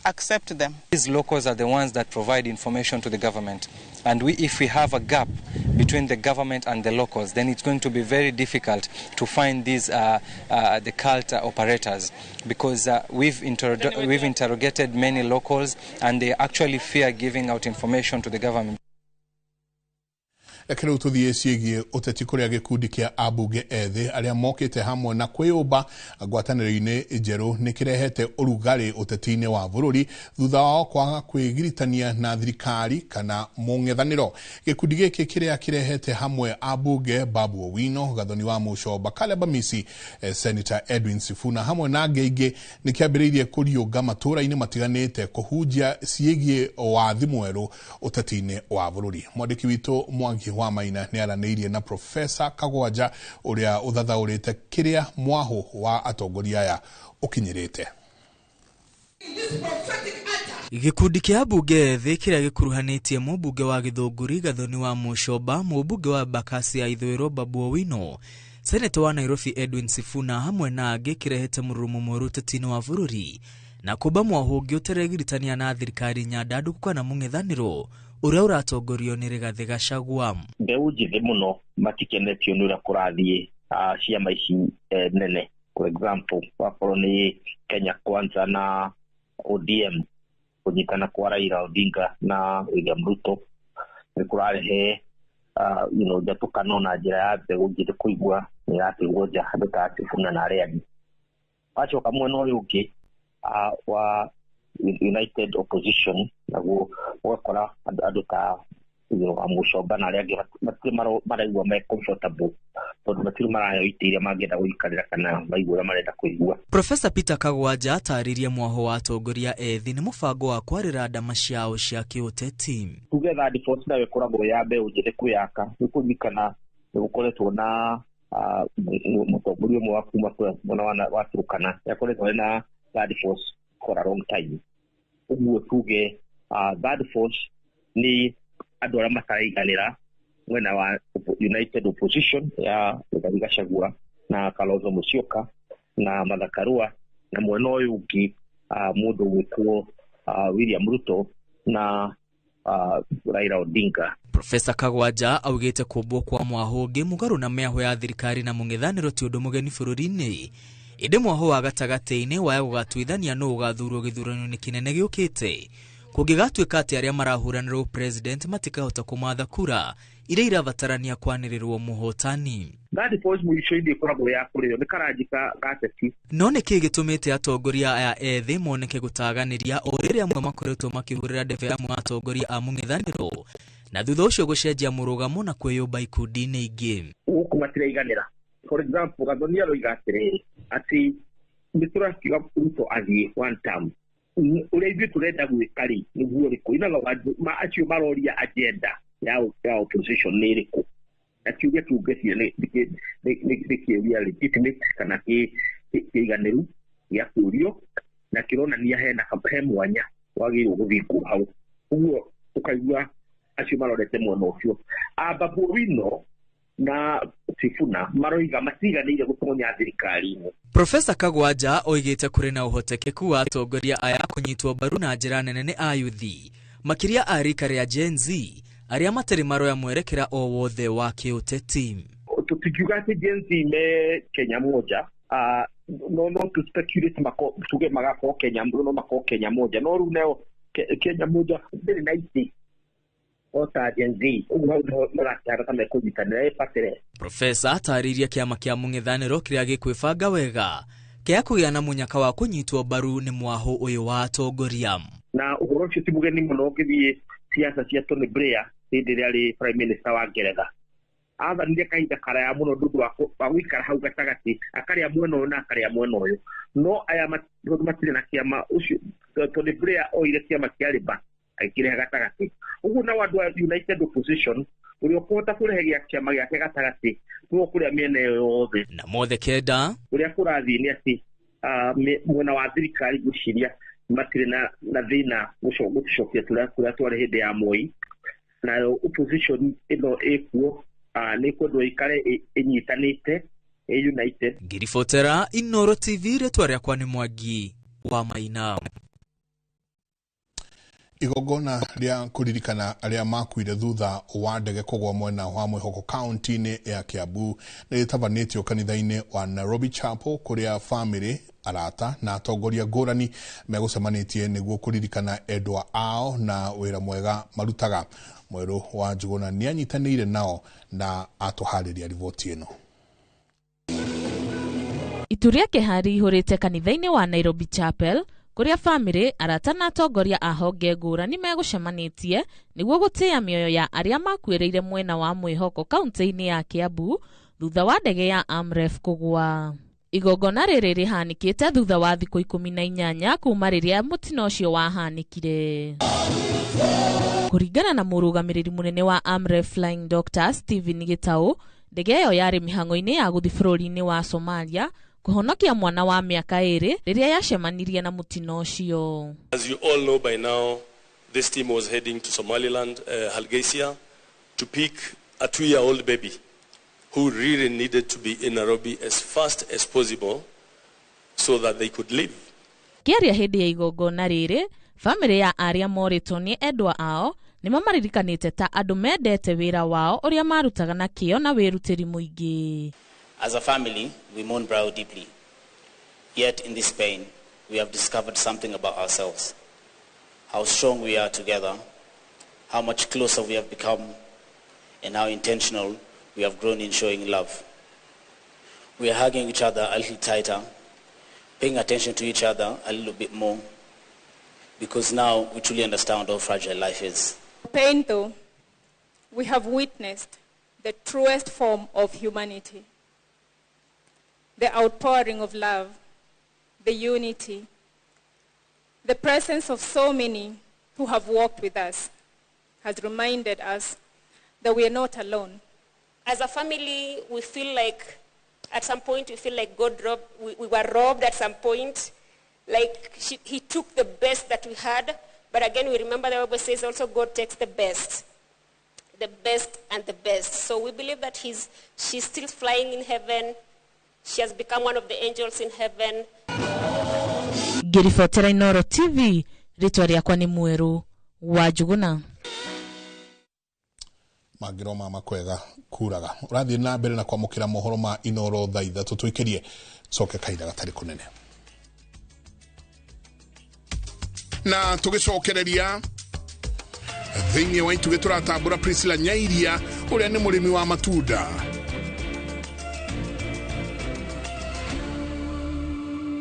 accept them. These locals are the ones that provide information to the government. And if we have a gap between the government and the locals, then it's going to be very difficult to find these the cult operators, because we've interrogated many locals and they actually fear giving out information to the government. Reke rĩu tuthiĩ ciĩgiĩ ũteti kũrĩa gĩkundi kĩa ambunge ethĩ arĩa mokĩte hamwe na kwĩyũmba ngwatanĩro-inĩ njerũ nĩ kĩrehete ũrugarĩ ũteti-inĩ wa bũrũri thutha wao kwaga kwĩgiritania na thirikari kana mũng'ethanĩro. Gĩkundi gĩkĩ kĩrĩa kĩrehete hamwe ambunge Babu Owino, Gathoni wa Mũcoba, Caleb Amisi, Senator Edwin Sifuna hamwe na angĩ aingĩ nĩ kĩambĩrĩirie kũriũnga matũũra-inĩ matiganĩte kũhunjia ciĩgiĩ wathi mwerũ ũteti-inĩ wa bũrũri. Mwandĩki witũ Mwangi wa Maina nĩ aranĩirie na Profesa Kagwanja ũrĩa ũthathaũrĩte kĩrĩa mwahũ wa atongoria aya ũkinyĩrĩte. Gĩkundi kĩa ambunge ethĩ kĩrĩa gĩkuruhanĩtie mũmbunge wa Gĩthũngũri Gathoni wa Mũcoba, mũmbunge wa Embakasi ya Ithũĩro Babu Owino, Senator wa Nairobi Edwin Sifuna hamwe na angĩ kĩrehete mũrurumo mwerũ ũteti-inĩ wa bũrũri na kũmba mwahũ ũngĩ ũteregiritania na thirikari nyandandũku kana mũng'ethanĩro ũrĩa ũratongorio nĩ Rigathĩ Gachagua. Mbeũ njĩthĩ mũno matikenetio nĩ ũrĩa kũrathiĩ ciama ici nene. For example, wakorwo nĩ Kenya Kwanza na ODM kũnyitana kwa Raila Odinga na William Ruto nĩ kũrarehe njatũkano na njĩra ya mbeũ njĩthĩ kũigua nĩ ĩratigwo nja andũ ta Sifuna na arĩa angĩ. Wacoka mwena ũyũ ũngĩ wa United Opposition naguo ũgakora andũ ta Mũcoba na arĩa angĩ matirĩ maraigua me comfortable tondũ matirĩ marayo itĩ iria mangĩenda gũikarĩra kana maigua ũrĩa marenda kũigua. Profesa Peter Kagwanja atarĩirie mwahũ wa atongoria ethĩ nĩ mũbango wa kwarĩra ndama ciao cia kĩũteti. Tuge third force nayo ĩkoragwo ya mbeũ njĩthĩ kwĩyaka nĩ kũririkana nĩ gũkoretwo na mũtongoria ũmwe wa kuma mwena wa Turkana nĩakoretwo na third force for a long time. Uguo tuge third force ni andũ arĩa mataraiganĩra mwena wa United Opposition ya Rigathĩ Gachagua na Kalonzo Musyoka na Martha Karua na mwena ũyũ ũngĩ mũndũ gwĩtwo William Ruto na Raila Odinga. Profesa Kagwanja augĩte kũmbwo kwa mwahũ ũngĩ mũgarũ na mĩahũ ya thirikari na mũng'ethanĩro ti ũndũ mũgeni bũrũri-inĩ. Ĩndĩ mwahũ wa gatagatĩ-inĩ waya gũgatuithania nũ ũgathurwo gĩthurano-inĩ kĩnene gĩũkĩte kũngĩgatuĩka atĩ arĩa marahuranĩrwo president matikahota kũmatha kura iria irabatarania kwanĩrĩrwo mũhotani. Third force mũico-inĩ ĩkoragwo ya kũrĩo nĩ karanjika gateti. No nĩkĩ gĩtũmĩte atongoria aya ethĩ moneke gũtaganĩria o rĩrĩa amwe makoretwo makĩhũrĩra ndebe amwe atongoria a mũng'ethanĩro na thutha ũcio gũcenjia mũrũgamo na kwĩyũmba ikundi-inĩ ingĩ. Gũkũ matiraiganĩra. For example, Gathoni aroiga atĩrĩrĩ atĩ nĩ tũrakiuga Ruto athiĩ one term. Ũrĩa ithuĩ tũrenda gwĩka rĩ nĩguo rĩkũ ina acio maroria agenda ya opposition nĩ rĩkũ akiuge tungĩcie nĩ kĩũria legitimate kana kĩiganĩru gĩa kũrio na kĩronania he mwanya wagĩrĩirwo gũthingwo hau. Ũguo tũkaigua acio marorete mwena ũcio. Babu Owino na Sifuna maroiga matiganĩire gũtonya thirikari-inĩ. Profesa Kagwanja oigĩte kũrĩ na ũhotekeku wa atongoria aya kũnyitwo mbaru na njĩra nene nĩ ayuthi makĩria a rika rĩa Gen Z arĩa matarĩ maroya mwerekera o wothe wa kĩũteti. Tũtikiuga atĩ Gen Z me Kenya moja no to speculate tuge magakorwo Kenya no makorwo Kenya moja no rĩu nayo Kenya moja ndĩrĩ na itĩ ota Gen Z mũratara kama kũnyitanĩra ĩbatĩre. Profesa atarĩirie kĩama kĩa mũng'ethanĩro kĩrĩa gĩkwĩbanga wega kĩa kũgĩa na mũnyaka wa kũnyitwo mbaru nĩ mwahũ ũyũ wa atongoria. Na ũhoro ũcio ti mũgeni mũno ũgĩthiĩ siasa cia Tony Blair hĩndĩ ĩrĩa arĩ Prime Minister wa Ngeretha. athanire kahinda karaya muno ndugu wa gwikara hau gatagati akaria mwena uyu na akaria mwena uyu no aya matire na kiama ucio Tony Blair oire kiama kia Labour aikire gatagati uguo na wandu wa United Opposition uria kuhota kureheria kiama giake gatagati no kuria miene yothe na mothe kenda uria kurathi ni ati mwena wa thirikari guciria matire na thina gucokia turia twari hindi ya Moi na opposition ino ekuo ni kwendu ikare inyitanite united. Ngiribotera Inooro TV retwa riakwa ni Mwangi wa Maina. Igogona ria kuririkana aria makuire thutha wa ndege kugwa mwena wa Mwihoko county-ini ya Kiambu niritabanitio kanitha-ini wa Nairobi Chapel kuria family arata na atongoria ngurani megucemanitie niguo kuririkana endwa ao na wira mwega marutaga. Mweru wa Njuguna nianyitanire nao na atuhariria riboti ino. Ituria kehari ihurite kanitha-ini wa Nairobi Chapel kuria family arata na atongoria a honge ngurani megucemanitie niguo gutia mioyo ya aria makuireire mwena wa Mwihoko kaunti-ini ya Kiambu thutha wa ndege ya Amref kugwa. Igogona riri rihanikite thutha wa thiku 18 kuma riria mutino ucio wahanikire. Kuringana na murugamiriri munene wa Amref Flying Doctor Stephen Gitau, ndege iyo yari mihango-ini ya guthi bururi-ini wa Somalia kuhonokia mwana wa miaka 2 riria yacemanirie na mutino ucio. As you all know by now, this team was heading to Somaliland, Hargeisa, to pick a 2-year-old baby who really needed to be in Nairobi as fast as possible so that they could live. Kiaria hindi ya igogona riri, family ya aria moritwo ni endwa ao nimamaririkaniite ta andu mendete wira wao uria marutaga na kio na wirutiri muingi. As a family, we mourn Brao deeply. Yet in this pain, we have discovered something about ourselves. How strong we are together, how much closer we have become, and how intentional we have grown in showing love. We are hugging each other a little tighter, paying attention to each other a little bit more, because now we truly understand how fragile life is. Pain, though, we have witnessed the truest form of humanity. The outpouring of love, the unity, the presence of so many who have walked with us has reminded us that we are not alone. As a family, we feel like at some point God robbed, we were robbed at some point. Like he took the best that we had, but again we remember the Bible says also God takes the best and the best. So we believe that she's still flying in heaven. She has become one of the angels in heaven. Ngiribotera Inooro TV ritwa riakwa ni Mweru wa Njuguna. Magiroma makwega kuraga urathi na mbere na kwamukira mohoro ma Inooro thaa 3 tuikirie coke kaida gatari kunene na tugicokereria thiini wa itu gituratambura Priscilla Nyairia uria ni murimi wa matunda.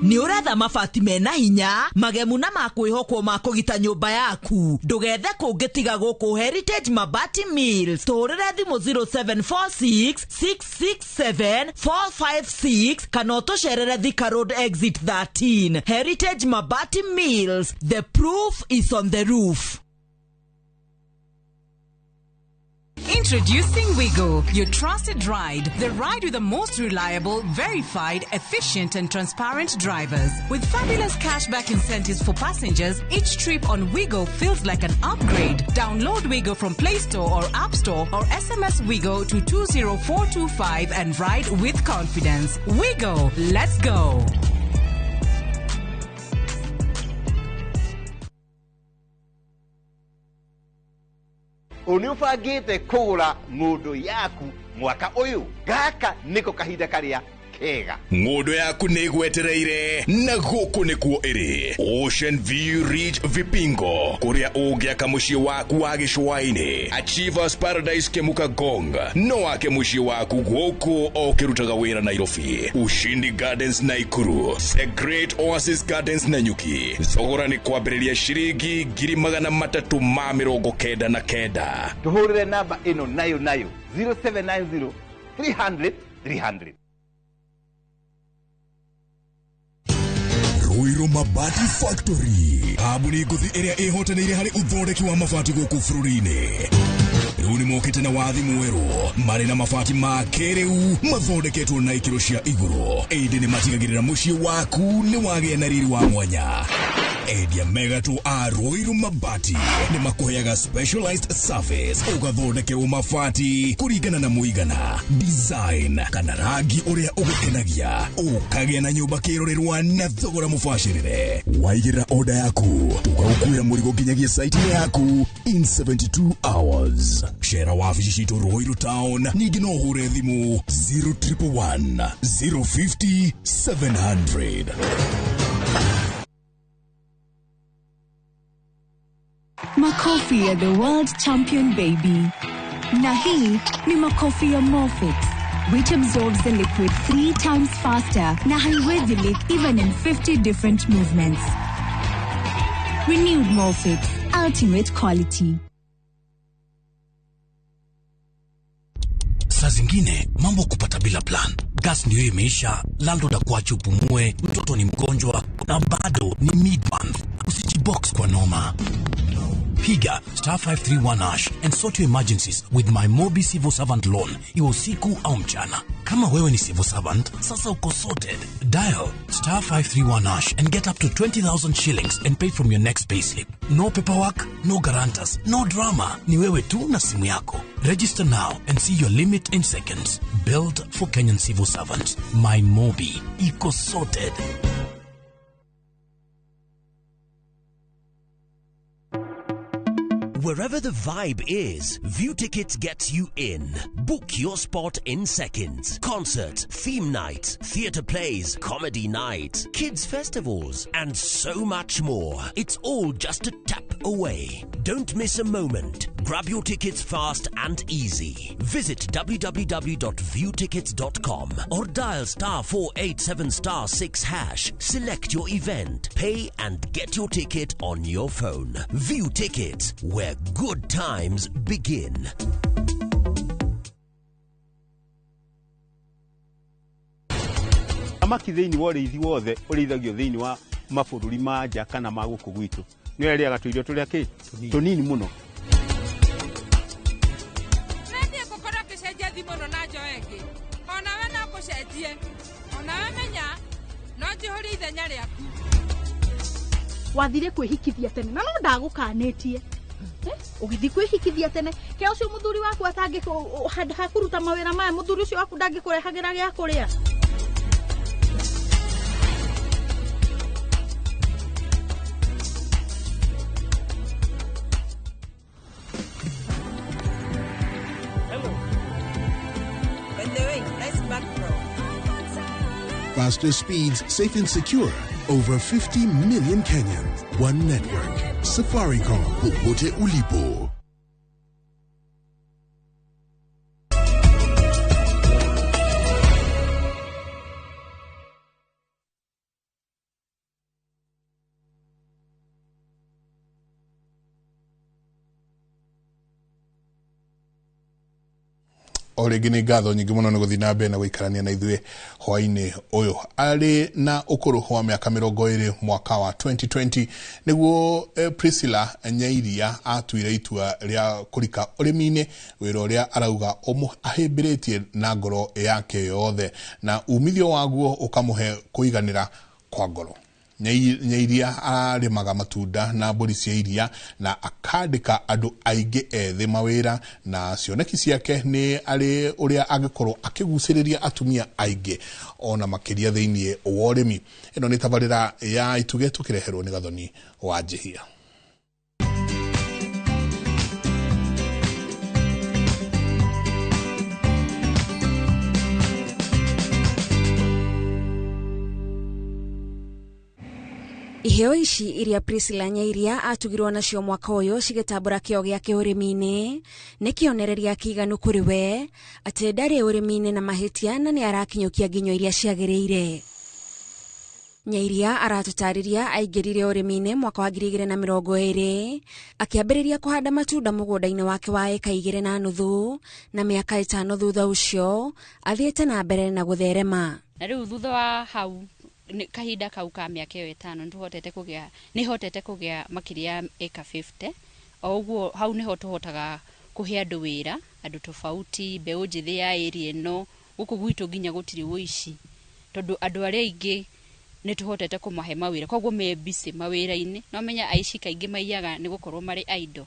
Ni uratha mabati mena hinya magemu na makwihokwo makugita nyumba yaku ndugethe kungitiga guku Heritage Mabati Mills turire thimu 0746 667 456 kana utucerere Thika Road exit 13. Heritage Mabati Mills, the proof is on the roof. Introducing Wigo, your trusted ride. The ride with the most reliable, verified, efficient and transparent drivers. With fabulous cashback incentives for passengers, each trip on Wigo feels like an upgrade. Download Wigo from Play Store or App Store or SMS Wigo to 20425 and ride with confidence. Wigo, let's go. Uniubangite kugura mundu yaku mwaka uyu gaka niko kahinda karia kega ng'ondo yaku nĩ gwetereire na gũkũ nĩkuo ĩrĩ Ocean View Ridge Vipingo kũrĩa ũngĩaka mũciĩ waku wa gĩcũa-inĩ Achievers Paradise Kemuka Gong no wake mũciĩ waku gũkũ o kĩrutaga wĩra Nairobi Ushindi Gardens Naikuru The Great Oasis Gardens Nanyuki thogora nĩ kwambĩrĩria ciringi 399 tuhũrĩre namba ĩno nayo 0790 300 300 Ruiru Mabati Factory kambuni nguthi ĩrĩa ĩhotanĩire harĩ ũthondeki wa mabati gũkũ bũrũri-inĩ rĩu nĩ mokĩte na wathi mwerũ marĩ na mabati ma kĩrĩu mathondeketwo na ikĩro cia igũrũ ĩndĩ nĩ matigagĩrĩra mũciĩ waku nĩ wagĩa na riri wa mwanya endia megatu a Ruiru Mabati nĩ makũheaga specialized service ũgathondekerwo mabati kũringana na mũigana design kana rangi ũrĩa ũgũkenagia ũkagĩa na nyũmba kĩrorerwa na thogora mũbacĩrĩre waigĩra order yaku tũgagũkuĩra mũrigo nginyagia site yaku in 72 hours share wabici citũ Ruiru Town ningĩ no ũhũre thimũ 0111 050 700 Makofi ya the world champion baby. Na hii ni makofi ya Morphix, which absorbs the liquid 3 times faster na haiwezi leak even in 50 different movements. Renewed Morphix, ultimate quality. Saa zingine mambo kupata bila plan. Gas ndio imeisha, landlord akuache upumue, mtoto ni mgonjwa na bado ni mid-month. Usijibox kwa noma. Piga *531# and sort your emergencies with my Mobi Civil Servant Loan, iwe usiku au mchana. Kama wewe ni civil servant, sasa uko sorted. Dial *531# and get up to 20,000 shillings and pay from your next payslip. No paperwork, no guarantors, no drama. Ni wewe tu na simu yako. Register now and see your limit in seconds. Built for Kenyan civil servants. My Mobi, iko sorted. Wherever the vibe is, View Tickets gets you in. Book your spot in seconds. Concert, theme night, theatre plays, comedy night, kids festivals, and so much more. It's all just a tap away. Don't miss a moment. Grab your tickets fast and easy. Visit www.viewtickets.com or dial *487*6#. Select your event, pay and get your ticket on your phone. View Tickets, where good times begin. Amaki thĩinĩ wa ũrĩithi wothe ũrĩithagio thĩinĩ wa mabũrũri ma nja kana ma gũkũ gwitũ nĩ arĩaga tũirio tũrĩa tũnini mũno. Nĩndĩ ngũkorwo ngĩcenjia thimũ ĩno na njoe ĩngĩ. Ona we no ngũcenjie. Ona we menya no njihũrie ithenya rĩaku. Wathire kwĩhikithia tene na no ndagũkanĩtie. Ũgĩthi kwĩhikithia tene ke ũcio mũthuri waku atangĩkũruta mawĩra maya mũthuri ũcio waku ndangĩkũrehagĩra gĩa kũrĩa. Faster speeds, safe and secure. Over 50 million Kenyans. One network. Safaricom. Popote ulipo. Origi nĩ ngatho nyingĩ mũno nĩ gũthiĩ na mbere na gũikarania na ithuĩ hwainĩ ũyũ. Arĩ na ũkũrũ wa mĩaka 20 mwaka wa 2020 nĩguo Priscilla Nyairia atuire itua rĩa kũrika ũrĩmi-inĩ, wĩra ũrĩa arauga ahĩmbĩrĩtie na ngoro yake yothe na umithio waguo ũkamũhe kũiganĩra kwa ngoro. Nyairia arĩmaga matunda na mbũri cia iria na akandĩka andũ aingĩ ethĩ mawĩra, na cioneki ciake nĩ arĩ ũrĩa angĩkorwo akĩgucĩrĩria atumia aingĩ ona makĩria thĩinĩ wa ũrĩmi. Ĩno nĩ tabarĩra ya Ituge tũkĩreherwo nĩ Gathoni wa Njihia. iheo ici iria Priscilla Nyairia atugirwo nacio mwaka uyu cigetambura kio giake urimini ni kionereria kiganu kuri we ati ndari urimini na mahitia na ni arakinyukia nginyo iria ciagiriire. Nyairia aratutariria aingirire urimini mwaka wa 2020 akiambiriria kuhanda matunda mugunda-ini wake wa eka 2.5 na miaka 5 thutha ucio athiete na mbere na gutherema. Na riu thutha wa hau kahinda kau ka miaka 5 nihotete kugia makiria eka 50 oguo hau niho tuhotaga kuhe andu wira andu tofauti mbeu njithi ya area no guku gwitu nginya gutiri wici tondu andu aria ingi ni tuhotete kumahe mawira koguo me busy mawira-ini no menya aici kaingi maiyaga ni gukorwo mari idle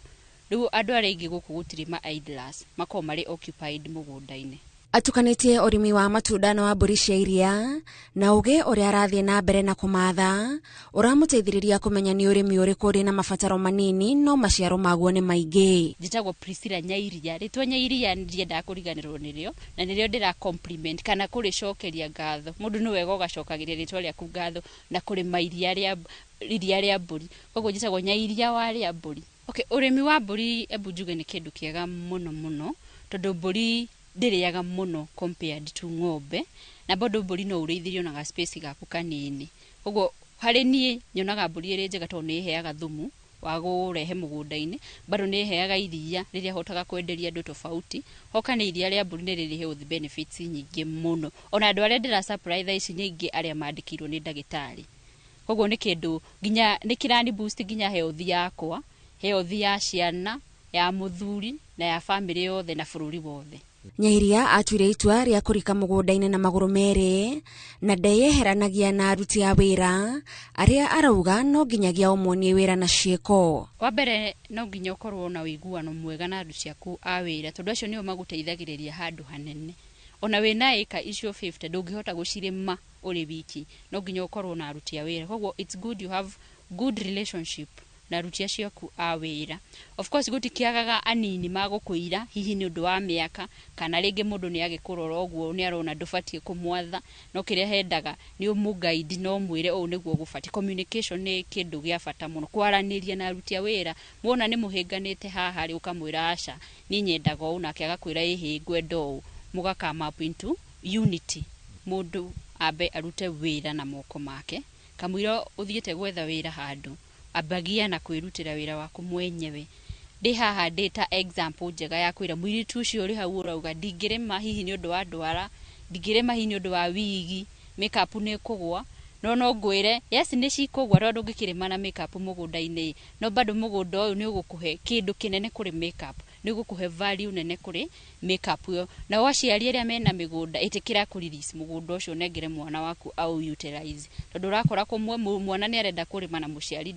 riu andu aria ingi guku gutiri ma idlers mako mari occupied mugunda-ini. Atukanitie urimi wa matunda na wa mburi cia iria na uge uria arathie na mbere na kumatha uramuteithiriria kumenya ni urimi uriku uri na mabataro manini no maciaro maguo ni maingi. Njitagwo Priscilla Nyairia, ritwa Nyairia ndienda kuriganirwo nirio na nirio ndira compliment kana kuricokeria ngatho. Mundu ni wega ugacokagiria ritwa riaku ngatho na kuri mairia ria mburi. Koguo njitagwo Nyairia wa ria mburi. Okay, urimi wa mburi ebu njuge ni kindu kiega muno tondu mburi ndiriaga muno compared to ng'ombe na bado mburi no ureithirio na ga space gaku kanini. Koguo hari nie nyonaga mburi iri njega tondu ni heaga thumu wa gurehe mugunda-ini bado ni heaga iria riria hotaga kwenderia andu tofauti hoka ni iria ria mburi ni riri health benefits nyingi muno ona andu aria ndira supply tha ici nyingi aria mandikirwo ni ndagitari. Koguo ni kindu nginya ni kirani boost nginya health yakwa health ya ciana ya muthuri na ya family yothe na bururi wothe. Nyairia atuire itua ria kurika mugunda-ini na maguru mere na ndeyeheranagia na aruti a wira aria arauga no nginyagia umuonie wira na cieko. Wa mbere no nginya ukorwo na wiguano mwega na andu ciaku a wira tondu acio nio maguteithagiriria handu hanene. Ona wina eka icio 50 ndungihota gucirima uri wiki no nginya ukorwo na aruti a wira. Koguo it's good you have good relationship na aruti acio ku a wira. Of course gutikiagaga anini magukuira hihi ni undu wa miaka kana ringi mundu ni agikurora oguo ni arona ndufatie kumwatha no kiria hendaga ni umuguide no mwire o niguo gufati. Communication ni kindu gia bata muno kwaraniria na aruti a wira muona ni muhinganite haha ri ukamwira aca ni nyendaga o nake agakwira ihi ngwenda o mugaka map into unity mundu abe arute wira na moko make kamwira uthiete gwetha wira handu abagia na kwirutira wira waku mwenyewe. Ndi haha data example njega ya kwira mwiritu ucio uri hau urauga ndingirema hihi ni undu wa ndwara ndingirema hihi ni undu wa wigi makeup ni kugwa no ngwire yes ni cikugwa tondu ngikirema na makeup mugunda-ini no bado mugunda uyu ni ugukuhe kindu kinene kuri makeup ni gukuhe value nene kuri makeup yo na waciari aria mena migunda itikira ku release mugunda ucio nengere mwana waku au utilize tondu rakora kumwe mwana ni arenda kurima na muciari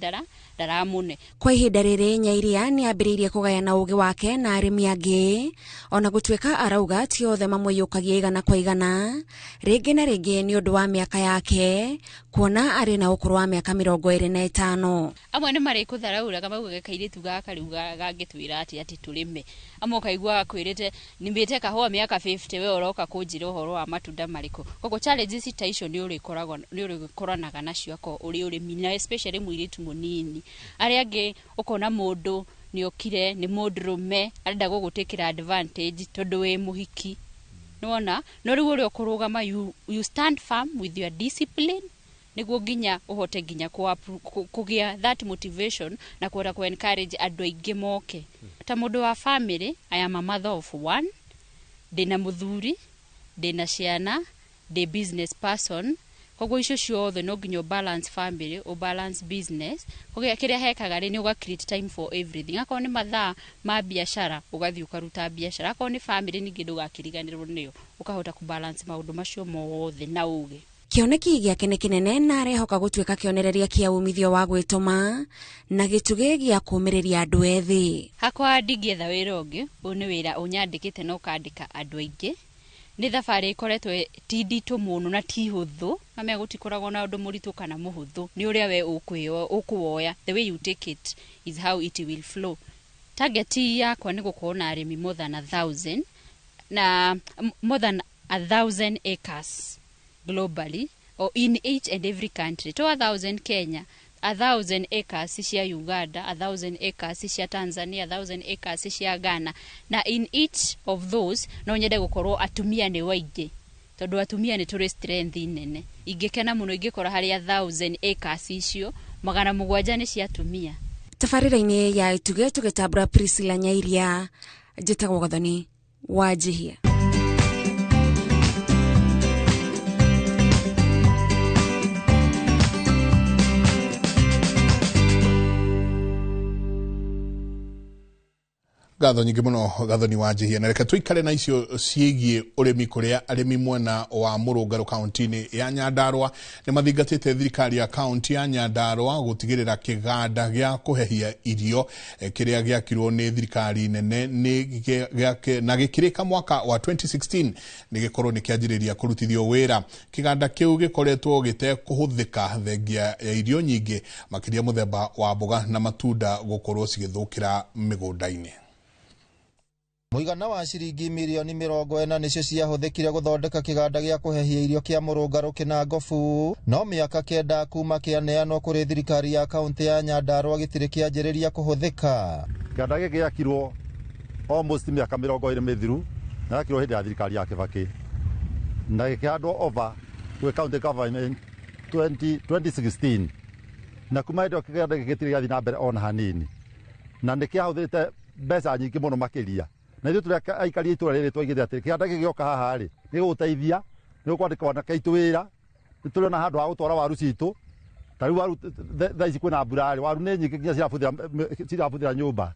ndaramune. Kwa ihinda riri Nyairia ni ambiriirie kugayana ugi wake na arimi angi ona gutwika arauga ti othe mamuyukagia igana kwa igana ringi na ringi ni undu wa miaka yake kuona ari na ukuru wa miaka 25. Amwe ni mari kutharaura kama uge kairitu gaka riu gangitwira ati turime amwe kaigwa akwirite nimbite kahua miaka 50 we oroka kunjira uhoro wa matunda mariko. Koguo challenges ta icio ni urikoranaga nacio ko uri mina especially mwiritu munini aria angi ukona mundu ni okire ni mundurume arenda gugutikira advantage tondu we muhiki nona no riu uri okurugama you stand firm with your discipline niguo nginya uhote nginya kugia that motivation na kwenda ku encourage andu aingi moke ta mundu wa family. I am a mother of one, ndina muthuri ndina ciana ndi business person. Koguo icio ciothe no nginya balance family o balance business. Koguo kiria hekaga ri ni uga create time for everything. Akao ni mathaa ma biashara ugathi ukaruta biashara, akao ni family ni gindu gakiriganirwo niyo ukahota ku balance maundu macio mothe na uge. Kioneki giake ni kinene na arehoka gutwika kionereria kia umithio wa gwituma na gituge gia kumiriria andu ethi. Hakwa ndingietha wira ungi uni wira unyandikite no kandika andu aingi ni thabari ikoretwe ti nditu muno na ti huthu na me gutikoragwo na undu muritu kana muhuthu ni uria we ukuwoya the way you take it is how it will flow. Target yakwa ni gukorwo na arimi more than 1,000 na more than 1,000 acres globally or in each and every country. To 1,000 Kenya 1,000 acres cia Uganda, 1,000 acres cia Tanzania, 1,000 acres cia Ghana, na in each of those no nyende gukorwo atumia ni waingi tondu atumia ni turi strength nene. Ingikena muno ingikora hari 1,000 acres icio 700 ni cia atumia. Tabarĩra-inĩ ya ituge tugetambũra Priscilla Nyairia, njĩtagwo Gathoni Wanjihia. Gatho nyingi muno Gathoni Wanjihia, na reka tuikare na icio ciegie urimi kuria arimi mwena wa Murungaro kaunti-ini ya Nyandarua ni mathingatite thirikari ya kaunti ya Nyandarua gutigirira kiganda gia kuhehia irio kiria giakirwo ni thirikari nene na gikirika mwaka wa 2016 ni gikorwo ni kianjiriria kurutithio wira. Kiganda kiu gikoretwo gite kuhuthika thengia ya irio nyingi makiria muthemba wa mboga na matunda gukorwo cigithukira migunda-ini. Muigana wa ciringi milioni 40 nicio ciahuthikire guthondeka kiganda gia kuhehia irio kia Murungaro Kinangofu, no miaka kenda kuma kianeanwo kuri thirikari ya kaunti ya Nyandarua gitiri kianjiriria kuhuthika. Kiganda giki giakirwo almost miaka 20 mithiru na giakirwo hindi ya thirikari ya Kibaki na gikihandwo over to county government 2016 na kuma hindi kiganda giki gitiri gathi na mbere ona hanini na nikiahuthite mbeca nyingi muno makiria. Na ithu tuli aikari itura riri twaigire ati kiganda gigioka haha ri ni guteithia ni kwandika wana kaitu wira tuli na handu ha gutwara waru citu tari waru thaici kwina mbura ri waru ni nyingi nginya cirabuthira nyumba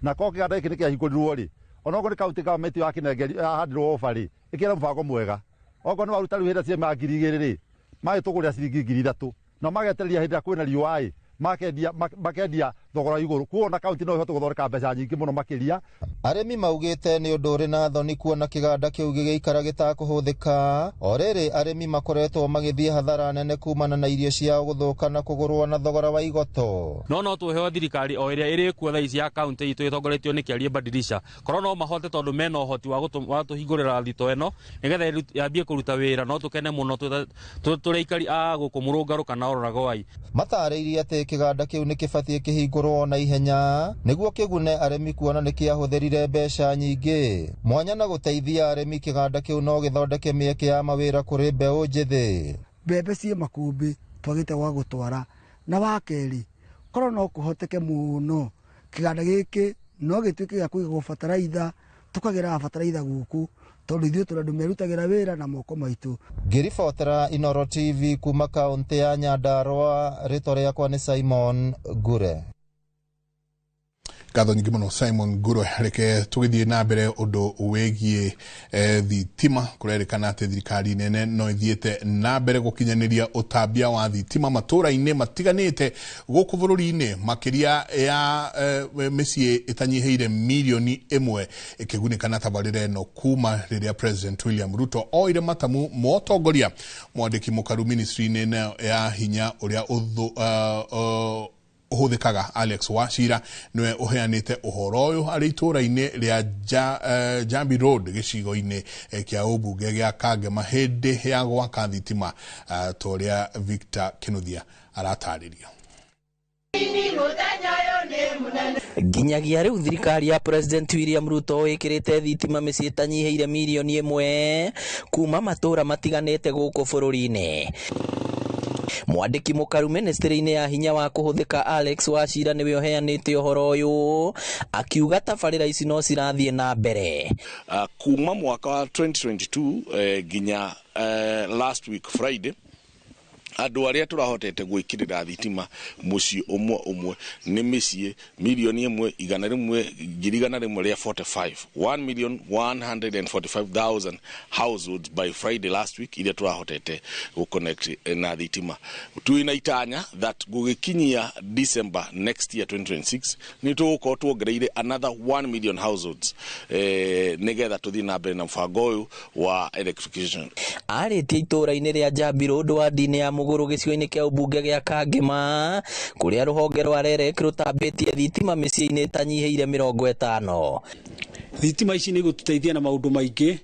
na ko kiganda giki ni kiahingũrirwo ri onogo ni county government ya Kinengeri yahandirwo ofa ri ikira mbango mwega ogo ni waru tari hira cia ma 2,000 ri magitugurira ciringi 3,000 na magetereria hindi kwina riũa ri makendia thogora iguru kuona kaunti no ihote guthondeka mbeca nyingi muno makiria. Arimi maugite ni undu uri na thoni kuona kiganda kiu gigiikara gitakuhuthika. Oriri arimi makoretwo magithie hathara nene kumana na irio ciao guthuka na kugurwa na thogora wa igoto. No tuheo thirikari o iria iri kuo thaa ici ya kaunti itu itongoretio ni Kiarie Badilisha korwo no mahote tondu mena uhoti wa tuhingurira thito eno nigetha yambie kuruta wira no tukene muno turi ikari a guku Murungaro kana Ororagowai. Matariirie ati kiganda kiu ni kibatie kihingurwo na ihenya niguo kigune arimi kuona ni kiahuthirire mbeca nyingi. Mwanya na guteithia arimi kiganda kiu no githondeke mieke ya mawira kuri mbeu njithi. Mbembe cie makumbi twagite wa gutwara na wakeri korwo no kuhoteke muno kiganda giki no gituike gya kuiga bataraitha tukagira bataraitha guku tondu ithuĩ tũrĩ andũ merutagira wĩra na moko maitũ. Ngĩribotera Inooro TV kuma kaunti ya Nyandarua, rĩtwa rĩakwa nĩ Simon Ngure. Gatho nyingi muno Simon Ngure. Reke tugithie na mbere undu wigie thitima kurerikana ati thirikari nene no ithiete na mbere gukinyaniria utambia wa thitima matura-ini matiganite guku bururi-ini makiria ya micie itanyiheire milioni 1 ikigunikana tabarire no kuma riria President William Ruto oire matamu motongoria mwandiki mukaru ministry-ini ya hinya uria uhuthikaga Alex Wachira niwe uheanite uhoro uyu ari itura-ini ria Jambi Road gicigo-ini kia ubunge gia Kangema hindi ya gwaka thitima toria Victor Kinuthia aratariria. Nginyagia riu thirikari ya President William Ruto ikirite thitima micii itanyiheire milioni 1 kuma matura matiganite guku bururi-ini. Mwandiki mukaru ministry-ini ya hinya wa kuhuthika Alex Wachira niwe uheanite uhoro uyu akiuga tabarira ici no cirathie na mbere kuma mwaka wa 2022 ginya last week Friday andu aria turahotete gwikirira thitima muci umwe ni micie milioni 1,145 1,145,000 households by Friday last week iria turahotete go connect na thitima. Tuina itanya that gugikinyia December next year 2026 ni tuko tuongereire another 1 million households nigetha tuthi na mbere na mfango uyu wa electrification. Aritie itura-ini ria Jambi Road wa dini ya Muguru gicigo-ini kia ubunge gia Kangema kuria ruhonge rwa REREC rutambitie thitima micii-ini itanyiheire 50. Thitima ici ni gututeithia na maundu maingi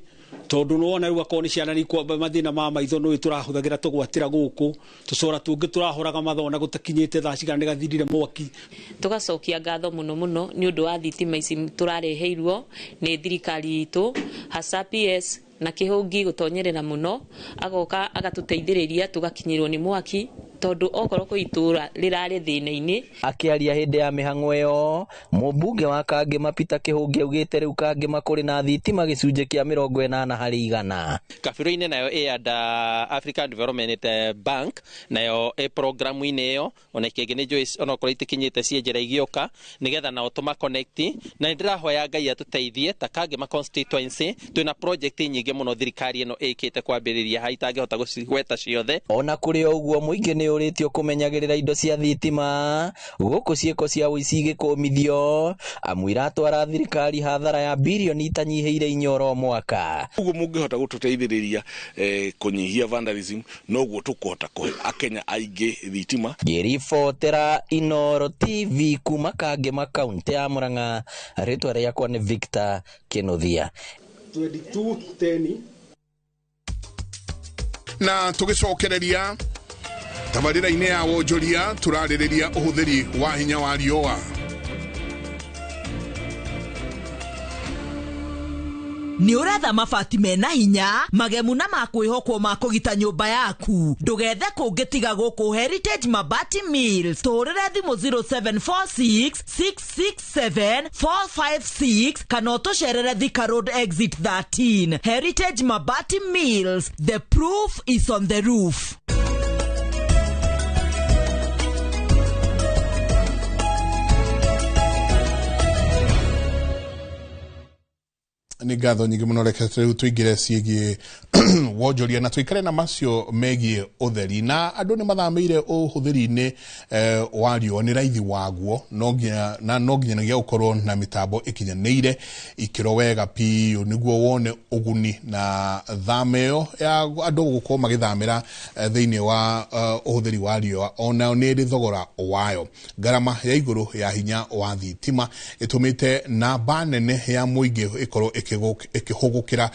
tondu no wona ruga koni ciana ni kwa mathina ma maitho no turahuthagira tugwatira guku tucora tungi turahoraga mathona gutakinyite thaa cigana ni gathirire mwaki tugacokia ngatho muno ni undu wa thitima ici turareheirwo ni thirikari itu hasa PS na kihungi gutonyerera muno agoka agatuteithiriria tugakinyirwo ni mwaki tondu okorwo ku itura rirari thina-ini. Akiaria hindi ya mihango iyo mubunge wa Kangema Peter Kihungi augite riu Kangema kuri na thitima gicunje kia 80 harĩ 100. Kabiro-ini nayo African Development Bank nayo programu-ini iyo ona ikengi ni Joyce ona kuri itikinyite cienjera igioka nigetha na otoma connect na ndirahoya Ngai atuteithie ta Kangema constituency twina project nyingi muno thirikari ino ikite kwambiriria haitangihota gucigweta ciothe. Ona kuri uguo muingi ni uritio kumenyagirira indo cia thitima guku cieko cia uici gikumithio amwira atwara thirikari hathara ya bilioni itanyihiire inyoro mwaka. Uguo mungihota gututeithiriria kunyihia vandalism noguo tukuhota kuhe akenya aingi thitima. Ngiribotera Inoro TV kuma Kangema kaunti ya Murang'a, ritwa riakwa ni Victor Kinuthia. 2210 na tugicokereria tabarira-ini ya wonjoria turaririria uhuthiri wa hinya wa riũa. Ni uretha mabati mena hinya magemu na makwihokwo ma kugita nyumba yaku ndugethe kungitiga guku Heritage Mabati Mills turire thimu 0746 667 456 kana utucerere Thika Road exit 13. Heritage Mabati Mills, the proof is on the roof. Ni ngatho nyingi muno reke riu tuingire ciĩgie wonjoria na tuikare na macio megie utheri na andu ni mathamire uhuthiri-ini wa riũa ni raithi waguo no nginya nagia ukorwo na mitambo ikinyanĩire ikiro wega piu niguo wone uguni na thameo ya andu gukorwo magithamira thiini wa uhuthiri wa riũa ona ni ri thogora wayo. Garama ya iguru ya hinya wa thitima itumite namba nene ya muingi ikorwo ikihugukira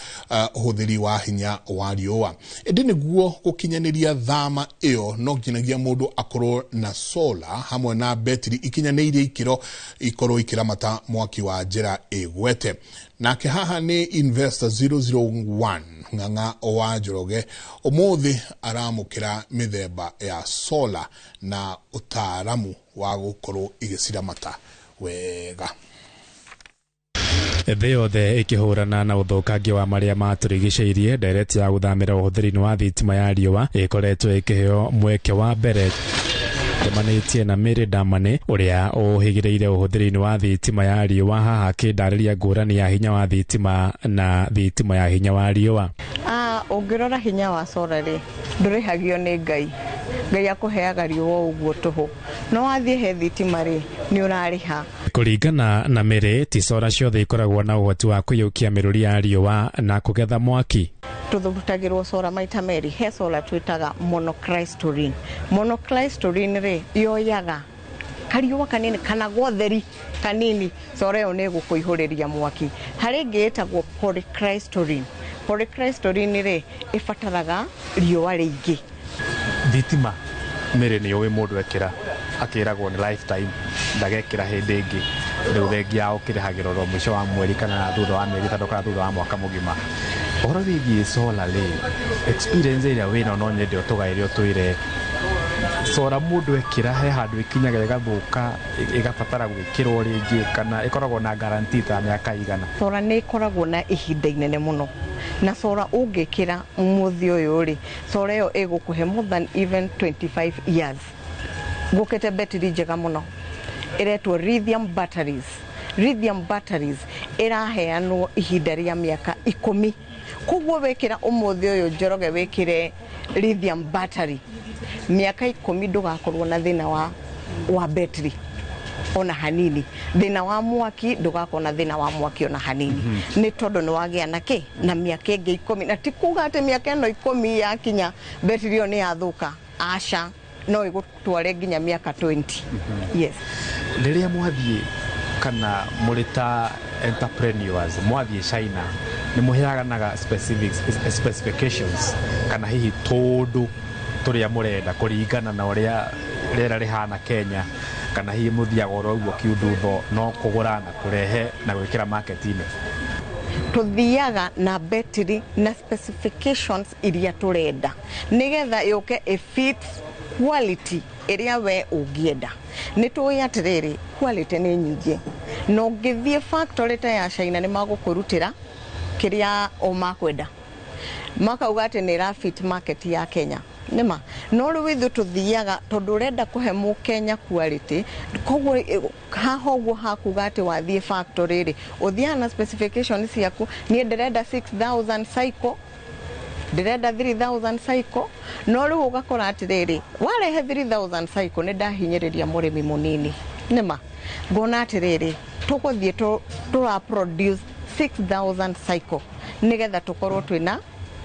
uhuthiri wa hinya wa riũa. Indi niguo gukinyaniria thama iyo no nginagia mundu akorwo na solar hamwe na betri ikinyanirie ikiro ikorwo ikiramata mwaki wa njira igwete. Nake haha ni Investor 001 Ng'ang'a wa Njoroge umuthi aramukira mithemba ya solar na utaaramu wa gukorwo igiciramata wega. Thĩ yothe ikihurana na uthukangia wa maria maturigicĩirie, ndereti ya guthamira uhuthiri wa thitima ya riũa ikoretwo ikiheo mweke wa mbere temanĩtie na Mary Damane uria uhigiriire uhuthiri wa thitima ya riũa haha kĩndarĩria ngũrani ya hinya wa thitima na thitima ya hinya wa riũa. Ungirora hinya wa solar ri ndurihagio ni Ngai akuheaga riũa uguo tuhu no wathie he thitima ri ni urariha. Kuringana na Mary, ti solar ciothe ikoragwo na uhoti wa kuyukia miruri ya riũa na kugetha mwaki. Tuthutagirwo solar maita meri. He solar twitaga monocrystalline. Monocrystalline ri yoyaga kariũa kanini kana gwotheri kanini solar yo ne gukuihuriria mwaki. Hari ngiitagwo polycrystalline. Polycrystalline ri ifataraga riũa ringi. Thitima Mary ni uwi mundu ekira akiragwo ni lifetime ndagekira hindi ingi riu thengia ukirihagirwo ro mwisho wa mweri kana thutha wa mweri tano kana thutha wa mwaka mugima. Oro wigi solar ri experience ira wina no nyende utugaire utwire solar mundu ekira he handu ikinyaga igathuka igabatara gwikirwo ringi kana ikoragwo na guarantee ta miaka igana. Solar ni ikoragwo na ihinda inene muno na solar ungikira muthi uyu ri solar yo igukuhe more than even 25 years. Gukete battery njega muno iretwo lithium batteries. Lithium batteries iraheanwo ihinda ria miaka 10. Kuguo wekira umuthi uyu Njoroge wekire lithium battery miaka 10 ndugakorwo na thina wa battery ona hanini. Thina wa mwaki ndugakona na thina wa mwaki ona hanini. Ni tondu ni wagia naki na miaka ingi 10 na tikuga ati miaka ino 10 yakinya battery yo ni yathuka. Asha no igutware nginya miaka 20. Yes. Riria mwathie kana murita entrepreneurs mwathie China nĩ mũheanaga specifications kana hihi tũndũ tũrĩa mũrenda kũringana na ũrĩa rĩera rĩhana Kenya, kana hihi mũthiaga oro ũguo kiundutho no kũgũra na kũrehe na gwĩkĩra market-inĩ? Tuthiaga na betri na specifications iria turenda nigetha yuke a fit quality iria we ungienda. Nituya atiriri quality ni nyingi, no ngithie factory ta ya China ni magũkũrutĩra kiria o makwenda, makauga ati ni ra fit market ya Kenya. Nima no rĩu ithu tuthiaga tondu urenda kuhe mu Kenya quality, koguo haha ũguo hakuga ati wathie factory ri uthia na specifications ciaku, ni ndirenda 6000 cycle, ndirenda 3000 cycle, no rĩu ugakora atiriri warehe 3000 cycle ni ndahinyĩrĩria mũrĩmi munini. Nima ngona atiriri tuguthie tura produce 6000 cycle nigetha tukorwo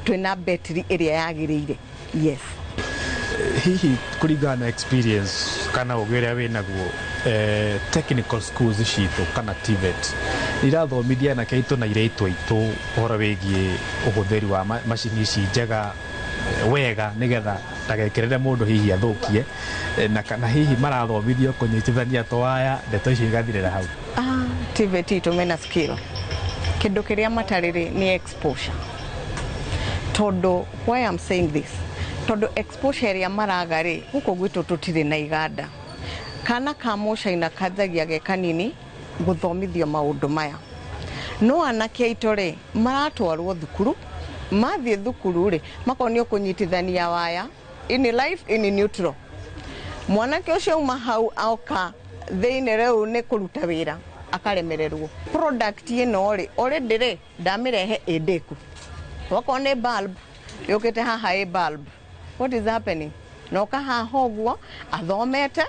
twina battery iria yagĩrĩire. Yes. Hihi kũringana na experience kana ũgĩrĩa wĩnaguo technical schools citũ kana TVET irathomithia na kaitũ na ireitũ aitũ ũhoro wĩgiĩ ũhũthĩri wa macini ici njega wega nigetha ndagekerere mũndũ hihi athũkie, na kana hihi marathomithio kũnyitithania tũwaya ndeto icio igathirĩra hau? TVET itũ mena skill, kĩndũ kĩrĩa matarĩrĩ ni exposure. Tondu why I'm saying this, tondu exposure ya maragari huko gwitu tutire na iganda kana ka China kajagia ge kanini guthomithio maundu maya, no anake aitore maratwarwo thukuru, mathie thukuru ri makonio kunyitithania waya in life in neutral. Mwanake ucio uma hau auka theine reu ne kuruta wira akaremererwo product ino ri already ri ndamirehe edeku wakone bulb yokete haha bulb. What is happening? No kaha hogwo athomete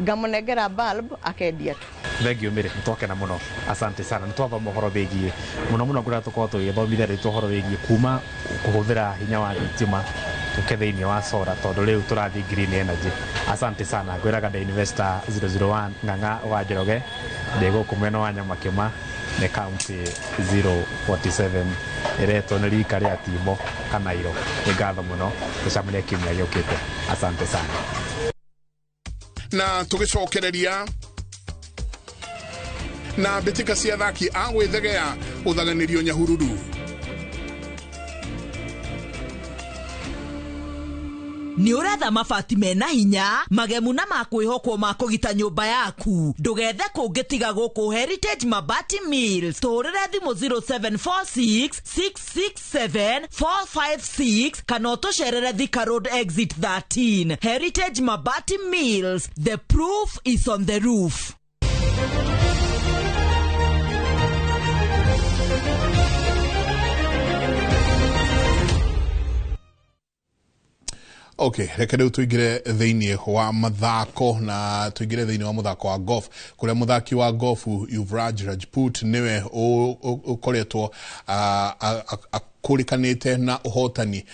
ngamunegera bulb akendia tu. Thengio mire nitwake na muno, asante sana. Nitwathoma ũhoro wĩgiĩ muno ngũra tũkorwo tũgĩthomithia rĩtũ ũhoro wĩgiĩ kuma kũhũthĩra hinya wa thitima tũke thĩinĩ wa solar, tondũ rĩu tũrathiĩ green energy. Asante sana. Ngwĩraga the investor 001 Ng'ang'a wa Njoroge ndĩgũkũ mwena wa Nyamakĩma ne county 047 iretwo nĩ rika rĩa Timo Kanairo. Nĩ ngatho mũno tũcamũre kiumia gĩũkĩte. Asante sana. Na tugicokereria na mbitika cia athaki a gwĩthegea ũthaganĩrio Nyahururu. Ni uretha mabati mena hinya magemu na makwĩhokwo ma kũgita nyũmba yaku, ndũgethe kũngĩtiga gũkũ Heritage Mabati Mills. Tũrĩre thimũ 0746 667 456 kana ũtũcerere Thika Road exit 13. Heritage Mabati Mills, the proof is on the roof. Okay, reke rĩu tuingire thĩinĩ wa mathako na tuingire thĩinĩ wa muthako wa golf, kuria muthaki wa golf Yuvraj Rajput niwe ukoretwo kurikanite na uhotani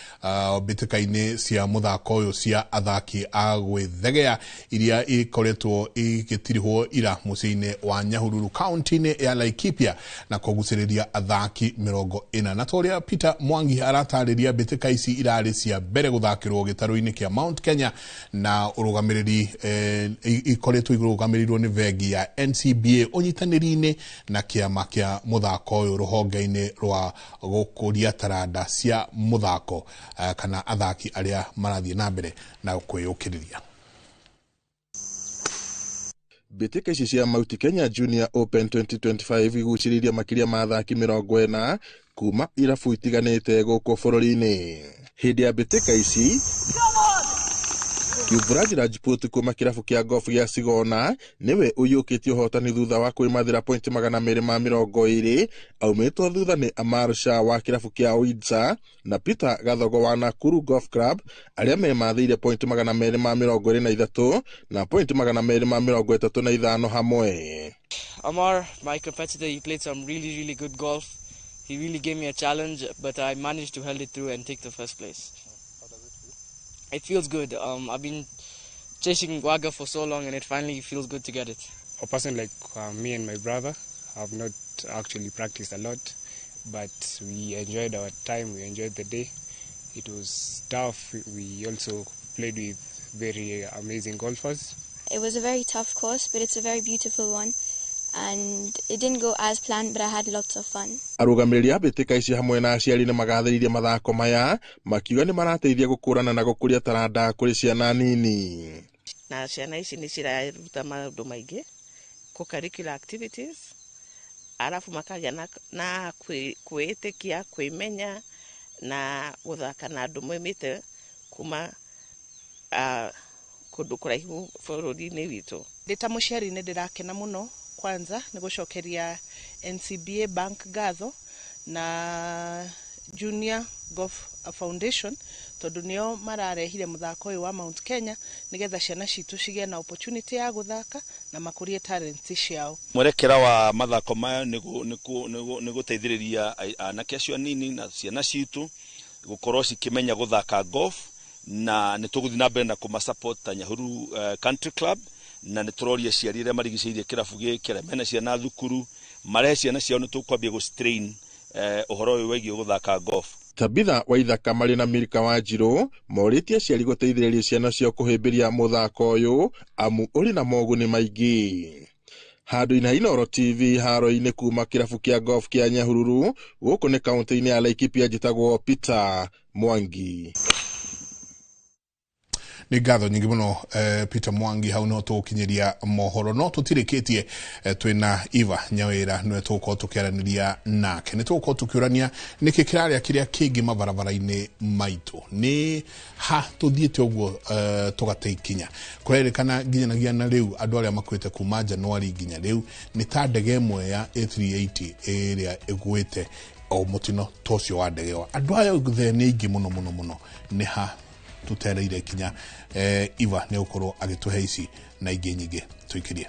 bitika-ini cia muthako uyu cia athaki a gwĩthegea iria ikoretwo igitirihwo ira muciĩ-inĩ wa Nyahururu county-ini ya Laikipia na kugucĩrĩria athaki 40. Na toria Peter Mwangi aratarĩria bitika ici irarĩ cia mbere guthakĩrwo gĩtarũ-inĩ kĩa Mount Kenya, na urugamiriri ikoretwo igurugamirirwo ni vengi ya NCBA unyitanĩri-inĩ na kĩama kĩa muthako uyu ruhonge-inĩ rwa gũkũria taranda cia muthako kana athaki aria marathie na mbere na kwĩyũkĩrĩria. Bitika ici cia Mount Kenya Junior Open 2025 igucĩrĩria makĩria ma athaki 40 kuma irabu itiganĩte gũkũ bũrũri-inĩ. Hĩndĩ ya bitika ici Yuvraj Rajput kuma kirabu kia golf gĩa Sigona niwe ũiyũkĩtie ũhotani thutha wa kwĩmathĩra point 220 aumĩtwo thutha nĩ Amar Shah wa kirabu kia Windsor na Peter Gathogo wa Nakuru Golf Club arĩa memathĩire point 223 na point 235 hamwe. Amar, my competitor, he played some really good golf. He really gave me a challenge, but I managed to hold it through and take the first place. It feels good. I've been chasing Wagga for so long and it finally feels good to get it. A person like me and my brother have not actually practiced a lot, but we enjoyed our time, we enjoyed the day. It was tough. We also played with very amazing golfers. It was a very tough course, but it's a very beautiful one. And it didn't go as planned, but I had lots of fun. Arugamĩrĩri a mbĩtĩka ici hamwe na aciari nĩ magathĩrĩirie mathako maya makiuga nĩ marateithia gũkũrana na gũkũria taranda kũrĩ ciana nini. Na ciana ici nĩ ciraruta maũndũ maingĩ co-curricular activities, arafu makagĩa na kwĩĩtĩkia, kwĩmenya na gũthaka na andũ moimĩte kuma kũndũ kũraihu bũrũri-inĩ witũ. Ndĩ ta mũciari nĩ ndĩrakena mũno kwanza nĩ gũcokeria NCBA Bank ngatho na Junior Golf Foundation tondũ nĩo mararehire mũthako ũyũ wa Mount Kenya nĩgetha ciana citũ cigĩe na opportunity ya gũthaka na makũrie talents ciao. Mwerekera wa mathako maya nĩ gũteithĩrĩria anake acio anini na ciana citũ gũkorwo cikĩmenya gũthaka golf na nĩ tũgũthiĩ na mbere na kũmasupport ta Nyahuru Country Club na nĩ tũroria ciari iria marigicĩirie kĩrabu gĩkĩ arĩa mena ciana thukuru marehe ciana ciao nĩ tũkwambia gũstrain ũhoro ũyũ wĩgiĩ gũthaka golf. Tabitha Waithaka marĩ na Milka Wanjirũ morĩtie aciari gũteithĩrĩria ciana ciao kũhĩmbĩria mũthako ũyũ amu ũrĩ na moguni maingĩ. Handũ-inĩ Inooro TV haro-inĩ kuma kĩrabu kĩa golf kĩa Nyahururu gũkũ nĩ kaunti-inĩ ya Laikipia njĩtagwo Peter Mwangi. Nĩ ngatho nyingĩ mũno Peter Mwangi hau no tũkinyeria mohoro no tũtirĩkĩtie twĩna Eva Nyawĩra nĩwe tũgũkorwo tũkĩaranĩria nake nĩ tũgũkorwo tũkĩũrania nĩkĩ kĩrarĩa kĩrĩa kĩngĩ mabarabara-inĩ maitũ nĩ ha tũthiĩte ũguo tũgate ikinya kũrerĩkana nginyanagia na rĩu andũ arĩa makuĩte kuma Januari nginya rĩu nĩ ta ndege ĩmwe ya A380 ĩrĩa ĩgwĩte o mũtino tocio wa ndege wa andũ aya othe nĩ aingĩ mũno nĩ ha tutereire kinya Eva nĩ ũkorwo agĩtũhe ici na ingĩ nyingĩ tũikirie.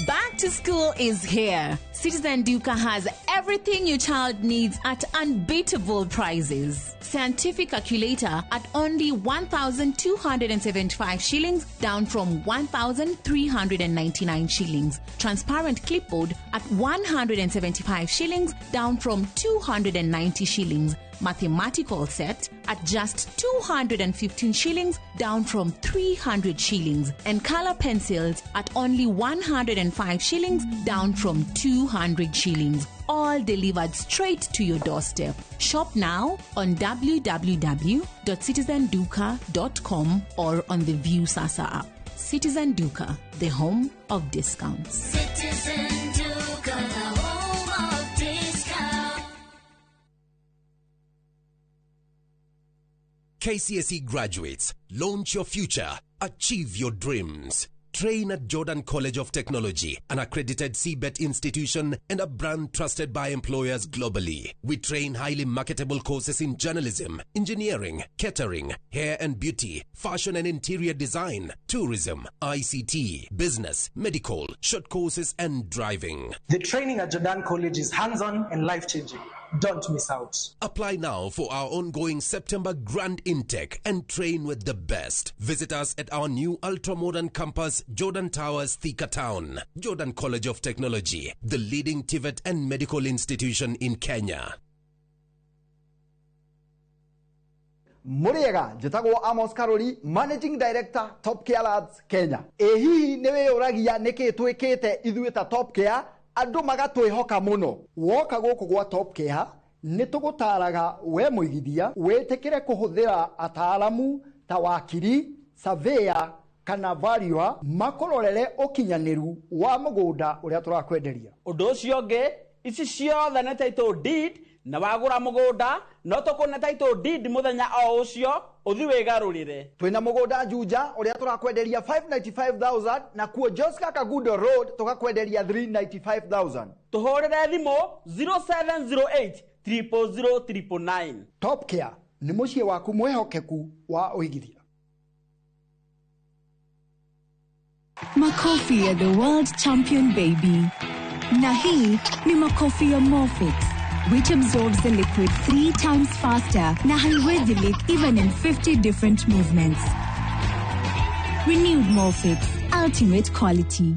Back to school is here. Citizen Duka has everything your child needs at unbeatable prices. Scientific calculator at only 1,275 shillings, down from 1,399 shillings. Transparent clipboard at 175 shillings, down from 290 shillings. Mathematical set at just 215 shillings, down from 300 shillings. And color pencils at only 105 shillings, down from 200 shillings. All delivered straight to your doorstep. Shop now on www.citizenduka.com or on the View Sasa app. Citizen Duka, the home of discounts. Citizen Duka, the home of discounts. KCSE graduates, launch your future, achieve your dreams. Train at Jordan College of Technology, an accredited CBET institution and a brand trusted by employers globally. We train highly marketable courses in journalism, engineering, catering, hair and beauty, fashion and interior design, tourism, ICT, business, medical, short courses and driving. The training at Jordan College is hands-on and life-changing. Don't miss out. Apply now for our ongoing September Grand Intake and train with the best. Visit us at our new ultra-modern campus, Jordan Towers, Thika Town. Jordan College of Technology, the leading TVET and medical institution in Kenya. Muriega, njĩtagwo Amos Karoli, Managing Director, Top Care Labs, Kenya. Hihi nĩwe ũragia nĩkĩ twĩkĩte ithuĩ ta Top Care? Andũ magatwĩhoka mũno. Woka gũkũ gwa Top Care, nĩtũgũtaraga we mũigithia, wĩtĩkĩre kũhũthĩra ataalamu ta wakiri, surveyor, kana valuer makororere ũkinyanĩru wa mũgũnda ũrĩa tũrakwenderia. Ũndũ ũcio ũngĩ, ici ciothe nĩ title deed na wagũra mũgũnda no tũkũne title deed mũthenya o ũcio ũthi wĩgarũrĩre. Twĩna mũgũnda Juja ũrĩa tũrakwenderia 595,000 na kuo Joska Kagundo Road tũgakwenderia 395,000. Tũhũrĩre thimũ 0708 000 Top Care nĩ mũciĩ waku mwehokeku wa ũigithia. Makofi ya the world champion baby. Na hii ni makofi ya Morphix. which absorbs the liquid 3 times faster na haiwezi leak even in 50 different movements. Renewed Molfix, ultimate quality.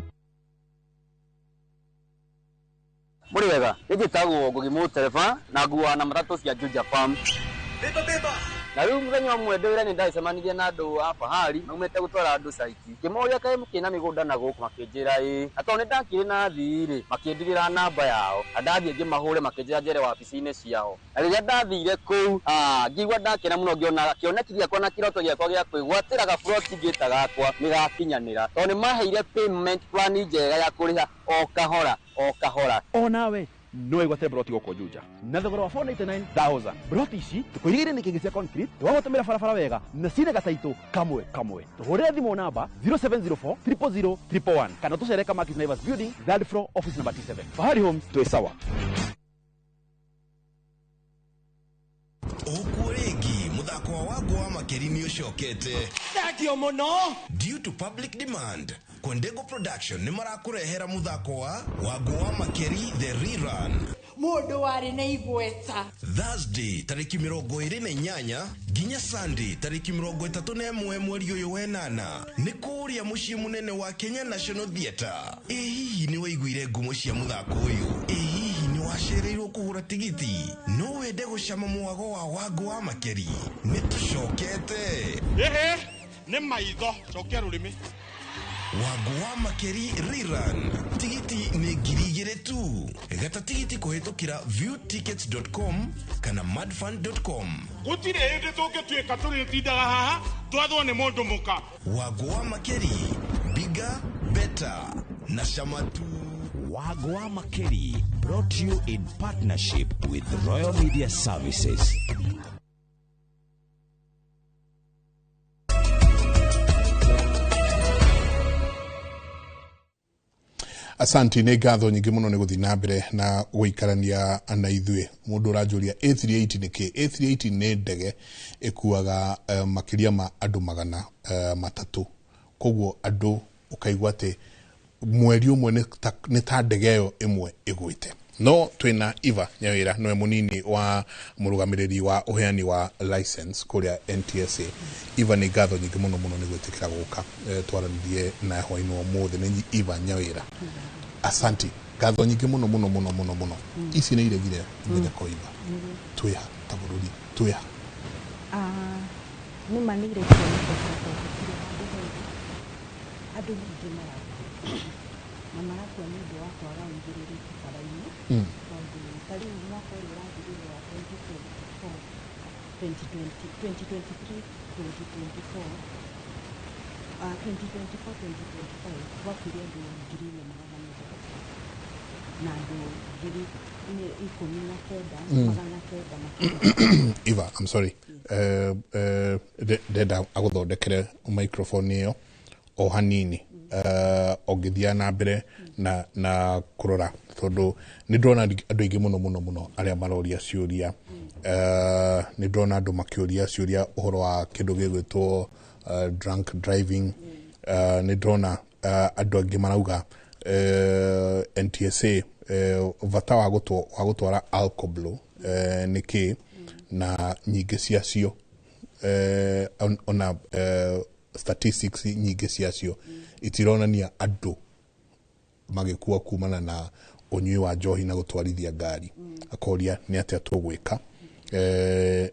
Muri wega, nigitagwo Ngugimu Tereba na nguwa na matatu cia Juja Farm. Beba. Na riu muthenya umwe ndwira ni ndacemanirie na andu hapa hali naumete gutwara andu saiti. Kimoria kae mukina migunda na guku makinjira atone ndakire na thiri makindirira namba yao. Andathie ngimahure makinjira njere wabici-ini ciao. Na riria ndathire kuu ngigwa ndakena muno ngiona kionekithia kwa na kiroto giakwa gia kwigwatira ga front ngita gakwa nigakinyanira. Tone maheire payment plan njega ya kuriha o kahora. O nawe no igwate broti goko Juja na thogora wa 499,000 broti ici tukuigire ni kingi cia concrete wagotomera barabara wega na cine gataito kamwe tuhurire thimo namba 0704 000 111 kana tucereka Markis Naivas Building, third floor, office number 27. Fahari Homes, tuwe sawa. Okuregi muthako wa Wagwa Makeri ni ucokete Dakio mono due to public demand. Kondego Production ni marakurehera muthako wa Wagwa Makeri the rerun mundu wari na igweta Thursday tariki 28 ginya Sunday tariki 31 mweri uyu wa 8 ni kuria mucii munene wa Kenya National Theatre. Hihi ni waiguire ngumo cia muthako uyu? Hihi ni wacereirwo kugura tigiti? No wende gucama mwago wa Wagwa Makeri? Ni tucokete ni maitho cokera rurimi Wagwa Makeri rerun. Tigiti ni ngiri tu. Gata tigiti kuhitukira viewtickets.com kana madfund.com. gutire hindi tungituika turi tindaga haha twathwo ni mundu muka. Wagwa Makeri, bigger, better na shamatu. Wagwa Makeri, brought to you in partnership with Royal Media Services. Asanti nä ngatho nyingä må no nä gå thiä na mbere na gå ikarania na ithuä må ndå å ranjå ria A380 nä kä A380 nä ndege ä kuaga makä ma andå magana matatå koguo andå å kaigua atä mweri å mwe nä ta ndege ä yo ä mwe ä gwä te no twina Eva Nyawira noe munini wa murugamiriri wa uheani wa license kuria NTSA. Eva ni ngatho nyingi muno muno ni gwitikira guka twaranirie na hwaini wa mothe ni Eva Nyawira. Asanti ngatho nyingi muno muno muno muno muno ici ni iregire mbere ko Eva twiha tabururi twiha ni manire kwa adu nyingi na marakwa ni ndo wa twara ngiriri karaini tari mwaka ule wa 2023 wakiria ndo ngiri na magana na ndo ngiri ni ikumi na kenda magana kenda Eva, I'm sorry. Deda aguthondekere microphone iyo o hanini ogithia na mbere na kurora tondu ni ndona andu ingi muno aria maroria ciuria ni ndona andu makiuria ciuria uhoro wa kindu gigwitwo drunk driving ni ndona andu angi marauga NTSA vata wa gutwara alcohol niki na nyingi ciacio ona statistics nyingi ciacio itironania andu magikua kumana na unyui wa njohi na gutwarithia ngari akoria ni atia tugwika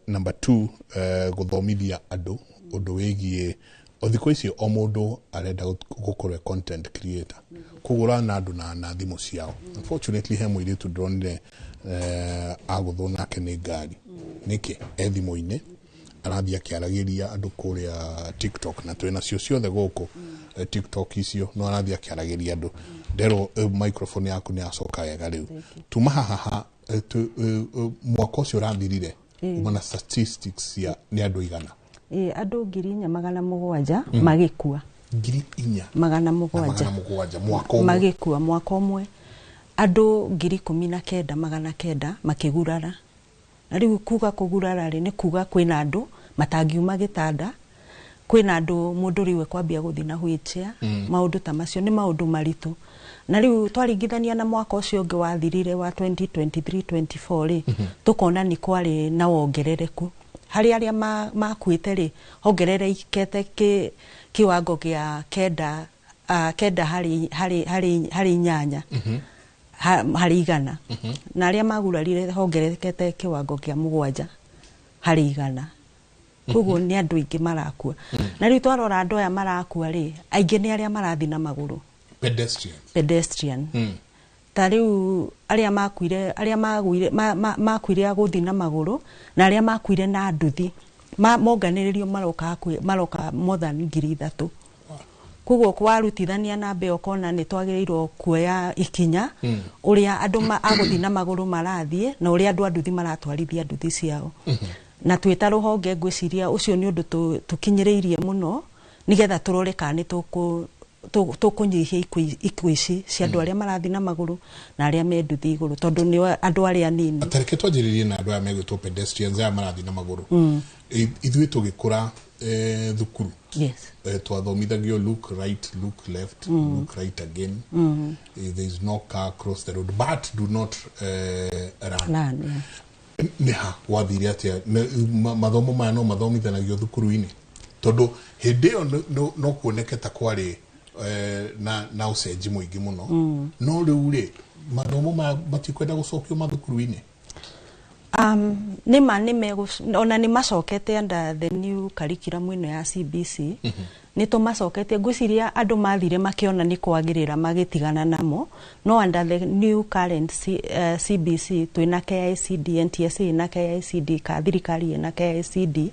number 2 guthomithia andu undu wigie othiko icio o mundu arenda gukorwo content creator kugura na andu na thimu ciao unfortunately he mwiri tu dronire agutho nake ni ngari niki ethimu-ini arathia kiaragiria andu kuria TikTok na twina cio ciothe guku TikTok icio no arathia kiaragiria andu ndero microphone yaku ni acoka wega riu tuma haha mwaka ucio rathirire umana statistics ya ni andu igana andu ngiri 4,700 magikua ngiri 4,700 mwaka umwe magikua mwaka umwe andu ngiri 19,900 makigurara na riu kuga kugurara ri ni kuga kwina andu matangiuma gitanda kwina andu mundu riwe kwambia guthina wheelchair maundu ta macio ni maundu maritu na riu twaringithania na mwaka ucio ungi wathirire wa 2023-24 tukona ni kwari na wongerereku hari aria makuite ri hongererekete kiwango gia kenda hari nyanya hari igana na aria magurarire hongererekete kiwango gia 7 hari igana koguo ni andu ingi marakua na riu twarora andu aya marakua ri aingi ni aria marathi na maguru pedestrian ta riu aria makuire aguthi na maguru na aria makuire na nduthi monganiririo maroka more than 3,000 koguo kwarutithania na mbe okona ni twagirirwo kuoya ikinya uria andu aguthi na maguru marathie na uria andu nduthi maratwarithia nduthi ciao na twita ruhonge ngwiciria ucio ni undu tukinyiriirie muno nigetha turore kana tukunyihia ikuici cia andu aria marathi na maguru na aria me nduthi iguru tondu ni andu aria nini atareke twajiririe na andu aria megwitwo pedestrians aria marathi na maguru ithui tugikura thukuru twathomithagio look right, look left, look right again. There is no car across the road, but do not run. Neha wathire atia mathomo maya no mathomithanagio thukuru-ini tondu hindi yo no kuoneketa kwari na ucenji muingi muno no riu ri mathomo maya matikwenda gucokio mathukuru-ini ona ni macokete under the new curriculum ino ya CBC ni to macokete ngwiciria andu mathire makiona ni kwagirira magitigana namo no under the new current CBC twina KICD NTSA na KICD ka thirikari na KICD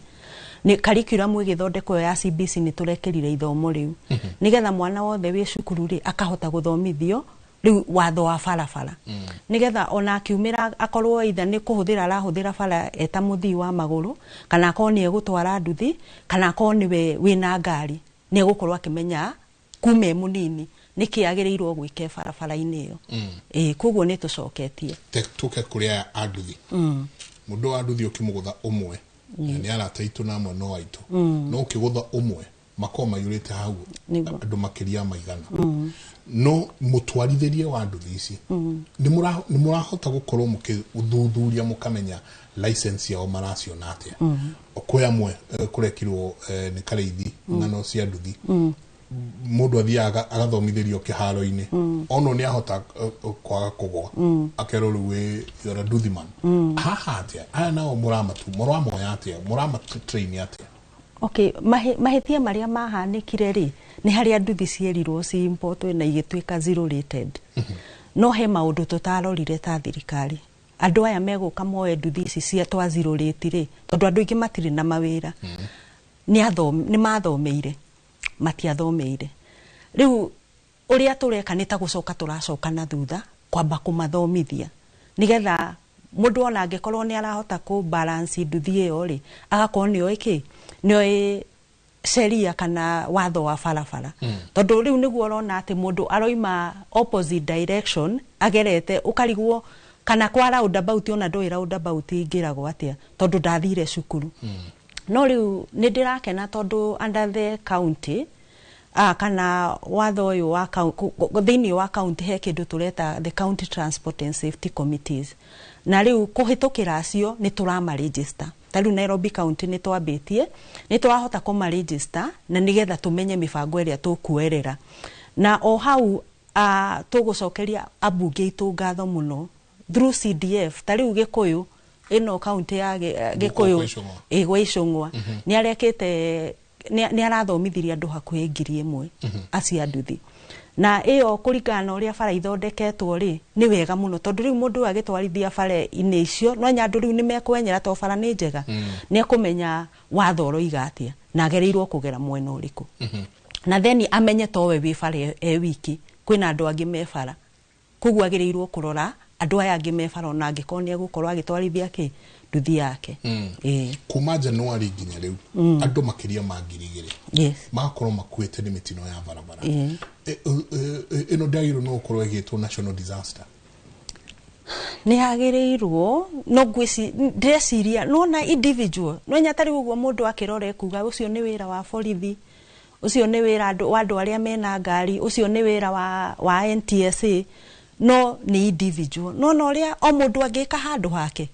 ni curriculum igithondeko ya CBC ni turekerire ithomo riu nigetha mwana wothe wi cukuru ri akahota guthomithio riu watho wa barabara nigetha ona akiumira akorwo itha ni kuhuthira arahuthira bara eta muthii wa maguru kana akorwo ni egutwara nduthi kana akorwo ni we wina ngari ni egukorwo akimenya kume munini niki agirirwo gwike barabara-ini iyo koguo ni tucoketie tuke kuria anduthi mundu wa nduthi ukimugutha umwe ni arataitu na amwe no aitu no ukigutha umwe makoma yurite hau andu makiria maigana no mutwarithirie wa nduthi ici ni murahota gukorwo mukithuthuria mukamenya license yao maraciona atia kwe amwe kurekirwo ni kareithi ngano cia nduthi mundu athiaga agathomithirio kiharo-ini ono ni ahota kwaga kugwa akero riwe yora nduthi man haha atia aya nao muramoya atia train atia okay mahetia maria mahanikire ri ni haria nduthi cierirwo ci importwe na igituika zero rated no he maundu tutarorire ta thirikari andu aya meguka moe nduthi ici cia twa zero rate ri tondu andu ingi matire na mawira ni mathomeire matiathomeire riu uria tureka ni ta gucoka turacoka na thutha kwamba kumathomithia nigetha mundu ona angikorwo ni arahota ku balance nduthi iyo ri agakorwo ni oiki ni sheria kana watho wa barabara tondu riu niguo urona ati mundu aroima opposite direction agerete ukarigwo kana kwa roundabout ona ndoi roundabout ingiragwo atia tondu ndathire cukuru no riu ni ndirakena tondu under the county kana watho uyu wa thini wa county he kindu tureta the county transport and safety committees na riu kuhitukira acio ni turama register tariu Nairobi county ni twambitie ni twahota kuma register na nigetha tumenye mibango iria tukuerera na o hau tugucokeria abunge itu ngatho muno through CDF tariu Gikuyu ino county ya Gikuyu igwicungwa ni arekete ni arathomithiria andu hakuhi 1,000 acia nduthi na iyo kurikana uria bara ithondeketwo ri ni wega muno tondu riu mundu agitwarithia bara ine icio no nyandu riu ni mekwenyera to bara ni njega ni akumenya wathoro igatia na agereirwo kugera mwena uriku na then amenye to we wi bara wiki kwina andu angi me bara koguo agereirwo kurora andu aya angi me bara ona angikoni egukorwo agitwarithia ki nduthi yake kuma Januari nginya riu andu makiria ma 2,000 makorwo makuite ni mitino ya barabara ino ndairo no korwo igitwo national disaster ni agirirwo no gwisi ndeciria no na individual no nyatari uguo mundu akirore kuga ucio ni wira wa borithi ucio ni wira andu aria mena ngari ucio ni wira wa NTSA no ni individual no uria o mundu angika handu hake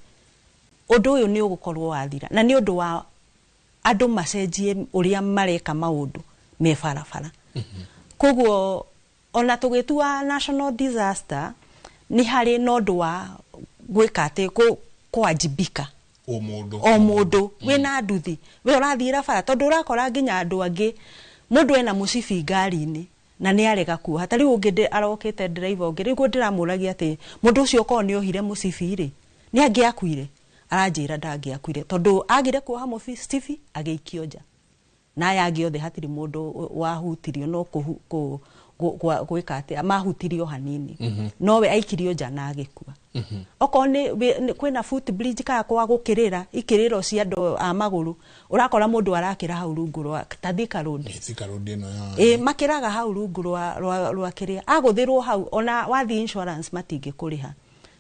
undu uyu ni ugukorwo wathira na ni undu wa andu macenjie uria mareka maundu me barabara koguo ona tugitua national disaster ni hari nondu wa gwika ati kuajibika o mundu wina nduthi we urathira bara tondu urakora nginya andu angi mundu ena musibi ngari-ini na ni arega kuoha hatari ungi arokete driver ungi rigu ndiramuragia ati mundu ucio ko ni ohire musibi ri ni angiakuire aranjira ndangiakuire tondu agire kuoha musibi ageikio nja na yangi othe hatiri mundu wahutirio no gwika ati mahutirio hanini nowe aikirio nja na agikua oko ni kwina footbridge ka kwa gukirira ikiriro cia andu a maguru urakora mundu arakira hau rungu rwa Thika road ino makiraga hau rungu rwa kiria aguthirwo hau ona wathi insurance matingi kuriha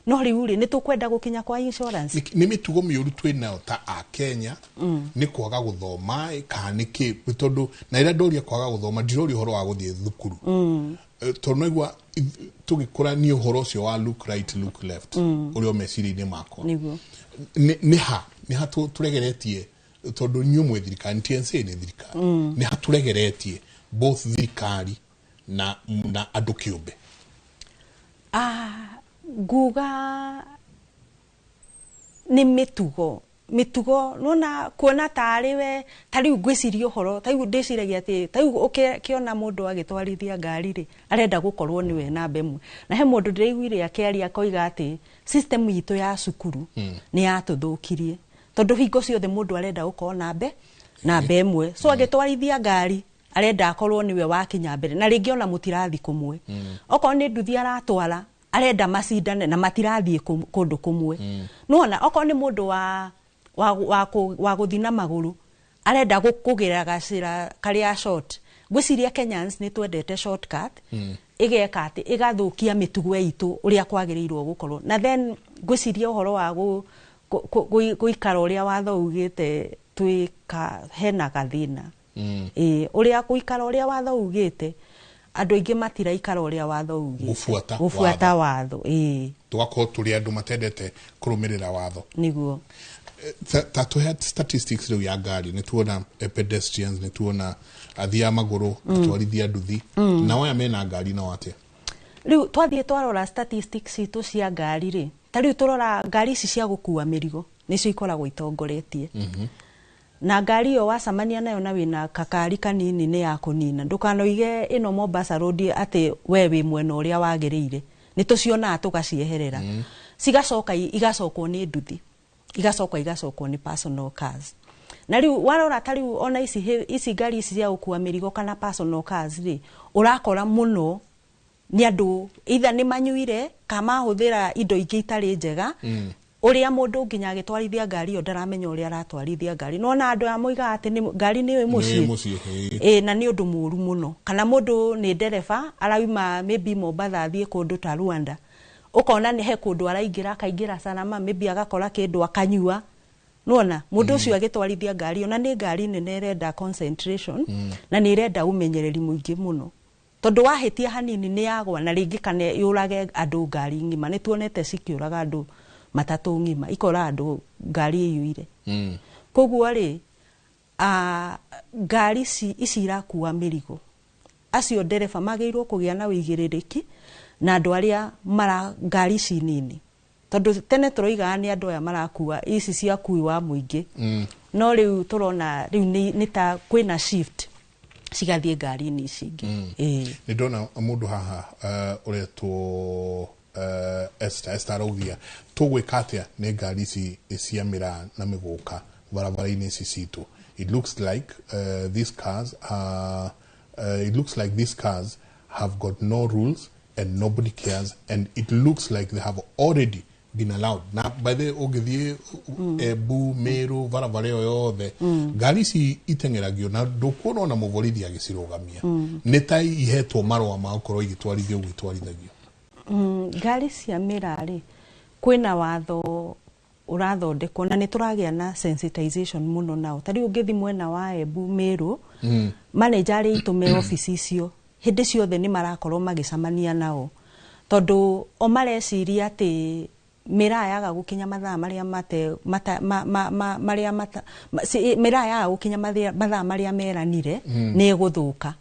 no riu ri ni tukwenda gukinya kwa insurance ni mitugo miuru twina ta a Kenya ni kwaga guthoma kaniki tondu na ira ndoria kwaga guthoma ndirori horo wa guthie thukuru tondu igwa tugikura ni horo cio wa look right look left urio meciri-ini makwa ni ha turegeretie tondu nyumwe thirikari TNC ni thirikari ni ha turegeretie both thirikari na andu kiumbe guga ni mitugo nona kuona tariwe tari ugwicirio horo tari ndiciragia ati tari ukiona mundu agitwarithia ngari ri arenda gukorwo niwe na mbemwe na he mundu ndiraiguire akiaria koiga ati system yitu ya cukuru ni yatuthukirie tondu hingo ciothe mundu arenda gukorwo na mbemwe so agitwarithia ngari arenda akorwo niwe wakinya mbere na ringi ona mutirathi kumwe oko ni nduthi aratwara arenda macindane na matirathie kundu kumwe nona oko ni mundu wa guthina maguru arenda kugira gacira karia short gwiciria Kenyans ni twendete shortcut igeka ati igathukia mitugo yitu uria kwagirirwo gukorwo na then gwiciria uhoro wa guikara uria watho ugite twika hena gathina uria guikara uria watho ugite andu aingi matiraikara uria watho ugite gufuata watho twako turi andu matendete kurumirira watho niguo to had statistics riu ya ngari ni tuona pedestrians ni tuona athia maguru atwarithia nduthi na waya mena ngari na wate riu twathie twarora statistics itu cia ngari ri tariu turora ngari ici cia gukua mirigo nicio ikoragwo itongoretie na ngari yo wacamania nayo na wina kakari kanini ni ya kunina ndukanoige ino Mombasa road ati we wi mwena uria wagirire ni tuciona tugacieherera cigacoka igacokwo ni nduthi igacokwo ni personal cars na riu warora tariu ona ici ngari ici cia gukua mirigo kana personal cars ri urakora muno ni andu either ni manyuire kama huthira indo ingi itari njega uria mundu nginya agitwarithia ngari yo ndaramenya uria aratwarithia ngari no na andu amoiga ati ni ngari niwe mucii na ni undu muru muno kana mundu ni ndereba arauma maybe Mombasa athie kundu ta Rwanda ukona ni he kundu araingira akaingira Salama maybe agakora kindu akanyua nona mundu ucio agitwarithia ngari ona ni ngari nene irenda concentration na ni irenda umenyereri muingi muno tondu wahitia hanini ni yagwa na ringi kana yurage andu ngari ngima ni tuonete cikiuraga andu matatu ngima ikora andu ngari iyuire koguo ri ngari ici irakuwa mirigo acio ndereba magirwo kugia na wigiririki na andu aria mara ngari ici nini tondu tene turoiga ni andu aya marakuwa ici cia kui wa muingi no riu turona riu ni ta kwina shift cigathie ngari ni cingi ni ndona mundu haha uretwo Esther Ogia tugwika atia ni ngari ici ciamira na miguka barabara-ini ici citu it looks like these cars have got no rules and nobody cares and it looks like they have already been allowed na by the ogithie Ebu Meru barabara yo yothe ngari ici itengeragio na ndukuona ona muvorithi agicirugamia ni ta ihetwo marwa ma gukorwo igitwarithio gwitwarithagio ngari cia mirari kwina watho urathondekwo na nĩ tũragĩa na sensitization muno nao. Tari ũngĩthi mwena wa Embu Meru, manager itũ me office icio hĩndĩ ciothe nĩ marakorwo magĩcamania nao, tondũ o mareciria atĩ mĩraa yaga gũkinya mathaa marĩa mĩraa yaga gũkinya mathaa marĩa meranire nĩ gũthũka.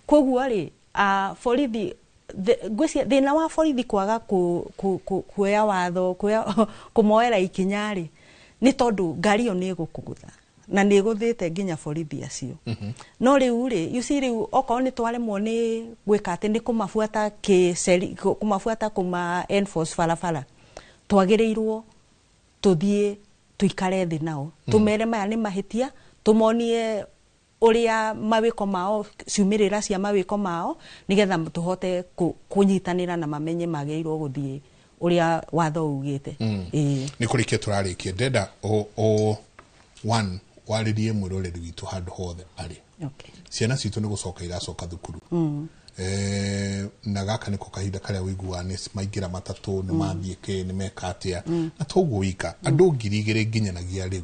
Koguo rĩ, borithi ngwĩcia thĩna wa borithi kwaga kuoya watho kũmoera ikinya rĩ nĩ tondũ ngari ĩyo nĩ ĩgũkũgũtha na nĩ ĩgũthĩte nginya borithi acio. No rĩu rĩ, you see rĩu okorwo nĩ twaremwo nĩ gwĩka atĩ nĩ kũmabuata kuma enforce barabara, twagĩrĩirwo tũthiĩ tuikare thĩ nao tũmere maya nĩ mahĩtia, tũmonie ũrĩa mawĩko mao, ciumĩrĩra cia mawĩko mao, nigetha tũhote kũnyitanĩra na mamenye magĩrĩirwo gũthiĩ ũrĩa watho ugĩte. Nĩ kũrĩkia tũrarĩkia ndenda one warĩrie mwĩroreri witũ handũ hothe arĩ. Ciana citũ nĩ gũcoka iracoka thukuru. Na gaka nĩko kahinda karĩa wĩiguaga nĩ maingĩra matatũ nĩ mathiĩ kĩ nĩ meka atĩa na toguo wika andũ 2,000 nginyanagia rĩu.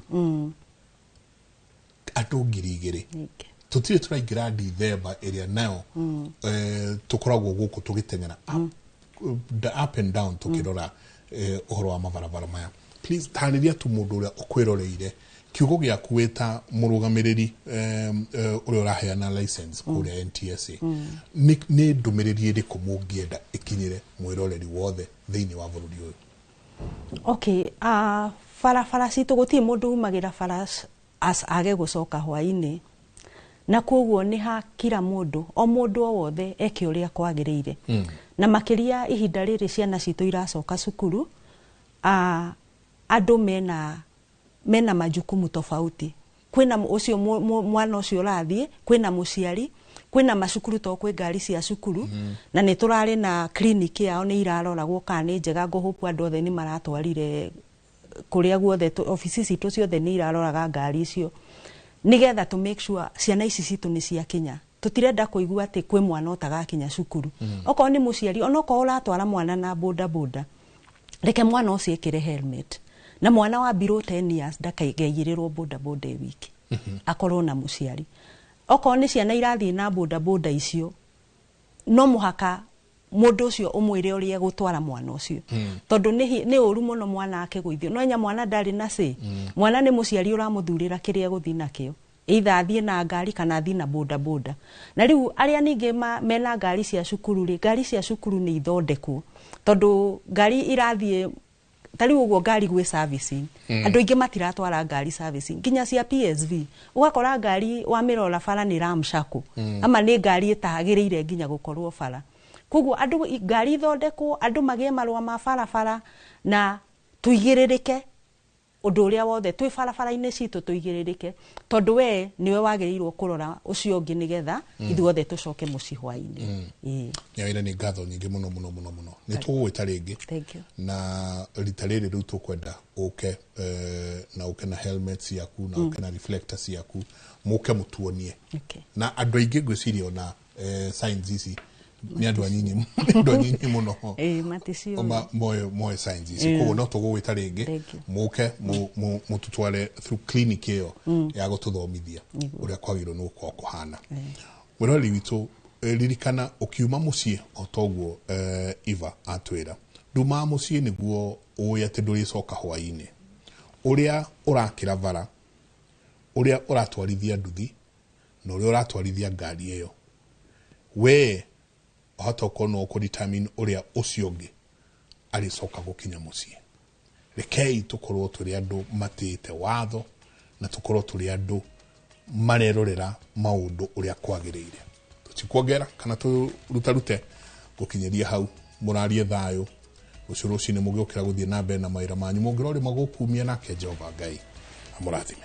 Andũ 2,000 tũtirĩ tũraingĩra December ĩrĩa nayo tũkoragwo gũkũ tũgĩteng'era up and down tũkĩrora ũhoro wa mabarabara maya. Please tarĩria tu mũndũ ũrĩa ũkwĩroreire kiugo gĩaku wĩta mũrũgamĩrĩri ũrĩa ũraheana license kũrĩa NTSA nĩ ndũmĩrĩri ĩrĩkũ mũngĩenda ĩkinyĩre mwĩroreri wothe thĩinĩ wa bũrũri ũyũ? Okay, barabara citũ gũtirĩ mũndũ umagĩra bara age gũcoka hwainĩ, na koguo nĩ ha kila mũndũ o mũndũ o wothe eke ũrĩa kwagĩrĩire. Na makĩria ihinda rĩrĩ ciana citũ iracoka cukuru, andũ mena majukumu tofauti. Kwĩna ũcio mwana ũcio ũrathiĩ, kwĩna mũciari, kwĩna macukuru to kwĩ ngari cia cukuru, na nĩ tũrarĩ na clinic yao nĩ iraroragwo kana nĩ njega. Ngũhopu andũ othe nĩ maratwarire kũrĩa guothe ofisi citũ ciothe nĩ iraroraga ngari icio, nigetha to make sure ciana ici citũ nĩ ciakinya. Tutirenda kũigua atĩ kwĩ mwana ũtagakinya cukuru. Okorwo nĩ mũciari, onokorwo ũratwara mwana na boda boda, reke mwana ũcio ekĩre helmet, na mwana wa below 10 years ndakaigĩrĩrwo boda boda wiki akorwo na mũciari. Okorwo nĩ ciana irathiĩ na boda boda icio, no mũhaka mũndũ ũcio ũmwĩre ũrĩa gũtwara mwana ũcio, tondũ nĩ ũru mũno mwana akĩgũithio. No nya mwana ndarĩ na mwana nĩ mũciari ũramũthurĩra kĩrĩa gũthiĩ nakĩo, either athiĩ na ngari kana athiĩ na boda boda. Na rĩu arĩa ningĩ mena ngari cia cukuru rĩ, ngari cia cukuru nĩ ithondekwo, tondũ ngari irathiĩ tari ũguo ngari gwĩ servicing, andũ aingĩ matiratwara ngari servicing, nginya cia PSV ugakora ngari wa mĩrora bara nĩ ramshackle, ama nĩ ngari ĩtagĩrĩire nginya gũkorwo bara. Koguo andũ ngari ithondekwo, andũ magĩe marũa ma barabara, na tuigĩrĩrĩke ũndũ ũrĩa wothe twĩ barabara-inĩ citũ tuigĩrĩrĩke, tondũ we niwe wagĩrĩirwo kũrora ũcio ũngĩ nigetha ithuothe tũcoke mũciĩ hwainĩ. Nyaĩra nĩ ngatho nyingĩ mũno mũno mũno mũno. Nĩ tũgũgwĩta rĩngĩ na rita rĩrĩ rĩu tũkwenda ũke na ũke na helmet ciaku na ũke na reflector ciaku, mũke mũtuonie. Na andũ aingĩ ngwĩciria ona signs ici ni andũ anyinyi muno moe signs ici, koguo no tũgũgwĩta rĩngĩ mũke mũtũtware through clinic ĩyo ya gũtũthomithia ũrĩa kwagĩrĩirwo nĩ gũkorwo kũhana. Mwĩroreri witũ, ririkana ũkiuma mũciĩ o toguo Eva atwĩra, nduma mũciĩ nĩguo ũĩ atĩ ndũrĩcoka hwainĩ. Ũrĩa ũrakĩra bara, ũrĩa ũratwarithia nduthi na ũrĩa ũratwarithia ngari ĩyo, we hata ũkorwo no kũdetermine ũrĩa ũcio ũngĩ arĩcoka gũkinya mũciĩ. Rekei tũkorwo tũrĩ andũ matĩte watho na tũkorwo tũrĩ andũ marerorera maũndũ ũrĩa kwagĩrĩire. Tũtikuongera kana tũrutarute gũkinyĩria hau. Mũrarie thayũ, rũciũ rũcinĩ mũgĩũkĩra gũthiĩ na mbere na mawĩra manyu, mũngĩrori magũkumia nake Jehova Ngai amũrathime.